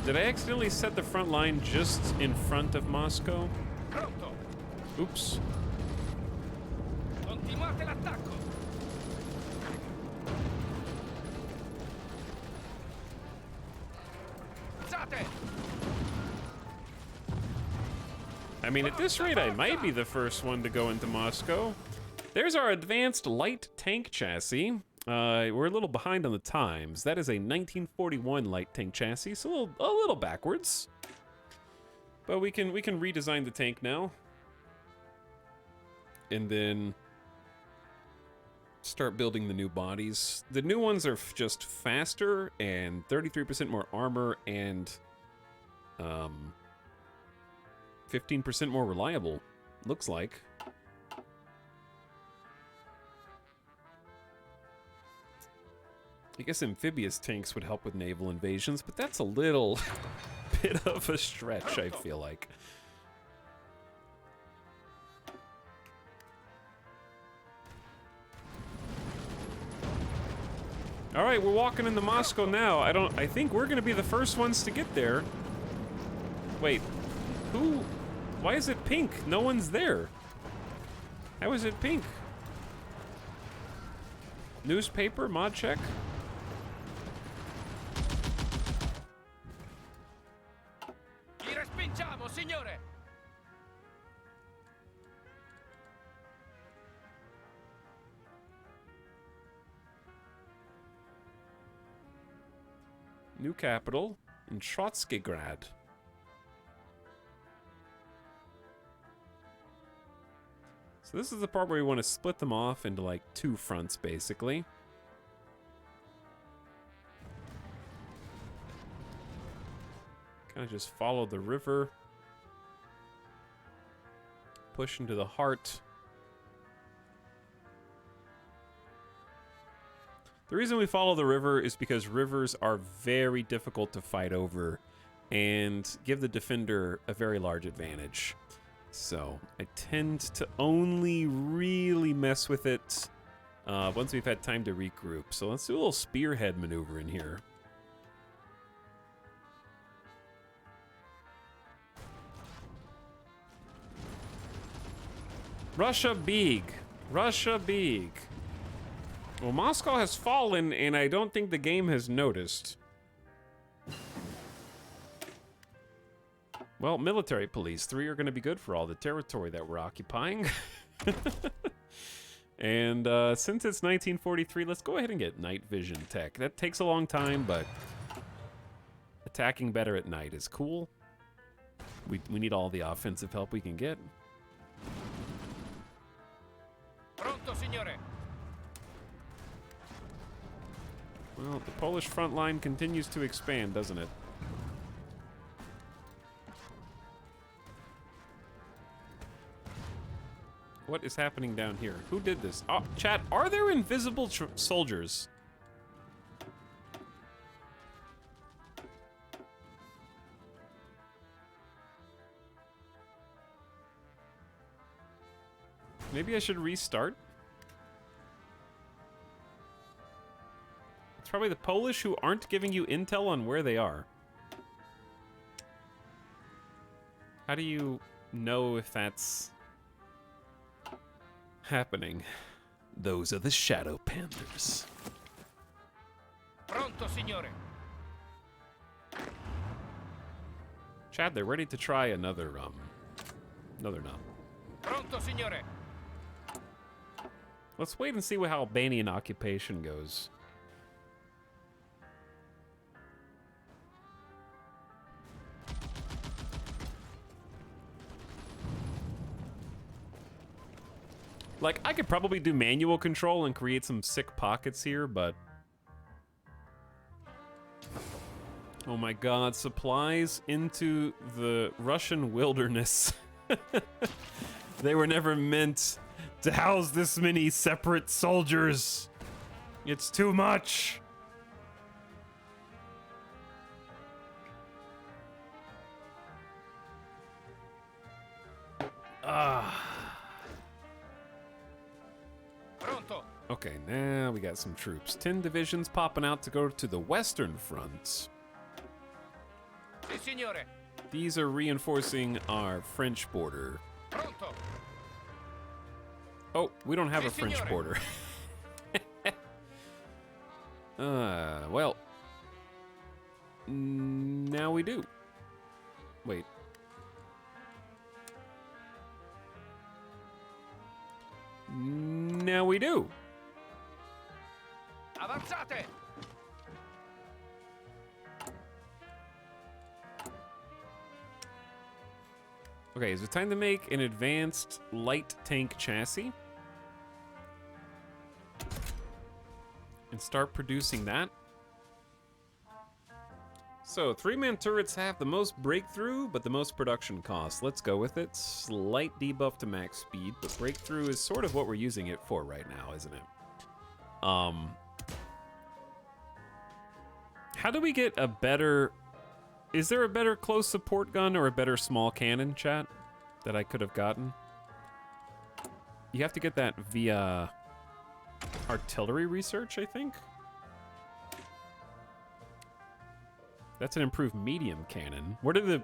Did I accidentally set the front line just in front of Moscow? Pronto. Oops. Continuate l'attacco. Alzate. I mean, at this rate, I might be the first one to go into Moscow. There's our advanced light tank chassis. We're a little behind on the times. That is a 1941 light tank chassis, so a little backwards. But we can redesign the tank now. And then start building the new bodies. The new ones are just faster and 33% more armor and 15% more reliable, looks like. I guess amphibious tanks would help with naval invasions, but that's a little bit of a stretch, I feel like. All right, we're walking into Moscow now. I think we're gonna be the first ones to get there. Wait, who Why is it pink? No one's there. How is it pink? Newspaper, mod check. Li respingiamo, signore! New capital in Trotskograd. So this is the part where we want to split them off into like 2 fronts, basically. Kind of just follow the river. Push into the heart. The reason we follow the river is because rivers are very difficult to fight over and give the defender a very large advantage. So I tend to only really mess with it once we've had time to regroup. So let's do a little spearhead maneuver in here. Russia big. Russia big. Well, Moscow has fallen, and I don't think the game has noticed. Well, military police. 3 are going to be good for all the territory that we're occupying. And since it's 1943, let's go ahead and get night vision tech. That takes a long time, but attacking better at night is cool. We need all the offensive help we can get. Pronto, signore! Well, the Polish front line continues to expand, doesn't it? What is happening down here? Who did this? Oh, chat, are there invisible soldiers? Maybe I should restart? It's probably the Polish who aren't giving you intel on where they are. How do you know if that's happening? Those are the Shadow Panthers. Pronto, signore! Chad, they're ready to try another, no, they're not. Pronto, signore! Let's wait and see how Albanian occupation goes. Like, I could probably do manual control and create some sick pockets here, but... Oh my god, supplies into the Russian wilderness. They were never meant to house this many separate soldiers. It's too much. Pronto! Okay, now we got some troops. 10 divisions popping out to go to the western front. Si, signore! These are reinforcing our French border. Pronto! Oh, we don't have Si, a French signore. border. Well. Now we do. Wait. Now we do. Avanzate! Okay, is it time to make an advanced light tank chassis? And start producing that? So, 3-man turrets have the most breakthrough, but the most production cost. Let's go with it. Slight debuff to max speed, but breakthrough is sort of what we're using it for right now, isn't it? How do we get a better... Is there a better close support gun or a better small cannon, chat, that I could have gotten? You have to get that via artillery research, I think? That's an improved medium cannon. Where do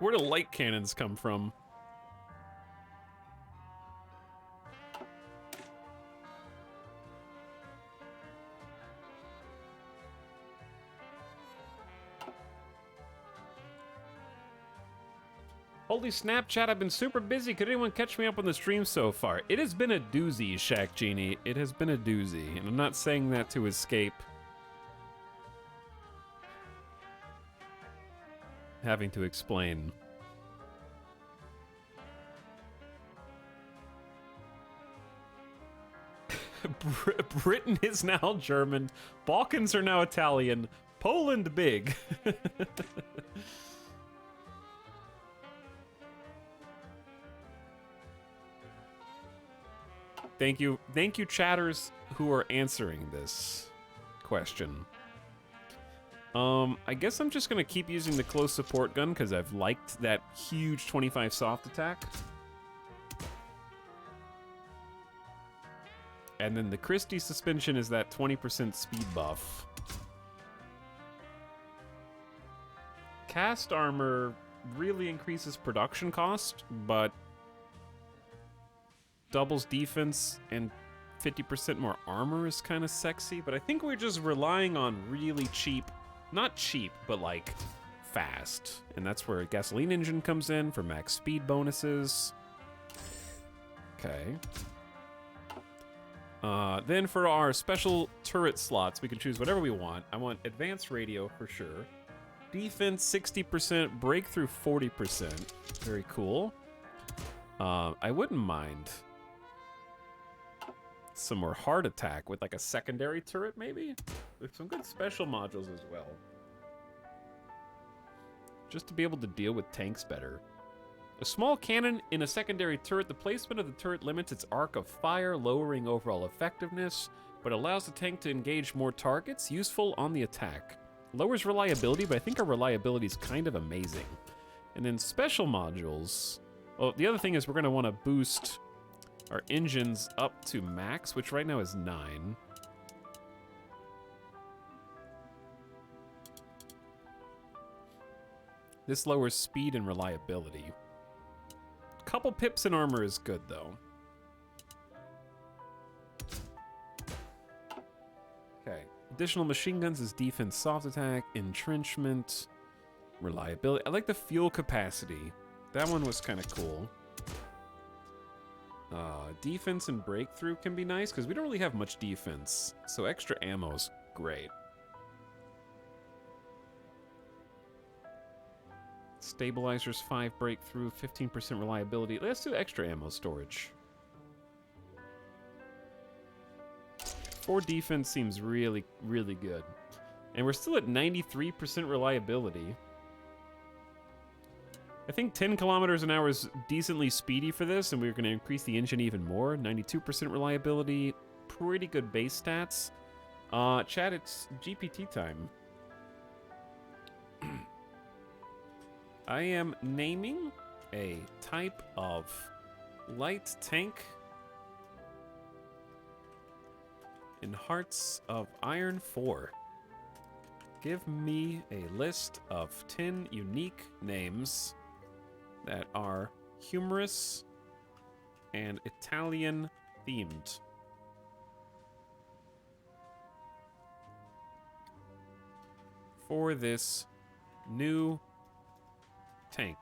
light cannons come from? Holy Snapchat, I've been super busy. Could anyone catch me up on the stream so far? It has been a doozy, Shaq Genie. It has been a doozy. And I'm not saying that to escape having to explain. Britain is now German. Balkans are now Italian. Poland big. Thank you, chatters who are answering this question. I guess I'm just gonna keep using the close support gun because I've liked that huge 25 soft attack. And then the Christie suspension is that 20% speed buff. Cast armor really increases production cost, but doubles defense and 50% more armor is kind of sexy. But I think we're just relying on really cheap, not cheap, but like fast. And that's where a gasoline engine comes in for max speed bonuses. Okay. Then for our special turret slots, we can choose whatever we want. I want advanced radio for sure. Defense 60%, breakthrough 40%. Very cool. I wouldn't mind some more heart attack with like a secondary turret maybe? With some good special modules as well. Just to be able to deal with tanks better. A small cannon in a secondary turret, the placement of the turret limits its arc of fire, lowering overall effectiveness, but allows the tank to engage more targets, useful on the attack. Lowers reliability, but I think our reliability is kind of amazing. And then special modules. Oh, the other thing is we're going to want to boost our engines up to max, which right now is 9. This lowers speed and reliability. Couple pips in armor is good, though. Okay. Additional machine guns is defense, soft attack, entrenchment, reliability. I like the fuel capacity. That one was kind of cool. Defense and breakthrough can be nice, because we don't really have much defense. So extra ammo's great. Stabilizers 5 breakthrough, 15% reliability. Let's do extra ammo storage. 4 defense seems really, really good. And we're still at 93% reliability. I think 10 kilometers an hour is decently speedy for this, and we're going to increase the engine even more. 92% reliability, pretty good base stats. Chat, it's GPT time. I am naming a type of light tank in Hearts of Iron 4. Give me a list of 10 unique names that are humorous and Italian themed. For this new tank.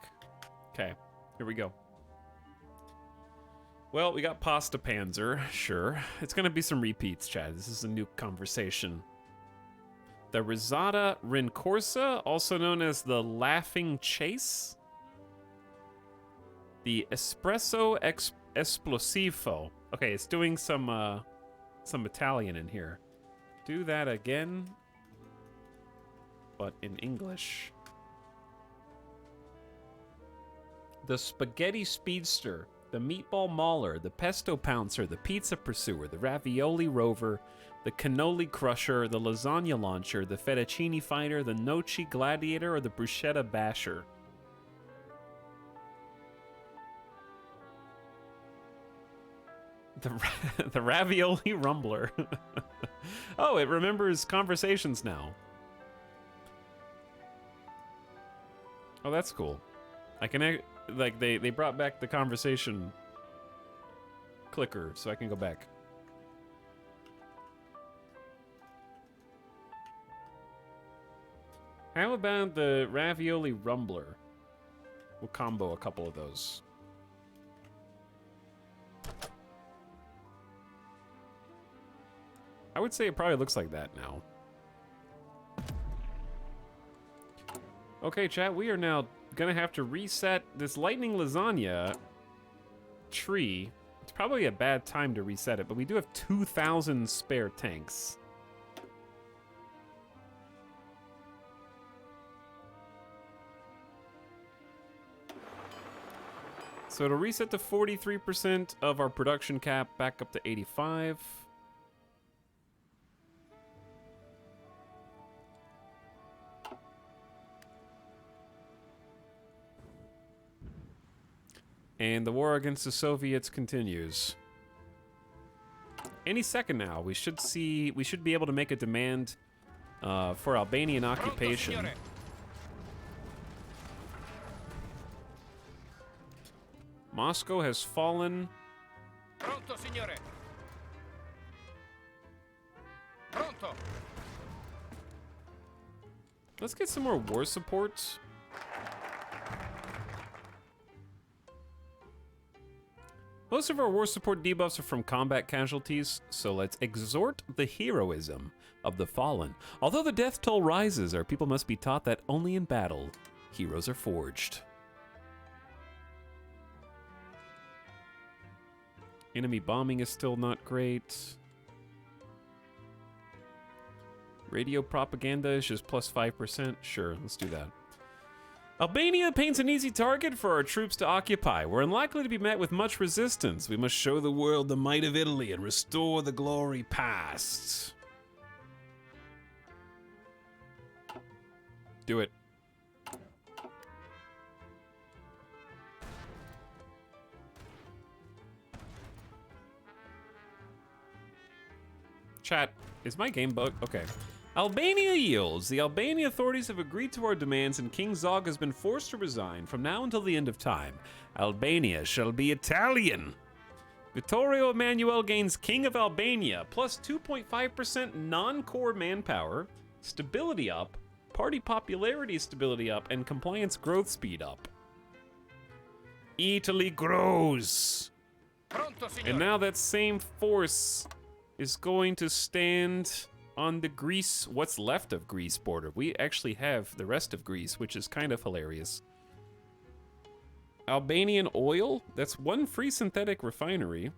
Okay, here we go. Well, we got Pasta Panzer, sure. It's gonna be some repeats, Chad. This is a new conversation. The Risata Rincorsa, also known as the Laughing Chase. The Espresso Esplosivo. Okay, it's doing some Italian in here. Do that again, but in English. The Spaghetti Speedster, the Meatball Mauler, the Pesto Pouncer, the Pizza Pursuer, the Ravioli Rover, the Cannoli Crusher, the Lasagna Launcher, the Fettuccine Fighter, the Noci Gladiator, or the Bruschetta Basher. The Ravioli Rumbler. Oh, it remembers conversations now. Oh, that's cool. I can, like, they brought back the conversation clicker, so I can go back. How about the Ravioli Rumbler? We'll combo a couple of those. I would say it probably looks like that now. Okay, chat, we are now gonna have to reset this lightning lasagna tree. It's probably a bad time to reset it, but we do have 2,000 spare tanks. So it'll reset to 43% of our production cap, back up to 85. And the war against the Soviets continues. Any second now, we should be able to make a demand for Albanian occupation. Pronto, signore. Moscow has fallen. Pronto, signore. Pronto. Let's get some more war support. Most of our war support debuffs are from combat casualties, so let's exhort the heroism of the fallen. Although the death toll rises, our people must be taught that only in battle, heroes are forged. Enemy bombing is still not great. Radio propaganda is just plus 5%. Sure, let's do that. Albania paints an easy target for our troops to occupy. We're unlikely to be met with much resistance. We must show the world the might of Italy and restore the glory past. Do it. Chat, is my game bugged? Okay. Albania yields. The Albanian authorities have agreed to our demands and King Zog has been forced to resign from now until the end of time. Albania shall be Italian. Vittorio Emanuele gains King of Albania, plus 2.5% non-core manpower, stability up, party popularity stability up, and compliance growth speed up. Italy grows. Pronto, signore. And now that same force is going to stand on the Greece, what's left of Greece border. We actually have the rest of Greece, which is kind of hilarious. Albanian oil, that's one free synthetic refinery.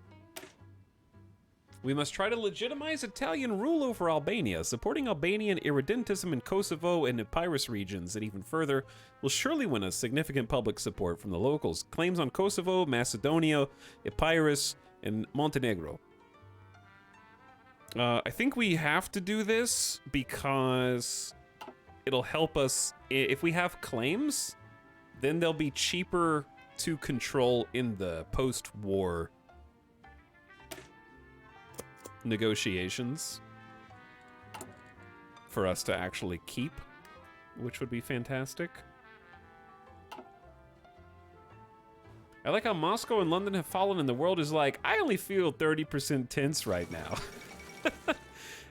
We must try to legitimize Italian rule over Albania. Supporting Albanian irredentism in Kosovo and Epirus regions, and even further, will surely win us significant public support from the locals. Claims on Kosovo, Macedonia, Epirus, and Montenegro. I think we have to do this because it'll help us. If we have claims, then they'll be cheaper to control in the post-war negotiations for us to actually keep, which would be fantastic. I like how Moscow and London have fallen and the world is like, I only feel 30% tense right now.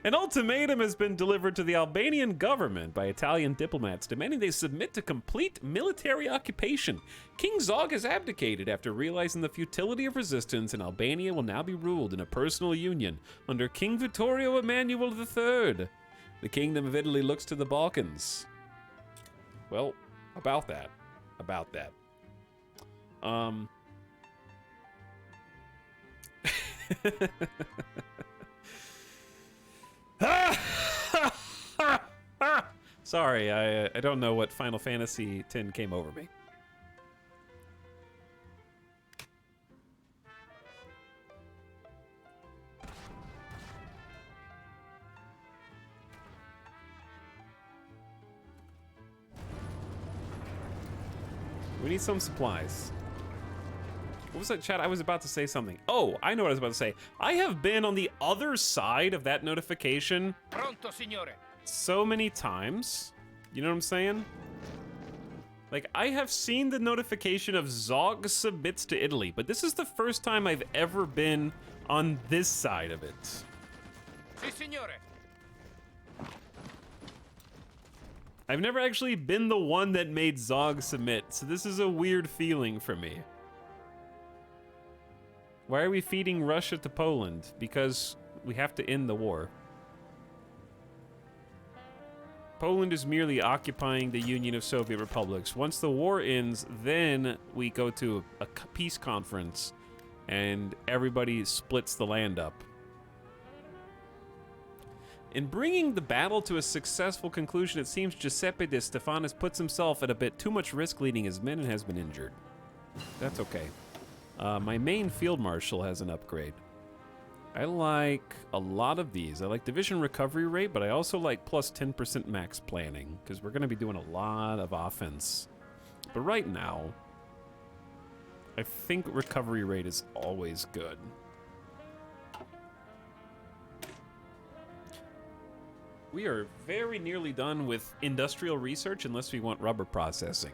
An ultimatum has been delivered to the Albanian government by Italian diplomats demanding they submit to complete military occupation. King Zog has abdicated after realizing the futility of resistance, and Albania will now be ruled in a personal union under King Vittorio Emanuele III. The Kingdom of Italy looks to the Balkans. Well, about that. Sorry, I don't know what Final Fantasy X came over me. We need some supplies. What was that, chat? I was about to say something. Oh, I know what I was about to say. I have been on the other side of that notification Pronto, signore. so many times. You know what I'm saying? Like, I have seen the notification of Zog submits to Italy, but this is the first time I've ever been on this side of it. Si, signore. I've never actually been the one that made Zog submit, so this is a weird feeling for me. Why are we feeding Russia to Poland? Because we have to end the war. Poland is merely occupying the Union of Soviet Republics. Once the war ends, then we go to a peace conference and everybody splits the land up. In bringing the battle to a successful conclusion, it seems Giuseppe de Stefanis puts himself at a bit too much risk leading his men and has been injured. That's okay. My main field marshal has an upgrade. I like a lot of these. I like division recovery rate, but I also like plus 10% max planning, because we're going to be doing a lot of offense. But right now, I think recovery rate is always good. We are very nearly done with industrial research unless we want rubber processing.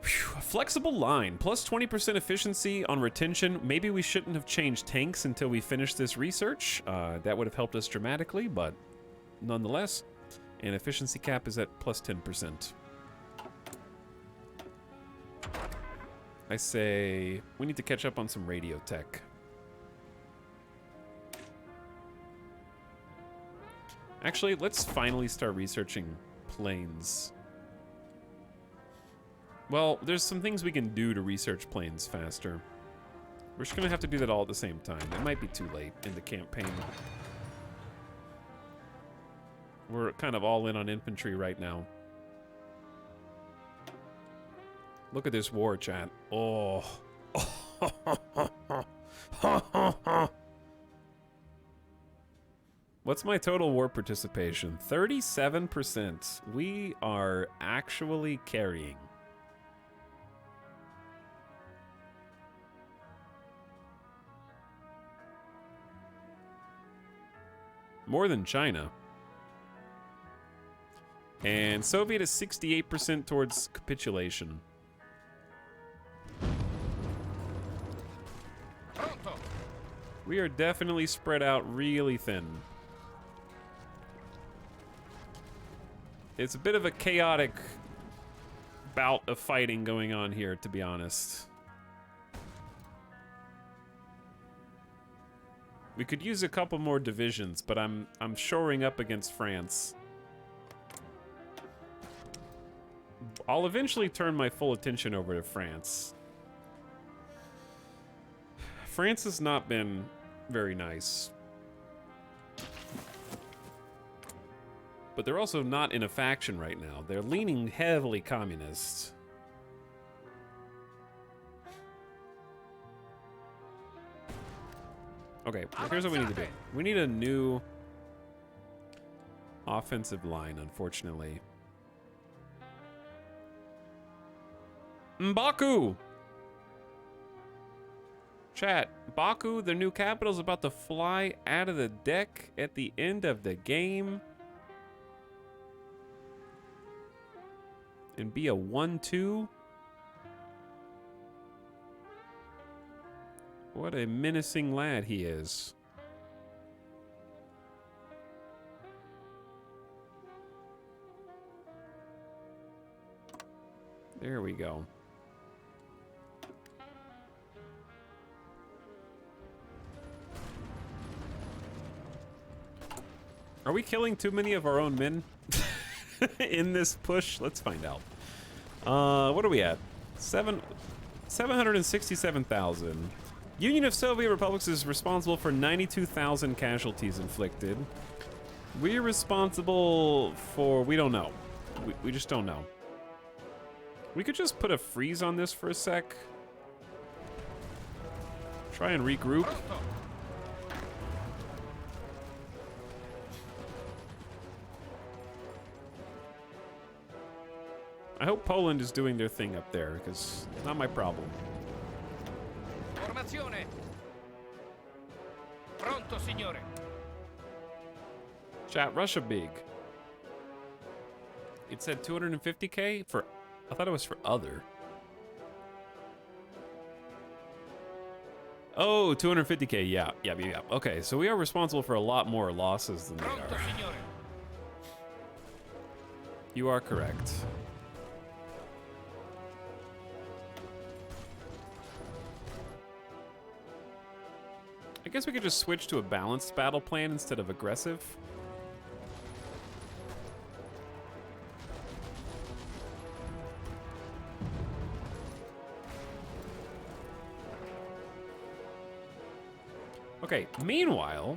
Whew, a flexible line, plus 20% efficiency on retention. Maybe we shouldn't have changed tanks until we finish this research. That would have helped us dramatically, but nonetheless. And efficiency cap is at plus 10%. I say we need to catch up on some radio tech. Actually, let's finally start researching planes. Well, there's some things we can do to research planes faster. We're just gonna have to do that all at the same time. It might be too late in the campaign. We're kind of all in on infantry right now. Look at this war, chat. Oh. What's my total war participation? 37%. We are actually carrying. More than China. And Soviet is 68% towards capitulation. We are definitely spread out really thin. It's a bit of a chaotic bout of fighting going on here, to be honest. We could use a couple more divisions, but I'm shoring up against France. I'll eventually turn my full attention over to France. France has not been very nice. But they're also not in a faction right now. They're leaning heavily communist. Okay, here's what we need to do. We need a new offensive line, unfortunately. Baku! Chat, Baku, the new capital, is about to fly out of the deck at the end of the game. And be a 1-2. What a menacing lad he is. There we go. Are we killing too many of our own men in this push? Let's find out. What are we at? 767,000. Union of Soviet Republics is responsible for 92,000 casualties inflicted. We're responsible for... we don't know. We just don't know. We could just put a freeze on this for a sec. Try and regroup. I hope Poland is doing their thing up there, because it's not my problem. Formazione. Pronto, signore. Chat, Russia big. It said 250k for... I thought it was for other. Oh, 250k, yeah. Okay, so we are responsible for a lot more losses than they Pronto, are. signore. You are correct. I guess we could just switch to a balanced battle plan instead of aggressive. Okay, meanwhile,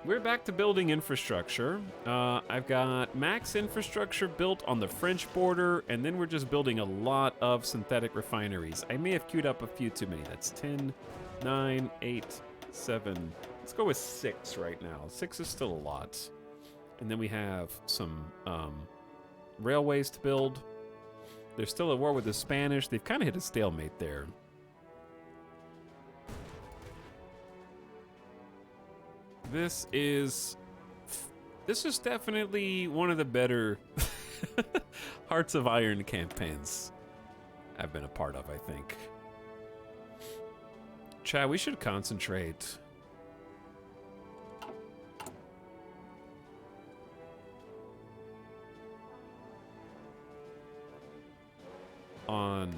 we're back to building infrastructure. I've got max infrastructure built on the French border, and then we're just building a lot of synthetic refineries. I may have queued up a few too many. That's 10, 9, 8, 7. Let's go with 6 right now. 6 is still a lot. And then we have some railways to build. There's still a war with the Spanish. They've kind of hit a stalemate there. This is definitely one of the better Hearts of Iron campaigns I've been a part of, I think. Chad, we should concentrate on...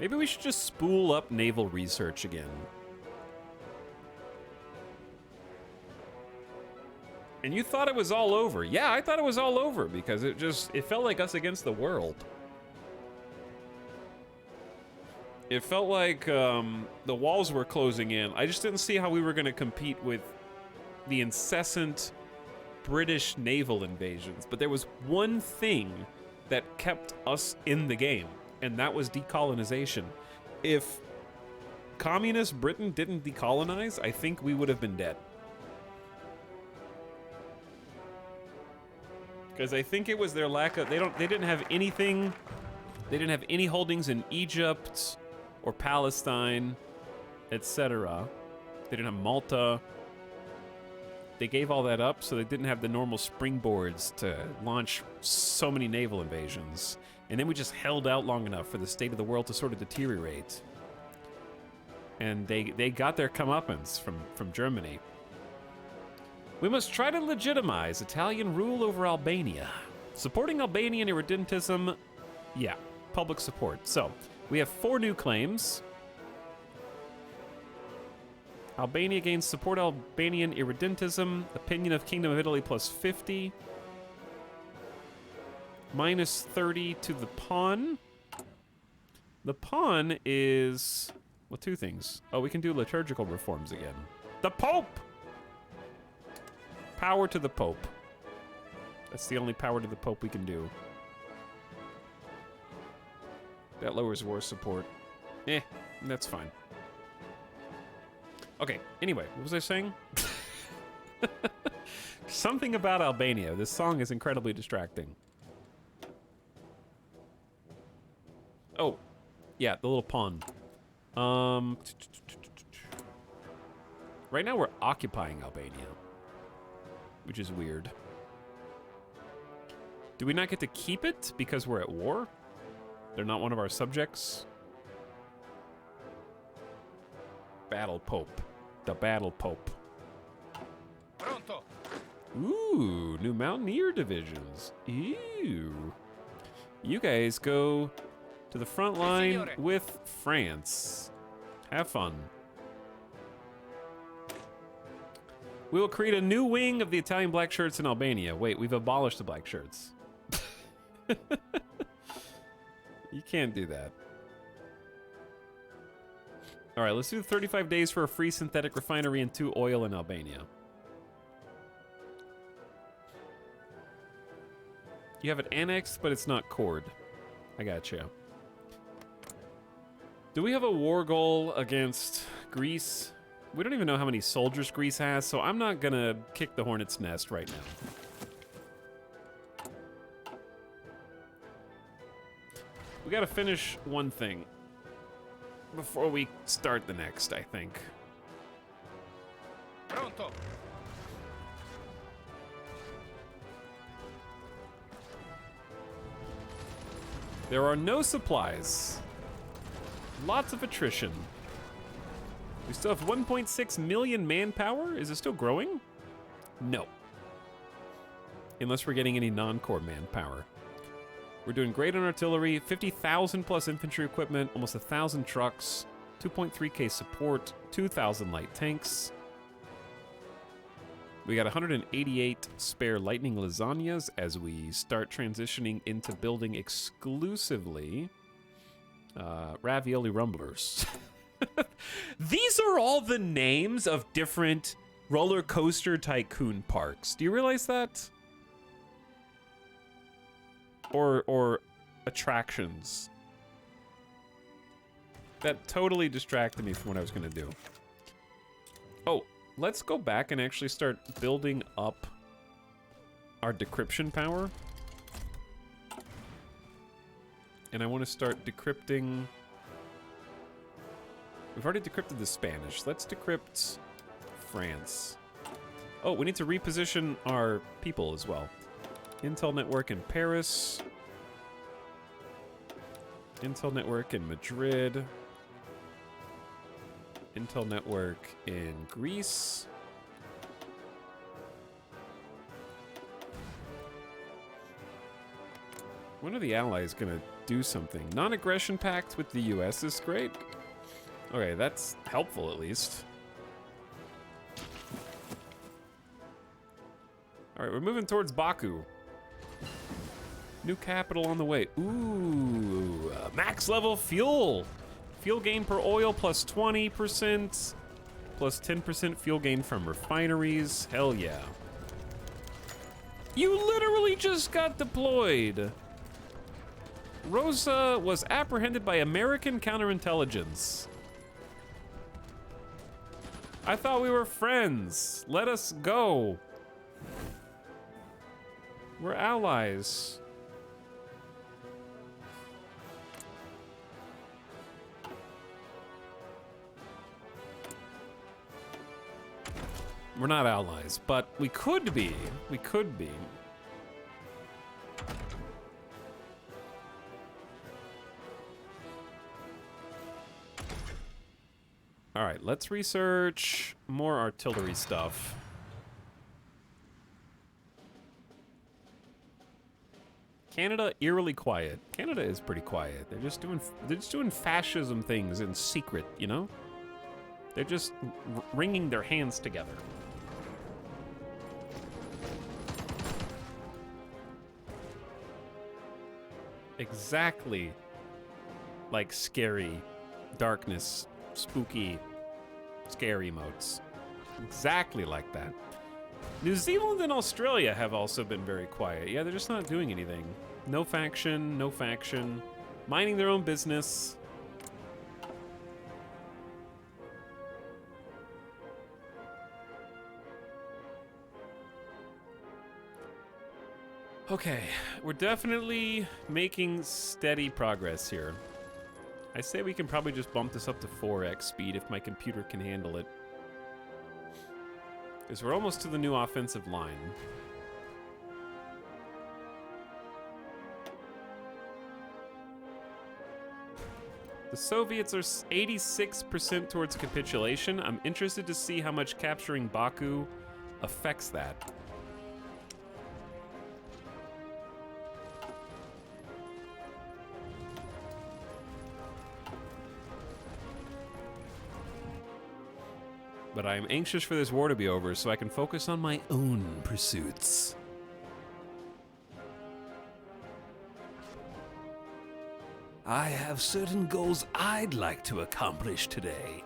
Maybe we should just spool up naval research again. And you thought it was all over. Yeah, I thought it was all over because it felt like us against the world. It felt like the walls were closing in. I just didn't see how we were going to compete with the incessant British naval invasions. But there was one thing that kept us in the game, and that was decolonization. If communist Britain didn't decolonize, I think we would have been dead. Because I think it was their lack of, they didn't have anything, they didn't have any holdings in Egypt or Palestine, etc. They didn't have Malta. They gave all that up, so they didn't have the normal springboards to launch so many naval invasions. And then we just held out long enough for the state of the world to sort of deteriorate. And they got their comeuppance from Germany. We must try to legitimize Italian rule over Albania. Supporting Albanian irredentism, yeah, public support. So, we have 4 new claims. Albania gains support Albanian irredentism. Opinion of Kingdom of Italy plus 50. Minus 30 to the pawn. The pawn is, well, 2 things. Oh, we can do liturgical reforms again. The Pope! Power to the Pope. That's the only power to the Pope we can do. That lowers war support. That's fine. Okay, anyway, what was I saying? Something about Albania. This song is incredibly distracting. Oh, yeah, the little pawn. Right now we're occupying Albania, which is weird. Do we not get to keep it because we're at war? They're not one of our subjects? Battle Pope. The Battle Pope. Pronto. Ooh, new Mountaineer divisions. Ew. You guys go to the front line Signore. with France. Have fun. We will create a new wing of the Italian black shirts in Albania. Wait, we've abolished the black shirts. You can't do that. All right, let's do 35 days for a free synthetic refinery and 2 oil in Albania. You have it annexed, but it's not cored. I gotcha. Do we have a war goal against Greece? We don't even know how many soldiers Greece has, so I'm not gonna kick the hornet's nest right now. We gotta finish one thing before we start the next, I think. Pronto. There are no supplies. Lots of attrition. We still have 1.6 million manpower? Is it still growing? No. unless we're getting any non-core manpower. We're doing great on artillery, 50,000 plus infantry equipment, almost 1,000 trucks, 2.3k support, 2,000 light tanks. We got 188 spare lightning lasagnas as we start transitioning into building exclusively ravioli rumblers. These are all the names of different roller coaster tycoon parks. Do you realize that? Or attractions. That totally distracted me from what I was gonna do. Oh, let's go back and actually start building up our decryption power. And I want to start decrypting. We've already decrypted the Spanish. Let's decrypt France. Oh, we need to reposition our people as well. Intel network in Paris. Intel network in Madrid. Intel network in Greece. When are the Allies gonna do something? Non-aggression pact with the US is great. Okay, that's helpful at least. All right, we're moving towards Baku. New capital on the way. Ooh, max level fuel. Fuel gain per oil plus 20%, plus 10% fuel gain from refineries. Hell yeah. You literally just got deployed. Rosa was apprehended by American counterintelligence. I thought we were friends. Let us go. We're allies. We're not allies, but we could be. We could be. All right, let's research more artillery stuff. Canada, eerily quiet. Canada is pretty quiet. They're just doing fascism things in secret, you know? They're just wringing their hands together. Exactly like scary, darkness, spooky, scary modes. Exactly like that. New Zealand and Australia have also been very quiet. Yeah, they're just not doing anything. No faction, no faction. Minding their own business. Okay, we're definitely making steady progress here. I say we can probably just bump this up to 4x speed if my computer can handle it. Because we're almost to the new offensive line. The Soviets are 86% towards capitulation. I'm interested to see how much capturing Baku affects that. But I am anxious for this war to be over so I can focus on my own pursuits. I have certain goals I'd like to accomplish today.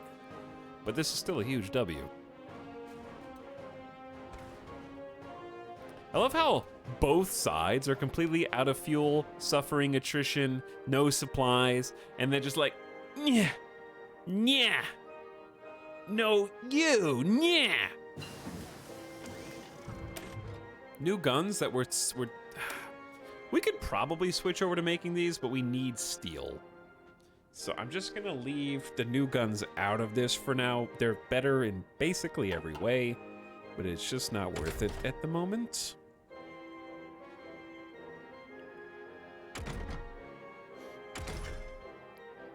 But this is still a huge W. I love how both sides are completely out of fuel, suffering attrition, no supplies, and they're just like, yeah, yeah. No, you, yeah. New guns that we're we could probably switch over to making these, but we need steel. So I'm just gonna leave the new guns out of this for now. They're better in basically every way, but it's just not worth it at the moment.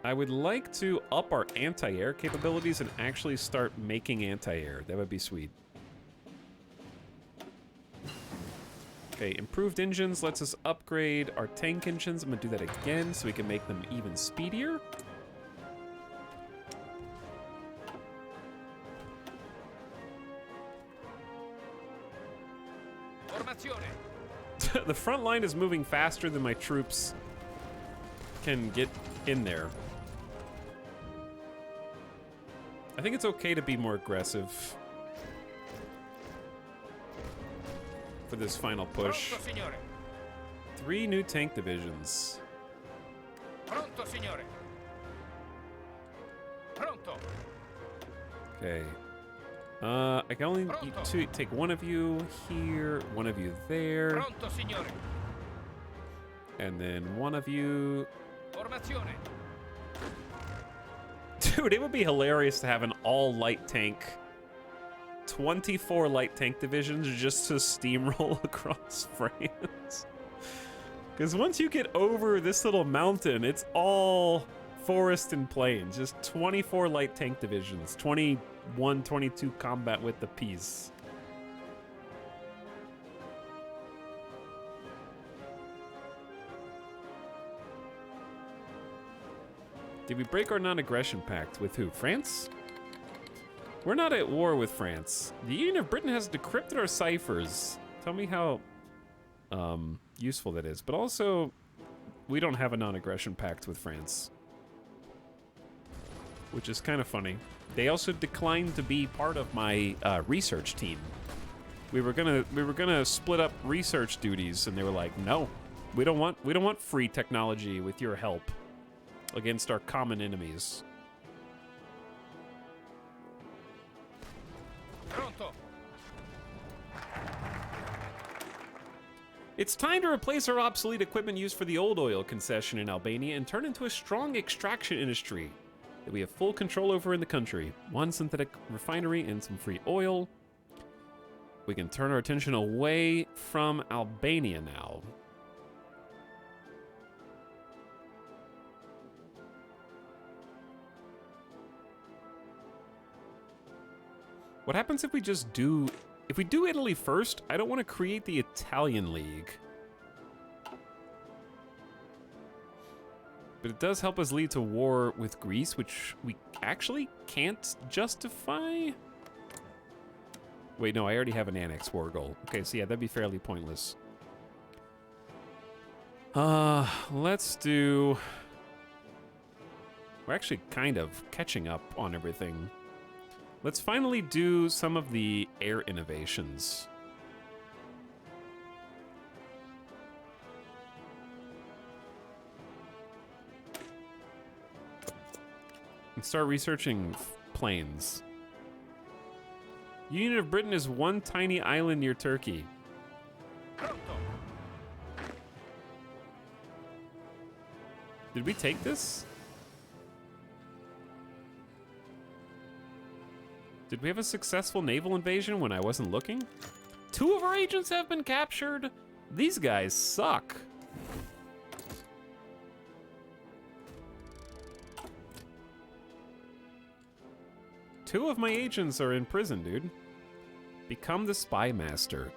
I would like to up our anti-air capabilities and actually start making anti-air. That would be sweet. Okay, improved engines lets us upgrade our tank engines. I'm gonna do that again so we can make them even speedier. Formazione. The front line is moving faster than my troops can get in there. I think it's okay to be more aggressive for this final push. Pronto, signore. 3 new tank divisions. Pronto, signore. Pronto. Okay. I can only take one of you here, one of you there, Pronto, signore. and then one of you. Formazione. Dude, it would be hilarious to have an all-light tank. 24 light tank divisions just to steamroll across France. Because once you get over this little mountain, it's all forest and plains. Just 24 light tank divisions, 21, 22 combat with the piece. Did we break our non-aggression pact? With who? France? We're not at war with France. The Union of Britain has decrypted our ciphers. Tell me how useful that is. But also, we don't have a non-aggression pact with France, which is kind of funny. They also declined to be part of my research team. We were gonna split up research duties, and they were like, "No, we don't want free technology with your help against our common enemies." Pronto. It's time to replace our obsolete equipment used for the old oil concession in Albania and turn into a strong extraction industry that we have full control over in the country. One synthetic refinery and some free oil. We can turn our attention away from Albania now. What happens if we just do... If we do Italy first, I don't want to create the Italian League. But it does help us lead to war with Greece, which we actually can't justify. Wait, no, I already have an annex war goal. Okay, so yeah, that'd be fairly pointless. Let's do... We're actually kind of catching up on everything. Let's finally do some of the air innovations. And start researching planes. Union of Britain is one tiny island near Turkey. Pronto. Did we take this? Did we have a successful naval invasion when I wasn't looking? 2 of our agents have been captured. These guys suck. Two of my agents are in prison, dude. Become the spy master.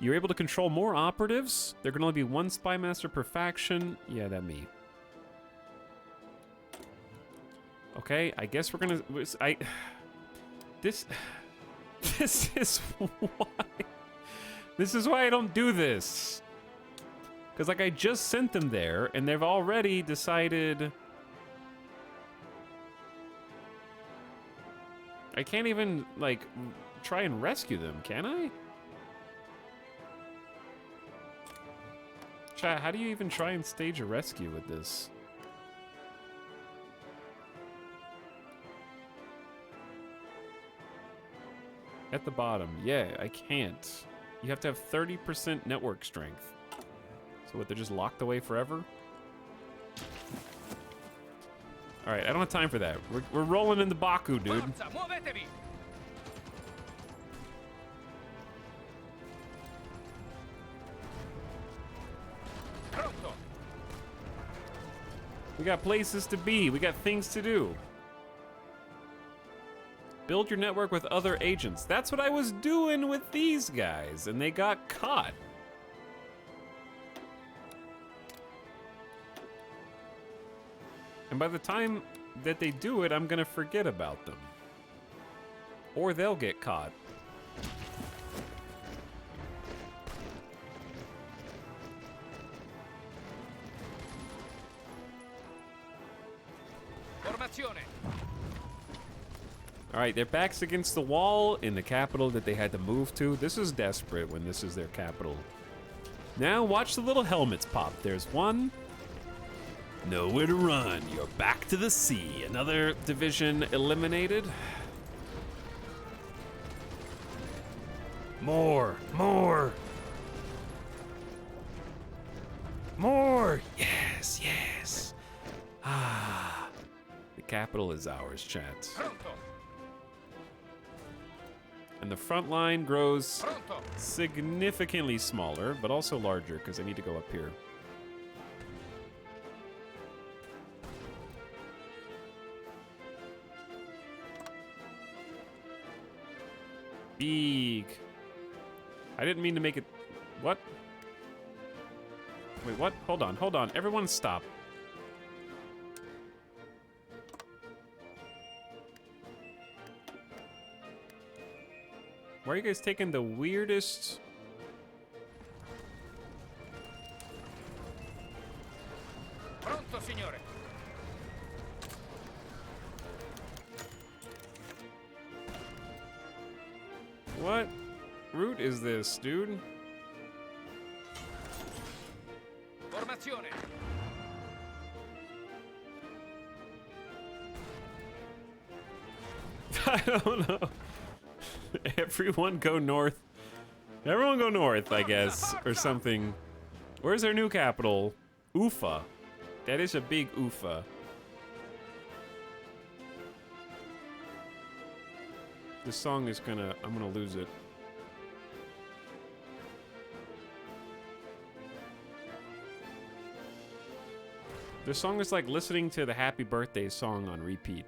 You're able to control more operatives. There can only be 1 spy master per faction. Yeah, that me. Okay, I guess we're gonna... This is why. This is why I don't do this. Because, like, I just sent them there, and they've already decided... I can't even, like, try and rescue them, can I? Chat, how do you even try and stage a rescue with this? At the bottom. Yeah, I can't. You have to have 30% network strength. So what, they're just locked away forever? Alright, I don't have time for that. We're rolling in the Baku, dude. Forza, muovetevi. Pronto. We got places to be. We got things to do. Build your network with other agents. That's what I was doing with these guys, and they got caught. And by the time that they do it, I'm gonna forget about them. Or they'll get caught. Formazione. Alright, their backs against the wall in the capital that they had to move to. This is desperate when this is their capital. Now watch the little helmets pop. There's one. Nowhere to run. You're back to the sea. Another division eliminated. More. Yes, yes. Ah. The capital is ours, chat. Pronto. And the front line grows Pronto. significantly smaller, but also larger because I need to go up here. Big. I didn't mean to make it. What? Wait, what? Hold on. Everyone stop. Why are you guys taking the weirdest? Pronto, signore. What route is this, dude? Formazione. I don't know. Everyone go north. Everyone go north, I guess, or something. Where's their new capital? Ufa. That is a big Ufa. This song is gonna... I'm gonna lose it. This song is like listening to the Happy Birthday song on repeat.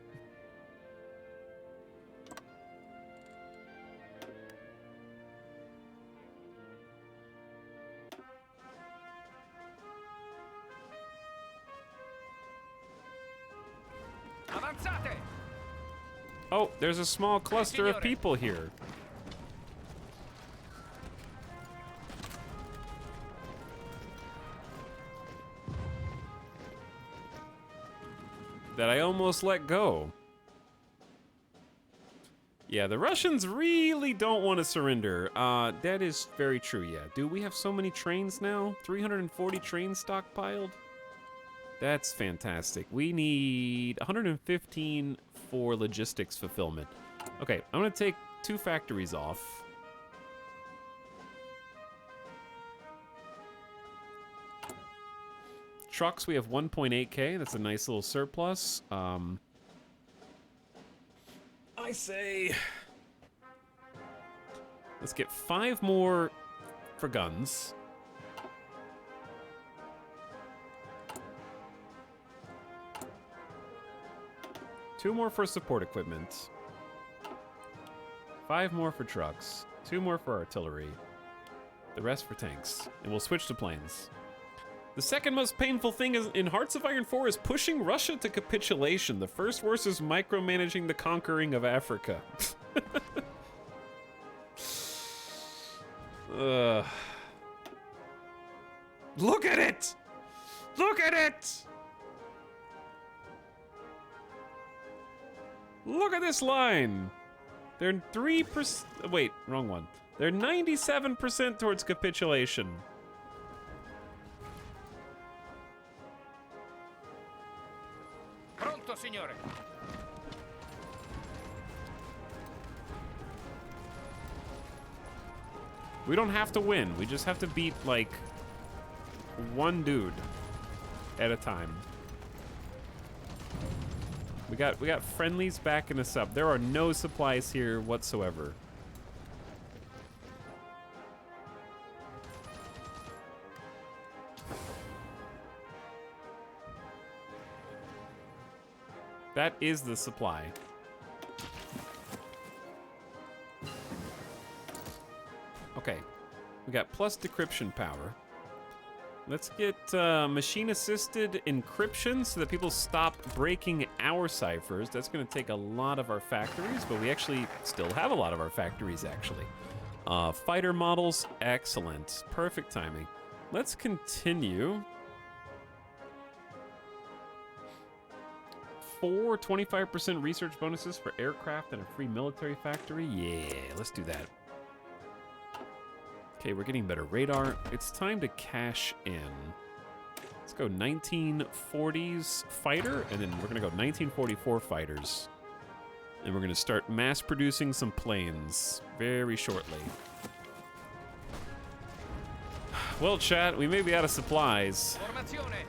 Avanzate. Oh, there's a small cluster of signore. people here. That I almost let go. Yeah, the Russians really don't want to surrender. That is very true, yeah. Dude, we have so many trains now. 340 trains stockpiled. That's fantastic. We need 115 for logistics fulfillment. Okay, I'm gonna take 2 factories off. Trucks, we have 1.8K. That's a nice little surplus. I say... let's get 5 more for guns. Two more for support equipment. 5 more for trucks. 2 more for artillery. The rest for tanks. And we'll switch to planes. The second most painful thing in Hearts of Iron 4 is pushing Russia to capitulation. The first worst is micromanaging the conquering of Africa. Look at it! Look at it! Look at this line. They're 3%. Wait, wrong one. They're 97% towards capitulation. Pronto, signore. We don't have to win. We just have to beat, like, one dude at a time. We got friendlies backing us up. There are no supplies here whatsoever. That is the supply. Okay. We got plus decryption power. Let's get machine-assisted encryption so that people stop breaking our ciphers. That's going to take a lot of our factories, but we actually still have a lot of our factories, actually. Fighter models, excellent. Perfect timing. Let's continue. 25% research bonuses for aircraft and a free military factory. Yeah, let's do that. Okay, we're getting better radar. It's time to cash in. Let's go 1940s fighter, and then we're gonna go 1944 fighters. And we're gonna start mass producing some planes very shortly. Well, chat, we may be out of supplies, Formazione.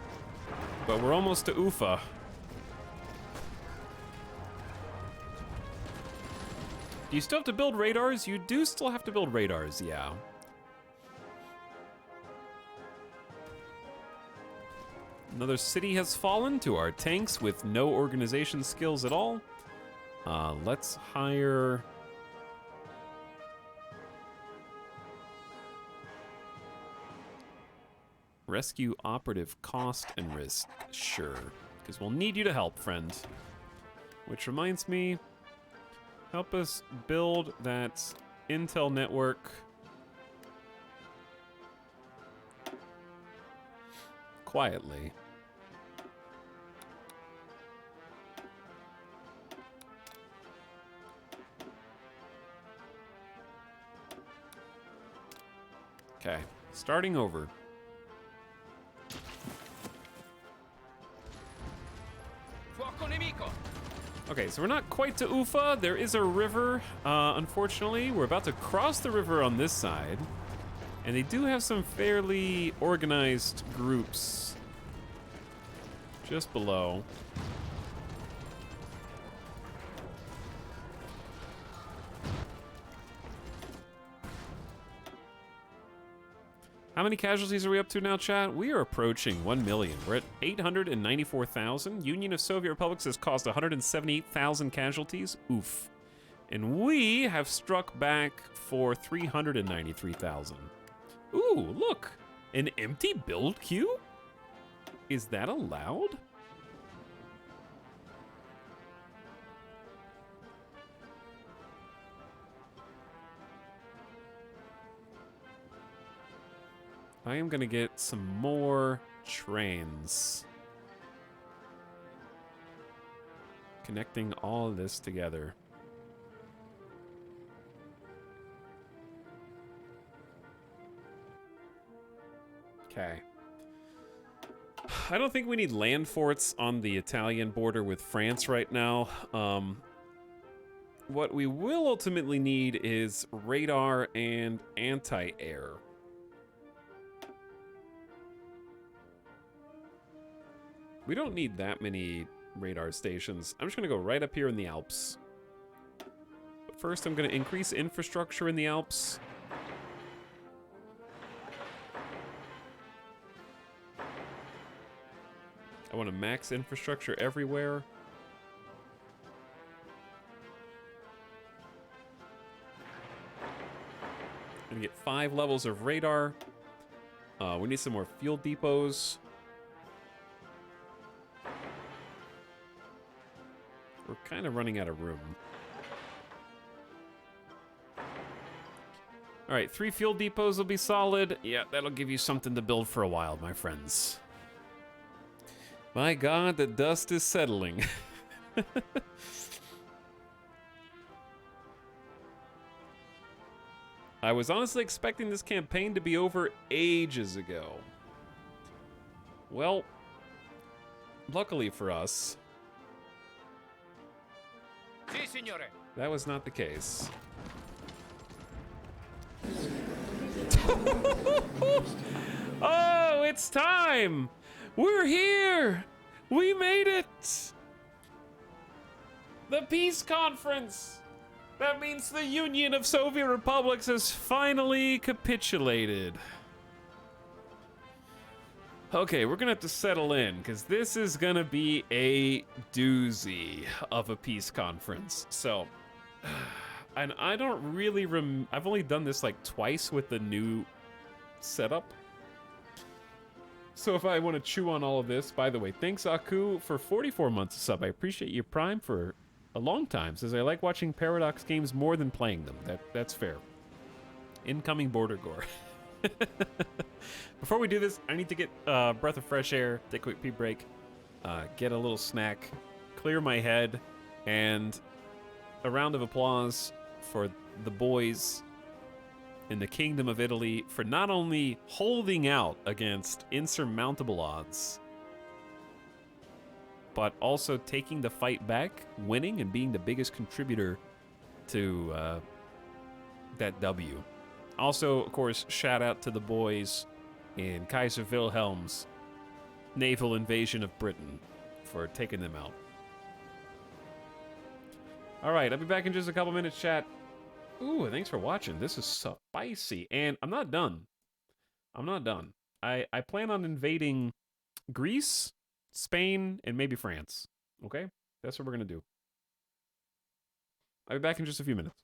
but we're almost to UFA. Do you still have to build radars? You do still have to build radars, yeah. Another city has fallen to our tanks with no organization skills at all. Let's hire... Rescue operative cost and risk. Sure, because we'll need you to help, friend. Which reminds me, help us build that intel network. Quietly. Okay, starting over. Fuoco nemico. Okay, so we're not quite to Ufa. There is a river, unfortunately. We're about to cross the river on this side. And they do have some fairly organized groups just below. How many casualties are we up to now, chat? We are approaching 1 million. We're at 894,000. Union of Soviet Republics has caused 178,000 casualties. Oof. And we have struck back for 393,000. Ooh, look. An empty build queue? Is that allowed? I am gonna get some more trains. Connecting all of this together. Okay. I don't think we need land forts on the Italian border with France right now. What we will ultimately need is radar and anti-air. We don't need that many radar stations. I'm just gonna go right up here in the Alps. But first I'm gonna increase infrastructure in the Alps. I want to max infrastructure everywhere. I'm gonna get 5 levels of radar. We need some more fuel depots. We're kind of running out of room. All right, 3 fuel depots will be solid. Yeah, that'll give you something to build for a while, my friends. My God, the dust is settling. I was honestly expecting this campaign to be over ages ago. Well, luckily for us, Sì, signore. that was not the case. Oh, it's time! We're here! We made it! The peace conference! That means the Union of Soviet Republics has finally capitulated. Okay, we're gonna have to settle in, because this is gonna be a doozy of a peace conference. So, and I don't really I've only done this like twice with the new setup. So if I want to chew on all of this, by the way, thanks Aku for 44 months of sub. I appreciate your Prime for a long time. Says I like watching Paradox games more than playing them. That's fair. Incoming border gore. Before we do this, I need to get a breath of fresh air, take a quick pee break, get a little snack, clear my head, and a round of applause for the boys in the Kingdom of Italy for not only holding out against insurmountable odds, but also taking the fight back, winning, and being the biggest contributor to that W. Also, of course, shout out to the boys in Kaiser Wilhelm's naval invasion of Britain for taking them out. All right, I'll be back in just a couple minutes, chat. Ooh, thanks for watching. This is spicy. And I'm not done. I'm not done. I plan on invading Greece, Spain, and maybe France. Okay? That's what we're going to do. I'll be back in just a few minutes.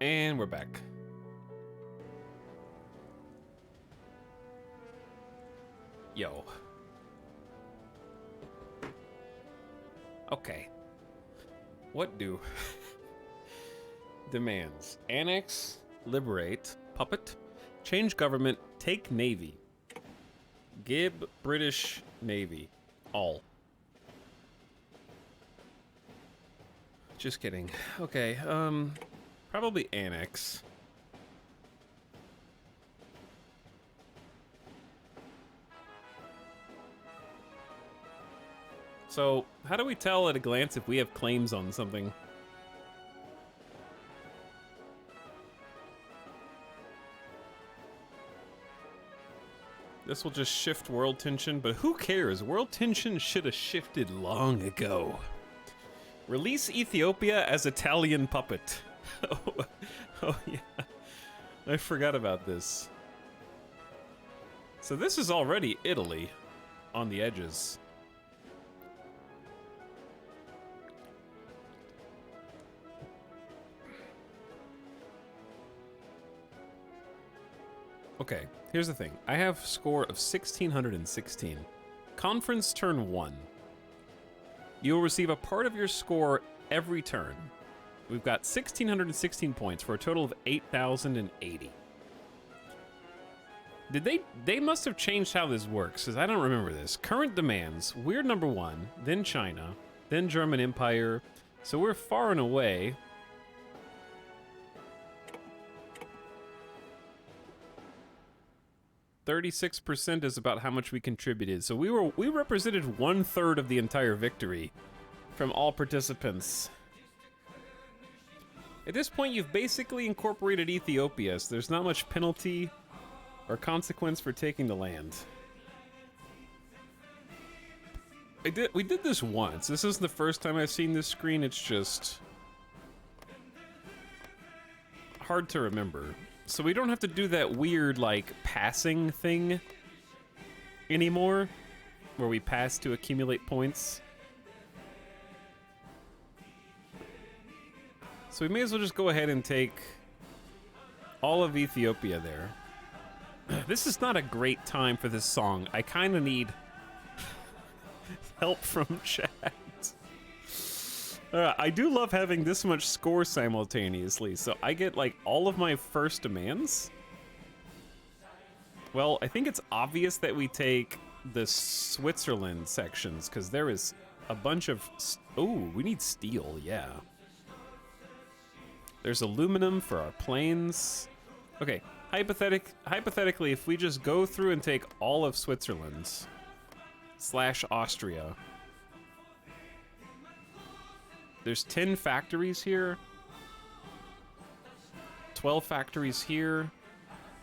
And we're back. Yo. Okay. What do demands? Annex, liberate, puppet, change government, take navy. Gib British Navy. All. Just kidding. Okay, probably annex. So, how do we tell at a glance if we have claims on something? This will just shift world tension, but who cares? World tension should have shifted long ago. Release Ethiopia as Italian puppet. Oh yeah. I forgot about this. So this is already Italy on the edges. Okay, here's the thing. I have a score of 1616. Conference turn 1. You will receive a part of your score every turn. We've got 1616 points for a total of 8,080. They must have changed how this works, because I don't remember this. Current demands, we're number 1, then China, then German Empire. So we're far and away. %36 is about how much we contributed. So we represented 1/3 of the entire victory from all participants. At this point, you've basically incorporated Ethiopia, so there's not much penalty or consequence for taking the land. We did this once. This isn't the first time I've seen this screen. It's just hard to remember. So we don't have to do that weird, like, passing thing anymore, where we pass to accumulate points. So we may as well just go ahead and take all of Ethiopia there. This is not a great time for this song. I kind of need help from chat. I do love having this much score simultaneously, so I get, like, all of my first demands. Well, I think it's obvious that we take the Switzerland sections, because there is a bunch of... Oh, we need steel, yeah. There's aluminum for our planes. Okay, hypothetically, if we just go through and take all of Switzerland / Austria... There's 10 factories here. 12 factories here.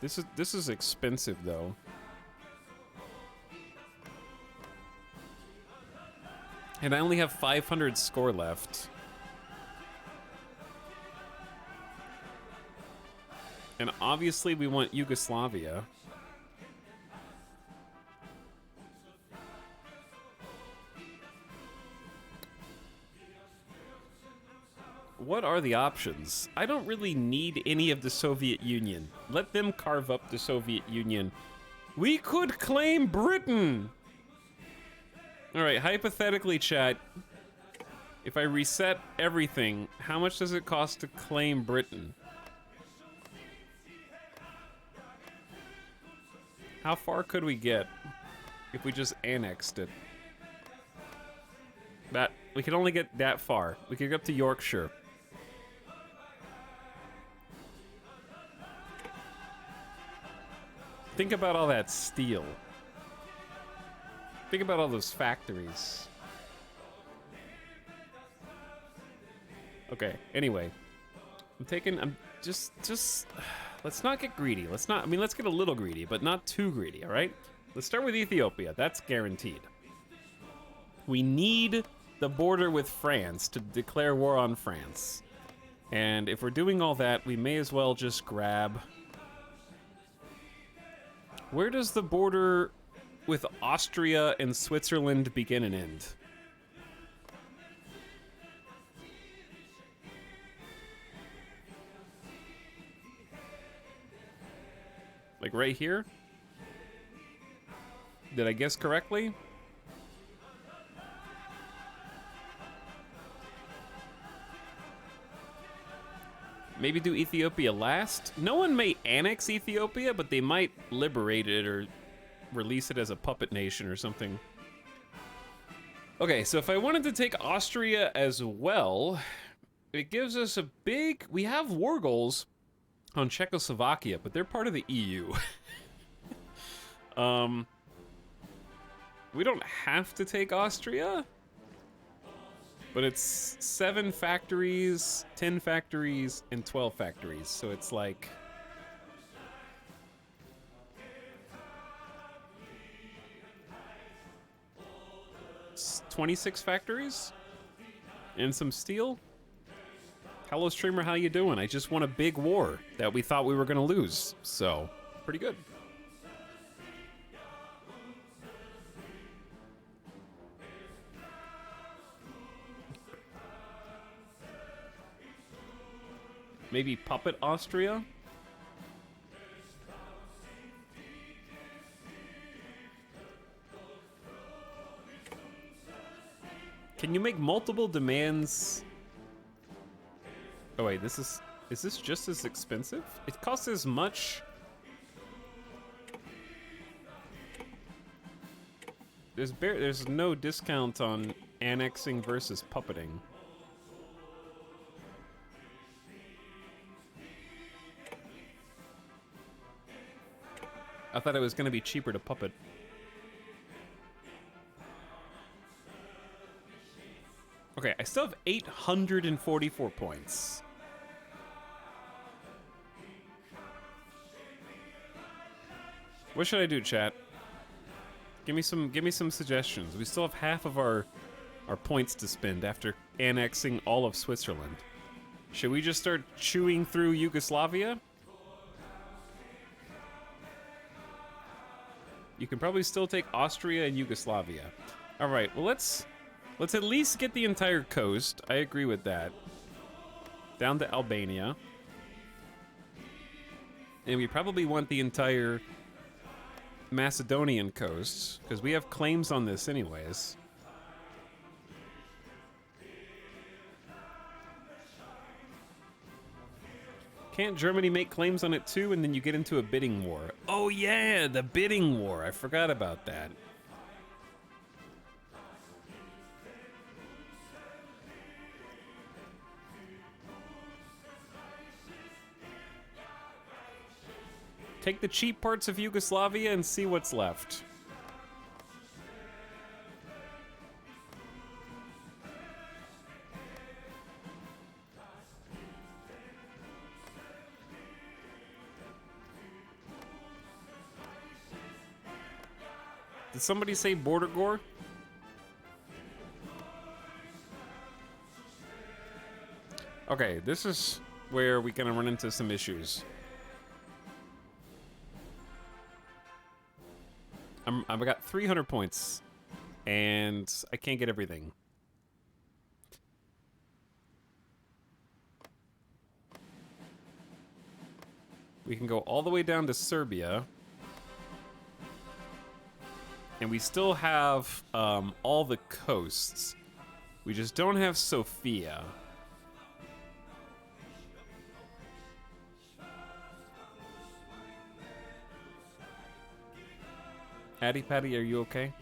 This is expensive though. And I only have 500 score left. And obviously we want Yugoslavia. What are the options? I don't really need any of the Soviet Union. Let them carve up the Soviet Union. We could claim Britain! Alright, hypothetically, chat, if I reset everything, how much does it cost to claim Britain? How far could we get if we just annexed it? We could only get that far. We could go up to Yorkshire. Think about all that steel. Think about all those factories. Okay, anyway. I'm just let's not get greedy. Let's get a little greedy, but not too greedy, all right? Let's start with Ethiopia. That's guaranteed. We need the border with France to declare war on France. And if we're doing all that, we may as well just grab... Where does the border with Austria and Switzerland begin and end? Like right here? Did I guess correctly? Maybe do Ethiopia last? No one may annex Ethiopia, but they might liberate it or release it as a puppet nation or something. Okay, so if I wanted to take Austria as well, it gives us a big... We have war goals on Czechoslovakia, but they're part of the EU. We don't have to take Austria, but it's 7 factories, 10 factories, and 12 factories. So it's like... 26 factories? And some steel? Hello, streamer, how you doing? I just won a big war that we thought we were gonna lose. So, pretty good. Maybe puppet Austria? Can you make multiple demands? Oh wait, is this just as expensive? It costs as much. There's no discount on annexing versus puppeting. I thought it was gonna be cheaper to puppet. Okay, I still have 844 points. What should I do, chat? Give me some suggestions. We still have half of our points to spend after annexing all of Switzerland. Should we just start chewing through Yugoslavia? You can probably still take Austria and Yugoslavia. All right, well let's at least get the entire coast. I agree with that. Down to Albania. And we probably want the entire Macedonian coast, because we have claims on this anyways. Can't Germany make claims on it too, and then you get into a bidding war? Oh yeah, the bidding war. I forgot about that. Take the cheap parts of Yugoslavia and see what's left. Did somebody say border gore? Okay, this is where we kind of run into some issues. I've got 300 points, and I can't get everything. We can go all the way down to Serbia. And we still have all the coasts. We just don't have Sofia. Addy Patty, are you okay?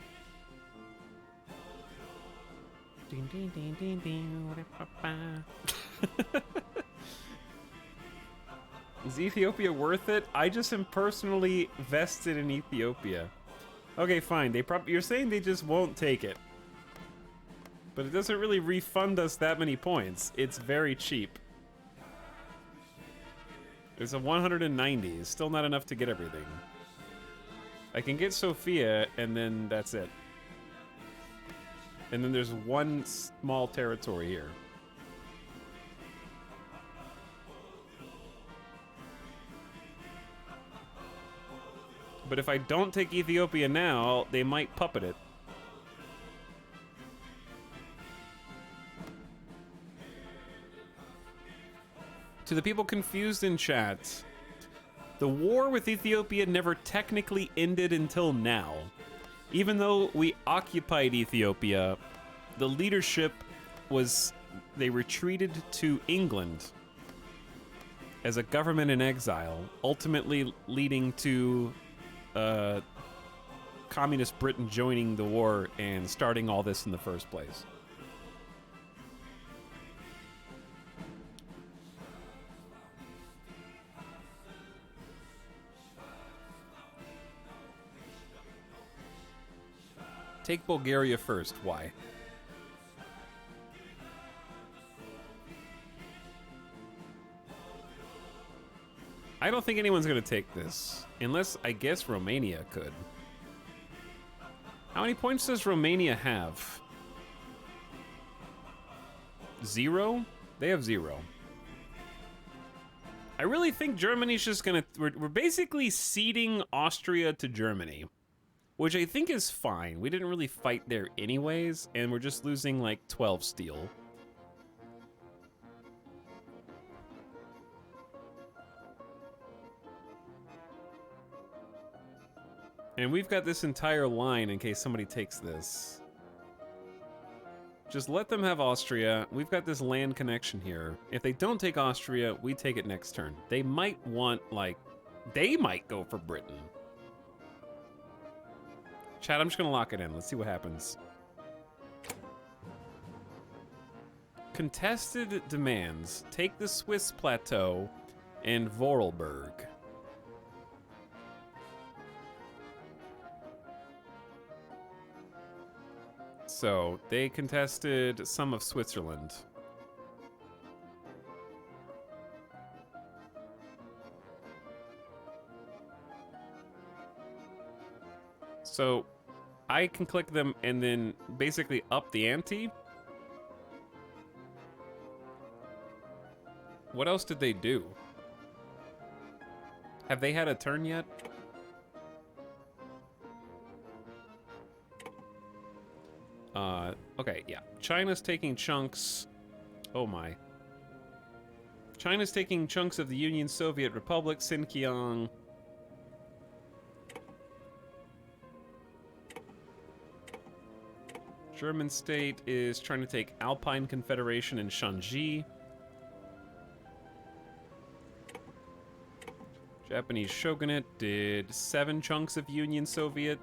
Is Ethiopia worth it? I just am personally vested in Ethiopia. Okay, fine. You're saying they just won't take it. But it doesn't really refund us that many points. It's very cheap. It's a 190. It's still not enough to get everything. I can get Sofia, and then that's it. And then there's one small territory here. But if I don't take Ethiopia now, they might puppet it. To the people confused in chat, The war with Ethiopia never technically ended until now. Even though we occupied Ethiopia, the leadership they retreated to England as a government in exile, ultimately leading to communist Britain joining the war and starting all this in the first place. Take Bulgaria first. Why? I don't think anyone's going to take this. Unless, I guess, Romania could. How many points does Romania have? 0? They have 0. I really think Germany's just going to... We're basically ceding Austria to Germany. Which I think is fine. We didn't really fight there anyways, and we're just losing like 12 steel. And we've got this entire line in case somebody takes this. Just let them have Austria. We've got this land connection here. If they don't take Austria, we take it next turn. They might want, like, they might go for Britain. Chat, I'm just gonna lock it in. Let's see what happens. Contested demands. Take the Swiss plateau and Vorarlberg. So, they contested some of Switzerland. So, I can click them and then basically up the ante. What else did they do? Have they had a turn yet? Okay, yeah. China's taking chunks. Oh my. China's taking chunks of the Union Soviet Republic, Xinjiang. German state is trying to take Alpine Confederation and Shanxi. Japanese shogunate did 7 chunks of Union Soviet,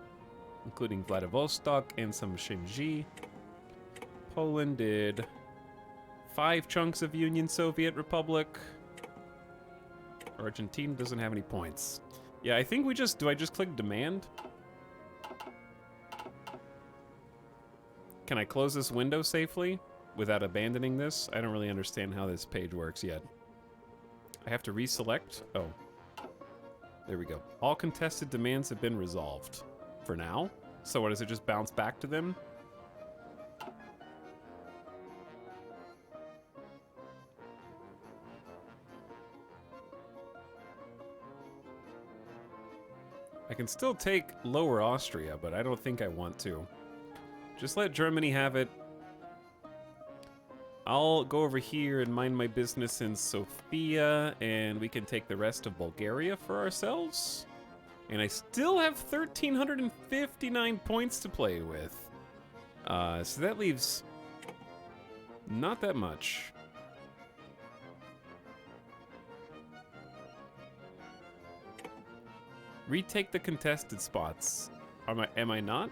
including Vladivostok and some Shinji. Poland did 5 chunks of Union Soviet Republic. Argentina doesn't have any points. Yeah, I think do I just click demand? Can I close this window safely without abandoning this? I don't really understand how this page works yet. I have to reselect? Oh. There we go. All contested demands have been resolved. For now? So what, does it just bounce back to them? I can still take Lower Austria, but I don't think I want to. Just let Germany have it. I'll go over here and mind my business in Sofia, and we can take the rest of Bulgaria for ourselves. And I still have 1,359 points to play with. So that leaves not that much. Retake the contested spots. Am I not?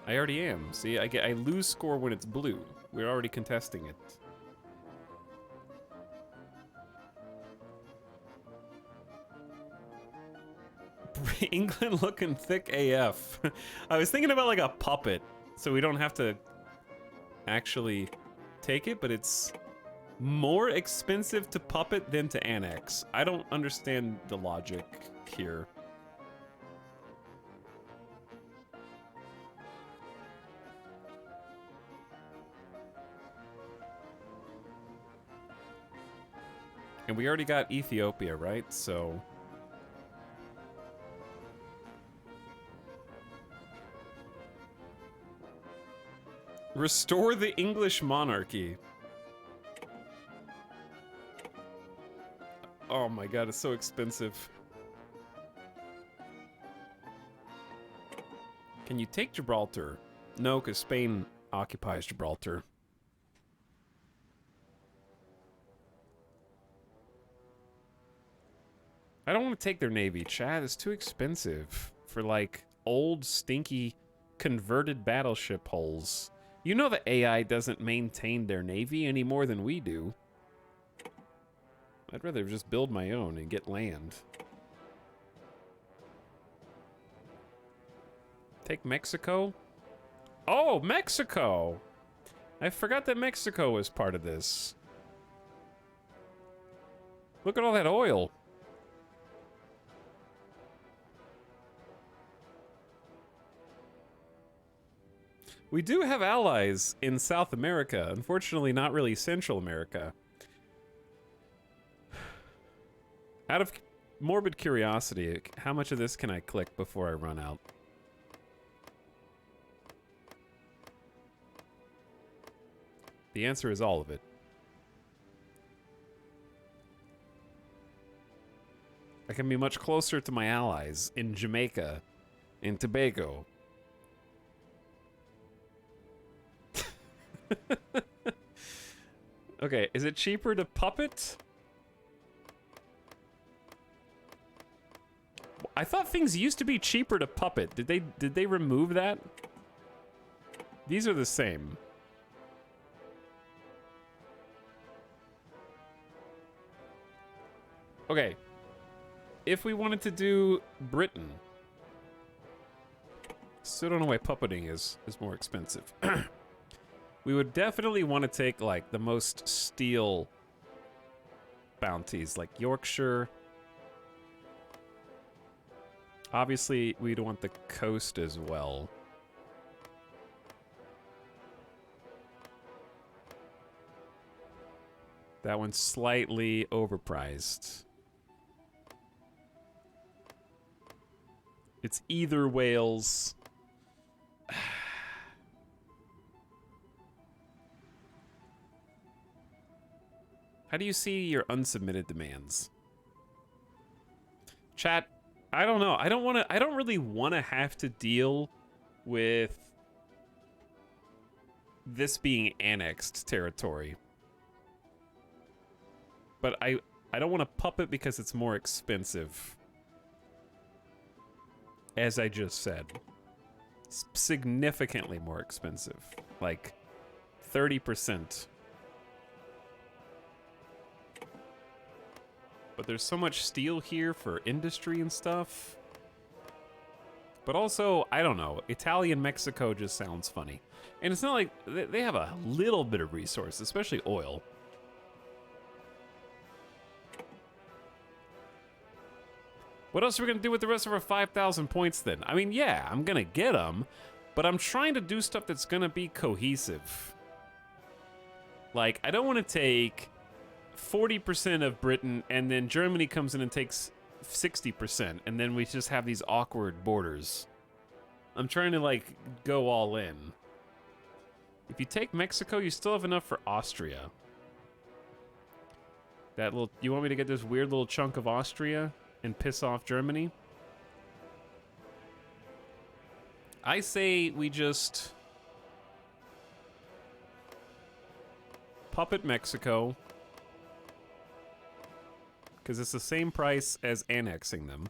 I already am. See, I lose score when it's blue. We're already contesting it. England looking thick AF. I was thinking about like a puppet, so we don't have to actually take it, but it's more expensive to puppet than to annex. I don't understand the logic here. And we already got Ethiopia, right? So restore the English monarchy. Oh my god, it's so expensive. Can you take Gibraltar? No, because Spain occupies Gibraltar. I don't want to take their navy, Chad. It's too expensive for, like, old, stinky, converted battleship hulls. You know the AI doesn't maintain their navy any more than we do. I'd rather just build my own and get land. Take Mexico? Oh, Mexico! I forgot that Mexico was part of this. Look at all that oil. We do have allies in South America. Unfortunately, not really Central America. Out of morbid curiosity, how much of this can I click before I run out? The answer is all of it. I can be much closer to my allies in Jamaica, in Tobago. Okay, is it cheaper to puppet? I thought things used to be cheaper to puppet. Did they remove that? These are the same. Okay. If we wanted to do Britain. Still don't know why puppeting is more expensive. We would definitely want to take, like, the most steel bounties, like Yorkshire. Obviously, we'd want the coast as well. That one's slightly overpriced. It's either Wales. How do you see your unsubmitted demands? Chat, I don't know. I don't really want to have to deal with this being annexed territory. But I don't want to puppet because it's more expensive. As I just said. It's significantly more expensive. Like 30%. But there's so much steel here for industry and stuff. But also, I don't know, Italian Mexico just sounds funny. And it's not like they have a little bit of resource, especially oil. What else are we going to do with the rest of our 5,000 points then? I mean, yeah, I'm going to get them, but I'm trying to do stuff that's going to be cohesive. Like, I don't want to take 40% of Britain, and then Germany comes in and takes 60%, and then we just have these awkward borders. I'm trying to, like, go all in. If you take Mexico, you still have enough for Austria. That little... You want me to get this weird little chunk of Austria and piss off Germany? I say we just... puppet Mexico. Because it's the same price as annexing them.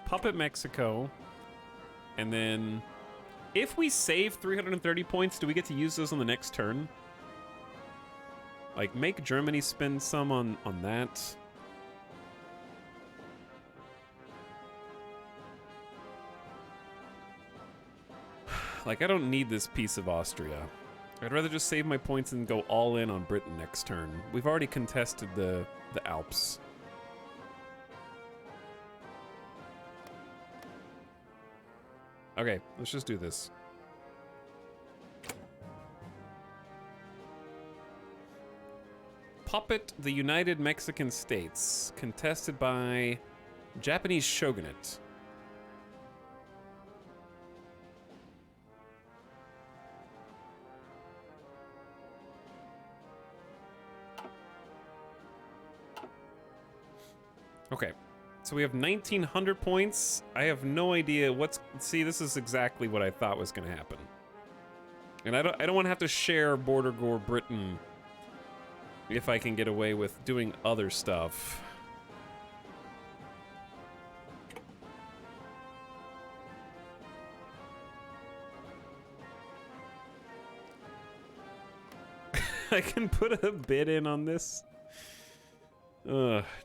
Puppet Mexico. And then... If we save 330 points, do we get to use those on the next turn? Like, make Germany spend some on that. Like, I don't need this piece of Austria. I'd rather just save my points and go all in on Britain next turn. We've already contested the Alps. Okay, let's just do this. Puppet the United Mexican States, contested by Japanese Shogunate. Okay. So we have 1,900 points. I have no idea what's... See, this is exactly what I thought was going to happen. And I don't want to have to share Border Gore Britain if I can get away with doing other stuff. I can put a bid in on this.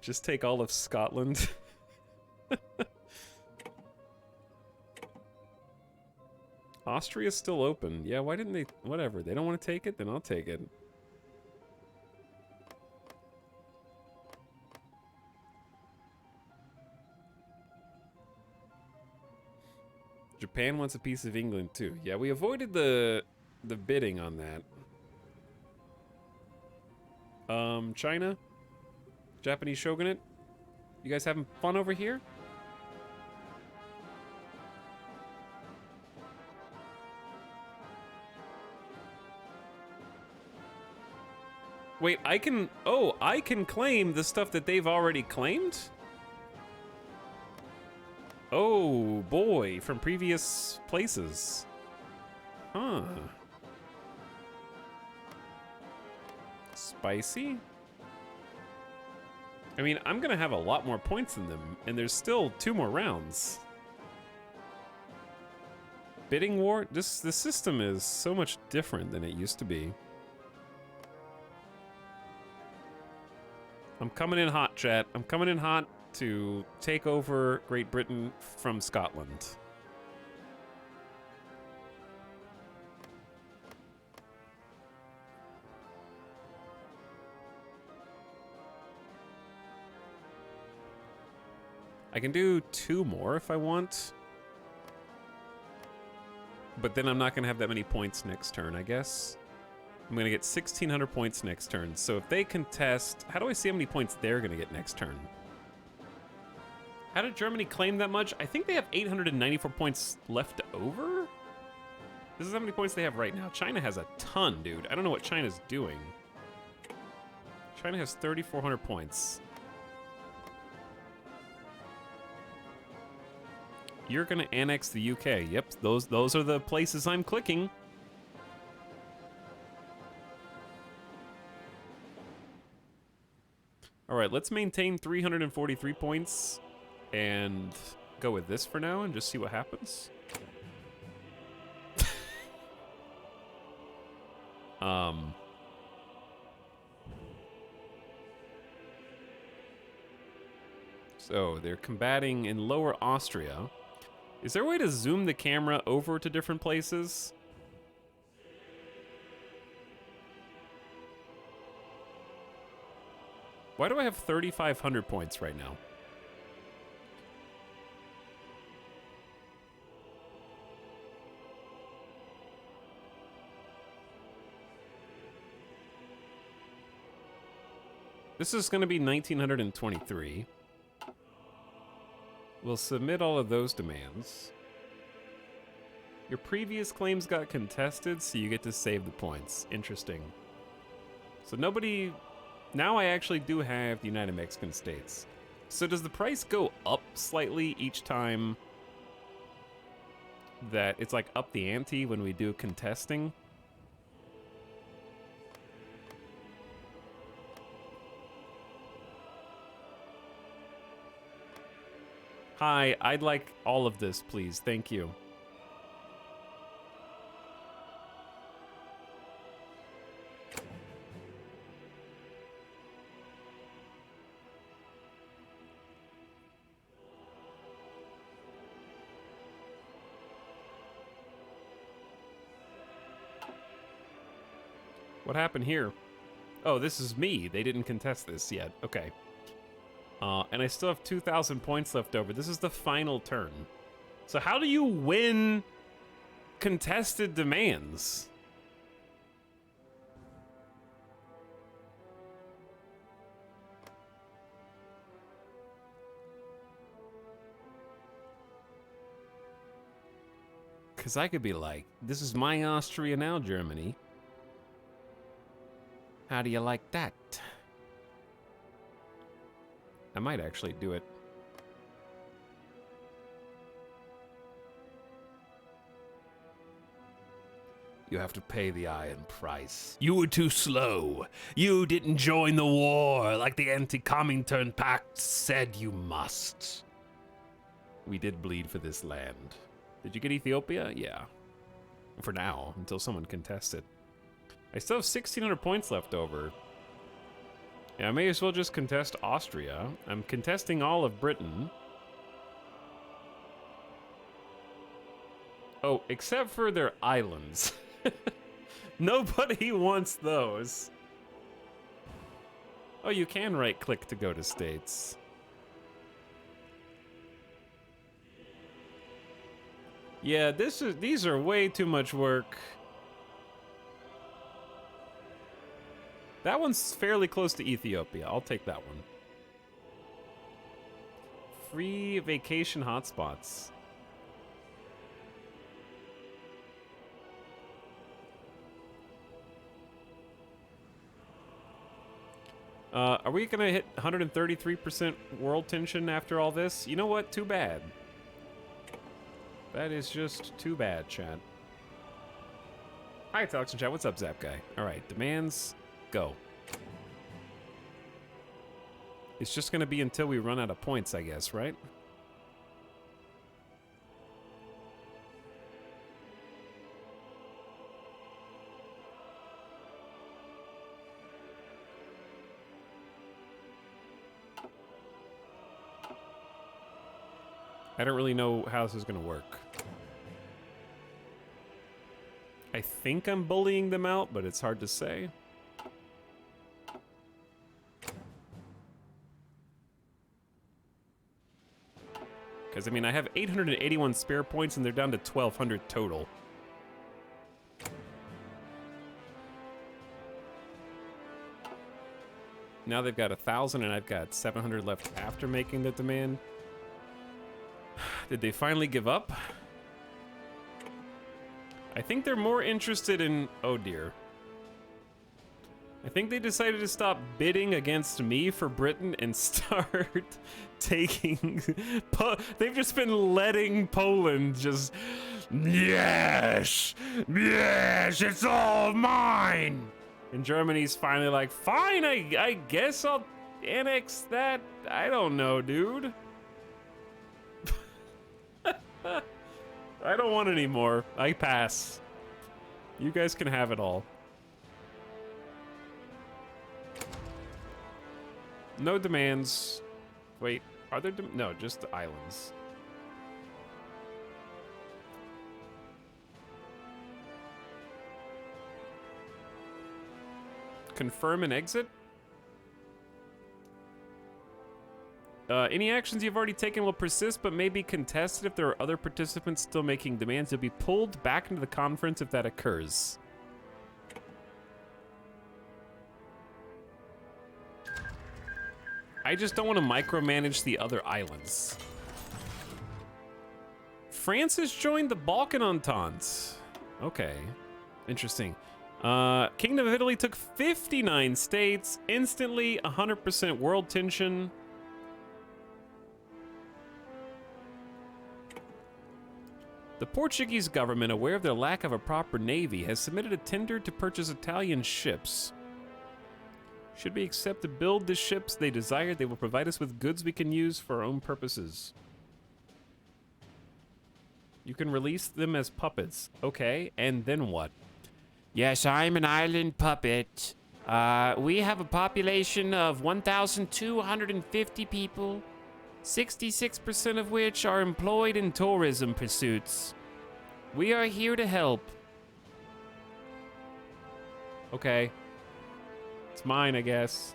Just take all of Scotland. Austria's still open. Yeah, why didn't they? Whatever. They don't want to take it, then I'll take it. Japan wants a piece of England too. Yeah, we avoided the bidding on that. China? Japanese shogunate? You guys having fun over here? Wait, I can... Oh, I can claim the stuff that they've already claimed? Oh, boy, from previous places. Huh. Spicy? I mean, I'm gonna have a lot more points than them, and there's still 2 more rounds. Bidding war? The system is so much different than it used to be. I'm coming in hot, chat. I'm coming in hot to take over Great Britain from Scotland. I can do 2 more if I want. But then I'm not going to have that many points next turn, I guess. I'm going to get 1,600 points next turn. So if they contest... How do I see how many points they're going to get next turn? How did Germany claim that much? I think they have 894 points left over? This is how many points they have right now. China has a ton, dude. I don't know what China's doing. China has 3,400 points. You're gonna annex the UK. Yep, those are the places I'm clicking. All right, let's maintain 343 points and go with this for now and just see what happens. So they're combating in Lower Austria. Is there a way to zoom the camera over to different places? Why do I have 3,500 points right now? This is going to be 1,923. We'll submit all of those demands. Your previous claims got contested, so you get to save the points. Interesting. So nobody... Now I actually do have the United Mexican States. So does the price go up slightly each time that it's like up the ante when we do contesting? Hi, I'd like all of this, please. Thank you. What happened here? Oh, this is me. They didn't contest this yet. Okay. And I still have 2,000 points left over. This is the final turn. So how do you win contested demands? Because I could be like, this is my Austria now, Germany. How do you like that? I might actually do it. You have to pay the iron price. You were too slow. You didn't join the war like the Anti-Comintern Pact said you must. We did bleed for this land. Did you get Ethiopia? Yeah. For now, until someone contests it. I still have 1,600 points left over. Yeah, I may as well just contest Austria. I'm contesting all of Britain. Oh, except for their islands. Nobody wants those. Oh, you can right-click to go to states. Yeah, these are way too much work. That one's fairly close to Ethiopia. I'll take that one. Free vacation hotspots. Are we gonna hit 133% world tension after all this? You know what? Too bad. That is just too bad, chat. Hi, it's Alex in chat. What's up, Zap Guy? All right, demands, go. It's just gonna be until we run out of points, I guess, right? I don't really know how this is gonna work. I think I'm bullying them out, but it's hard to say. Because, I mean, I have 881 spare points and they're down to 1,200 total. Now they've got 1,000 and I've got 700 left after making the demand. Did they finally give up? I think they're more interested in... Oh dear. I think they decided to stop bidding against me for Britain and start taking... They've just been letting Poland just... Yes! Yes! It's all mine! And Germany's finally like, fine, I guess I'll annex that. I don't know, dude. I don't want any more. I pass. You guys can have it all. No demands. Wait, are there no, just the islands. Confirm and exit? Any actions you've already taken will persist, but may be contested if there are other participants still making demands. You'll be pulled back into the conference if that occurs. I just don't want to micromanage the other islands. France has joined the Balkan Entente. Okay, interesting. Kingdom of Italy took 59 states, instantly 100% world tension. The Portuguese government, aware of their lack of a proper navy, has submitted a tender to purchase Italian ships. Should we accept to build the ships they desire, they will provide us with goods we can use for our own purposes. You can release them as puppets. Okay, and then what? Yes, I'm an island puppet. We have a population of 1,250 people, 66% of which are employed in tourism pursuits. We are here to help. Okay. It's mine, I guess.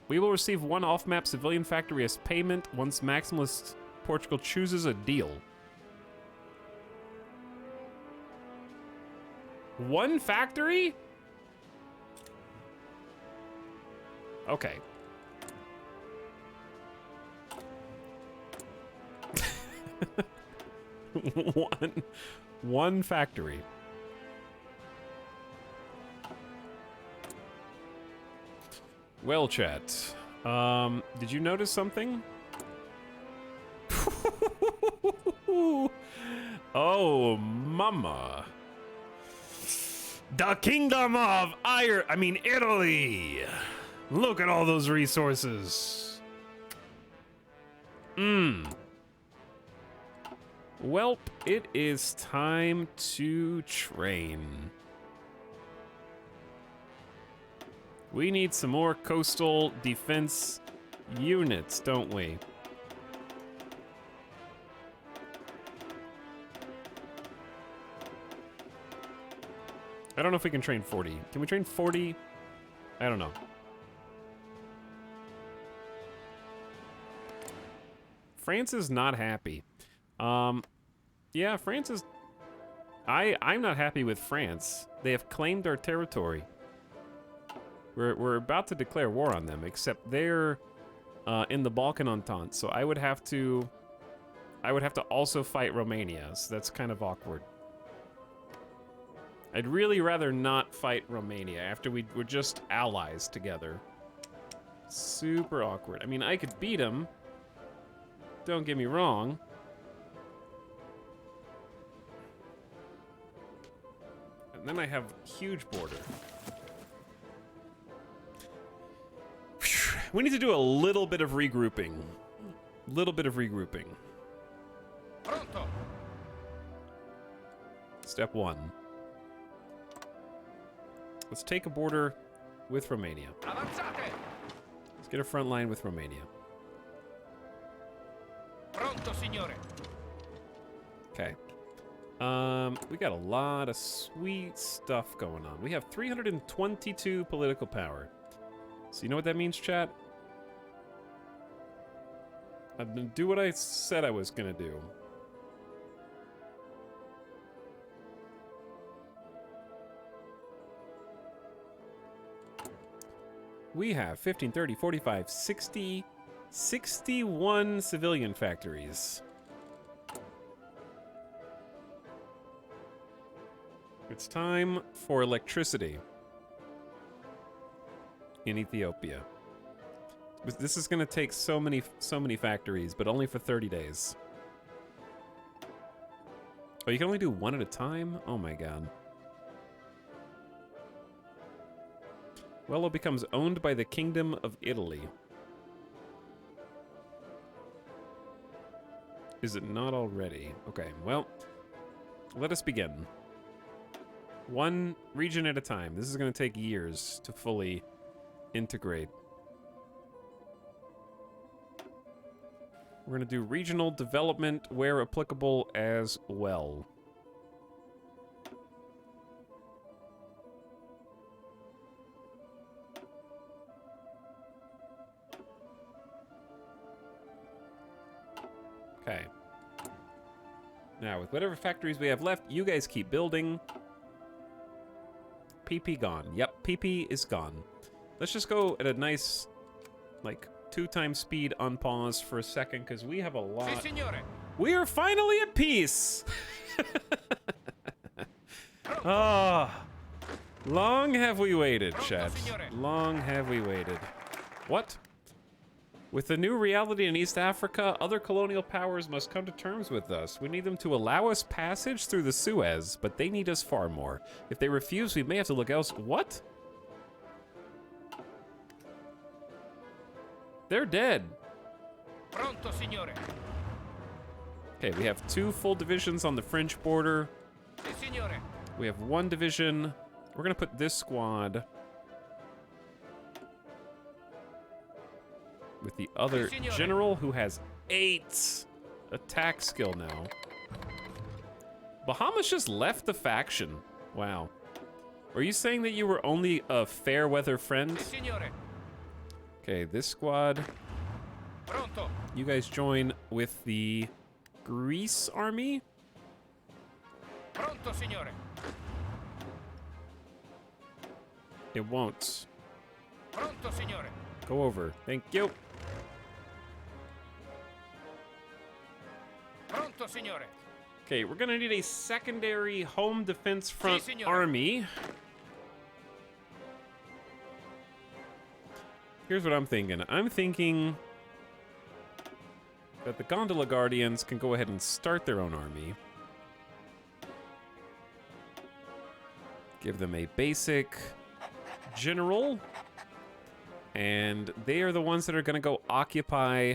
We will receive one off-map civilian factory as payment once maximalist Portugal chooses a deal. One factory? Okay. one factory. Well, chat. Did you notice something? Oh, mama. The Kingdom of Italy. Look at all those resources. Welp, it is time to train. We need some more coastal defense units, don't we? I don't know if we can train 40. Can we train 40? I don't know. France is not happy. Yeah, France is... I'm not happy with France. They have claimed our territory. We're about to declare war on them, except they're in the Balkan Entente, so I would have to also fight Romania, so that's kind of awkward. I'd really rather not fight Romania after we were just allies together. Super awkward. I mean, I could beat them. Don't get me wrong. And then I have huge border. We need to do a little bit of regrouping. Pronto. Step 1. Let's take a border with Romania. Avanzate. Let's get a front line with Romania. Pronto, signore. Okay. We got a lot of sweet stuff going on. We have 322 political power. So you know what that means, chat? I'm gonna do what I said I was gonna do. We have 15, 30, 45, 60, 61 civilian factories. It's time for electricity in Ethiopia. This is going to take so many factories, but only for 30 days. Oh, you can only do one at a time? Oh my god. Wello becomes owned by the Kingdom of Italy. Is it not already? Okay, well, let us begin. One region at a time. This is going to take years to fully integrate. We're going to do regional development where applicable as well. Okay. Now, with whatever factories we have left, you guys keep building. PP gone. Yep, PP is gone. Let's just go at a nice, like, 2 times speed unpause for a second, because we have a lot. Si, signore. We are finally at peace! Ah, long have we waited, chat. Long have we waited. What? With the new reality in East Africa, other colonial powers must come to terms with us. We need them to allow us passage through the Suez, but they need us far more. If they refuse, we may have to look elsewhere. What? They're dead. Pronto, signore. Okay, we have 2 full divisions on the French border. Si, signore. We have 1 division. We're gonna put this squad with the other general, who has 8 attack skill now. Bahamas just left the faction. Wow. Are you saying that you were only a fair weather friend? Si, signore. Okay, this squad. Pronto. You guys join with the Greece army. Pronto, signore. It won't. Pronto, signore. Go over. Thank you. Pronto, signore. Okay, we're gonna need a secondary home defense front signore. army. Here's what I'm thinking. I'm thinking that the Gondola Guardians can go ahead and start their own army. Give them a basic general. And they are the ones that are going to go occupy...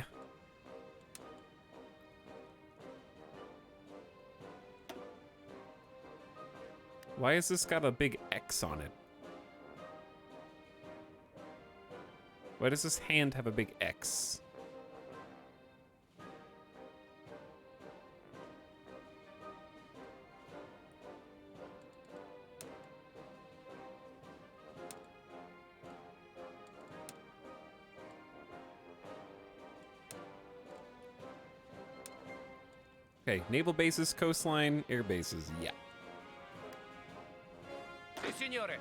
Why has this got a big X on it? Why does this hand have a big X? Okay, naval bases, coastline, air bases, yeah. Sì, signore.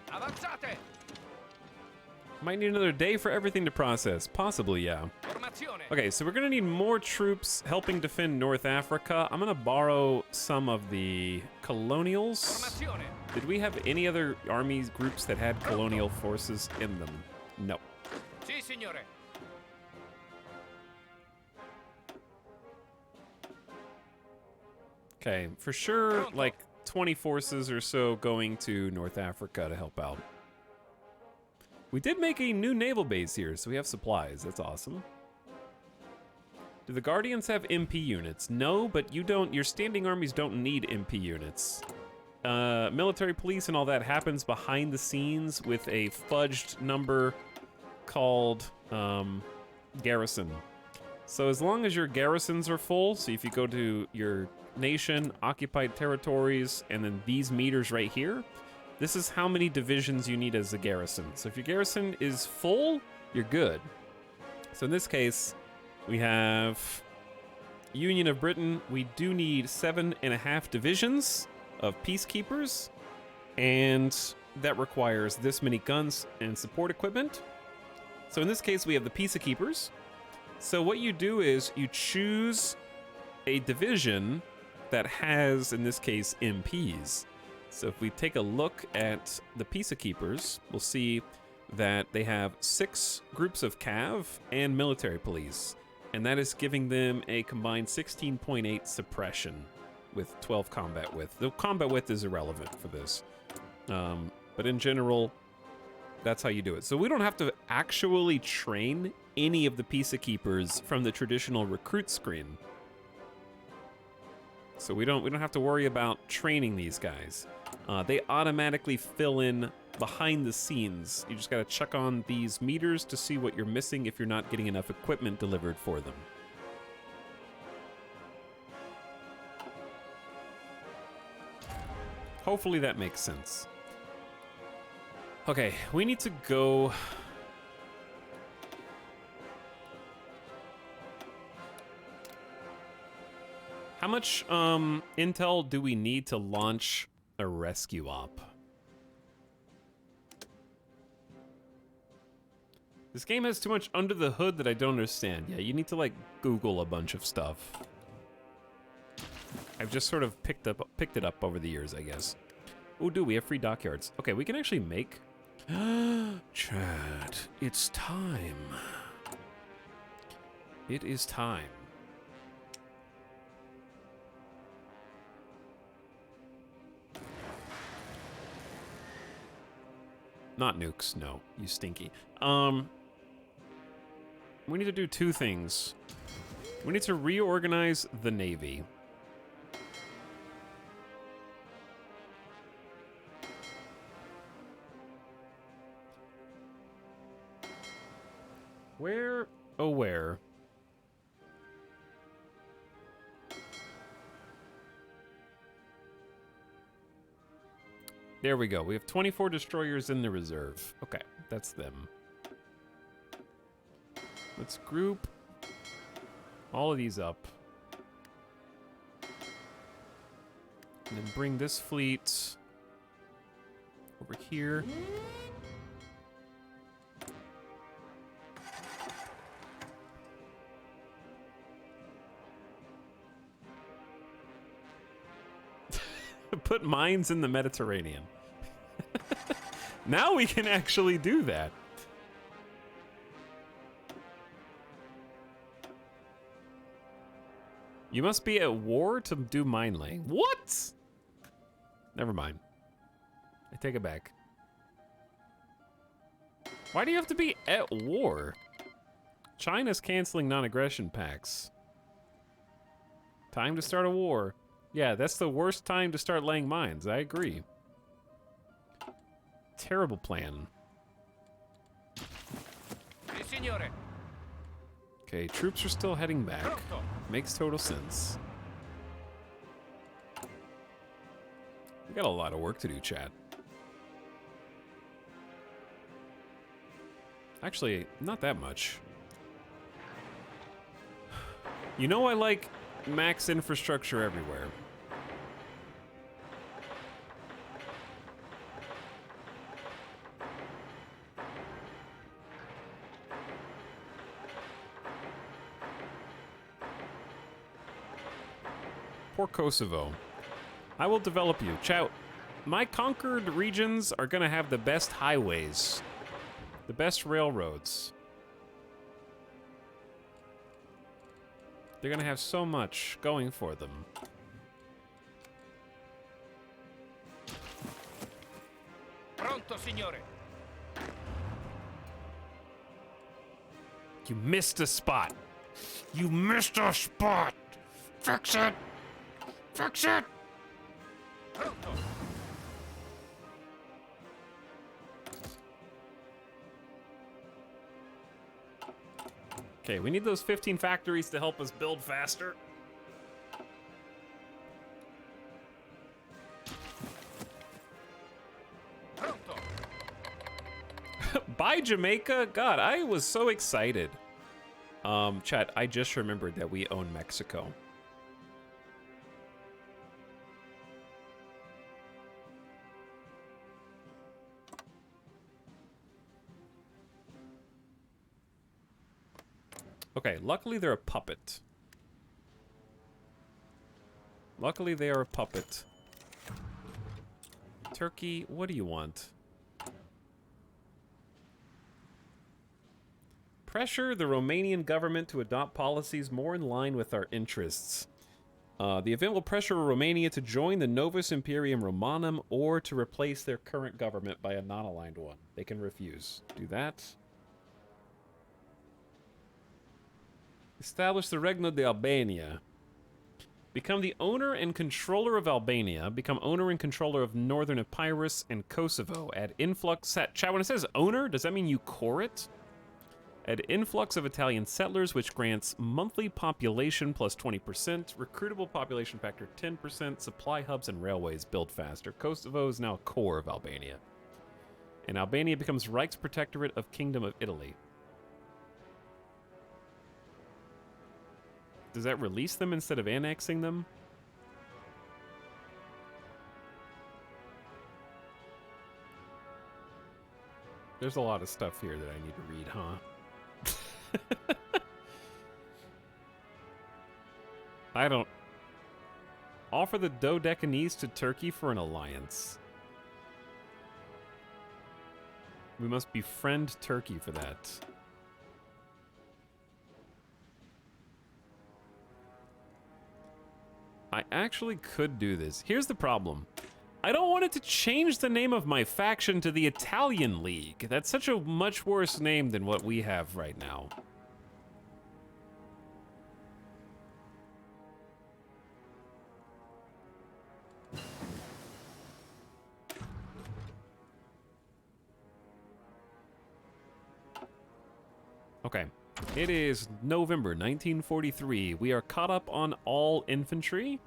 Avanzate. Might need another day for everything to process. Possibly, yeah. Formazione. Okay, so we're gonna need more troops helping defend North Africa. I'm gonna borrow some of the colonials. Formazione. Did we have any other armies groups that had colonial forces in them? No. Sì, signore. Okay, for sure, Pronto. like 20 forces or so going to North Africa to help out. We did make a new naval base here, so we have supplies. That's awesome. Do the Guardians have MP units? No, but you don't. Your standing armies don't need MP units. Military police and all that happens behind the scenes with a fudged number called garrison. So as long as your garrisons are full, so if you go to your nation, occupied territories, and then these meters right here, this is how many divisions you need as a garrison. So if your garrison is full, you're good. So in this case, we have Union of Britain. We do need 7.5 divisions of peacekeepers, and that requires this many guns and support equipment. So in this case, we have the peacekeepers. So what you do is you choose a division that has, in this case, MPs. So if we take a look at the peacekeepers, we'll see that they have 6 groups of cav and military police, and that is giving them a combined 16.8 suppression with 12 combat width. The combat width is irrelevant for this, but in general, that's how you do it. So we don't have to actually train any of the peacekeepers from the traditional recruit screen. So we don't have to worry about training these guys. They automatically fill in behind the scenes. You just gotta check on these meters to see what you're missing if you're not getting enough equipment delivered for them. Hopefully that makes sense. Okay, we need to go... How much intel do we need to launch a rescue op? This game has too much under the hood that I don't understand. Yeah, you need to like Google a bunch of stuff. I've just sort of picked it up over the years, I guess. Oh, do we have free dockyards? Okay, we can actually make... Chat, it's time. It is time. Not nukes, no, you stinky. We need to do 2 things. We need to reorganize the Navy. Where? Oh, where? There we go. We have 24 destroyers in the reserve. Okay, that's them. Let's group all of these up. And then bring this fleet over here. Put mines in the Mediterranean. Now we can actually do that. You must be at war to do mine laying. What? Never mind. I take it back. Why do you have to be at war? China's canceling non-aggression pacts. Time to start a war. Yeah, that's the worst time to start laying mines. I agree. Terrible plan. Sì, signore. Okay, troops are still heading back. Pronto. Makes total sense. We got a lot of work to do, chat. Actually, not that much. You know I like max infrastructure everywhere. Poor Kosovo. I will develop you. Chat, my conquered regions are gonna have the best highways. The best railroads. They're gonna have so much going for them. Pronto, signore. You missed a spot. You missed a spot. Fix it. Fix it. Pronto. Okay, we need those 15 factories to help us build faster. Pronto. Bye, Jamaica. God, I was so excited. Chat, I just remembered that we own Mexico. Okay, luckily they're a puppet. Luckily they are a puppet. Turkey, what do you want? Pressure the Romanian government to adopt policies more in line with our interests. The event will pressure Romania to join the Novus Imperium Romanum or to replace their current government by a non-aligned one. They can refuse. Do that. Establish the Regno de Albania. Become the owner and controller of Albania. Become owner and controller of Northern Epirus and Kosovo. Add influx... Chat, when it says owner, does that mean you core it? Add influx of Italian settlers, which grants monthly population plus 20%, recruitable population factor 10%, supply hubs and railways build faster. Kosovo is now a core of Albania. And Albania becomes Reichsprotectorate of Kingdom of Italy. Does that release them instead of annexing them? There's a lot of stuff here that I need to read, huh? I don't... Offer the Dodecanese to Turkey for an alliance. We must befriend Turkey for that. I actually could do this. Here's the problem. I don't want it to change the name of my faction to the Italian League. That's such a much worse name than what we have right now. Okay. It is November 1943. We are caught up on all infantry.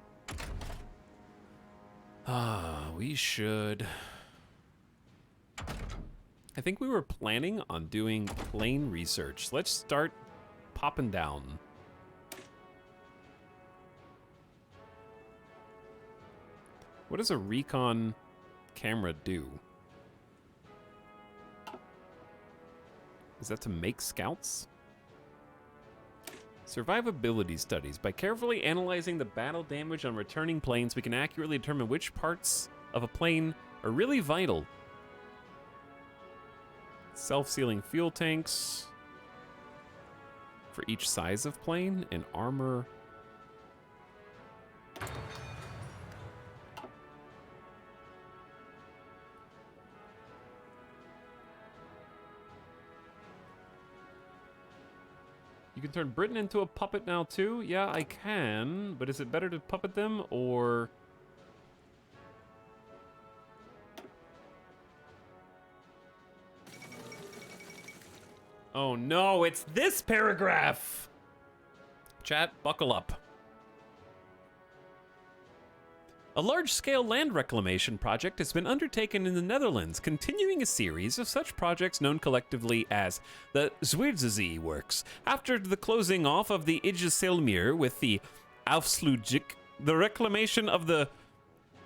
We should... I think we were planning on doing plane research. Let's start popping down. What does a recon camera do? Is that to make scouts? Survivability studies. By carefully analyzing the battle damage on returning planes, we can accurately determine which parts of a plane are really vital. Self-sealing fuel tanks for each size of plane and armor. You can turn Britain into a puppet now too? Yeah, I can, but is it better to puppet them or... Oh no, it's this paragraph! Chat, buckle up. A large-scale land reclamation project has been undertaken in the Netherlands, continuing a series of such projects known collectively as the Zwierdzee Works. After the closing off of the Igeselmeer with the Afsluitdijk, the reclamation of the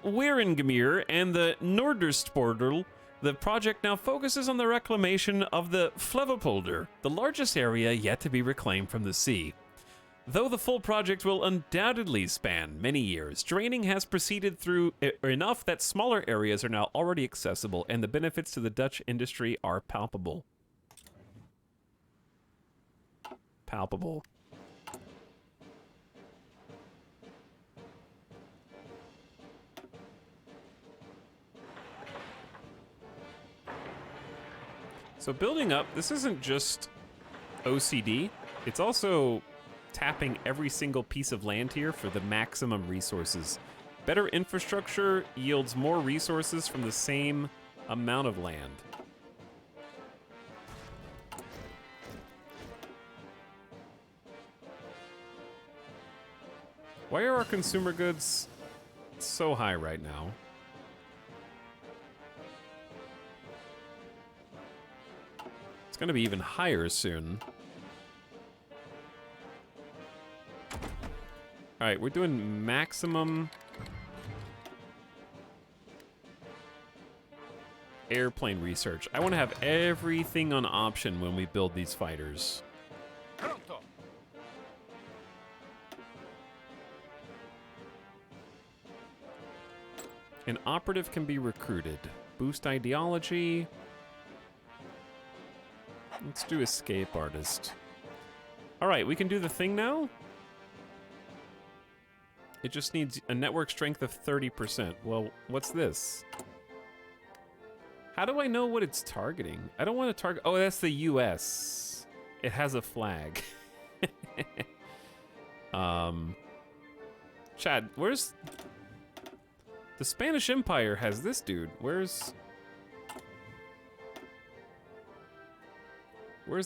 Weeringemeer and the Noordersportel, the project now focuses on the reclamation of the Flevopolder, the largest area yet to be reclaimed from the sea. Though the full project will undoubtedly span many years, draining has proceeded through enough that smaller areas are now already accessible, and the benefits to the Dutch industry are palpable. Palpable. So building up, this isn't just OCD, it's also tapping every single piece of land here for the maximum resources. Better infrastructure yields more resources from the same amount of land. Why are our consumer goods so high right now? It's gonna be even higher soon. All right, we're doing maximum airplane research. I want to have everything on option when we build these fighters. Pronto. An operative can be recruited. Boost ideology. Let's do escape artist. All right, we can do the thing now. It just needs a network strength of 30%. Well, what's this? How do I know what it's targeting? I don't want to target... Oh, that's the US. It has a flag. Chad, where's... The Spanish Empire has this dude. Where's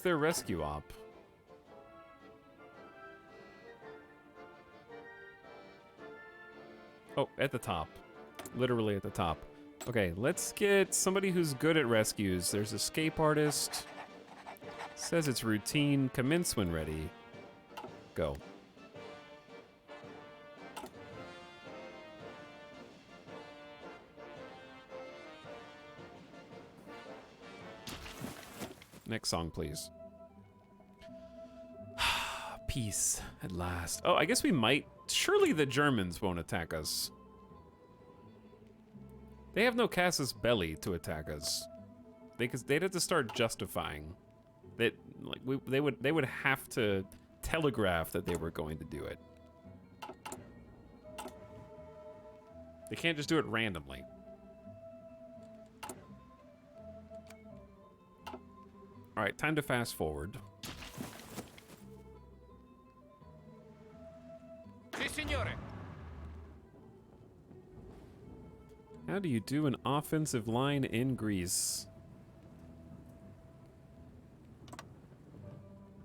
their rescue op? Oh, at the top. Literally at the top. Okay, let's get somebody who's good at rescues. There's escape artist. Says it's routine. Commence when ready. Go. Next song, please. Peace at last. Oh, I guess we might. Surely the Germans won't attack us. They have no casus belli to attack us. They'd have to start justifying that. Like they would have to telegraph that they were going to do it. They can't just do it randomly. All right, time to fast forward. Si, signore. How do you do an offensive line in Greece?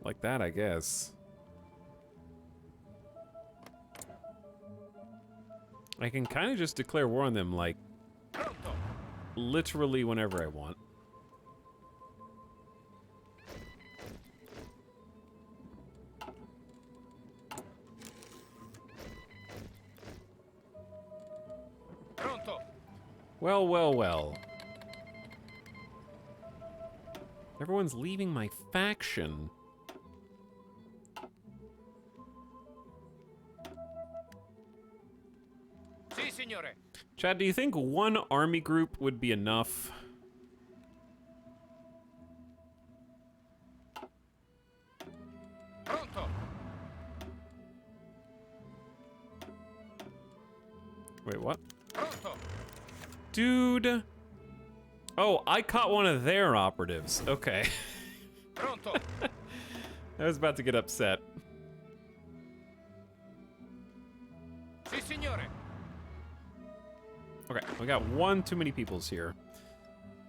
Like that, I guess. I can kind of just declare war on them, like, Pronto. literally whenever I want. Pronto. Well, well, well. Everyone's leaving my faction. Chad, do you think one army group would be enough? Pronto. Wait, what? Pronto. Dude. Oh, I caught one of their operatives. Okay. Pronto. I was about to get upset. Sì, signore. Okay, we got one too many peoples here.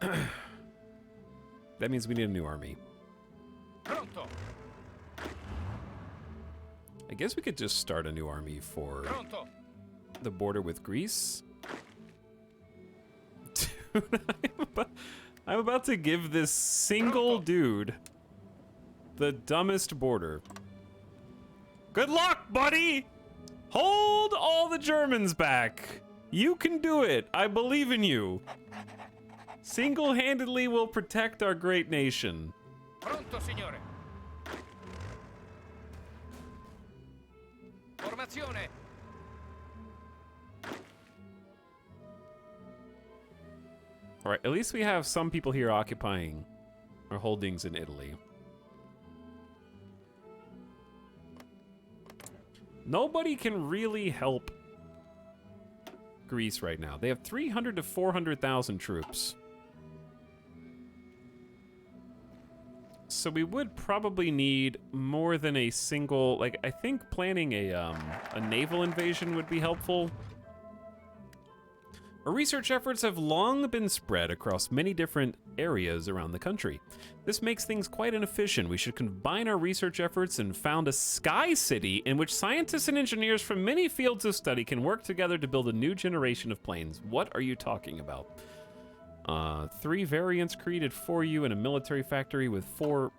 That means we need a new army. Pronto. I guess we could just start a new army for Pronto. the border with Greece. Dude, I'm about to give this single dude the dumbest border. Good luck, buddy! Hold all the Germans back. You can do it. I believe in you. Single-handedly will protect our great nation. Pronto, signore. Formazione. All right, at least we have some people here occupying our holdings in Italy. Nobody can really help Greece right now. They have 300 to 400,000 troops. So we would probably need more than a single, like, I think planning a naval invasion would be helpful. Our research efforts have long been spread across many different areas around the country. This makes things quite inefficient. We should combine our research efforts and found a sky city in which scientists and engineers from many fields of study can work together to build a new generation of planes. What are you talking about? 3 variants created for you in a military factory with 4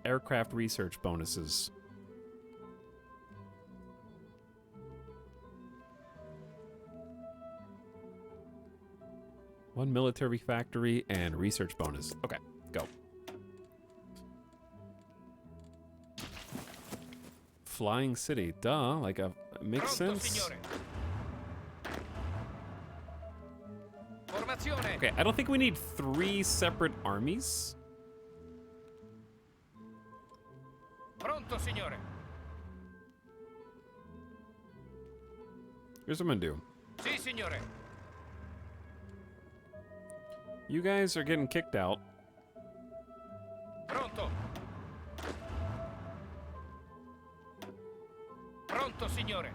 aircraft research bonuses. One military factory and research bonus. Okay, go. Flying city, duh, like a makes Pronto, sense. signore. Formazione. Okay, I don't think we need 3 separate armies. Pronto, signore. Here's what I'm gonna do. Sì, signore. You guys are getting kicked out. Pronto. Pronto, signore.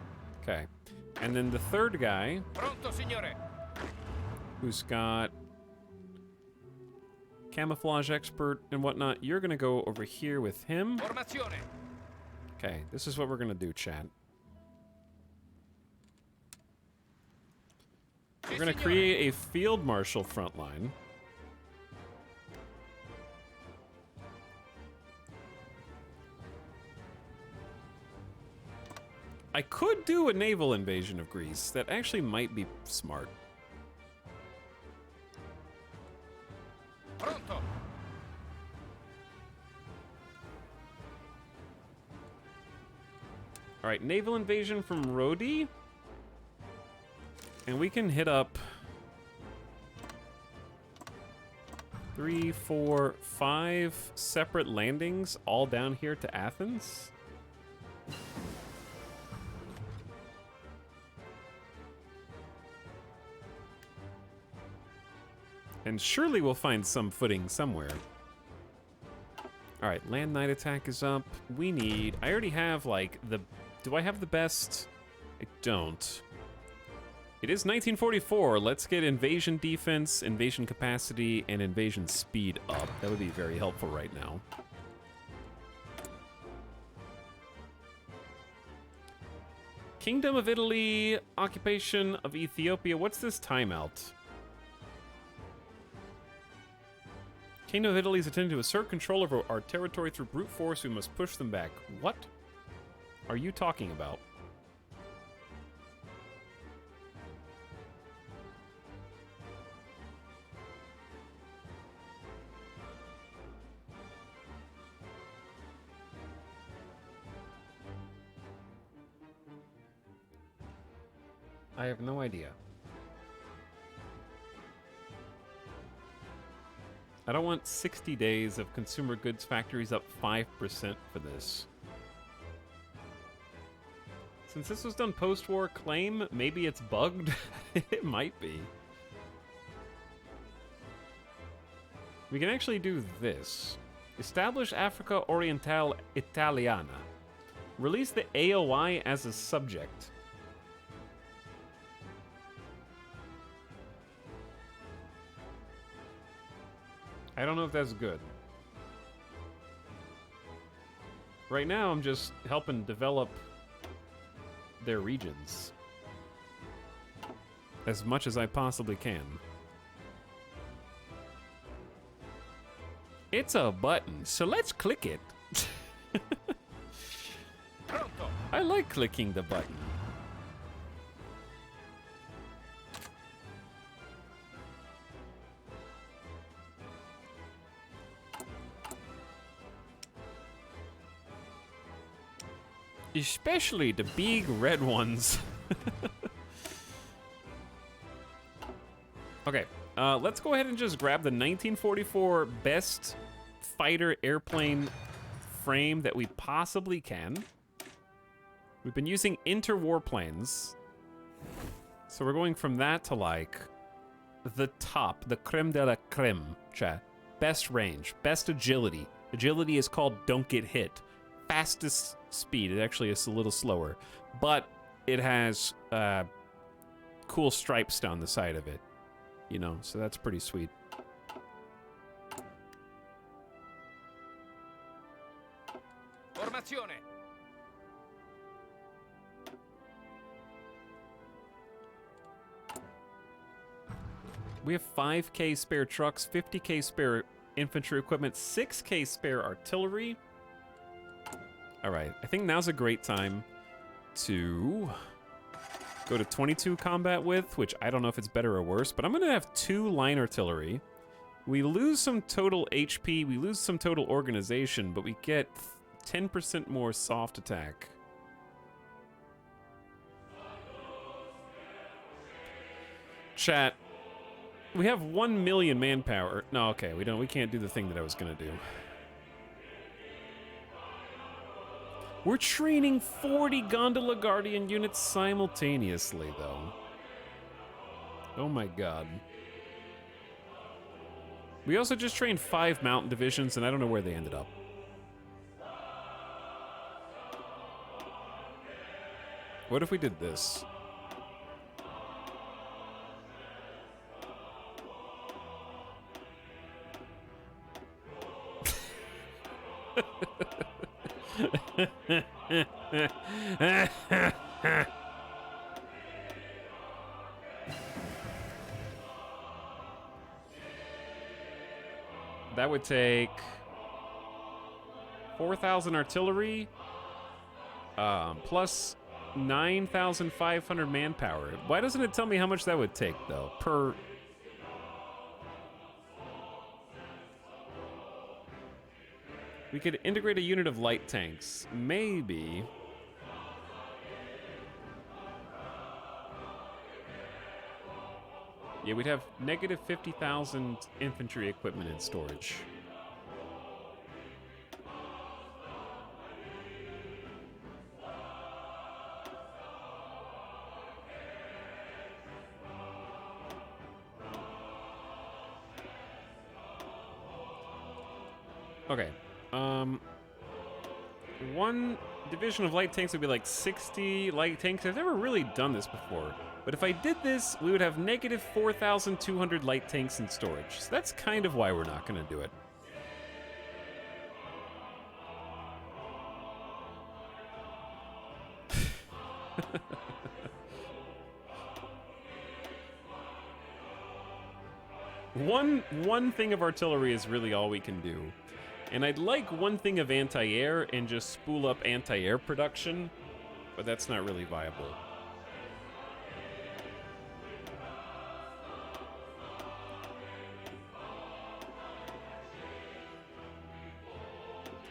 Okay. And then the third guy, Pronto, signore. who's got camouflage expert and whatnot, you're gonna go over here with him. Formazione. Okay, this is what we're gonna do, chat. Sì, We're gonna signore. create a field marshal front line. I could do a naval invasion of Greece. That actually might be smart. Pronto. All right, naval invasion from Rodi. And we can hit up 3, 4, 5 separate landings all down here to Athens. And surely we'll find some footing somewhere. All right, land night attack is up. We need, I already have like the, do I have the best? I don't. It is 1944. Let's get invasion defense, invasion capacity, and invasion speed up. That would be very helpful right now. Kingdom of Italy, occupation of Ethiopia. What's this timeout? Kingdom of Italy is intending to assert control over our territory through brute force. We must push them back. What are you talking about? I have no idea. I don't want 60 days of consumer goods factories up 5% for this. Since this was done post-war claim, maybe it's bugged? It might be. We can actually do this. Establish Africa Orientale Italiana. Release the AOI as a subject. I don't know if that's good. Right now, I'm just helping develop their regions as much as I possibly can. It's a button, so let's click it. Pronto. I like clicking the button. Especially the big red ones. Okay, let's go ahead and just grab the 1944 best fighter airplane frame that we possibly can. We've been using interwar planes. So we're going from that to like the top, the creme de la creme, chat. Best range, best agility. Agility is called don't get hit. Fastest speed, it actually is a little slower, but it has cool stripes down the side of it, you know, so that's pretty sweet. Formazione. We have 5K spare trucks, 50K spare infantry equipment, 6K spare artillery. All right, I think now's a great time to go to 22 combat width, which I don't know if it's better or worse, but I'm gonna have 2 line artillery. We lose some total HP, we lose some total organization, but we get 10% more soft attack. Chat, we have 1 million manpower. No, okay, we can't do the thing that I was gonna do. We're training 40 Gondola Guardian units simultaneously, though. Oh my god. We also just trained 5 mountain divisions, and I don't know where they ended up. What if we did this? That would take 4,000 artillery, plus 9,500 manpower. Why doesn't it tell me how much that would take, though, per... We could integrate a unit of light tanks. Maybe. Yeah, we'd have negative 50,000 infantry equipment in storage. Okay. 1 division of light tanks would be like 60 light tanks. I've never really done this before. But if I did this, we would have negative 4,200 light tanks in storage. So that's kind of why we're not going to do it. One thing of artillery is really all we can do. And I'd like 1 thing of anti-air and just spool up anti-air production, but that's not really viable.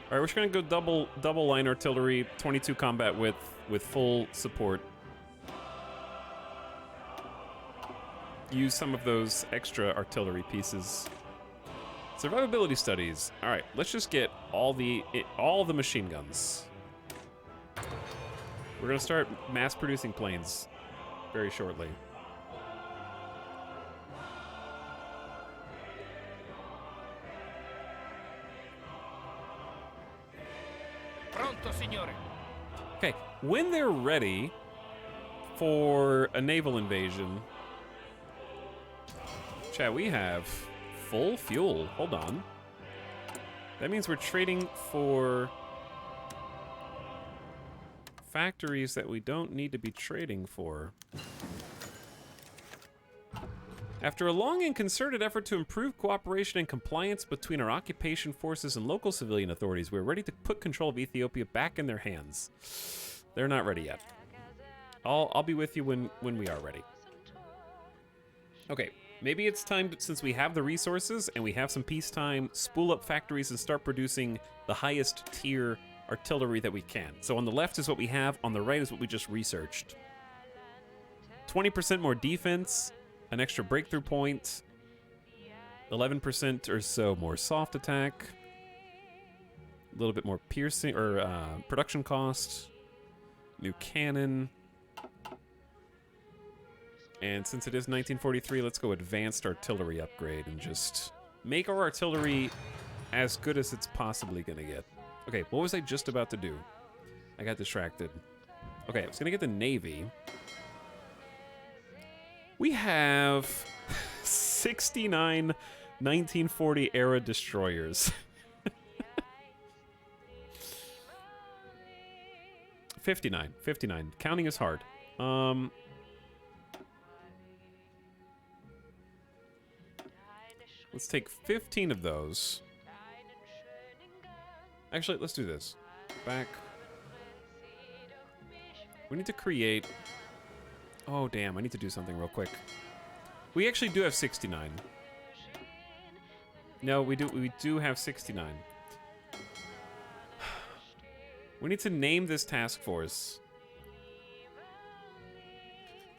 All right, we're just gonna go double line artillery, 22 combat width with full support. Use some of those extra artillery pieces. Survivability studies. All right, let's just get all the machine guns. We're gonna start mass producing planes very shortly. Pronto, signore. Okay, when they're ready for a naval invasion, chat, we have full fuel. Hold on. That means we're trading for factories that we don't need to be trading for. After a long and concerted effort to improve cooperation and compliance between our occupation forces and local civilian authorities, we're ready to put control of Ethiopia back in their hands. They're not ready yet. I'll be with you when we are ready. Okay, maybe it's time to, since we have the resources and we have some peacetime, spool up factories and start producing the highest tier artillery that we can. So on the left is what we have, on the right is what we just researched. 20% more defense, an extra breakthrough point, 11% or so more soft attack, a little bit more piercing or production cost, new cannon, and since it is 1943, let's go advanced artillery upgrade and just make our artillery as good as it's possibly gonna get. Okay, what was I just about to do? I got distracted. Okay, I was gonna get the Navy. We have 69 1940 era destroyers. 59. Counting is hard. Let's take 15 of those. Actually, let's do this. Back. We need to create... Oh, damn. I need to do something real quick. We actually do have 69. No, we do have 69. We need to name this task force.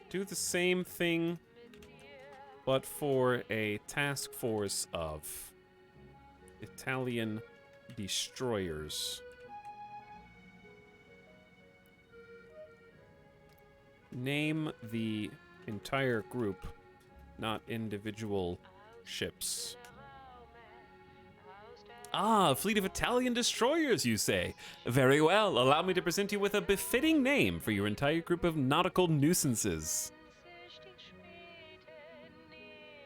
Do the same thing, but for a task force of Italian destroyers. Name the entire group, not individual ships. Ah, a fleet of Italian destroyers, you say? Very well, allow me to present you with a befitting name for your entire group of nautical nuisances.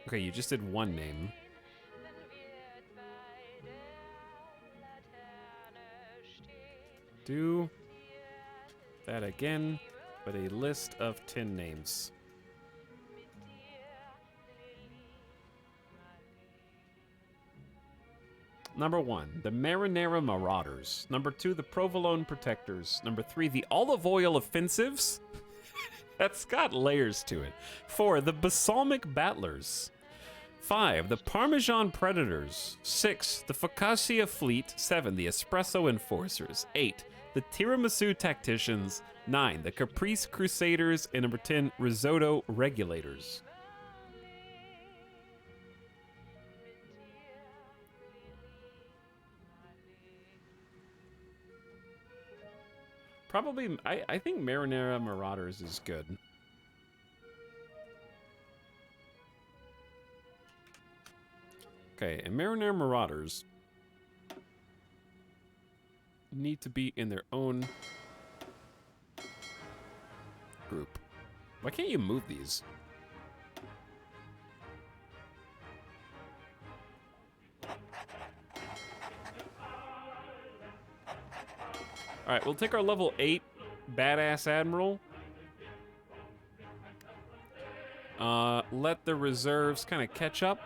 Okay, you just did one name. Do that again, but a list of 10 names. Number 1, the Marinara Marauders. Number 2, the Provolone Protectors. Number 3, the Olive Oil Offensives. That's got layers to it. 4, the Balsamic Battlers. 5, the Parmesan Predators. 6, the Focaccia Fleet. 7, the Espresso Enforcers. 8, the Tiramisu Tacticians. 9, the Caprice Crusaders. And number 10, Risotto Regulators. Probably, I think Marinara Marauders is good. Okay, and Marinara Marauders need to be in their own group. Why can't you move these? All right, we'll take our level 8 badass admiral. Let the reserves kind of catch up.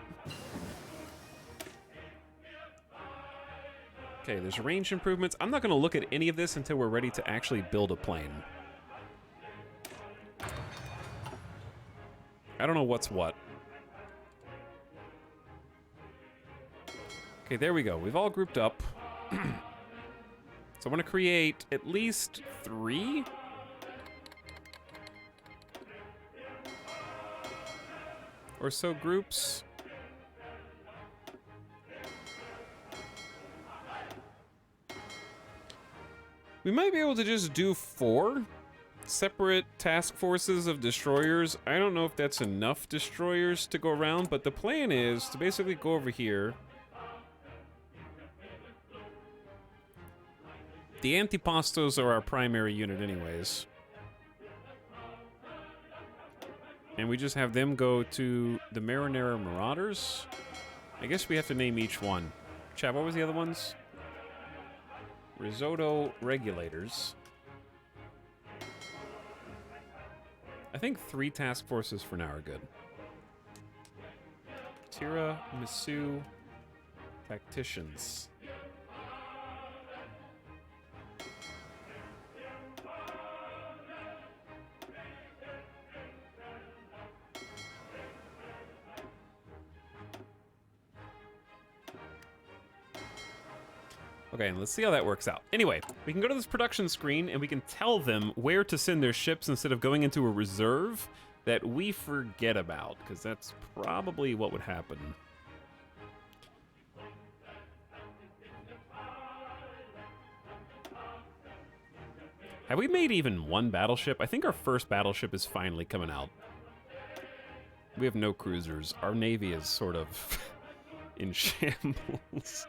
Okay, there's range improvements. I'm not going to look at any of this until we're ready to actually build a plane. I don't know what's what. Okay, there we go. We've all grouped up. So I want to create at least 3. Or so groups. We might be able to just do 4 separate task forces of destroyers. I don't know if that's enough destroyers to go around, but the plan is to basically go over here. The antipastos are our primary unit anyways. And we just have them go to the Marinara Marauders. I guess we have to name each one. Chad, what was the other ones? Risotto Regulators. I think 3 task forces for now are good. Tira, Misu, Tacticians. Okay, and let's see how that works out. Anyway, we can go to this production screen and we can tell them where to send their ships instead of going into a reserve that we forget about, because that's probably what would happen. Have we made even 1 battleship? I think our first battleship is finally coming out. We have no cruisers. Our navy is sort of in shambles.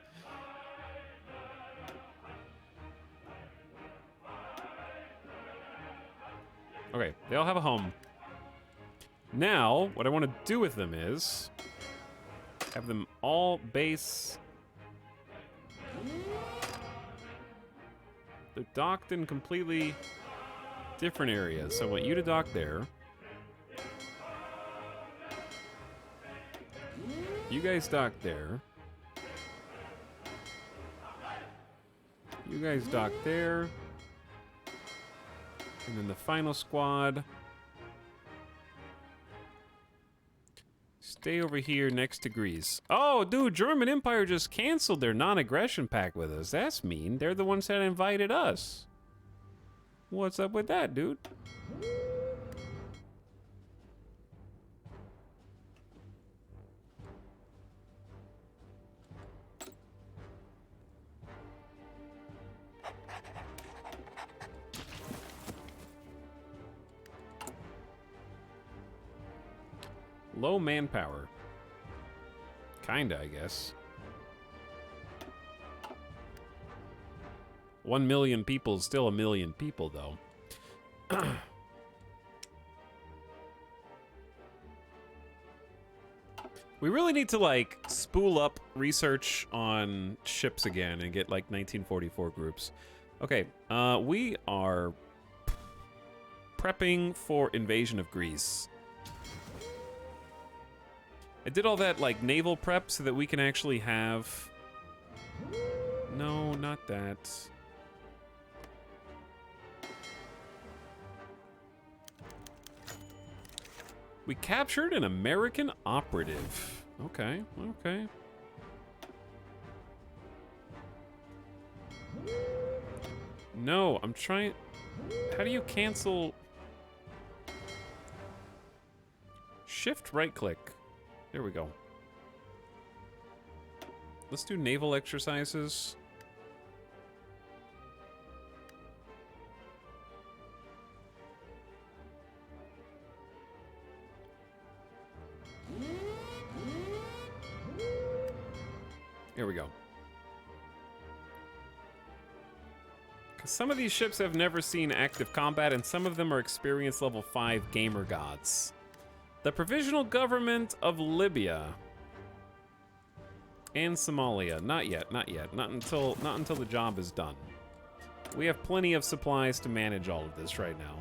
Okay, they all have a home. Now, what I want to do with them is have them all base. They're docked in completely different areas. So I want you to dock there. You guys dock there. You guys dock there. And then the final squad. Stay over here next to Greece. Oh, dude, German Empire just canceled their non-aggression pact with us. That's mean. They're the ones that invited us. What's up with that, dude? Low manpower. Kinda, I guess. 1 million people is still a million people, though. We really need to, like, spool up research on ships again and get, like, 1944 groups. Okay, we are prepping for invasion of Greece. I did all that, like, naval prep so that we can actually have... No, not that. We captured an American operative. Okay, okay. No, I'm trying... How do you cancel... Shift right-click. There we go. Let's do naval exercises. Here we go. Some of these ships have never seen active combat, and some of them are experience level 5 gamer gods. The Provisional Government of Libya and Somalia. Not yet, not yet. Not until the job is done. We have plenty of supplies to manage all of this right now.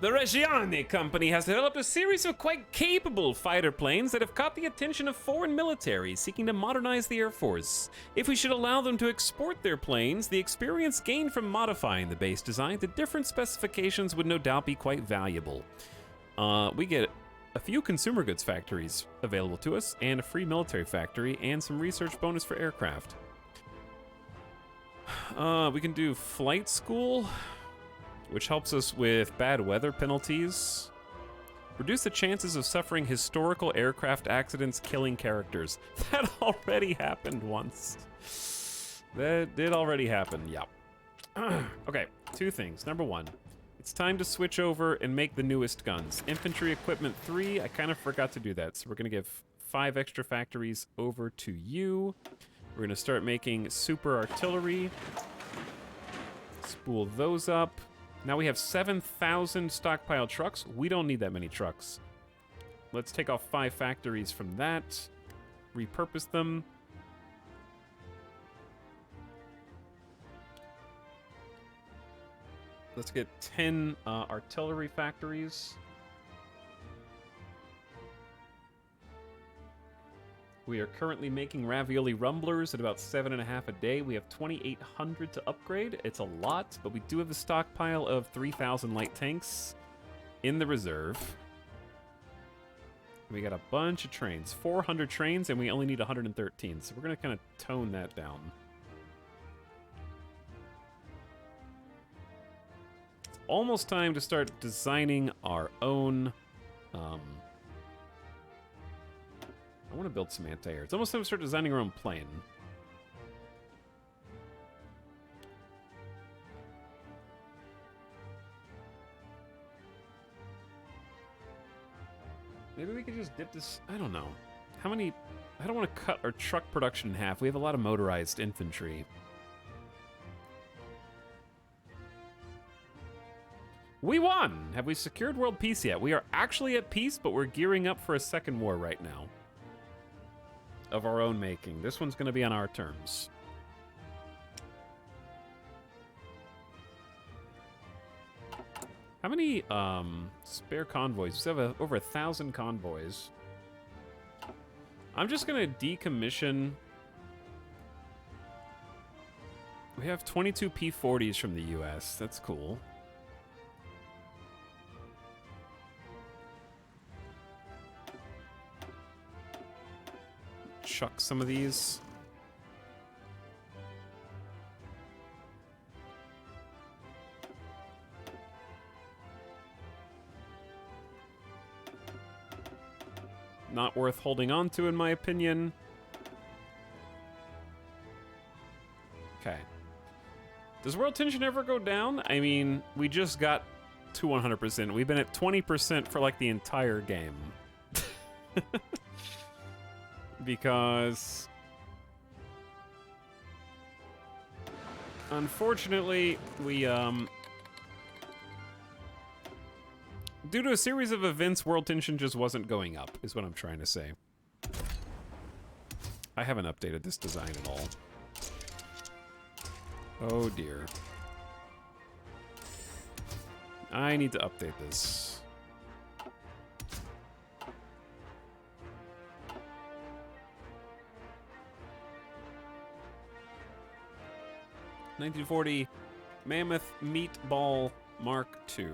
The Reggiani Company has developed a series of quite capable fighter planes that have caught the attention of foreign militaries seeking to modernize the Air Force. If we should allow them to export their planes, the experience gained from modifying the base design to different specifications would no doubt be quite valuable. We get a few consumer goods factories available to us, and a free military factory, and some research bonus for aircraft. We can do flight school, which helps us with bad weather penalties. Reduce the chances of suffering historical aircraft accidents killing characters. That already happened once. That did already happen, yeah. Okay, two things. Number one, it's time to switch over and make the newest guns. Infantry equipment 3, I kind of forgot to do that, so we're gonna give 5 extra factories over to you. We're gonna start making super artillery. Spool those up. Now we have 7,000 stockpile trucks. We don't need that many trucks. Let's take off 5 factories from that. Repurpose them. Let's get 10 artillery factories. We are currently making ravioli rumblers at about 7.5 a day. We have 2,800 to upgrade. It's a lot, but we do have a stockpile of 3,000 light tanks in the reserve. We got a bunch of trains, 400 trains, and we only need 113. So we're gonna kind of tone that down. It's almost time to start designing our own. I want to build some anti-air. It's almost time to start designing our own plane. Maybe we could just dip this. I don't know. How many? I don't want to cut our truck production in half. We have a lot of motorized infantry. We won! Have we secured world peace yet? We are actually at peace, but we're gearing up for a second war right now. Of our own making. This one's going to be on our terms. How many spare convoys? We have over 1,000 convoys. I'm just going to decommission. We have 22 P-40s from the US. That's cool. Chuck some of these. Not worth holding on to, in my opinion. Okay. Does world tension ever go down? I mean, we just got to 100%. We've been at 20% for like the entire game. Because unfortunately we due to a series of events, world tension just wasn't going up, is what I'm trying to say. I haven't updated this design at all. Oh dear. I need to update this. (1940) Mammoth Meatball Mark II.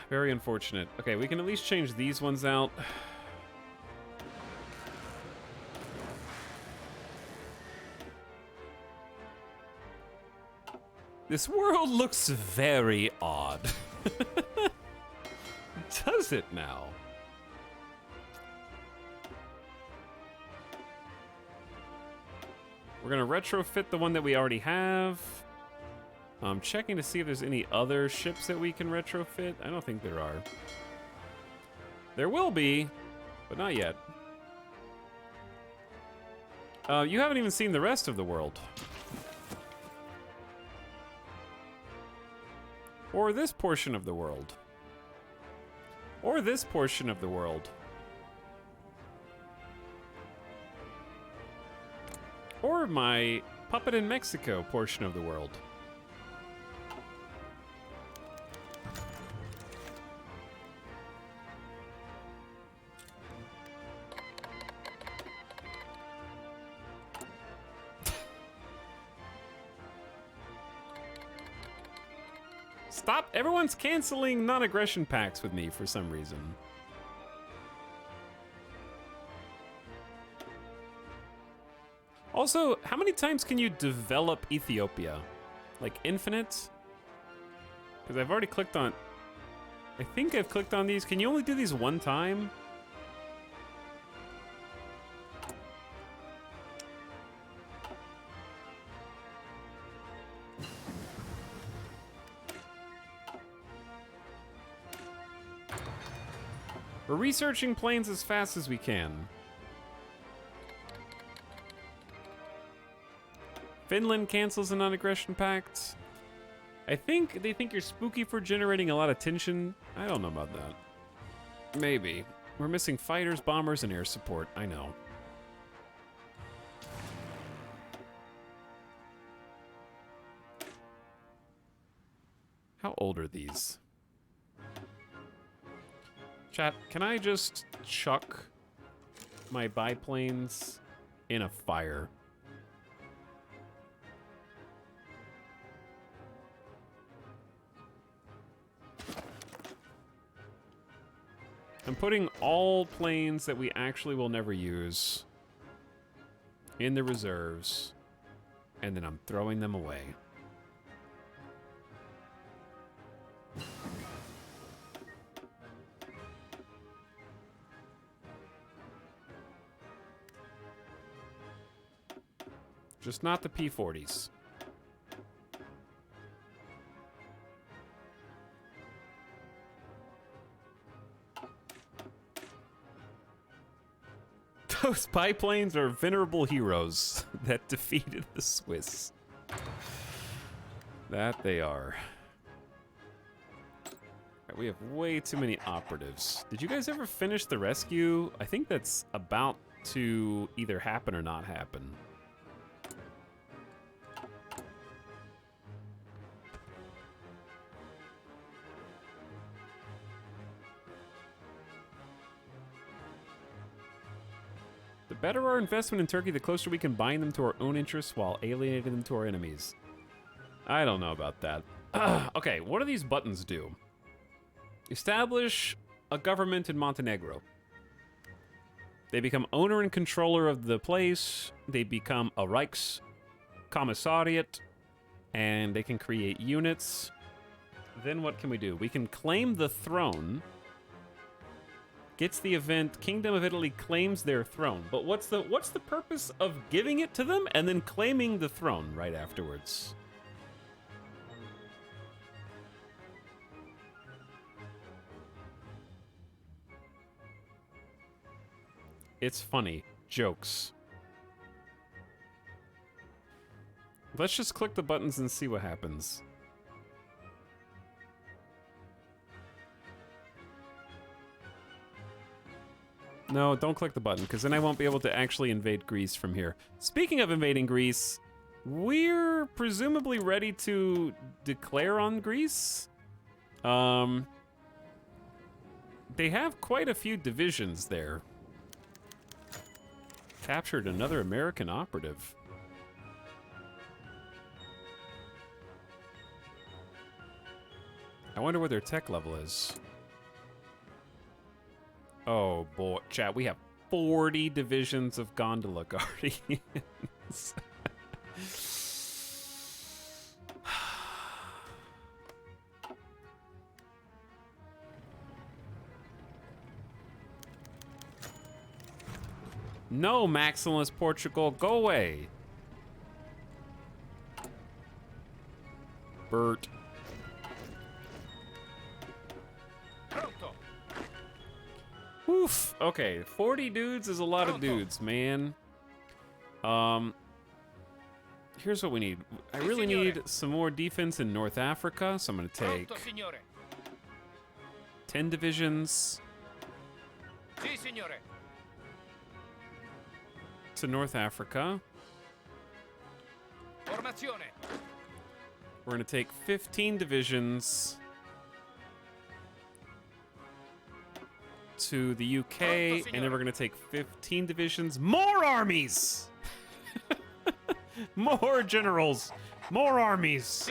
Very unfortunate. Okay, we can at least change these ones out. This world looks very odd. Does it now? We're gonna retrofit the one that we already have. I'm checking to see if there's any other ships that we can retrofit. I don't think there are. There will be, but not yet. You haven't even seen the rest of the world. Or this portion of the world. Or this portion of the world. Or my Puppet in Mexico portion of the world. Stop! Everyone's canceling non-aggression pacts with me for some reason. Also, how many times can you develop Ethiopia? Like infinite? Because I've already clicked on... I think I've clicked on these. Can you only do these one time? We're researching planes as fast as we can. Finland cancels a non-aggression pact. I think they think you're spooky for generating a lot of tension. I don't know about that. Maybe. We're missing fighters, bombers, and air support. I know. How old are these? Chat, can I just chuck my biplanes in a fire? I'm putting all planes that we actually will never use in the reserves, and then I'm throwing them away. Just not the P-40s. Those biplanes are venerable heroes that defeated the Swiss. That they are. Right, we have way too many operatives. Did you guys ever finish the rescue? I think that's about to either happen or not happen. The better our investment in Turkey, the closer we can bind them to our own interests while alienating them to our enemies. I don't know about that. Okay, what do these buttons do? Establish a government in Montenegro. They become owner and controller of the place. They become a Reichskommissariat. And they can create units. Then what can we do? We can claim the throne. Gets the event, Kingdom of Italy claims their throne. But what's the purpose of giving it to them and then claiming the throne right afterwards? It's funny. Jokes. Let's just click the buttons and see what happens. No, don't click the button, because then I won't be able to actually invade Greece from here. Speaking of invading Greece, we're presumably ready to declare on Greece. They have quite a few divisions there. Captured another American operative. I wonder what their tech level is. Oh boy, chat, we have 40 divisions of gondola guardians. No, Maximus Portugal, go away. Bert. Oof. Okay, 40 dudes is a lot of dudes, man. Here's what we need. I really need some more defense in North Africa, so I'm gonna take 10 divisions to North Africa. We're gonna take 15 divisions to the UK, and then we're gonna take 15 divisions. More armies! More generals! More armies!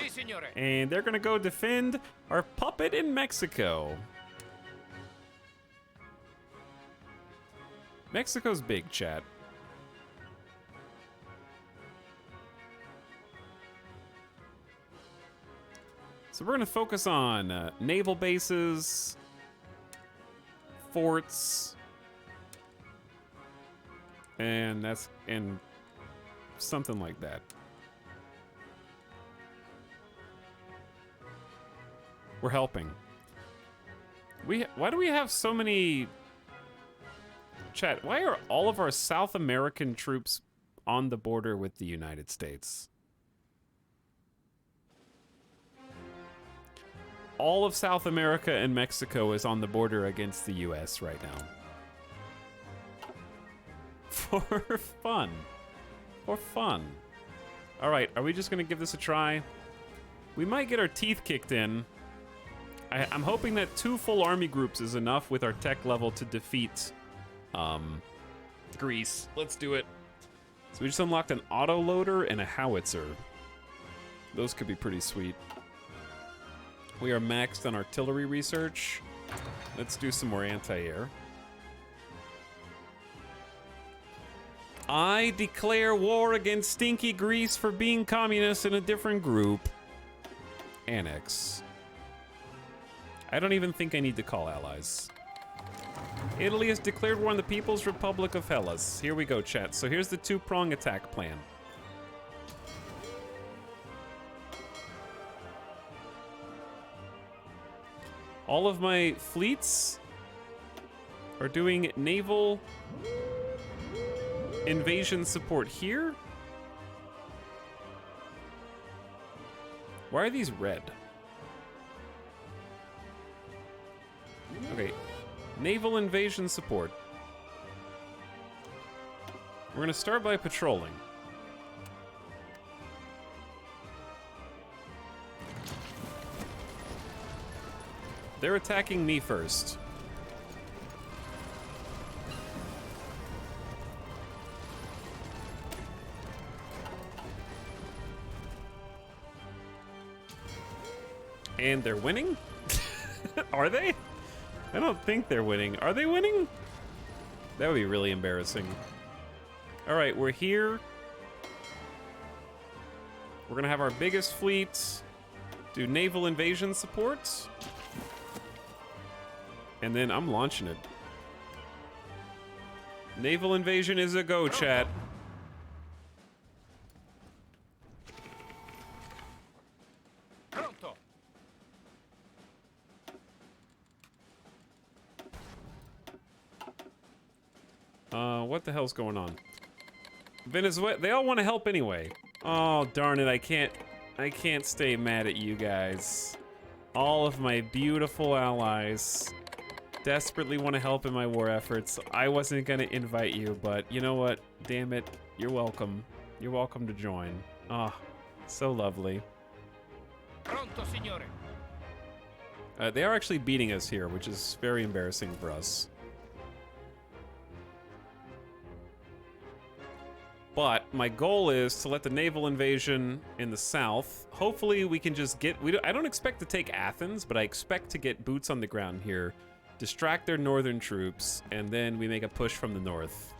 And they're gonna go defend our puppet in Mexico. Mexico's big, chat. So we're gonna focus on naval bases, forts, and something like that. We're helping. Why do we have so many? Chat, why are all of our South American troops on the border with the United States? All of South America and Mexico is on the border against the US right now. For fun. For fun. All right, are we just gonna give this a try? We might get our teeth kicked in. I'm hoping that 2 full army groups is enough with our tech level to defeat Greece. Let's do it. So we just unlocked an autoloader and a howitzer. Those could be pretty sweet. We are maxed on artillery research. Let's do some more anti-air. I declare war against stinky Greece for being communist in a different group. Annex. I don't even think I need to call allies. Italy has declared war on the People's Republic of Hellas. Here we go, chat. So here's the 2-prong attack plan. All of my fleets are doing naval invasion support here. Why are these red? Okay, naval invasion support. We're gonna start by patrolling. They're attacking me first. And they're winning? Are they? I don't think they're winning. Are they winning? That would be really embarrassing. All right, we're here. We're gonna have our biggest fleet do naval invasion support. And then I'm launching it. Naval invasion is a go, chat. Pronto. What the hell's going on? Venezuela, they all want to help anyway. Oh, darn it, I can't stay mad at you guys. All of my beautiful allies desperately want to help in my war efforts. I wasn't gonna invite you, but you know what? Damn it, you're welcome. You're welcome to join. Ah, so lovely. Pronto, signore. They are actually beating us here, which is very embarrassing for us. But my goal is to let the naval invasion in the south. Hopefully we can just get, I don't expect to take Athens, but I expect to get boots on the ground here, distract their northern troops, and then we make a push from the north.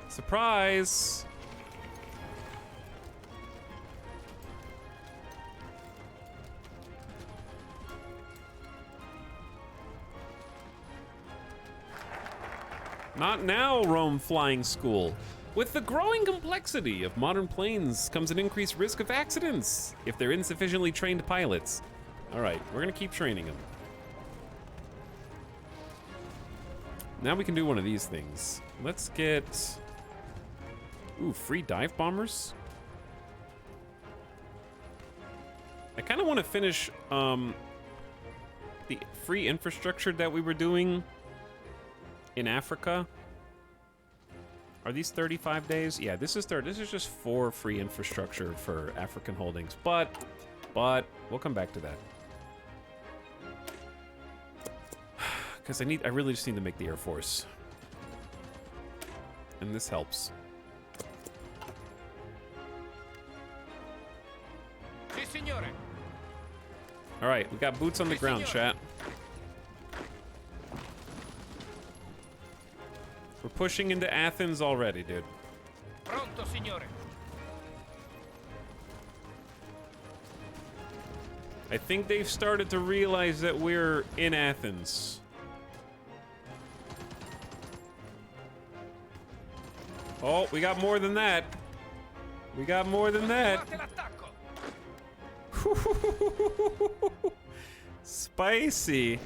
Surprise! Not now, Rome Flying School. With the growing complexity of modern planes comes an increased risk of accidents if they're insufficiently trained pilots. All right, we're gonna keep training them. Now we can do one of these things. Let's get, ooh, free dive bombers. I kind of want to finish the free infrastructure that we were doing in Africa. Are these 35 days? Yeah, this is just 4 free infrastructure for African holdings, but we'll come back to that. Because I really just need to make the Air Force. And this helps. Si, signore. All right, we got boots on the ground, chat. We're pushing into Athens already, dude. Pronto, signore. I think they've started to realize that we're in Athens. Oh, we got more than that. We got more than that. Continuate l'attacco. Spicy.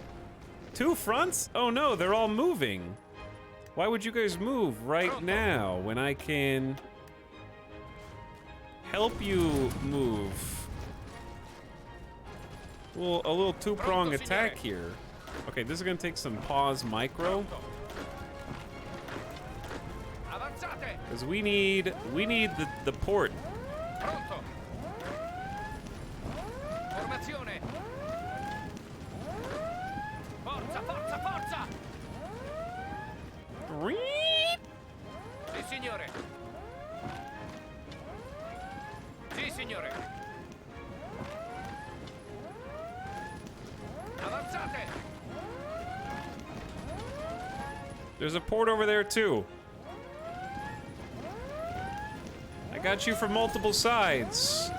2 fronts? Oh no, they're all moving. Why would you guys move right now when I can help you move? Well, a little 2-prong attack here. Okay, this is gonna take some pause micro. Avanzate. Because we need the port. Pronto. Formazione. Forza, forza, forza. Sì, signore. Sì, signore. Avanzate. There's a port over there too. I got you from multiple sides.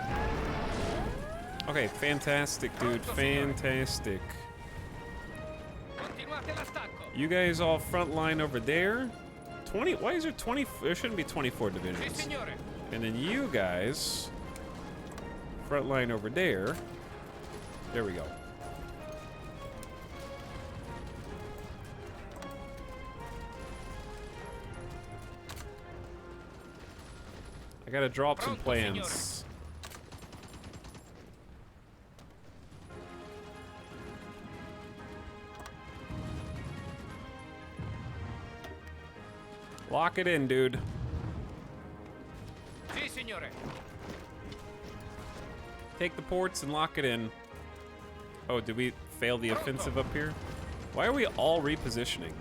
Okay, fantastic, dude. Fantastic. Continuate l'attacco. You guys all front line over there. 20. Why is there 20? There shouldn't be 24 Sì, divisions. signore. And then you guys front line over there. There we go. I gotta draw up some Pronto, plans. Lock it in, dude. Sì, signore. Take the ports and lock it in. Oh, did we fail the offensive up here? Why are we all repositioning?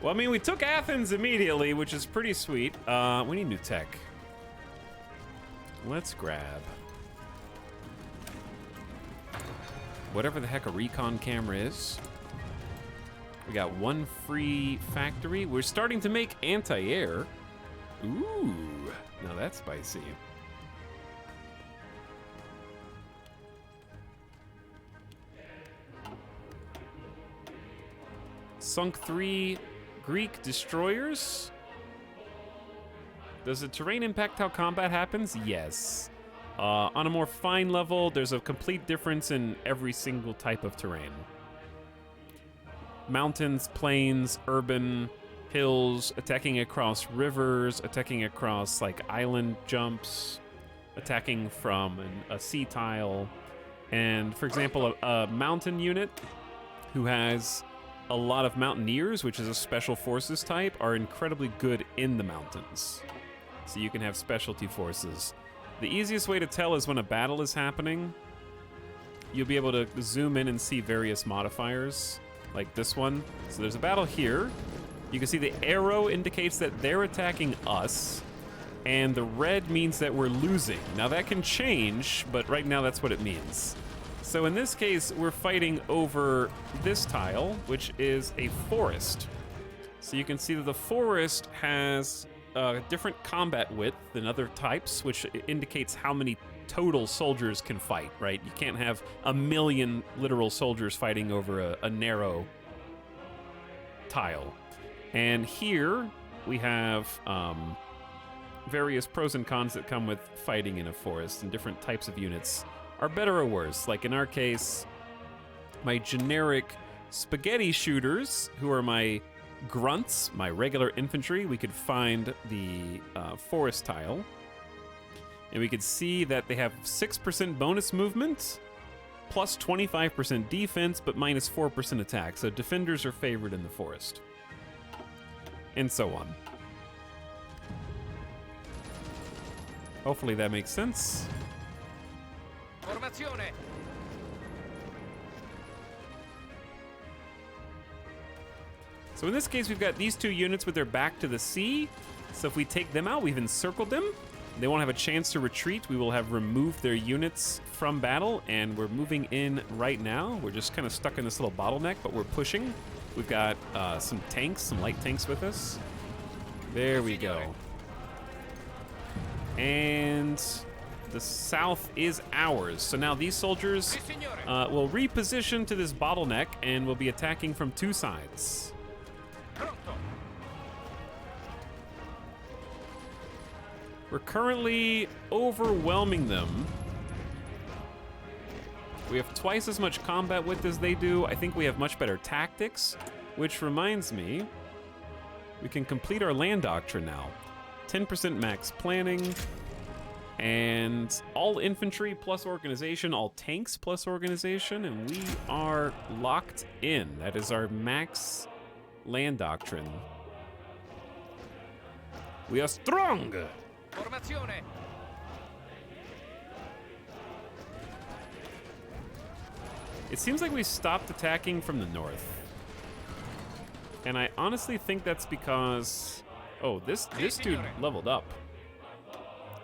Well, I mean, we took Athens immediately, which is pretty sweet. We need new tech. Let's grab whatever the heck a recon camera is. We got 1 free factory. We're starting to make anti-air. Ooh, now that's spicy. Sunk 3 Greek destroyers. Does the terrain impact how combat happens? Yes. On a more fine level, there's a complete difference in every single type of terrain. Mountains, plains, urban, hills, attacking across rivers, attacking across like island jumps, attacking from a sea tile. And for example, a mountain unit who has a lot of mountaineers, which is a special forces type, are incredibly good in the mountains. So you can have specialty forces. The easiest way to tell is when a battle is happening. You'll be able to zoom in and see various modifiers, like this one. So there's a battle here. You can see the arrow indicates that they're attacking us, and the red means that we're losing. Now that can change, but right now that's what it means. So in this case, we're fighting over this tile, which is a forest. So you can see that the forest has different combat width than other types, which indicates how many total soldiers can fight, right? You can't have 1 million literal soldiers fighting over a narrow tile. And here we have various pros and cons that come with fighting in a forest, and different types of units are better or worse. Like in our case, my generic spaghetti shooters, who are my grunts, my regular infantry, we could find the forest tile, and we could see that they have 6% bonus movement, plus 25% defense, but minus 4% attack. So defenders are favored in the forest, and so on. Hopefully that makes sense. Formazione. So in this case, we've got these 2 units with their back to the sea. So if we take them out, we've encircled them. They won't have a chance to retreat. We will have removed their units from battle, and we're moving in right now. We're just kind of stuck in this little bottleneck, but we're pushing. We've got some tanks, some light tanks with us. There we go. And the south is ours. So now these soldiers Si, signore. will reposition to this bottleneck and will be attacking from two sides. Pronto. We're currently overwhelming them. We have twice as much combat width as they do. I think we have much better tactics, which reminds me, we can complete our land doctrine now. 10% max planning, and all infantry plus organization, all tanks plus organization, and we are locked in. That is our max land doctrine. We are strong! Formazione. It seems like we stopped attacking from the north. And I honestly think that's because... Oh, this dude leveled up.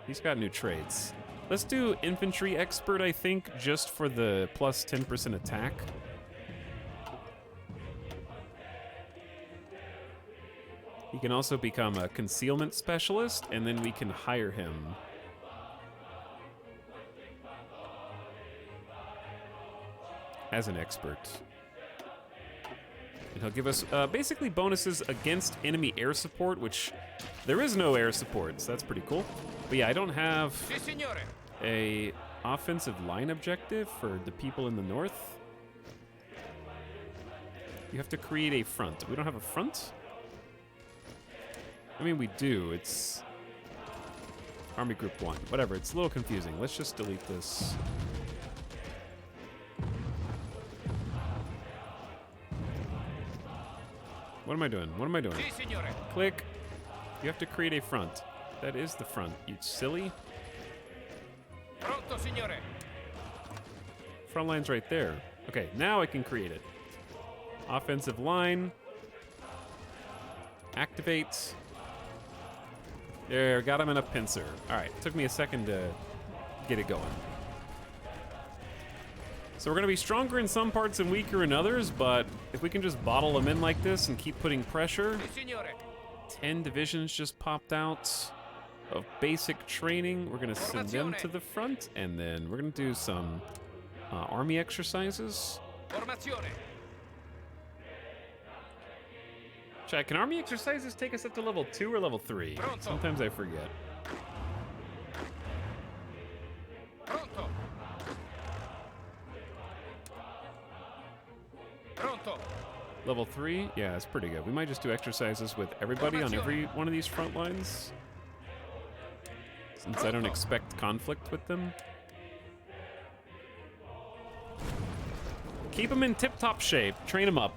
He's got new trades. Let's do infantry expert, I think, just for the plus 10% attack. He can also become a concealment specialist, and then we can hire him. As an expert. And he'll give us basically bonuses against enemy air support, which there is no air support, so that's pretty cool. But yeah, I don't have Si, signore. a offensive line objective for the people in the north. You have to create a front. We don't have a front? I mean, we do. It's Army Group 1. Whatever, it's a little confusing. Let's just delete this. What am I doing? What am I doing? Si, signore. Click. You have to create a front. That is the front, you silly. Pronto, signore. Front line's right there. Okay, now I can create it. Offensive line. Activate. There, got him in a pincer. All right, took me a second to get it going. So we're gonna be stronger in some parts and weaker in others, but if we can just bottle them in like this and keep putting pressure. Si, signore. 10 divisions just popped out of basic training. We're gonna send them to the front, and then we're gonna do some army exercises. Formazione. Chat, can army exercises take us up to level 2 or level 3? Pronto. Sometimes I forget. Pronto. Pronto. Level 3? Yeah, that's pretty good. We might just do exercises with everybody on every one of these front lines, since I don't expect conflict with them. Keep them in tip-top shape. Train them up.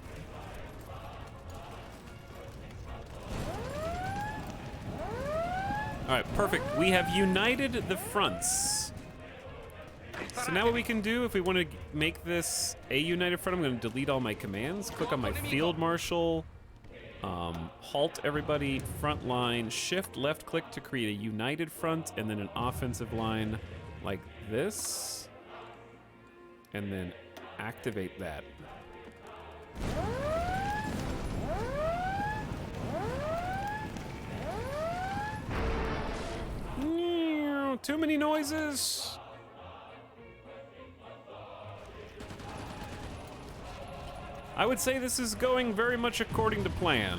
All right, perfect. We have united the fronts. So now what we can do, if we want to make this a united front, I'm going to delete all my commands. Click on my field marshal. Halt everybody, front line. Shift left click to create a united front, and then an offensive line like this. And then activate that. Too many noises. I would say this is going very much according to plan.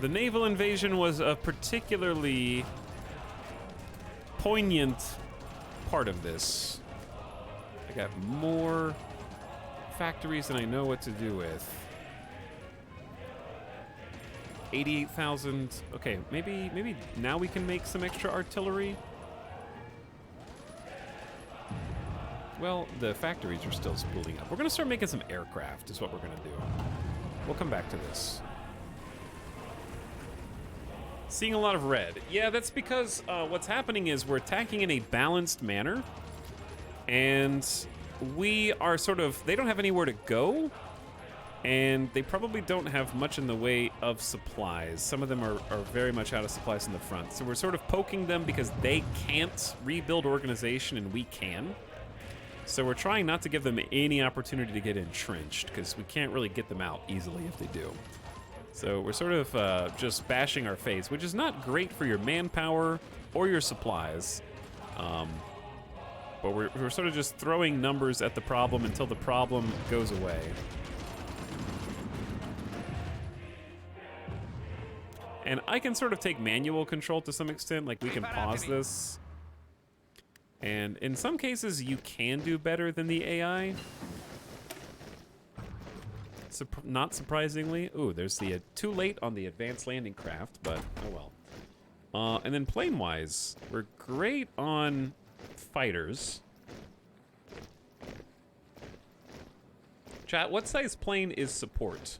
The naval invasion was a particularly poignant part of this. I got more factories than I know what to do with. 88,000. Okay, maybe now we can make some extra artillery. Well, the factories are still spooling up. We're gonna start making some aircraft is what we're gonna do. We'll come back to this. Seeing a lot of red. Yeah, that's because what's happening is we're attacking in a balanced manner, and we are sort of, they don't have anywhere to go, and they probably don't have much in the way of supplies. Some of them are very much out of supplies in the front. So we're sort of poking them because they can't rebuild organization and we can. So we're trying not to give them any opportunity to get entrenched because we can't really get them out easily if they do. So we're sort of just bashing our face, which is not great for your manpower or your supplies. But we're sort of just throwing numbers at the problem until the problem goes away. And I can sort of take manual control to some extent, like we can pause this. And in some cases, you can do better than the AI. Not surprisingly. Ooh, there's the too late on the advanced landing craft, but oh well. And then plane-wise, we're great on fighters. Chat, what size plane is support?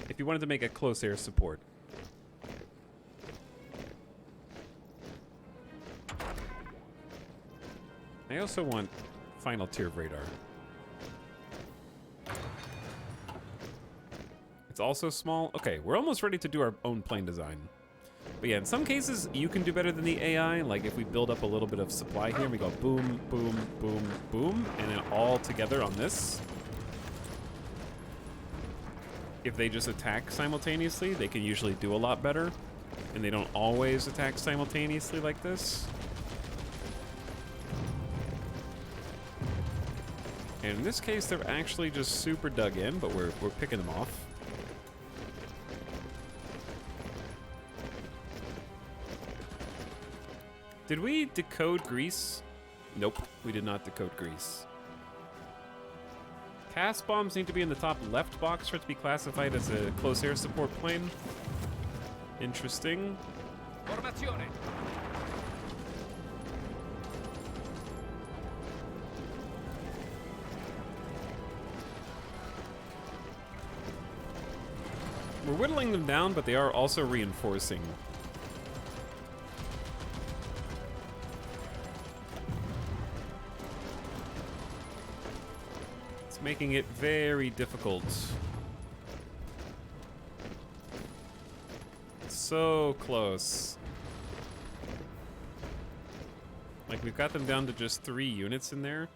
If you wanted to make a close air support. I also want final tier of radar. It's also small. Okay, we're almost ready to do our own plane design. But yeah, in some cases, you can do better than the AI. Like if we build up a little bit of supply here, and we go boom, boom, boom, boom, and then all together on this. If they just attack simultaneously, they can usually do a lot better. And they don't always attack simultaneously like this. And in this case, they're actually just super dug in, but we're picking them off. Did we decode Greece? Nope, we did not decode Greece. Cast bombs need to be in the top left box for it to be classified as a close air support plane. Interesting. Formazione. We're whittling them down, but they are also reinforcing. It's making it very difficult. So close. Like, we've got them down to just 3 units in there.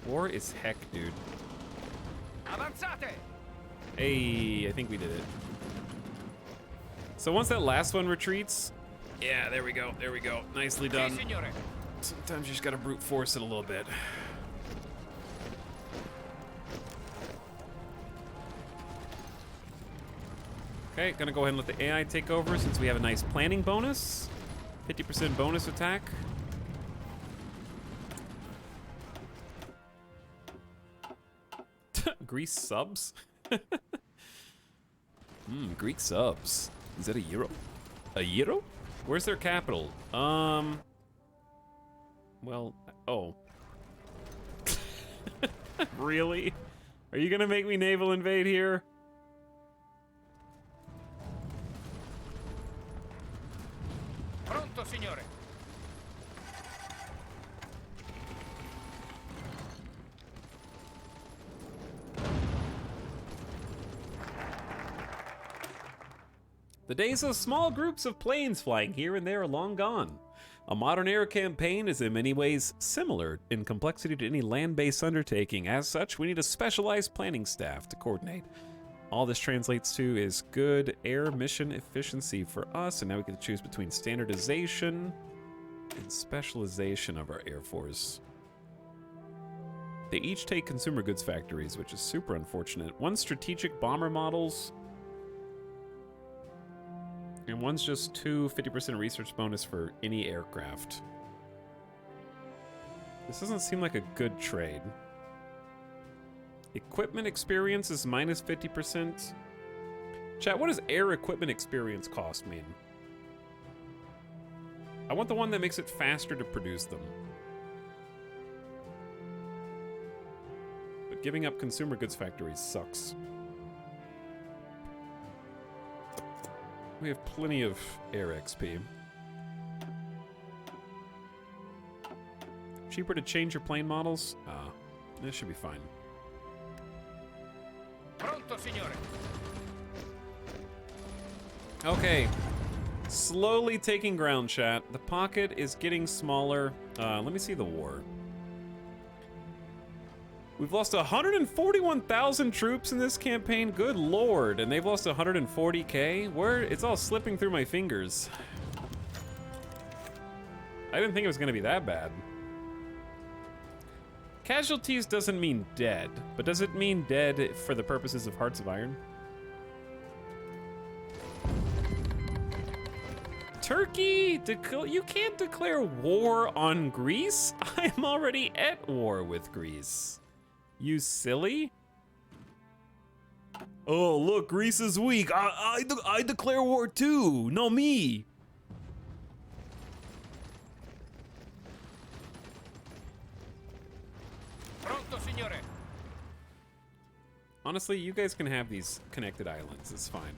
War is heck, dude. Avanzate. Hey, I think we did it. So once that last one retreats, yeah, there we go, there we go. Nicely done. Sì, signore. Sometimes you just gotta brute force it a little bit. Okay, gonna go ahead and let the AI take over since we have a nice planning bonus. 50% bonus attack. Greece subs? Greek subs. Is that a euro? A euro? Where's their capital? Well, oh. Really? Are you gonna make me naval invade here? Pronto, signore. The days of small groups of planes flying here and there are long gone. A modern air campaign is in many ways similar in complexity to any land-based undertaking. As such, we need a specialized planning staff to coordinate. All this translates to is good air mission efficiency for us, and now we can choose between standardization and specialization of our Air Force. They each take consumer goods factories, which is super unfortunate. One's strategic bomber models, and one's just 50% research bonus for any aircraft. This doesn't seem like a good trade. Equipment experience is minus 50%. Chat, what does air equipment experience cost mean? I want the one that makes it faster to produce them. But giving up consumer goods factories sucks. We have plenty of air XP. Cheaper to change your plane models? This should be fine. Pronto, signore. Okay. Slowly taking ground, chat. The pocket is getting smaller. Let me see the war. We've lost 141,000 troops in this campaign. Good lord. And they've lost 140K. Where? It's all slipping through my fingers. I didn't think it was going to be that bad. Casualties doesn't mean dead, but does it mean dead for the purposes of Hearts of Iron? Turkey, you can't declare war on Greece. I'm already at war with Greece. You silly? Oh, look, Greece is weak. I declare war too. No, me. Pronto, signore. Honestly, you guys can have these connected islands. It's fine.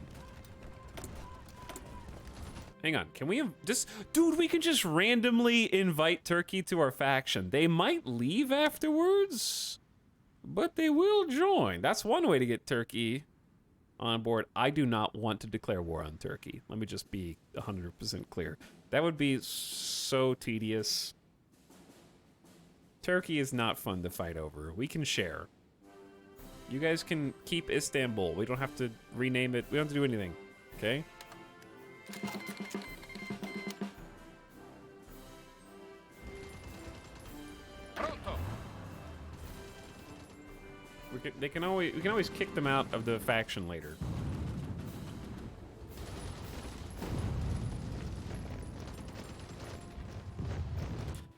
Hang on, can we just... Dude, we can just randomly invite Turkey to our faction. They might leave afterwards, but they will join. That's one way to get Turkey on board. I do not want to declare war on Turkey. Let me just be 100% clear. That would be so tedious. Turkey is not fun to fight over. We can share. You guys can keep Istanbul. We don't have to rename it. We don't have to do anything, okay? Pronto. We can always kick them out of the faction later.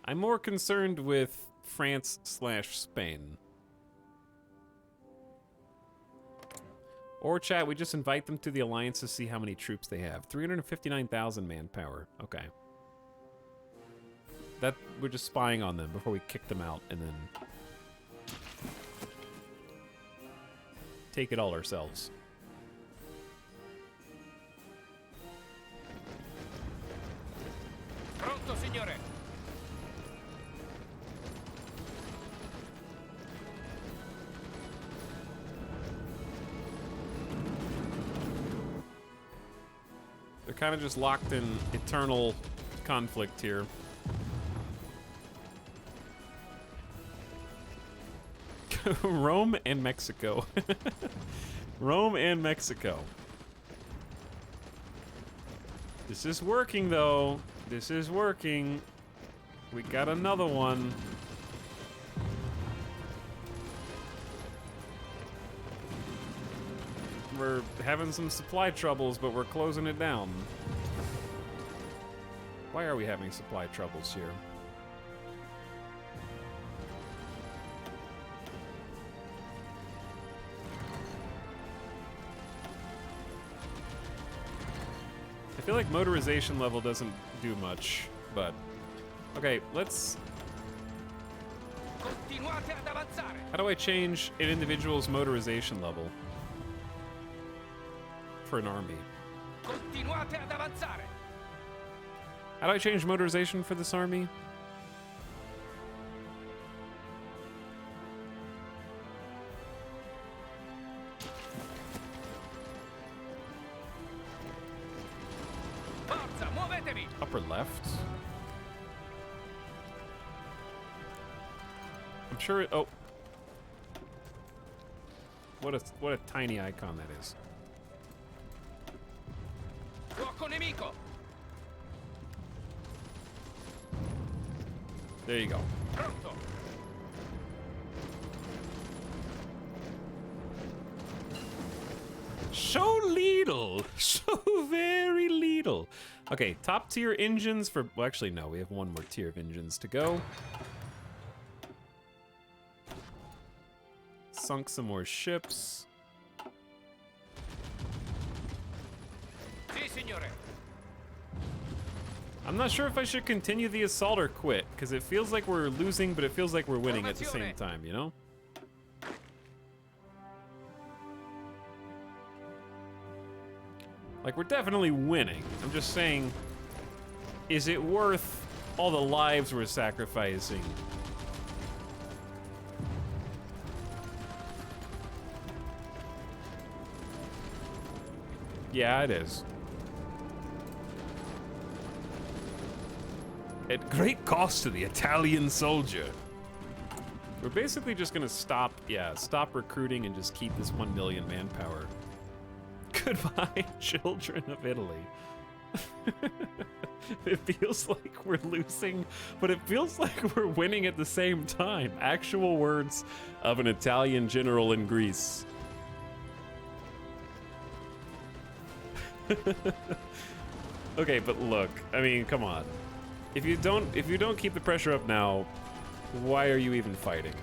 I'm more concerned with France/Spain. Or chat, we just invite them to the alliance to see how many troops they have. 359,000 manpower. Okay. That we're just spying on them before we kick them out and then take it all ourselves. Pronto, signore. They're kind of just locked in eternal conflict here. Rome and Mexico. Rome and Mexico. This is working, though. This is working. We got another one. We're having some supply troubles, but we're closing it down. Why are we having supply troubles here? I feel like motorization level doesn't do much, but... Okay, let's... Continuate ad avanzare. How do I change an individual's motorization level for an army? Continuate ad avanzare. How do I change motorization for this army? Forza, muovetevi. Upper left? I'm sure it... Oh. What a tiny icon that is. Fuoco nemico. There you go. Pronto. So little. So very little. Okay, top tier engines for... Well, actually, no. We have one more tier of engines to go. Sunk some more ships. Sì, signore. I'm not sure if I should continue the assault or quit, because it feels like we're losing, but it feels like we're winning at the same time, you know? Like, we're definitely winning. I'm just saying, is it worth all the lives we're sacrificing? Yeah, it is. At great cost to the Italian soldier. We're basically just gonna stop recruiting and just keep this 1 million manpower. Goodbye, children of Italy. It feels like we're losing, but it feels like we're winning at the same time. Actual words of an Italian general in Greece. Okay, but look, I mean, come on. If you don't keep the pressure up now, why are you even fighting?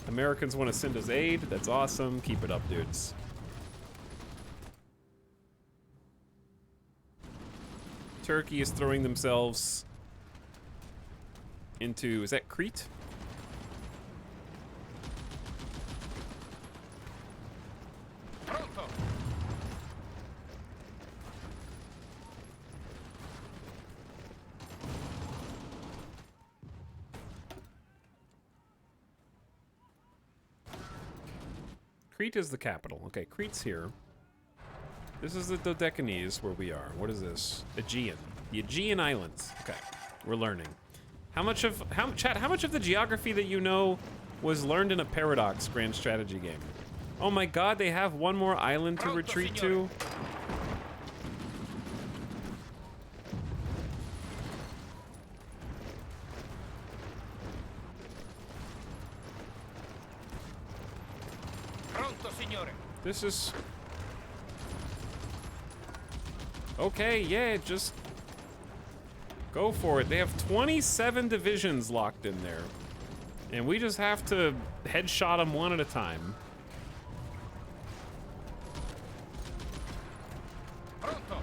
Americans want to send us aid. That's awesome. Keep it up, dudes. Turkey is throwing themselves into, is that Crete? Pronto. Crete is the capital. Okay, Crete's here. This is the Dodecanese where we are. What is this? Aegean. The Aegean Islands. Okay, we're learning. How much of the geography that you know was learned in a Paradox grand strategy game? Oh my god, they have one more island to Pronto, retreat signore. to? Pronto, signore. This is... Okay, yeah, just go for it. They have 27 divisions locked in there. And we just have to headshot them one at a time. Pronto.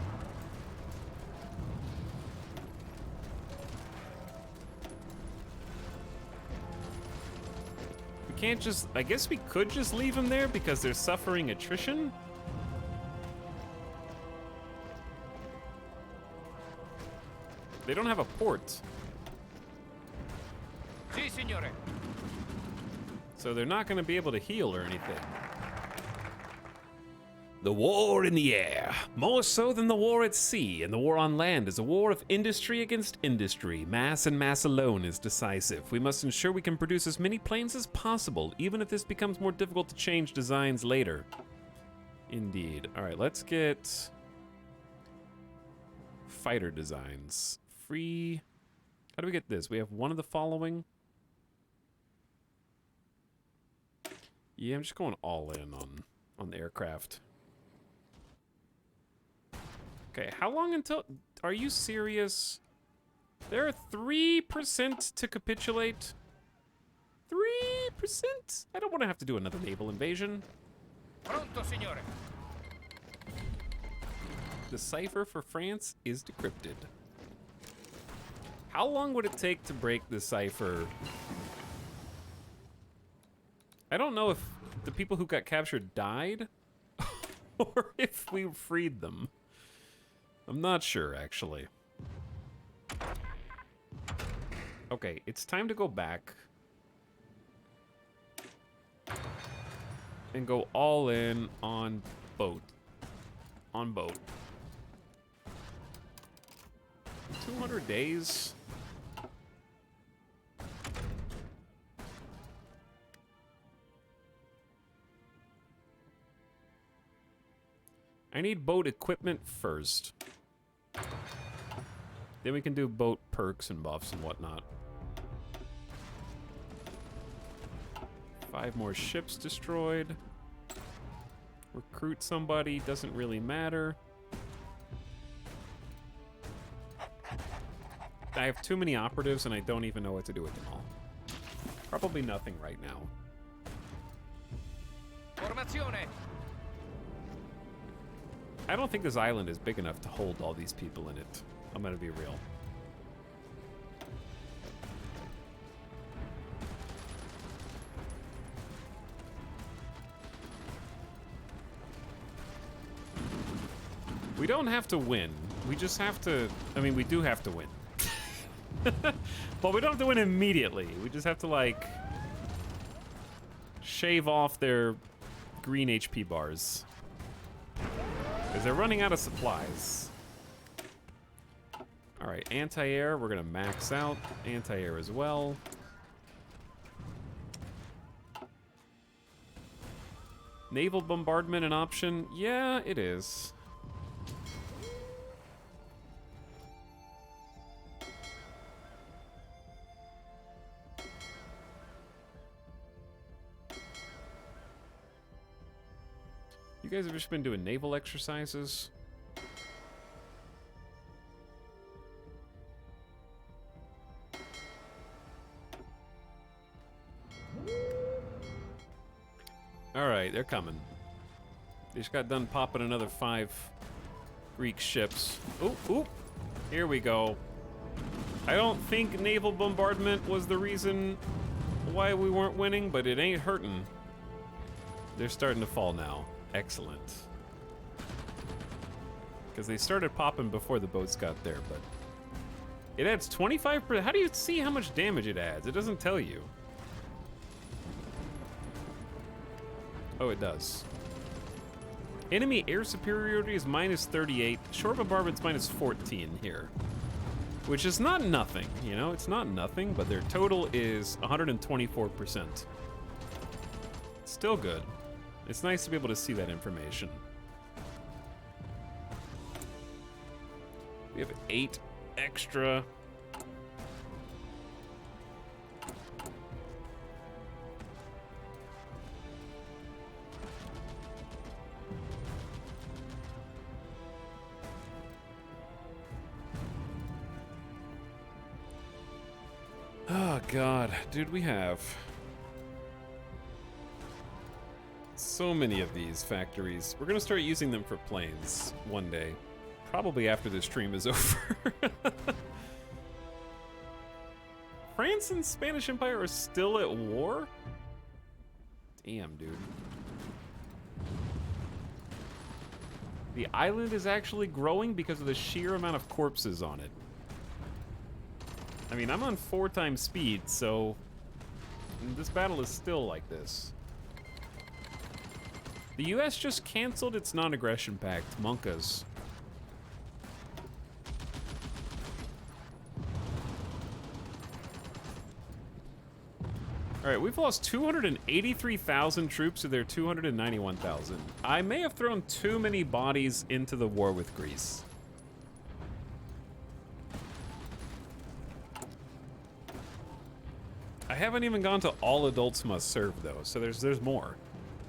We can't just... I guess we could just leave them there because they're suffering attrition? They don't have a port, Sì, signore. so they're not going to be able to heal or anything. The war in the air. More so than the war at sea, and the war on land is a war of industry against industry. Mass and mass alone is decisive. We must ensure we can produce as many planes as possible, even if this becomes more difficult to change designs later. Indeed. All right, let's get fighter designs. Free. How do we get this? We have one of the following. Yeah, I'm just going all in on the aircraft. Okay, how long until... Are you serious? There are 3% to capitulate. 3%? I don't want to have to do another naval invasion. Pronto, signore. The cipher for France is decrypted. How long would it take to break the cipher? I don't know if the people who got captured died or if we freed them. I'm not sure, actually. Okay, it's time to go back and go all in on boat. On boat. 200 days? I need boat equipment first. Then we can do boat perks and buffs and whatnot. 5 more ships destroyed. Recruit somebody, doesn't really matter. I have too many operatives and I don't even know what to do with them all. Probably nothing right now. Formazione. I don't think this island is big enough to hold all these people in it. I'm gonna be real. We don't have to win. We just have to... I mean, we do have to win. But we don't have to win immediately. We just have to, like... shave off their green HP bars. Because they're running out of supplies. Alright, anti-air, we're gonna max out. Anti-air as well. Naval bombardment an option? Yeah, it is. You guys have just been doing naval exercises? Alright, they're coming. They just got done popping another 5 Greek ships. Oop, oop. Here we go. I don't think naval bombardment was the reason why we weren't winning, but it ain't hurting. They're starting to fall now. Excellent. Because they started popping before the boats got there, but it adds 25%. How do you see how much damage it adds? It doesn't tell you. Oh, it does. Enemy air superiority is minus 38. Shore bombardment's minus 14 here. Which is not nothing, you know? It's not nothing, but their total is 124%. Still good. It's nice to be able to see that information. We have 8 extra. Oh God, dude, we have so many of these factories. We're gonna start using them for planes one day. Probably after this stream is over. France and Spanish Empire are still at war? Damn, dude. The island is actually growing because of the sheer amount of corpses on it. I mean, I'm on 4 times speed, so this battle is still like this. The US just canceled its non-aggression pact, Monkas. All right, we've lost 283,000 troops to their 291,000. I may have thrown too many bodies into the war with Greece. I haven't even gone to all adults must serve though, so there's more.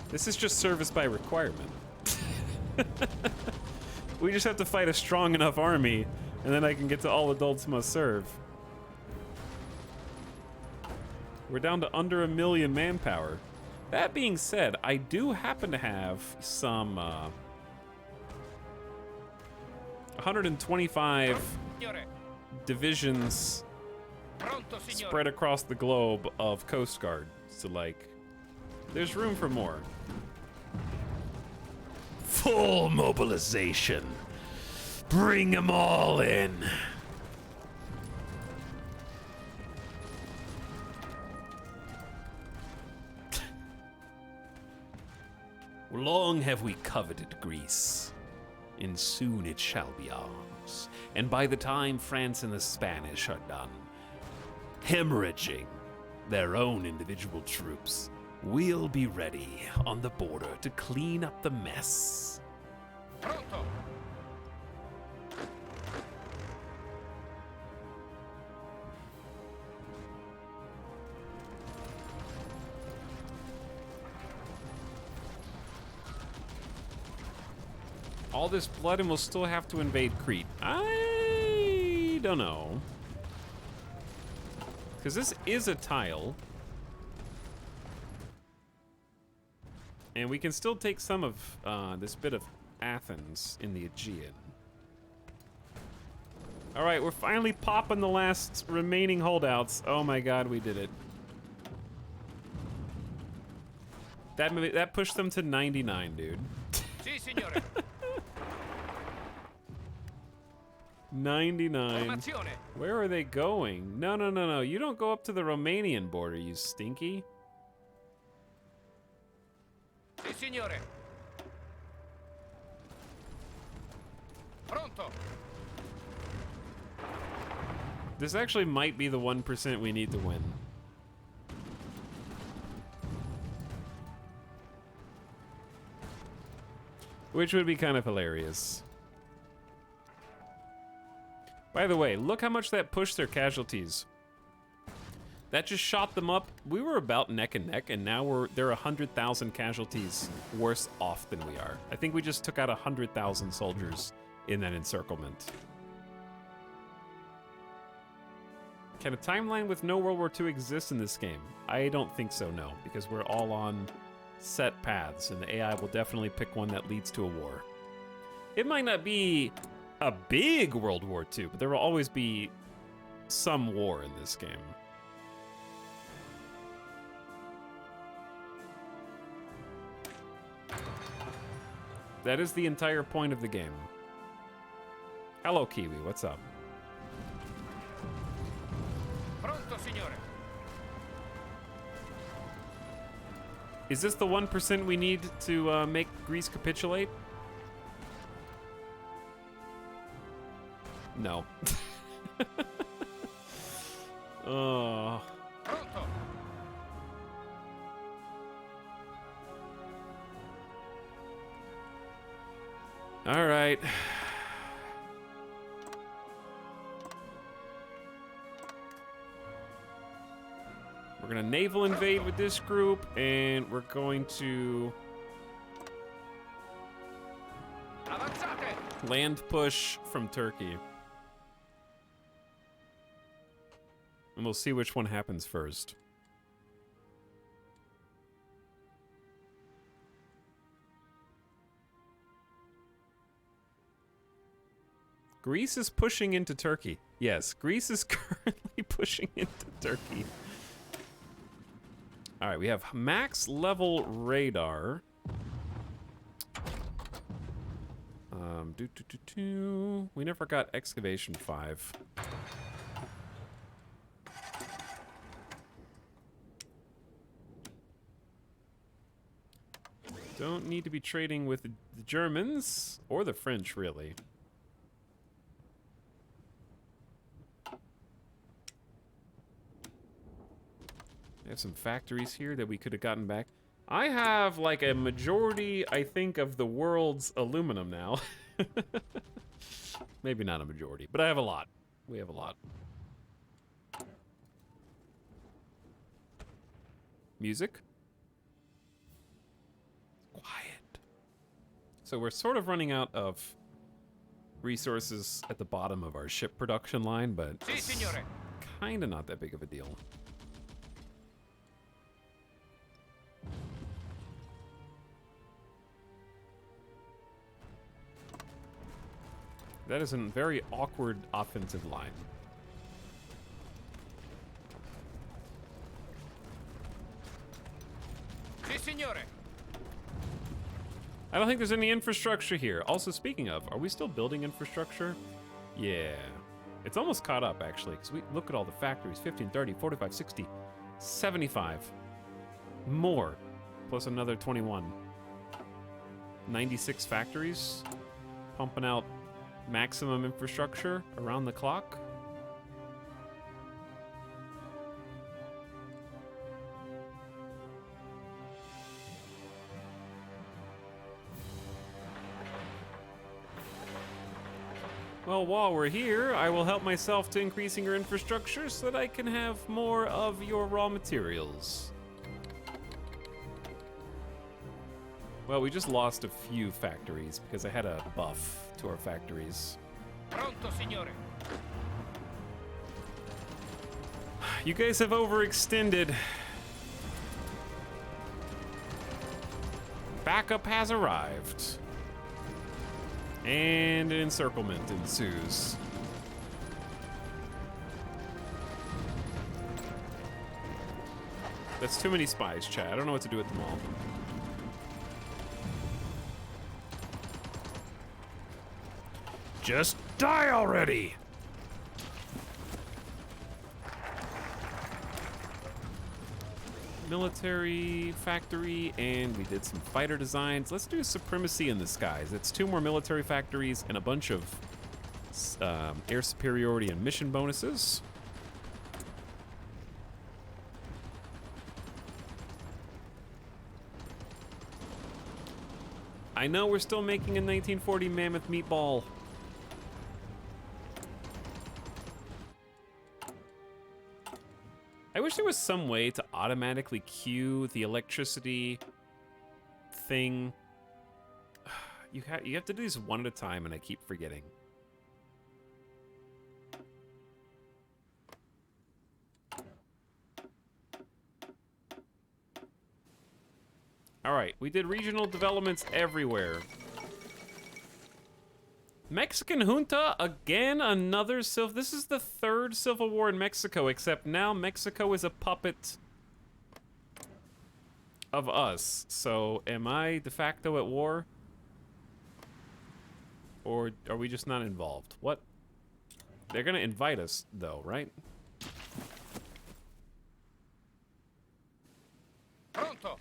This is just service by requirement. We just have to fight a strong enough army, and then I can get to all adults must serve. We're down to under 1 million manpower. That being said, I do happen to have some 125 divisions spread across the globe of Coast Guard. So, like, there's room for more. Full mobilization. Bring them all in. Long have we coveted Greece, and soon it shall be ours. And by the time France and the Spanish are done hemorrhaging their own individual troops, we'll be ready on the border to clean up the mess. Pronto. All this blood and we'll still have to invade Crete. I don't know. Because this is a tile. And we can still take some of this bit of Athens in the Aegean. All right, we're finally popping the last remaining holdouts. Oh my God, we did it. That pushed them to 99, dude. Si, signore. 99. Formazione. Where are they going? No, no, no, no. You don't go up to the Romanian border, you stinky. Si, signore. Pronto. This actually might be the 1% we need to win. Which would be kind of hilarious. By the way, look how much that pushed their casualties. That just shot them up. We were about neck and neck, and now they're 100,000 casualties worse off than we are. I think we just took out 100,000 soldiers in that encirclement. Can a timeline with no World War II exist in this game? I don't think so, no, because we're all on set paths, and the AI will definitely pick one that leads to a war. It might not be a big World War II, but there will always be some war in this game. That is the entire point of the game. Hello, Kiwi, what's up? Pronto, signore. Is this the 1% we need to make Greece capitulate? No. Oh. Pronto. All right. We're gonna naval invade with this group, and we're going to Avanzate. land push from Turkey. And we'll see which one happens first. Greece is pushing into Turkey. Yes, Greece is currently pushing into Turkey. All right, we have max level radar. We never got excavation 5. Don't need to be trading with the Germans or the French, really. We have some factories here that we could have gotten back. I have like a majority, I think, of the world's aluminum now. Maybe not a majority, but I have a lot. We have a lot. Music. Quiet. So we're sort of running out of resources at the bottom of our ship production line, but Si, signore. kind of not that big of a deal. That is a very awkward offensive line. Si, signore. I don't think there's any infrastructure here. Also, speaking of, are we still building infrastructure? Yeah. It's almost caught up, actually, because we look at all the factories. 15, 30, 45, 60, 75. More. Plus another 21. 96 factories. Pumping out maximum infrastructure around the clock. Well, while we're here, I will help myself to increasing your infrastructure so that I can have more of your raw materials. Well, we just lost a few factories because I had a buff to our factories. Pronto, signore. You guys have overextended. Backup has arrived. And an encirclement ensues. That's too many spies, Chad. I don't know what to do with them all. Just die already! Military factory, and we did some fighter designs. Let's do supremacy in the skies. It's 2 more military factories and a bunch of air superiority and mission bonuses. I I know we're still making a 1940 Mammoth meatball. I wish there was some way to automatically queue the electricity thing. You have to do these one at a time, and I keep forgetting. All right, we did regional developments everywhere. Mexican junta, again, another civil... This is the third civil war in Mexico, except now Mexico is a puppet of us. So, am I de facto at war? Or are we just not involved? What? They're gonna invite us, though, right? Pronto.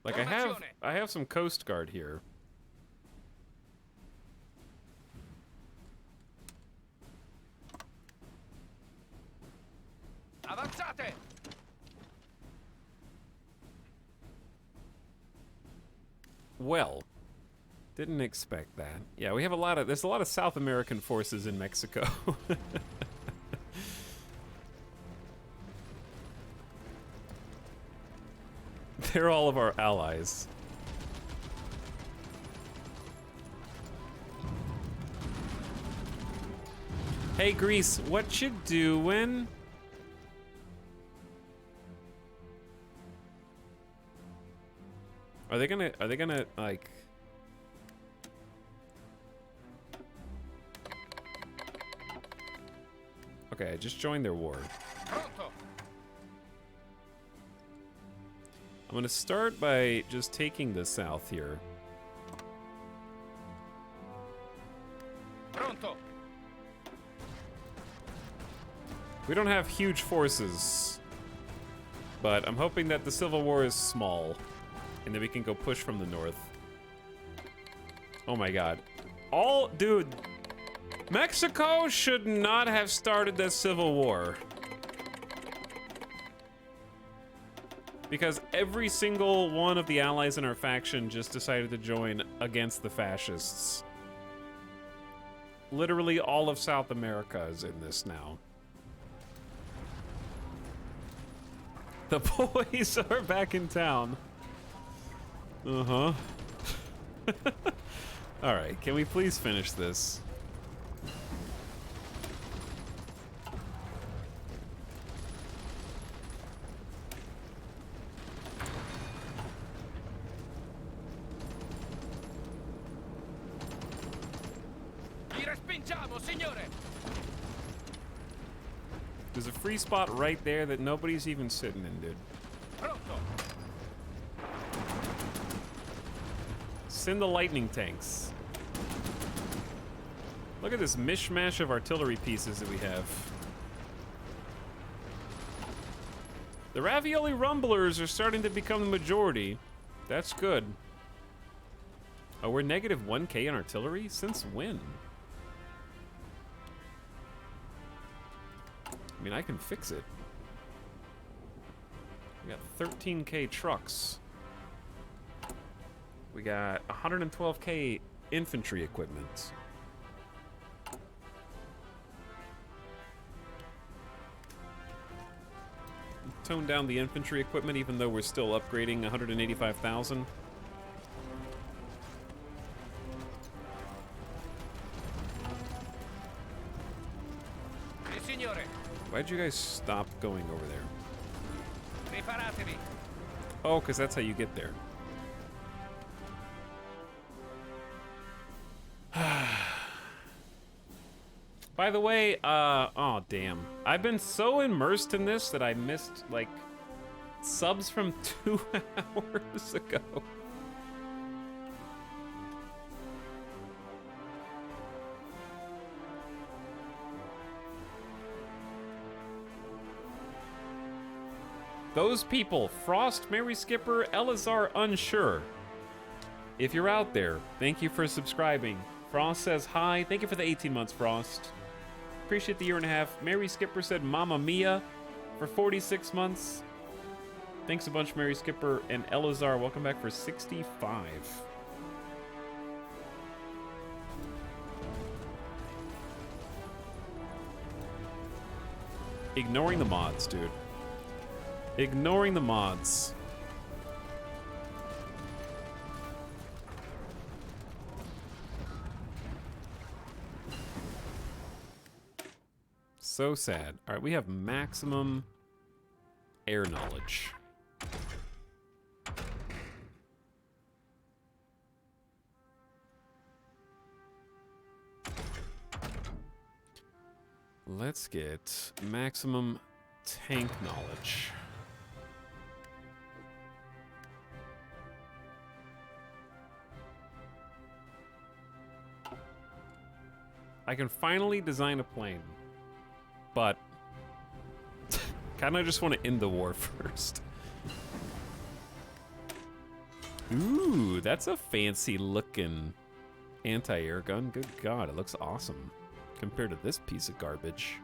Like, I have some Coast Guard here. Avanzate. Well, didn't expect that. Yeah, we have there's a lot of South American forces in Mexico. They're all of our allies. Hey Greece, what you doing? Are they gonna like Okay, I just joined their war. Pronto. I'm gonna start by just taking the south here. Pronto. We don't have huge forces, but I'm hoping that the Civil War is small, and then we can go push from the north. Oh my god. Dude, Mexico should not have started this Civil War. Because every single one of the allies in our faction just decided to join against the fascists. Literally all of South America is in this now. The boys are back in town. Uh-huh. Alright, can we please finish this? There's a free spot right there that nobody's even sitting in, dude. Pronto. Send the lightning tanks. Look at this mishmash of artillery pieces that we have. The ravioli rumblers are starting to become the majority. That's good. Oh, we're negative 1K in artillery? Since when? I mean, I can fix it. We got 13K trucks. We got 112K infantry equipment. Tone down the infantry equipment even though we're still upgrading 185,000. Why'd you guys stop going over there? Preparatevi. Oh, because that's how you get there. By the way, oh damn. I've been so immersed in this that I missed, like, subs from 2 hours ago. Those people, Frost, Mary Skipper, Elazar, Unsure. If you're out there, thank you for subscribing. Frost says hi. Thank you for the 18 months, Frost. Appreciate the 1.5 years. Mary Skipper said Mamma Mia. for 46 months. Thanks a bunch, Mary Skipper and Elazar. Welcome back for 65. Ignoring the mods, dude. Ignoring the mods. So sad. All right, we have maximum air knowledge. Let's get maximum tank knowledge. I can finally design a plane, but kind of just want to end the war first. Ooh, that's a fancy looking anti-air gun. Good God, it looks awesome compared to this piece of garbage.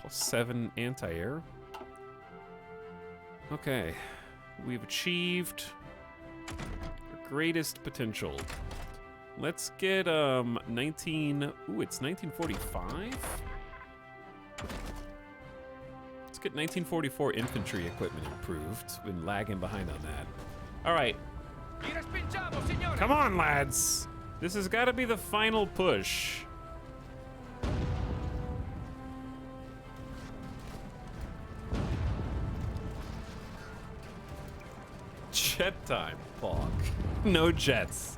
+7 anti-air. Okay, we've achieved our greatest potential. Let's get 19. Ooh, it's 1945. Let's get 1944 infantry equipment improved. Been lagging behind on that. All right. Come on, lads. This has got to be the final push. Jet time, Pog. No jets.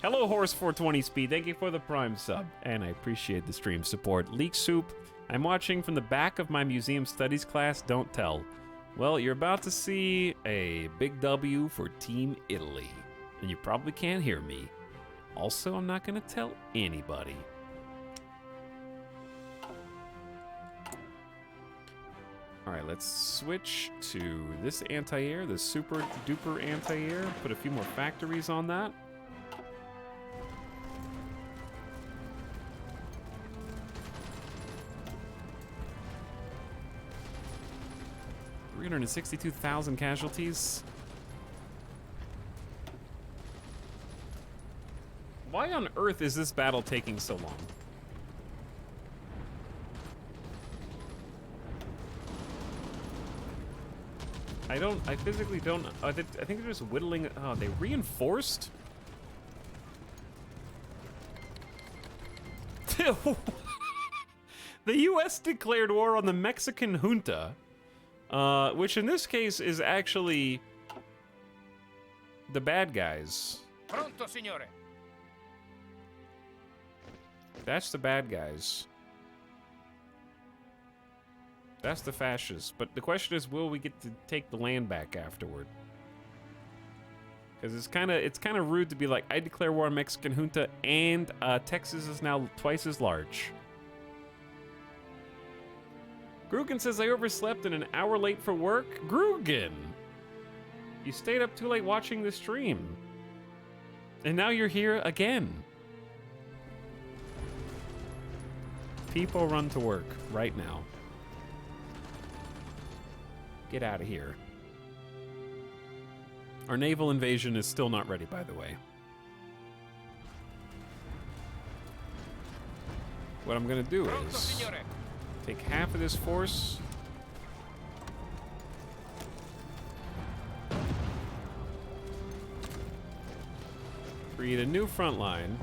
Hello, Horse 420 Speed. Thank you for the Prime sub, and I appreciate the stream support. Leek Soup. I'm watching from the back of my museum studies class. Don't tell. Well, you're about to see a big W for Team Italy, and you probably can't hear me. Also, I'm not going to tell anybody. All right, let's switch to this anti-air, the super duper anti-air. Put a few more factories on that. $362,000 casualties. Why on earth is this battle taking so long? I physically don't, I think they're just whittling, oh, they reinforced? The U.S. declared war on the Mexican junta, which in this case is actually the bad guys. Pronto, signore. That's the bad guys. That's the fascists. But the question is, will we get to take the land back afterward? Because it's kind of rude to be like, I declare war on Mexican junta, and Texas is now twice as large. Grugan says I overslept and an hour late for work. Grugan, you stayed up too late watching the stream, and now you're here again. People run to work right now. Get out of here. Our naval invasion is still not ready, by the way. What I'm gonna do is take half of this force. Create a new front line.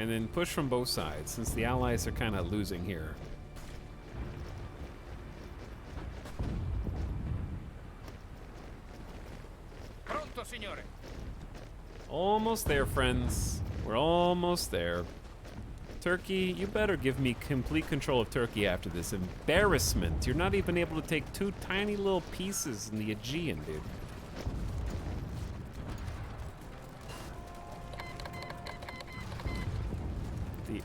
And then push from both sides, since the Allies are kind of losing here. Pronto, signore. Almost there, friends. We're almost there. Turkey, you better give me complete control of Turkey after this embarrassment. You're not even able to take 2 tiny little pieces in the Aegean, dude. The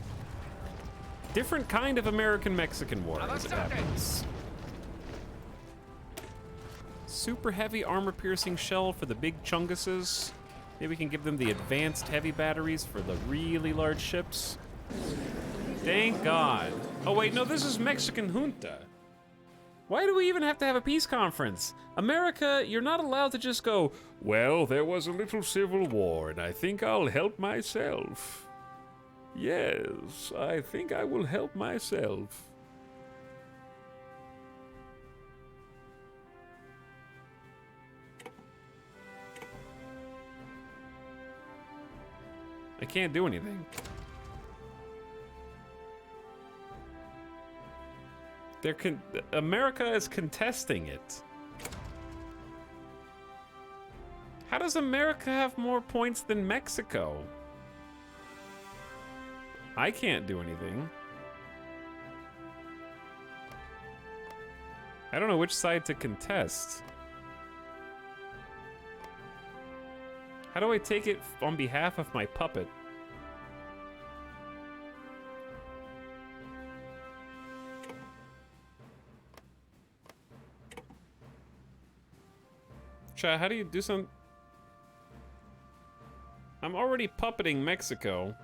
different kind of American-Mexican war as it happens. super heavy armor-piercing shell for the big chunguses. Maybe we can give them the advanced heavy batteries for the really large ships. Thank God. Oh wait, no, this is Mexican junta. Why do we even have to have a peace conference? America, you're not allowed to just go, well, there was a little civil war, and I think I'll help myself. Yes, I think I will help myself. I can't do anything. America is contesting it. How does America have more points than Mexico? I can't do anything. I don't know which side to contest. How do I take it on behalf of my puppet? Chat, how do you do some... I'm already puppeting Mexico.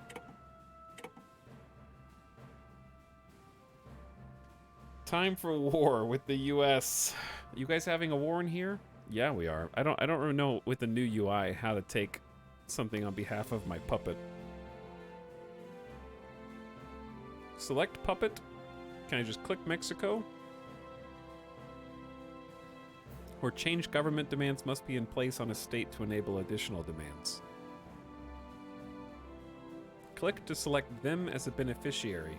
Time for war with the US. You guys having a war in here? Yeah, we are. I don't really know with the new UI how to take something on behalf of my puppet. Select puppet. Can I just click Mexico? Or change government demands must be in place on a state to enable additional demands. Click to select them as a beneficiary.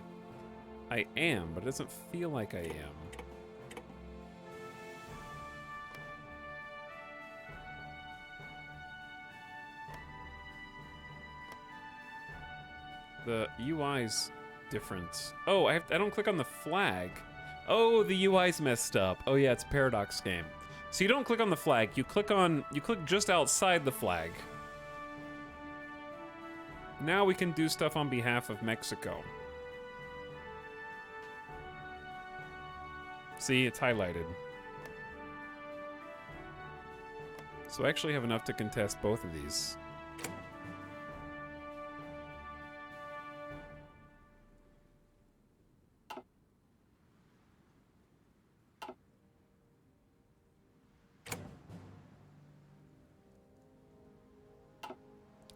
I am, but it doesn't feel like I am. The UI's different. Oh, I don't click on the flag. Oh, the UI's messed up. Oh yeah, it's a Paradox game. So you don't click on the flag, you click just outside the flag. Now we can do stuff on behalf of Mexico. See, it's highlighted. So I actually have enough to contest both of these.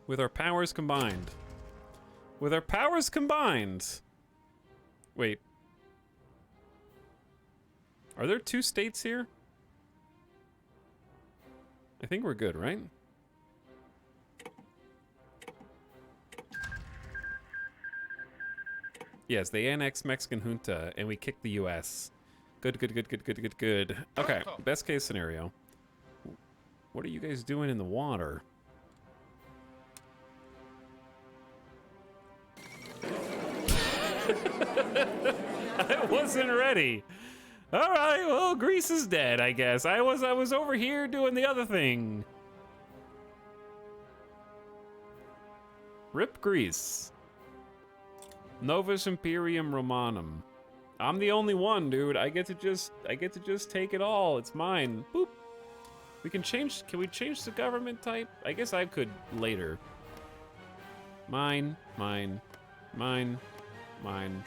With our powers combined. With our powers combined. Wait. Are there two states here? I think we're good, right? Yes, they annexed Mexican junta and we kicked the US. Good, good, good, good, good, good, good. Okay, best case scenario. What are you guys doing in the water? I wasn't ready. All right, well, Greece is dead, I guess. I was over here doing the other thing. Rip Greece. Novus Imperium Romanum. I'm the only one, dude. I get to just take it all. It's mine. Boop. Can we change the government type? I guess I could later. Mine, mine, mine, mine.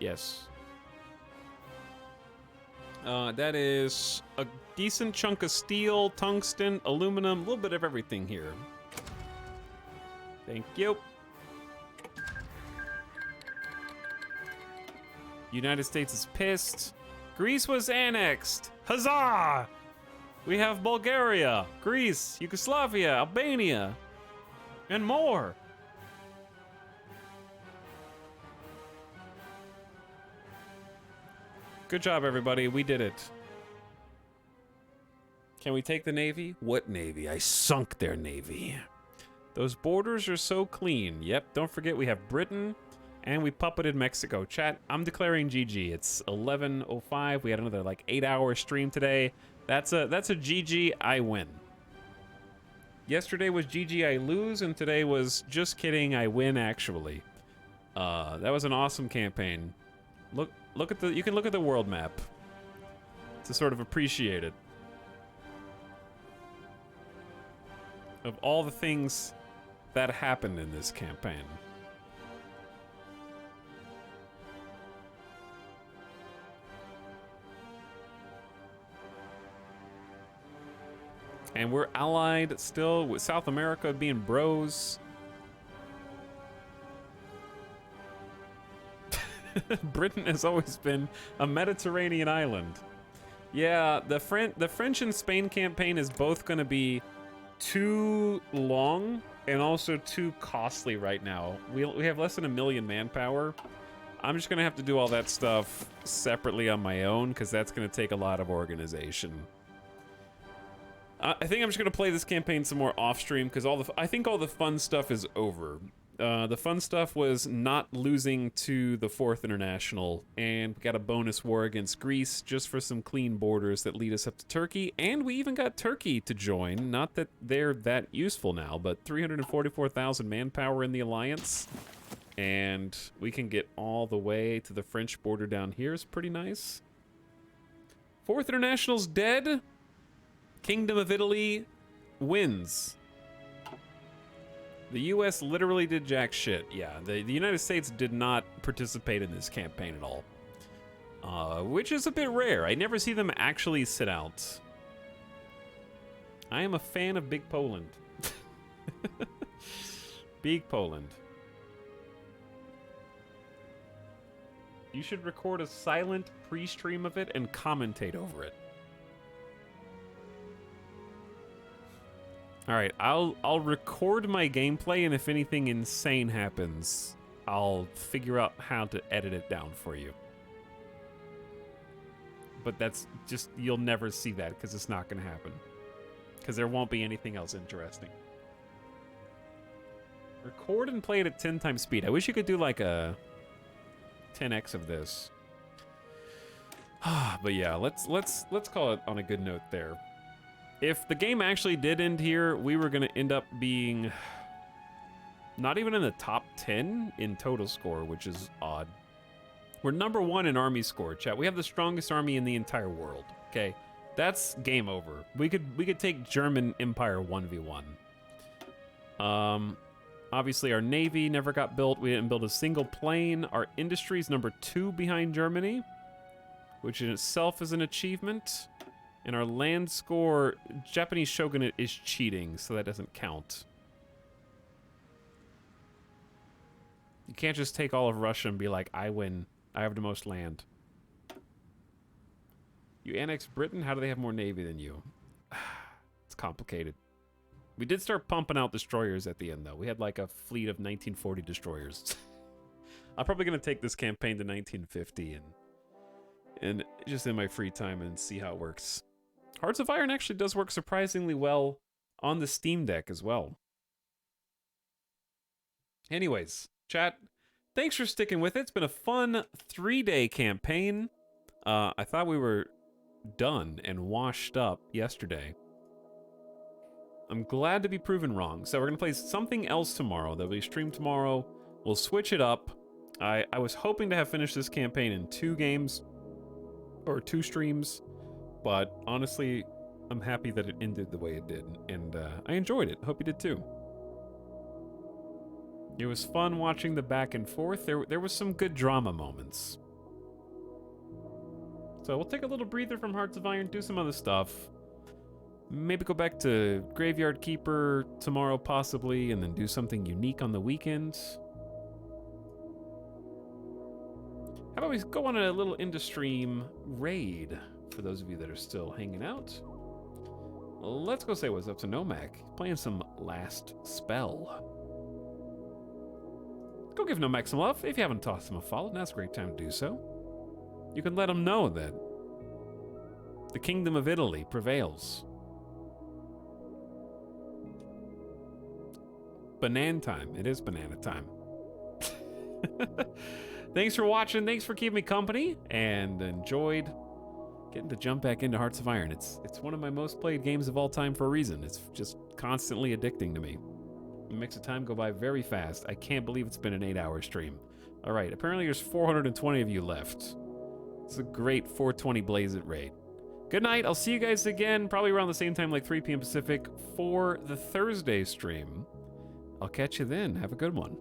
Yes. That is a decent chunk of steel, tungsten, aluminum, a little bit of everything here. Thank you. United States is pissed. Greece was annexed. Huzzah! We have Bulgaria, Greece, Yugoslavia, Albania, and more. Good job, everybody. We did it. Can we take the Navy? What Navy? I sunk their Navy. Those borders are so clean. Yep, don't forget we have Britain, and we puppeted Mexico. Chat, I'm declaring GG. It's 11:05. We had another, like, 8-hour stream today. That's a GG, I win. Yesterday was GG, I lose, and today was just kidding, I win, actually. That was an awesome campaign. You can look at the world map. to sort of appreciate it. Of all the things that happened in this campaign. And we're allied still with South America being bros. Britain has always been a Mediterranean island. Yeah, the French and Spain campaign is both going to be too long and also too costly right now. We have less than 1 million manpower. I'm just going to have to do all that stuff separately on my own because that's going to take a lot of organization. I think I'm just going to play this campaign some more off-stream because I think all the fun stuff is over. The fun stuff was not losing to the 4th International, and we got a bonus war against Greece just for some clean borders that lead us up to Turkey, and we even got Turkey to join. Not that they're that useful now, but 344,000 manpower in the alliance, and we can get all the way to the French border down here is pretty nice. 4th International's dead. Kingdom of Italy wins. The U.S. literally did jack shit. Yeah, the United States did not participate in this campaign at all. Which is a bit rare. I never see them actually sit out. I am a fan of Big Poland. Big Poland. You should record a silent pre-stream of it and commentate over it. All right, I'll record my gameplay, and if anything insane happens, I'll figure out how to edit it down for you. But that's just, you'll never see that because it's not going to happen. Because there won't be anything else interesting. Record and play it at 10 times speed. I wish you could do like a 10x of this. But yeah, let's call it on a good note there. If the game actually did end here, we were going to end up being not even in the top 10 in total score, which is odd. We're number 1 in army score, chat. We have the strongest army in the entire world, okay? That's game over. We could take German Empire 1v1. Obviously, our navy never got built. We didn't build a single plane. Our industry is number 2 behind Germany, which in itself is an achievement. And our land score, Japanese shogunate is cheating, so that doesn't count. You can't just take all of Russia and be like, I win. I have the most land. You annexed Britain? How do they have more navy than you? It's complicated. We did start pumping out destroyers at the end, though. We had like a fleet of 1940 destroyers. I'm probably going to take this campaign to 1950 and just in my free time and see how it works. Hearts of Iron actually does work surprisingly well on the Steam Deck as well. Anyways, chat, thanks for sticking with it. It's been a fun 3-day campaign. I thought we were done and washed up yesterday. I'm glad to be proven wrong. So we're going to play something else tomorrow. There'll be a stream tomorrow. We'll switch it up. I was hoping to have finished this campaign in 2 games or 2 streams. But honestly, I'm happy that it ended the way it did, and I enjoyed it. Hope you did too. It was fun watching the back and forth. There was some good drama moments. So we'll take a little breather from Hearts of Iron, do some other stuff. Maybe go back to Graveyard Keeper tomorrow possibly, and then do something unique on the weekends. How about we go on a little in-stream raid? For those of you that are still hanging out, let's go say what's up to Nomak. Playing some Last Spell. Go give Nomak some love. If you haven't tossed him a follow, now's a great time to do so. You can let him know that the Kingdom of Italy prevails. Banana time. It is banana time. Thanks for watching. Thanks for keeping me company, and enjoyed getting to jump back into Hearts of Iron. It's one of my most played games of all time for a reason. It's just constantly addicting to me. It makes the time go by very fast. I can't believe it's been an 8-hour stream. All right, apparently there's 420 of you left. It's a great 420 Blaze It raid. Good night. I'll see you guys again, probably around the same time, like 3 p.m. Pacific, for the Thursday stream. I'll catch you then. Have a good one.